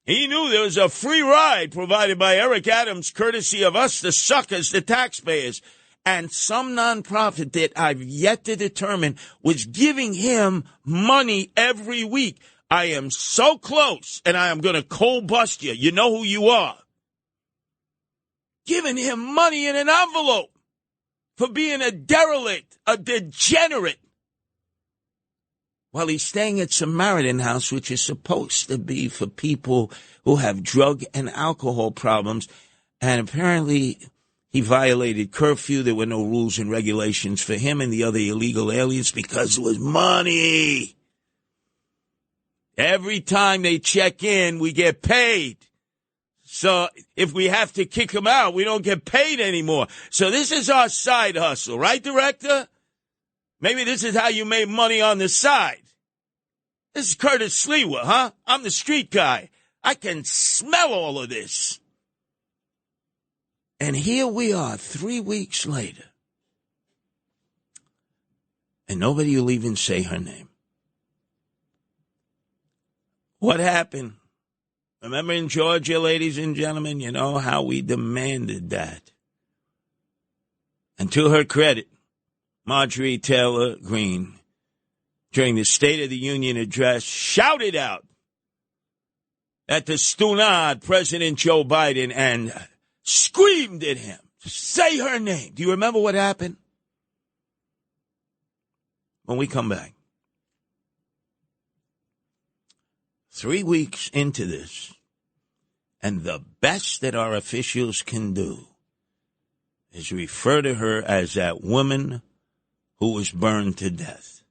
He knew there was a free ride provided by Eric Adams, courtesy of us, the suckers, the taxpayers. And some nonprofit that I've yet to determine was giving him money every week. I am so close, and I am going to cold bust you. You know who you are. Giving him money in an envelope for being a derelict, a degenerate, while he's staying at Samaritan House, which is supposed to be for people who have drug and alcohol problems. And apparently he violated curfew. There were no rules and regulations for him and the other illegal aliens because it was money. Every time they check in, we get paid. So if we have to kick them out, we don't get paid anymore. So this is our side hustle, right, Director? Maybe this is how you make money on the side. This is Curtis Sliwa, huh? I'm the street guy. I can smell all of this. And here we are 3 weeks later. And nobody will even say her name. What happened? Remember in Georgia, ladies and gentlemen, you know how we demanded that. And to her credit, Marjorie Taylor Greene, during the State of the Union address, shouted out at the stunad President Joe Biden and screamed at him, say her name. Do you remember what happened? When we come back. 3 weeks into this, and the best that our officials can do is refer to her as that woman who was burned to death.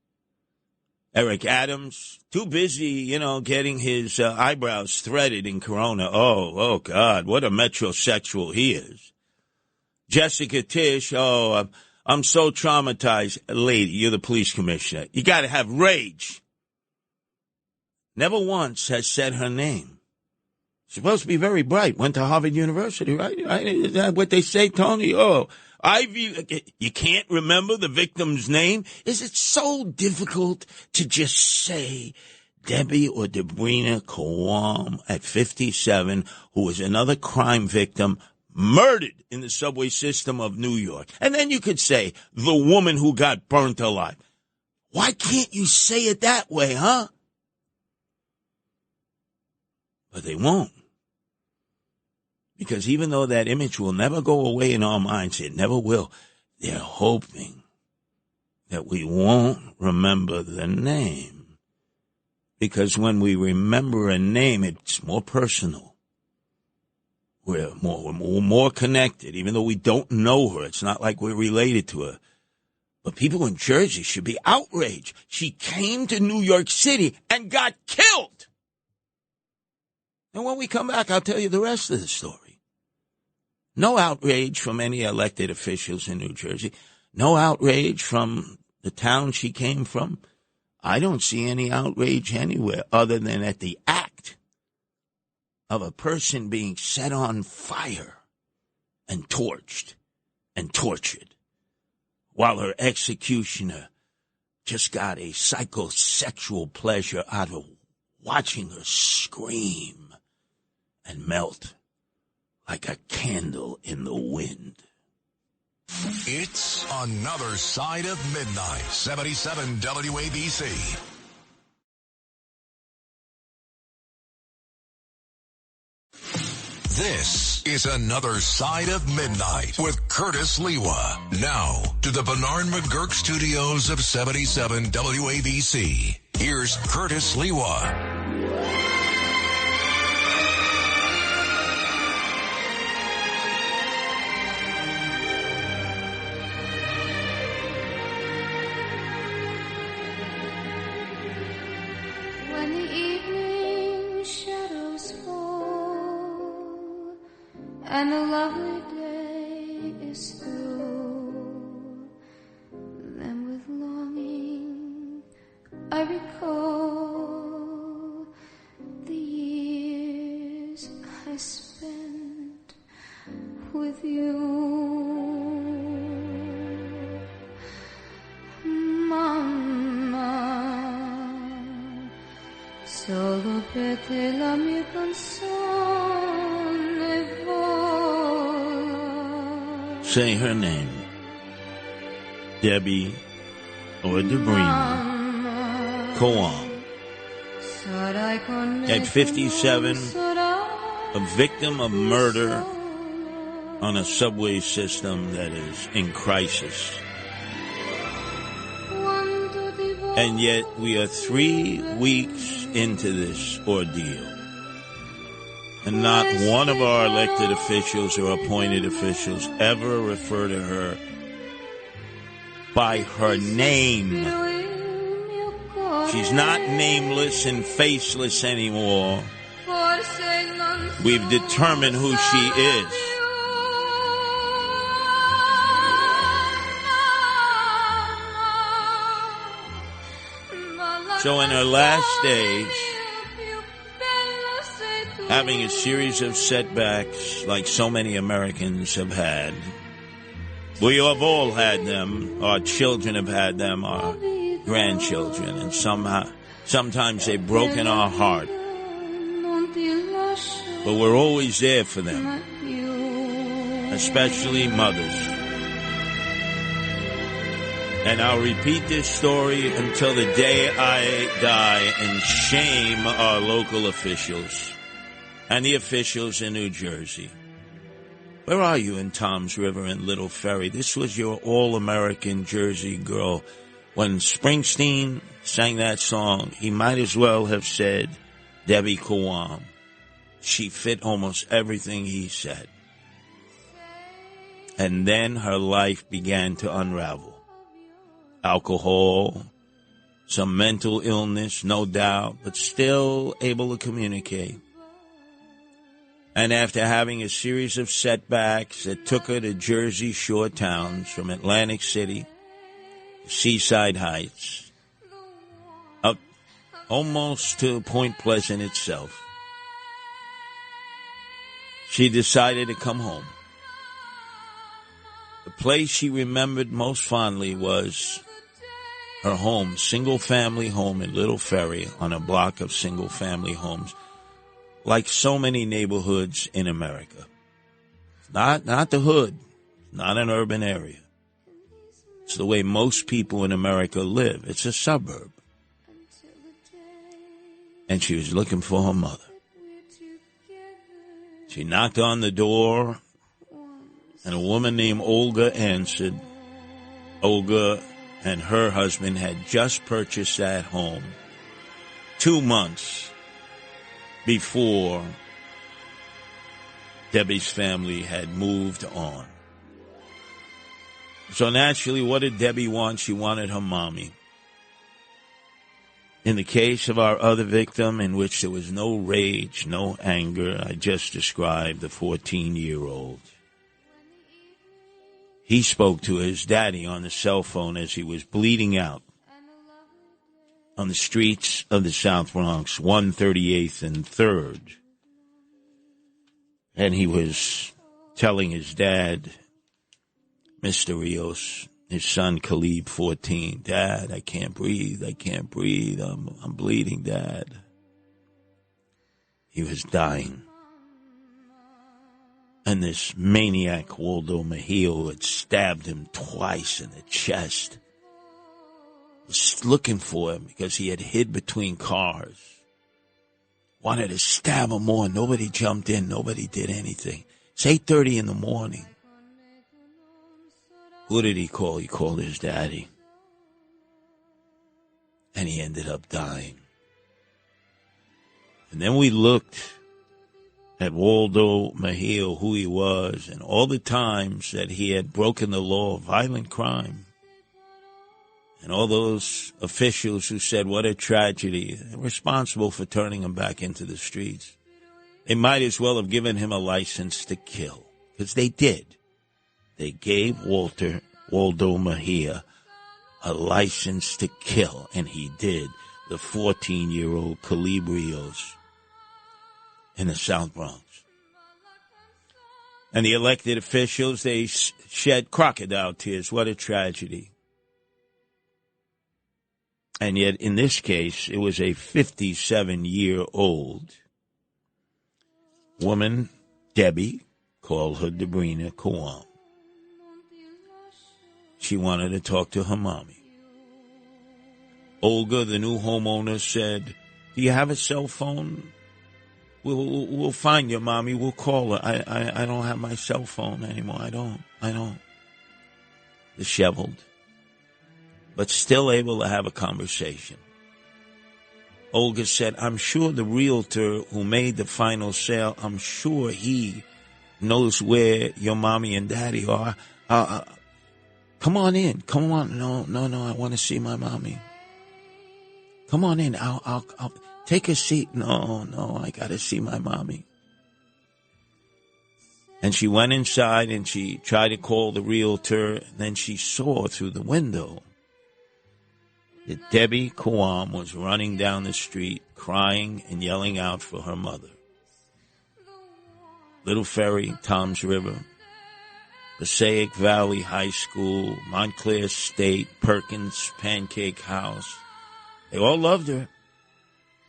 Eric Adams, too busy, getting his eyebrows threaded in Corona. Oh, God, what a metrosexual he is. Jessica Tisch, I'm so traumatized. Lady, you're the police commissioner. You got to have rage. Never once has said her name. Supposed to be very bright. Went to Harvard University, right? Is that what they say, Tony? Oh, Ivy, you can't remember the victim's name? Is it so difficult to just say Debbie or Debrina Kawam at 57, who was another crime victim, murdered in the subway system of New York? And then you could say the woman who got burnt alive. Why can't you say it that way, huh? But they won't. Because even though that image will never go away in our minds, it never will, they're hoping that we won't remember the name. Because when we remember a name, it's more personal. We're more connected, even though we don't know her. It's not like we're related to her. But people in Jersey should be outraged. She came to New York City and got killed. And when we come back, I'll tell you the rest of the story. No outrage from any elected officials in New Jersey. No outrage from the town she came from. I don't see any outrage anywhere other than at the act of a person being set on fire and torched and tortured while her executioner just got a psychosexual pleasure out of watching her scream and melt like a candle in the wind. It's Another Side of Midnight. 77 WABC. This is Another Side of Midnight with Curtis Lewa. Now to the Bernard McGurk studios of 77 WABC. Here's Curtis Lewa. When the evening shadows fall and the lovely day is through, then with longing I recall the years I spent with you. Solo per te la mia canzone vola. Say her name. Debbie or Debrina Cowan. At 57, a victim of murder on a subway system that is in crisis. And yet we are 3 weeks into this ordeal. And not one of our elected officials or appointed officials ever refer to her by her name. She's not nameless and faceless anymore. We've determined who she is. So in her last days, having a series of setbacks like so many Americans have had, we have all had them, our children have had them, our grandchildren, and sometimes they've broken our heart. But we're always there for them, especially mothers. And I'll repeat this story until the day I die and shame our local officials and the officials in New Jersey. Where are you in Toms River and Little Ferry? This was your all-American Jersey girl. When Springsteen sang that song, he might as well have said Debbie Cowan. She fit almost everything he said. And then her life began to unravel. Alcohol, some mental illness, no doubt, but still able to communicate. And after having a series of setbacks that took her to Jersey Shore towns from Atlantic City, Seaside Heights, up almost to Point Pleasant itself, she decided to come home. The place she remembered most fondly was her home, single-family home in Little Ferry on a block of single-family homes, like so many neighborhoods in America. Not the hood, not an urban area. It's the way most people in America live. It's a suburb. And she was looking for her mother. She knocked on the door, and a woman named Olga answered. Olga and her husband had just purchased that home 2 months before Debbie's family had moved on. So naturally, what did Debbie want? She wanted her mommy. In the case of our other victim, in which there was no rage, no anger, I just described the 14-year-old. He spoke to his daddy on the cell phone as he was bleeding out on the streets of the South Bronx, 138th and 3rd. And he was telling his dad, Mr. Rios, his son Khalid, 14, Dad, I can't breathe, I'm bleeding, Dad. He was dying. And this maniac, Waldo Mejia, who had stabbed him twice in the chest, was looking for him because he had hid between cars. Wanted to stab him more. Nobody jumped in. Nobody did anything. It's 8:30 in the morning. Who did he call? He called his daddy. And he ended up dying. And then we looked at Waldo Mejia, who he was, and all the times that he had broken the law of violent crime. And all those officials who said, what a tragedy, they're responsible for turning him back into the streets. They might as well have given him a license to kill, because they did. They gave Waldo Mejia a license to kill, and he did. The 14-year-old Calabrios in the South Bronx. And the elected officials, they shed crocodile tears. What a tragedy. And yet, in this case, it was a 57-year-old woman, Debbie, called her Debrina Kawam. She wanted to talk to her mommy. Olga, the new homeowner, said, do you have a cell phone? We'll find your mommy. We'll call her. I don't have my cell phone anymore. I don't. Disheveled, but still able to have a conversation. Olga said, I'm sure the realtor who made the final sale, I'm sure he knows where your mommy and daddy are. Come on in. Come on. No, I want to see my mommy. Come on in. I'll take a seat. No, I got to see my mommy. And she went inside and she tried to call the realtor. And then she saw through the window that Debbie Kawam was running down the street, crying and yelling out for her mother. Little Ferry, Toms River, Passaic Valley High School, Montclair State, Perkins Pancake House. They all loved her.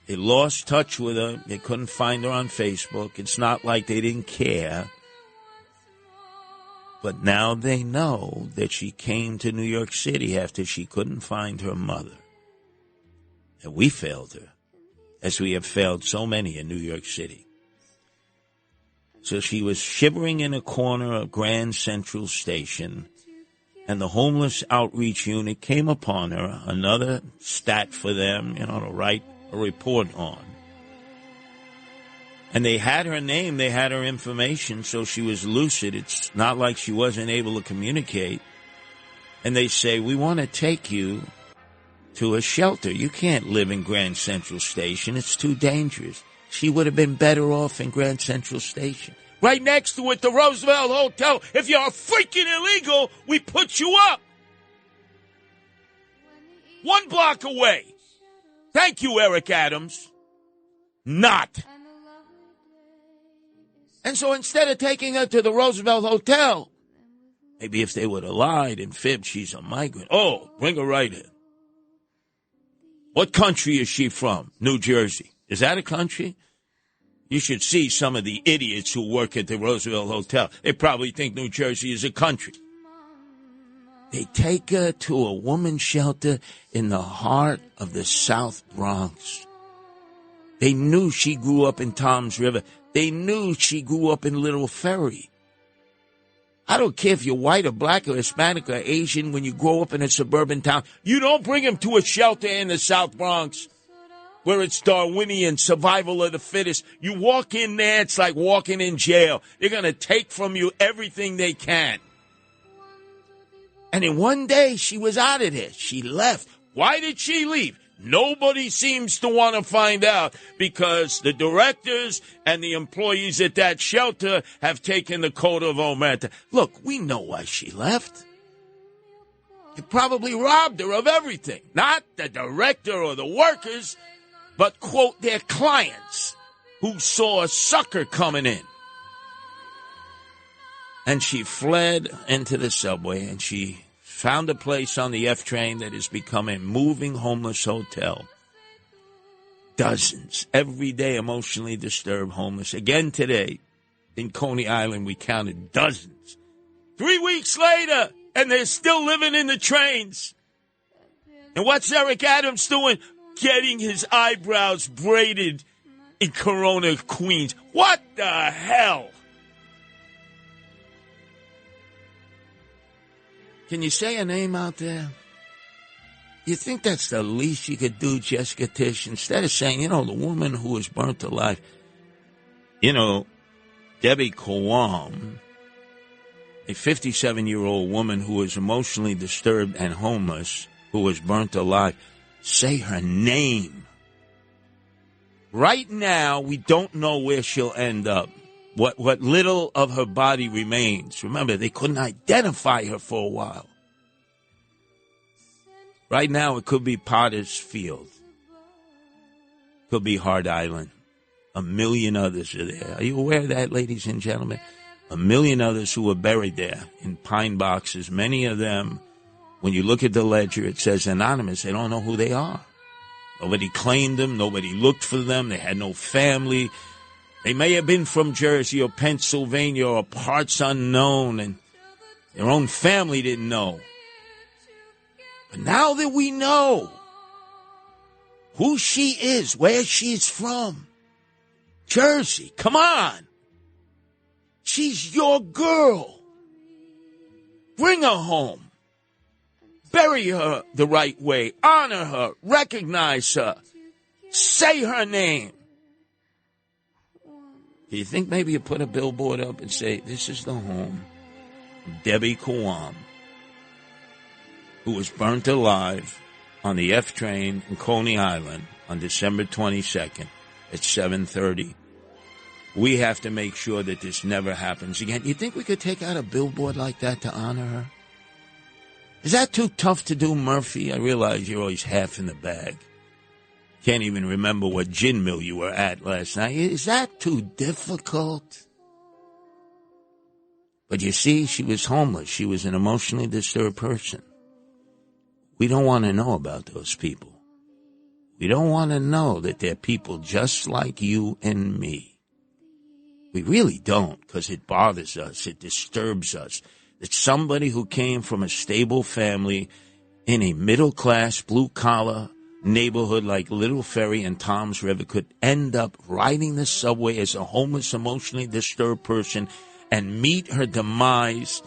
They lost touch with her. They couldn't find her on Facebook. It's not like they didn't care. But now they know that she came to New York City after she couldn't find her mother. And we failed her, as we have failed so many in New York City. So she was shivering in a corner of Grand Central Station, and the homeless outreach unit came upon her, another stat for them, to write a report on. And they had her name, they had her information, so she was lucid. It's not like she wasn't able to communicate. And they say, we want to take you to a shelter. You can't live in Grand Central Station. It's too dangerous. She would have been better off in Grand Central Station. Right next to it, the Roosevelt Hotel. If you're freaking illegal, we put you up. 1 block away. Thank you, Eric Adams. Not. And so instead of taking her to the Roosevelt Hotel, maybe if they would have lied and fibbed, she's a migrant. Oh, bring her right in. What country is she from? New Jersey. Is that a country? You should see some of the idiots who work at the Roosevelt Hotel. They probably think New Jersey is a country. They take her to a woman's shelter in the heart of the South Bronx. They knew she grew up in Toms River. They knew she grew up in Little Ferry. I don't care if you're white or black or Hispanic or Asian, when you grow up in a suburban town, you don't bring them to a shelter in the South Bronx where it's Darwinian, survival of the fittest. You walk in there, it's like walking in jail. They're going to take from you everything they can. And in one day, she was out of there. She left. Why did she leave? Nobody seems to want to find out, because the directors and the employees at that shelter have taken the code of omerta. Look, we know why she left. They probably robbed her of everything. Not the director or the workers, but, quote, their clients who saw a sucker coming in. And she fled into the subway, and she found a place on the F train that has become a moving homeless hotel. Dozens, every day, emotionally disturbed homeless. Again today, in Coney Island, we counted dozens. 3 weeks later, and they're still living in the trains. And what's Eric Adams doing? Getting his eyebrows braided in Corona, Queens. What the hell? Can you say a name out there? You think that's the least you could do, Jessica Tisch? Instead of saying, the woman who was burnt alive, Debbie Kowam, a 57-year-old woman who was emotionally disturbed and homeless, who was burnt alive, say her name. Right now, we don't know where she'll end up. What little of her body remains. Remember, they couldn't identify her for a while. Right now, it could be Potter's Field. Could be Hart Island. 1 million others are there. Are you aware of that, ladies and gentlemen? 1 million others who are buried there in pine boxes. Many of them, when you look at the ledger, it says anonymous. They don't know who they are. Nobody claimed them. Nobody looked for them. They had no family. They may have been from Jersey or Pennsylvania or parts unknown, and their own family didn't know. But now that we know who she is, where she's from, Jersey, come on. She's your girl. Bring her home. Bury her the right way. Honor her. Recognize her. Say her name. Do you think maybe you put a billboard up and say, this is the home of Debbie Kowam, who was burnt alive on the F train in Coney Island on December 22nd at 7:30. We have to make sure that this never happens again. You think we could take out a billboard like that to honor her? Is that too tough to do, Murphy? I realize you're always half in the bag. Can't even remember what gin mill you were at last night. Is that too difficult? But you see, she was homeless. She was an emotionally disturbed person. We don't want to know about those people. We don't want to know that they're people just like you and me. We really don't, because it bothers us. It disturbs us. That somebody who came from a stable family in a middle-class, blue-collar neighborhood like Little Ferry and Tom's River could end up riding the subway as a homeless, emotionally disturbed person and meet her demise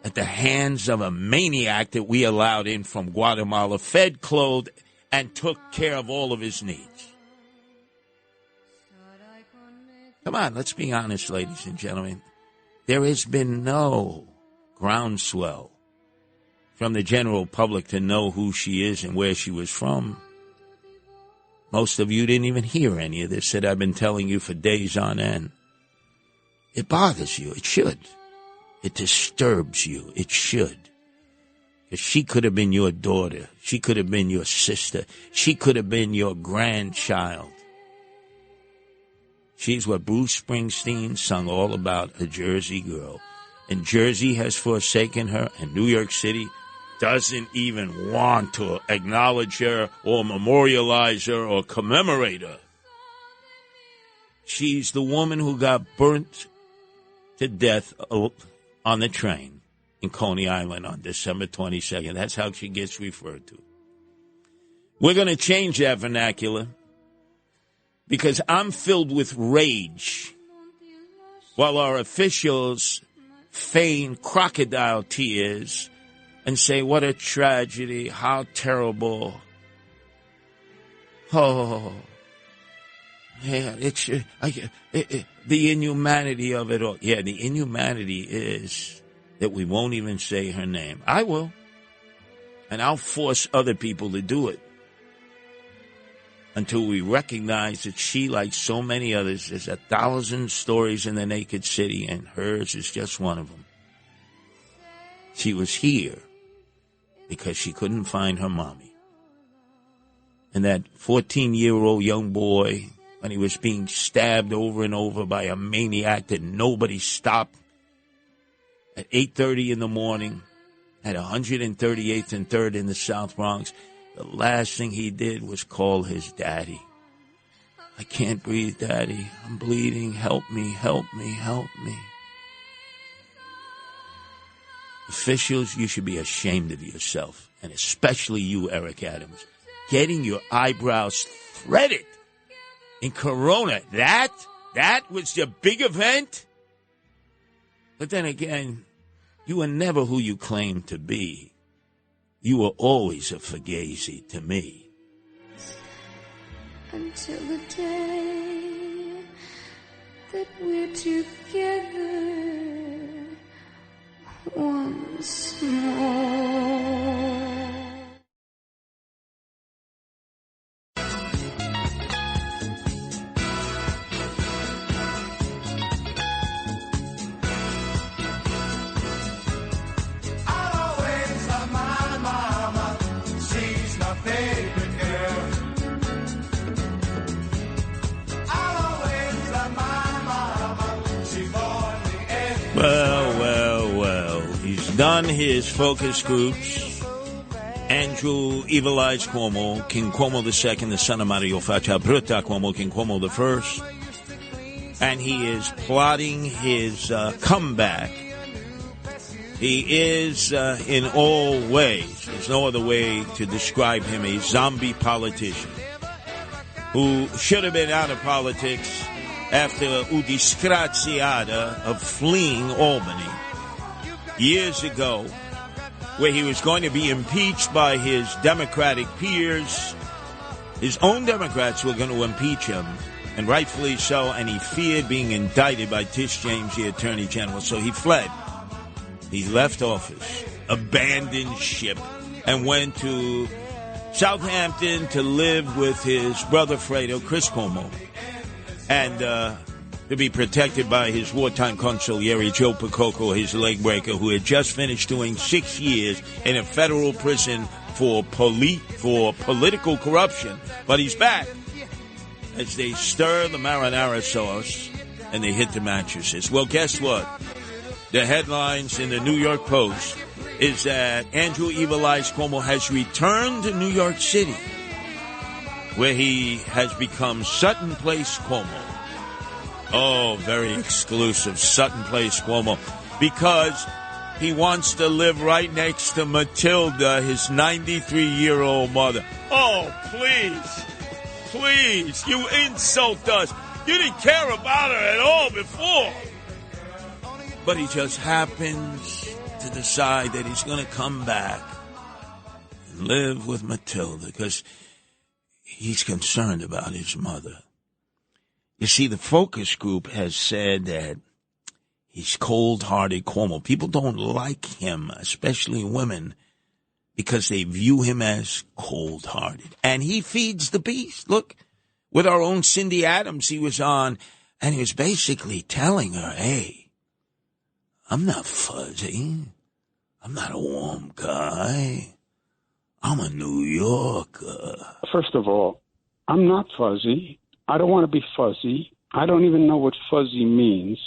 at the hands of a maniac that we allowed in from Guatemala, fed, clothed, and took care of all of his needs. Come on, let's be honest, ladies and gentlemen. There has been no groundswell from the general public to know who she is and where she was from. Most of you didn't even hear any of this that I've been telling you for days on end. It bothers you. It should. It disturbs you. It should. Because she could have been your daughter. She could have been your sister. She could have been your grandchild. She's what Bruce Springsteen sung all about, a Jersey girl. And Jersey has forsaken her, and New York City doesn't even want to acknowledge her or memorialize her or commemorate her. She's the woman who got burnt to death on the train in Coney Island on December 22nd. That's how she gets referred to. We're going to change that vernacular because I'm filled with rage while our officials feign crocodile tears and say, what a tragedy, how terrible. Oh, yeah, the inhumanity of it all. Yeah, the inhumanity is that we won't even say her name. I will. And I'll force other people to do it until we recognize that she, like so many others, there's 1,000 stories in the naked city, and hers is just one of them. She was here because she couldn't find her mommy. And that 14-year-old young boy, when he was being stabbed over and over by a maniac that nobody stopped at 8:30 in the morning at 138th and 3rd in the South Bronx, the last thing he did was call his daddy. I can't breathe, Daddy. I'm bleeding. Help me, help me, help me. Officials, you should be ashamed of yourself, and especially you, Eric Adams, getting your eyebrows threaded in Corona. That was your big event? But then again, you were never who you claimed to be. You were always a fugazi to me. Until the day that we're together once more. Well. He's done his focus groups. Andrew Evil Eyes Cuomo, King Cuomo II, the son of Mario Faccia Brutta Cuomo, King Cuomo I. And he is plotting his comeback. He is, in all ways, there's no other way to describe him, a zombie politician who should have been out of politics after a disgraziata of fleeing Albany years ago, where he was going to be impeached by his Democratic peers. His own Democrats were going to impeach him, and rightfully so, and he feared being indicted by Tish James, the Attorney General, so he fled. He left office, abandoned ship, and went to Southampton to live with his brother Fredo, Chris Cuomo, and to be protected by his wartime consigliere, Joe Percoco, his leg breaker, who had just finished doing 6 years in a federal prison for political corruption. But he's back as they stir the marinara sauce and they hit the mattresses. Well, guess what? The headlines in the New York Post is that Andrew Evil Eyes Cuomo has returned to New York City, where he has become Sutton Place Cuomo. Oh, very exclusive, Sutton Place Cuomo, because he wants to live right next to Matilda, his 93-year-old mother. Oh, please, you insult us. You didn't care about her at all before. But he just happens to decide that he's going to come back and live with Matilda because he's concerned about his mother. You see, the focus group has said that he's cold-hearted Cuomo. People don't like him, especially women, because they view him as cold-hearted. And he feeds the beast. Look, with our own Cindy Adams, he was on, and he was basically telling her, hey, I'm not fuzzy. I'm not a warm guy. I'm a New Yorker. First of all, I'm not fuzzy. I don't want to be fuzzy. I don't even know what fuzzy means.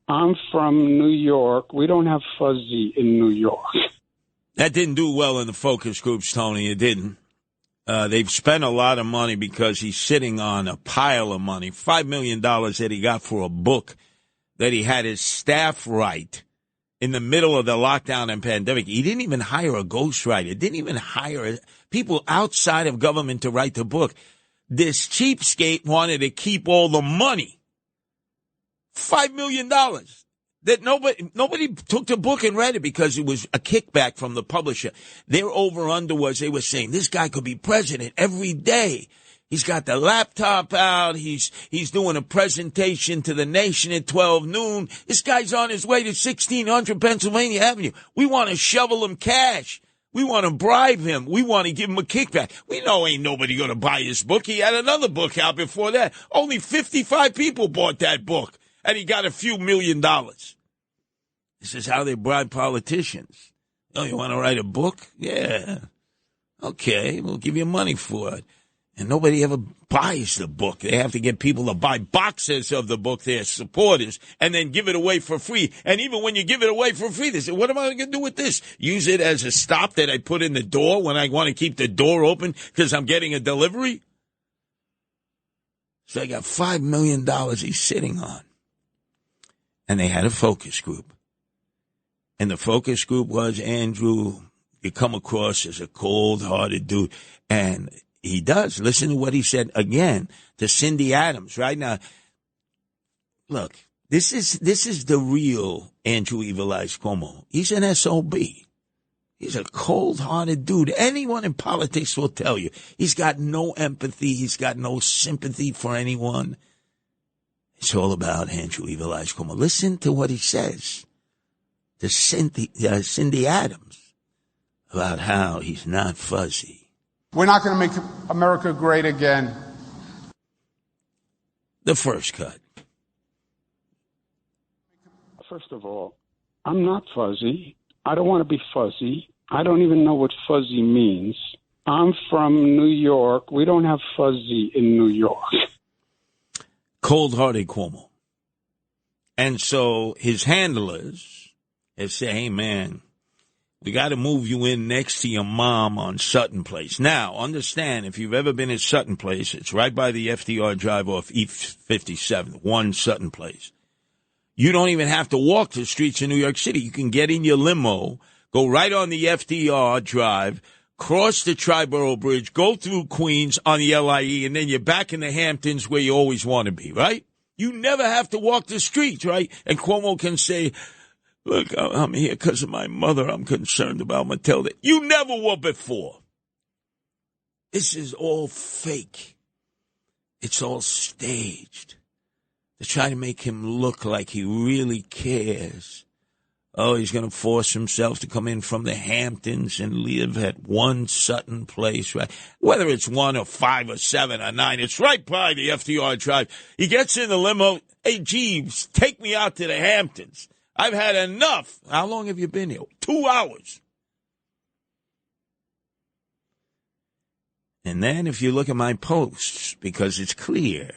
I'm from New York. We don't have fuzzy in New York. That didn't do well in the focus groups, Tony. It didn't. They've spent a lot of money because he's sitting on a pile of money, $5 million that he got for a book that he had his staff write in the middle of the lockdown and pandemic. He didn't even hire a ghostwriter. Didn't even hire people outside of government to write the book. This cheapskate wanted to keep all the money. $5 million. That nobody took the book and read it because it was a kickback from the publisher. Their over-under was, they were saying, this guy could be president every day. He's got the laptop out. He's doing a presentation to the nation at 12 noon. This guy's on his way to 1600 Pennsylvania Avenue. We want to shovel him cash. We want to bribe him. We want to give him a kickback. We know ain't nobody going to buy his book. He had another book out before that. Only 55 people bought that book, and he got a few $1 million. This is how they bribe politicians. Oh, you want to write a book? Yeah. Okay, we'll give you money for it. And nobody ever buys the book. They have to get people to buy boxes of the book, their supporters, and then give it away for free. And even when you give it away for free, they say, what am I going to do with this? Use it as a stop that I put in the door when I want to keep the door open because I'm getting a delivery? So they got $5 million he's sitting on. And they had a focus group. And the focus group was, Andrew, you come across as a cold-hearted dude. And he does. Listen to what he said again to Cindy Adams right now. Look, this is the real Andrew Evil Eyes Cuomo. He's an SOB. He's a cold-hearted dude. Anyone in politics will tell you. He's got no empathy. He's got no sympathy for anyone. It's all about Andrew Evil Eyes Cuomo. Listen to what he says to Cindy Adams about how he's not fuzzy. We're not going to make America great again. The first cut. First of all, I'm not fuzzy. I don't want to be fuzzy. I don't even know what fuzzy means. I'm from New York. We don't have fuzzy in New York. Cold-hearted Cuomo. And so his handlers have said, hey, man, we got to move you in next to your mom on Sutton Place. Now, understand, if you've ever been at Sutton Place, it's right by the FDR Drive off E57, 1 Sutton Place. You don't even have to walk the streets of New York City. You can get in your limo, go right on the FDR Drive, cross the Triborough Bridge, go through Queens on the LIE, and then you're back in the Hamptons where you always want to be, right? You never have to walk the streets, right? And Cuomo can say, look, I'm here because of my mother. I'm concerned about Matilda. You never were before. This is all fake. It's all staged. They're trying to make him look like he really cares. Oh, he's going to force himself to come in from the Hamptons and live at 1 Sutton Place, right? Whether it's 1 or 5 or 7 or 9, it's right by the FDR Drive. He gets in the limo. Hey, Jeeves, take me out to the Hamptons. I've had enough. How long have you been here? 2 hours. And then if you look at my posts, because it's clear,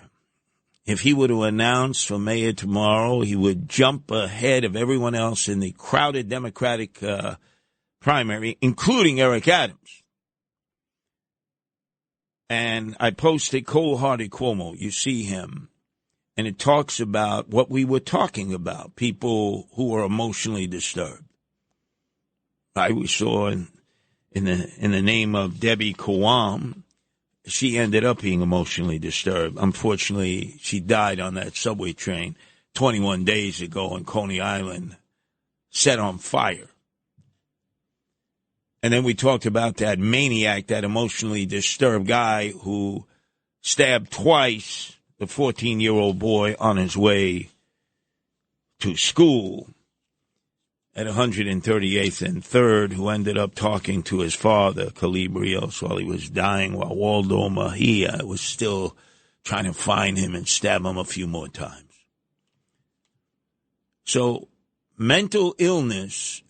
if he were to announce for mayor tomorrow, he would jump ahead of everyone else in the crowded Democratic primary, including Eric Adams. And I posted Cold-Hearted Cuomo. You see him. And it talks about what we were talking about, people who are emotionally disturbed. We saw in the name of Debbie Kawam, she ended up being emotionally disturbed. Unfortunately, she died on that subway train 21 days ago in Coney Island, set on fire. And then we talked about that maniac, that emotionally disturbed guy who stabbed twice the 14-year-old boy on his way to school at 138th and 3rd, who ended up talking to his father, Calabrios, while he was dying, while Waldo Mejia was still trying to find him and stab him a few more times. So mental illness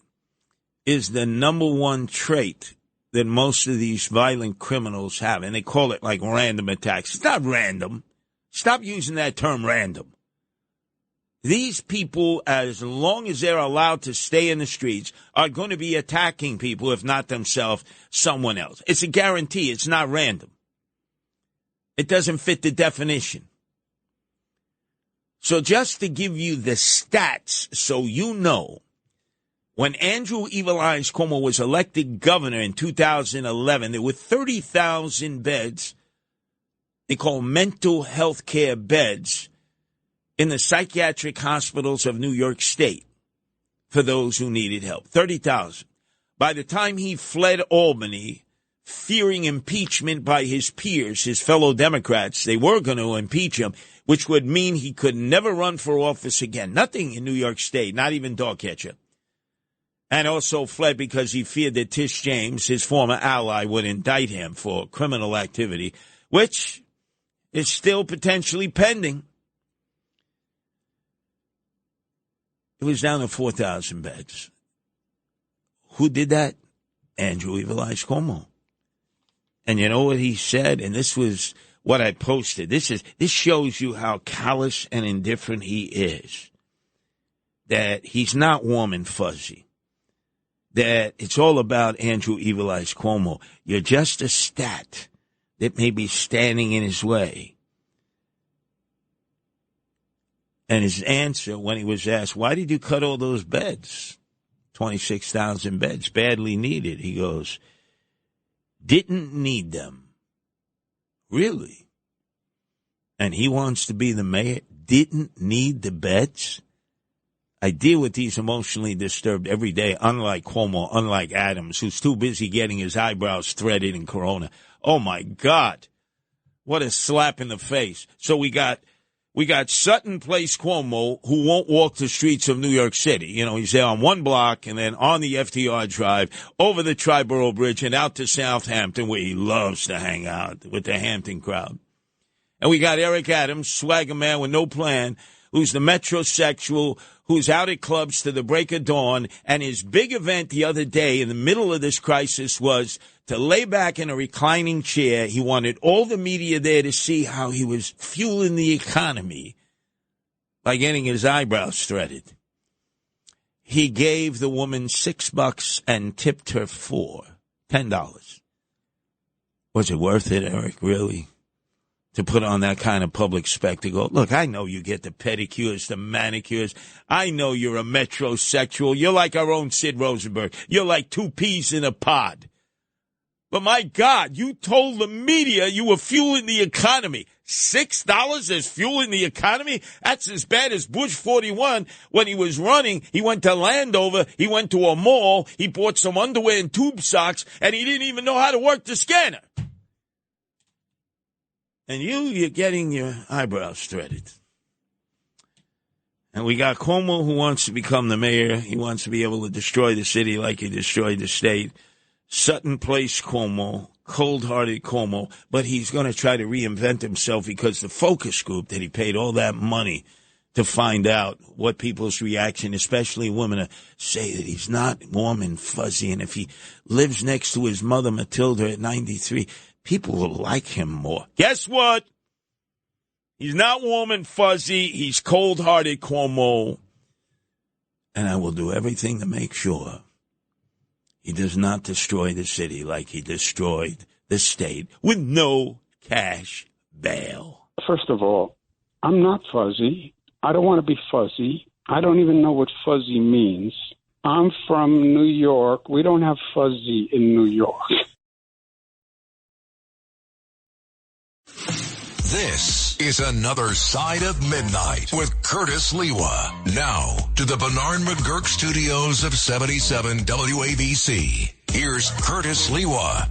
is the number one trait that most of these violent criminals have, and they call it like random attacks. It's not random. Stop using that term, random. These people, as long as they're allowed to stay in the streets, are going to be attacking people, if not themselves, someone else. It's a guarantee. It's not random. It doesn't fit the definition. So just to give you the stats so you know, when Andrew Evil Eyes Cuomo was elected governor in 2011, there were 30,000 beds, they call mental health care beds, in the psychiatric hospitals of New York State for those who needed help. 30,000. By the time he fled Albany, fearing impeachment by his peers, his fellow Democrats, they were going to impeach him, which would mean he could never run for office again. Nothing in New York State, not even dog catcher. And also fled because he feared that Tish James, his former ally, would indict him for criminal activity, which is still potentially pending. It was down to 4,000 beds. Who did that? Andrew Evil Eyes Cuomo. And you know what he said? And this was what I posted. This shows you how callous and indifferent he is. That he's not warm and fuzzy. That it's all about Andrew Evil Eyes Cuomo. You're just a stat that may be standing in his way. And his answer when he was asked, why did you cut all those beds? 26,000 beds, badly needed. He goes, didn't need them. Really? And he wants to be the mayor? Didn't need the beds? I deal with these emotionally disturbed every day, unlike Cuomo, unlike Adams, who's too busy getting his eyebrows threaded in Corona. Oh, my God. What a slap in the face. So we got Sutton Place Cuomo, who won't walk the streets of New York City. You know, he's there on one block and then on the FDR Drive, over the Triborough Bridge and out to Southampton, where he loves to hang out with the Hampton crowd. And we got Eric Adams, swagger man with no plan, who's the metrosexual, who's out at clubs to the break of dawn. And his big event the other day in the middle of this crisis was to lay back in a reclining chair. He wanted all the media there to see how he was fueling the economy by getting his eyebrows threaded. He gave the woman $6 and tipped her $10. Was it worth it, Eric, really? To put on that kind of public spectacle? Look, I know you get the pedicures, the manicures. I know you're a metrosexual. You're like our own Sid Rosenberg. You're like two peas in a pod. But my God, you told the media you were fueling the economy. $6 is fueling the economy? That's as bad as Bush 41 when he was running. He went to Landover. He went to a mall. He bought some underwear and tube socks, and he didn't even know how to work the scanner. And you're getting your eyebrows threaded. And we got Cuomo, who wants to become the mayor. He wants to be able to destroy the city like he destroyed the state. Sutton Place Cuomo, cold-hearted Cuomo. But he's going to try to reinvent himself because the focus group that he paid all that money to find out what people's reaction, especially women, say that he's not warm and fuzzy. And if he lives next to his mother, Matilda, at 93, people will like him more. Guess what? He's not warm and fuzzy. He's cold-hearted Cuomo. And I will do everything to make sure he does not destroy the city like he destroyed the state with no cash bail. First of all, I'm not fuzzy. I don't want to be fuzzy. I don't even know what fuzzy means. I'm from New York. We don't have fuzzy in New York. This is Another Side of Midnight with Curtis Lewa. Now to the Bernard McGurk studios of 77 WABC. Here's Curtis Lewa.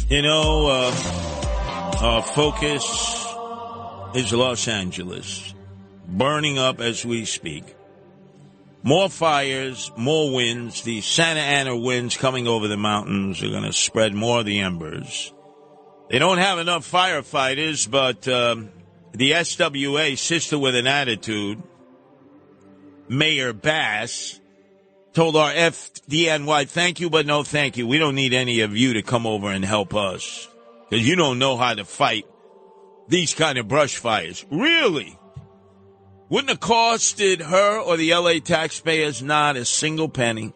You know, our focus is Los Angeles, burning up as we speak. More fires, more winds. The Santa Ana winds coming over the mountains are going to spread more of the embers. They don't have enough firefighters, but the SWA, Sister with an Attitude, Mayor Bass, told our FDNY, thank you, but no thank you. We don't need any of you to come over and help us because you don't know how to fight these kind of brush fires. Really? Wouldn't have costed her or the L.A. taxpayers not a single penny.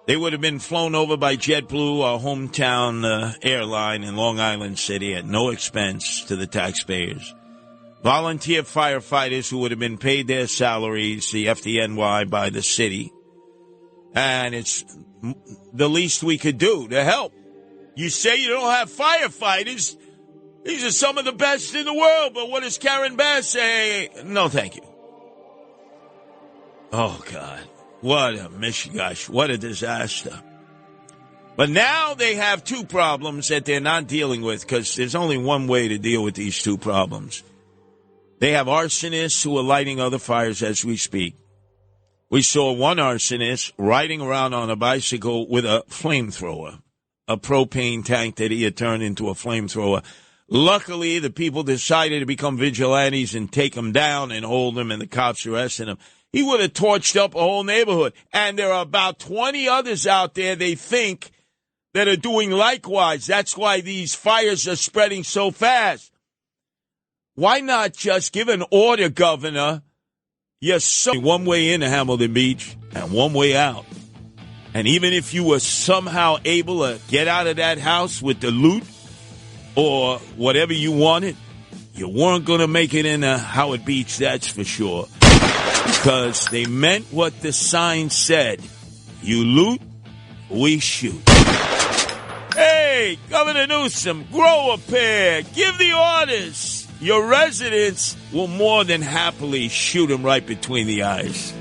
They would have been flown over by JetBlue, our hometown airline in Long Island City, at no expense to the taxpayers. Volunteer firefighters who would have been paid their salaries, the FDNY, by the city. And it's the least we could do to help. You say you don't have firefighters. These are some of the best in the world. But what does Karen Bass say? No, thank you. Oh, God. What a mishigash. What a disaster. But now they have two problems that they're not dealing with because there's only one way to deal with these two problems. They have arsonists who are lighting other fires as we speak. We saw one arsonist riding around on a bicycle with a flamethrower, a propane tank that he had turned into a flamethrower. Luckily, the people decided to become vigilantes and take him down and hold him, and the cops arrested him. He would have torched up a whole neighborhood. And there are about 20 others out there, they think, that are doing likewise. That's why these fires are spreading so fast. Why not just give an order, Governor? Yes, one way into Hamilton Beach and one way out. And even if you were somehow able to get out of that house with the loot or whatever you wanted, You weren't going to make it in Howard Beach, that's for sure. Because they meant what the sign said. You loot, we shoot. Hey, Governor Newsom, grow a pair. Give the orders. Your residents will more than happily shoot him right between the eyes.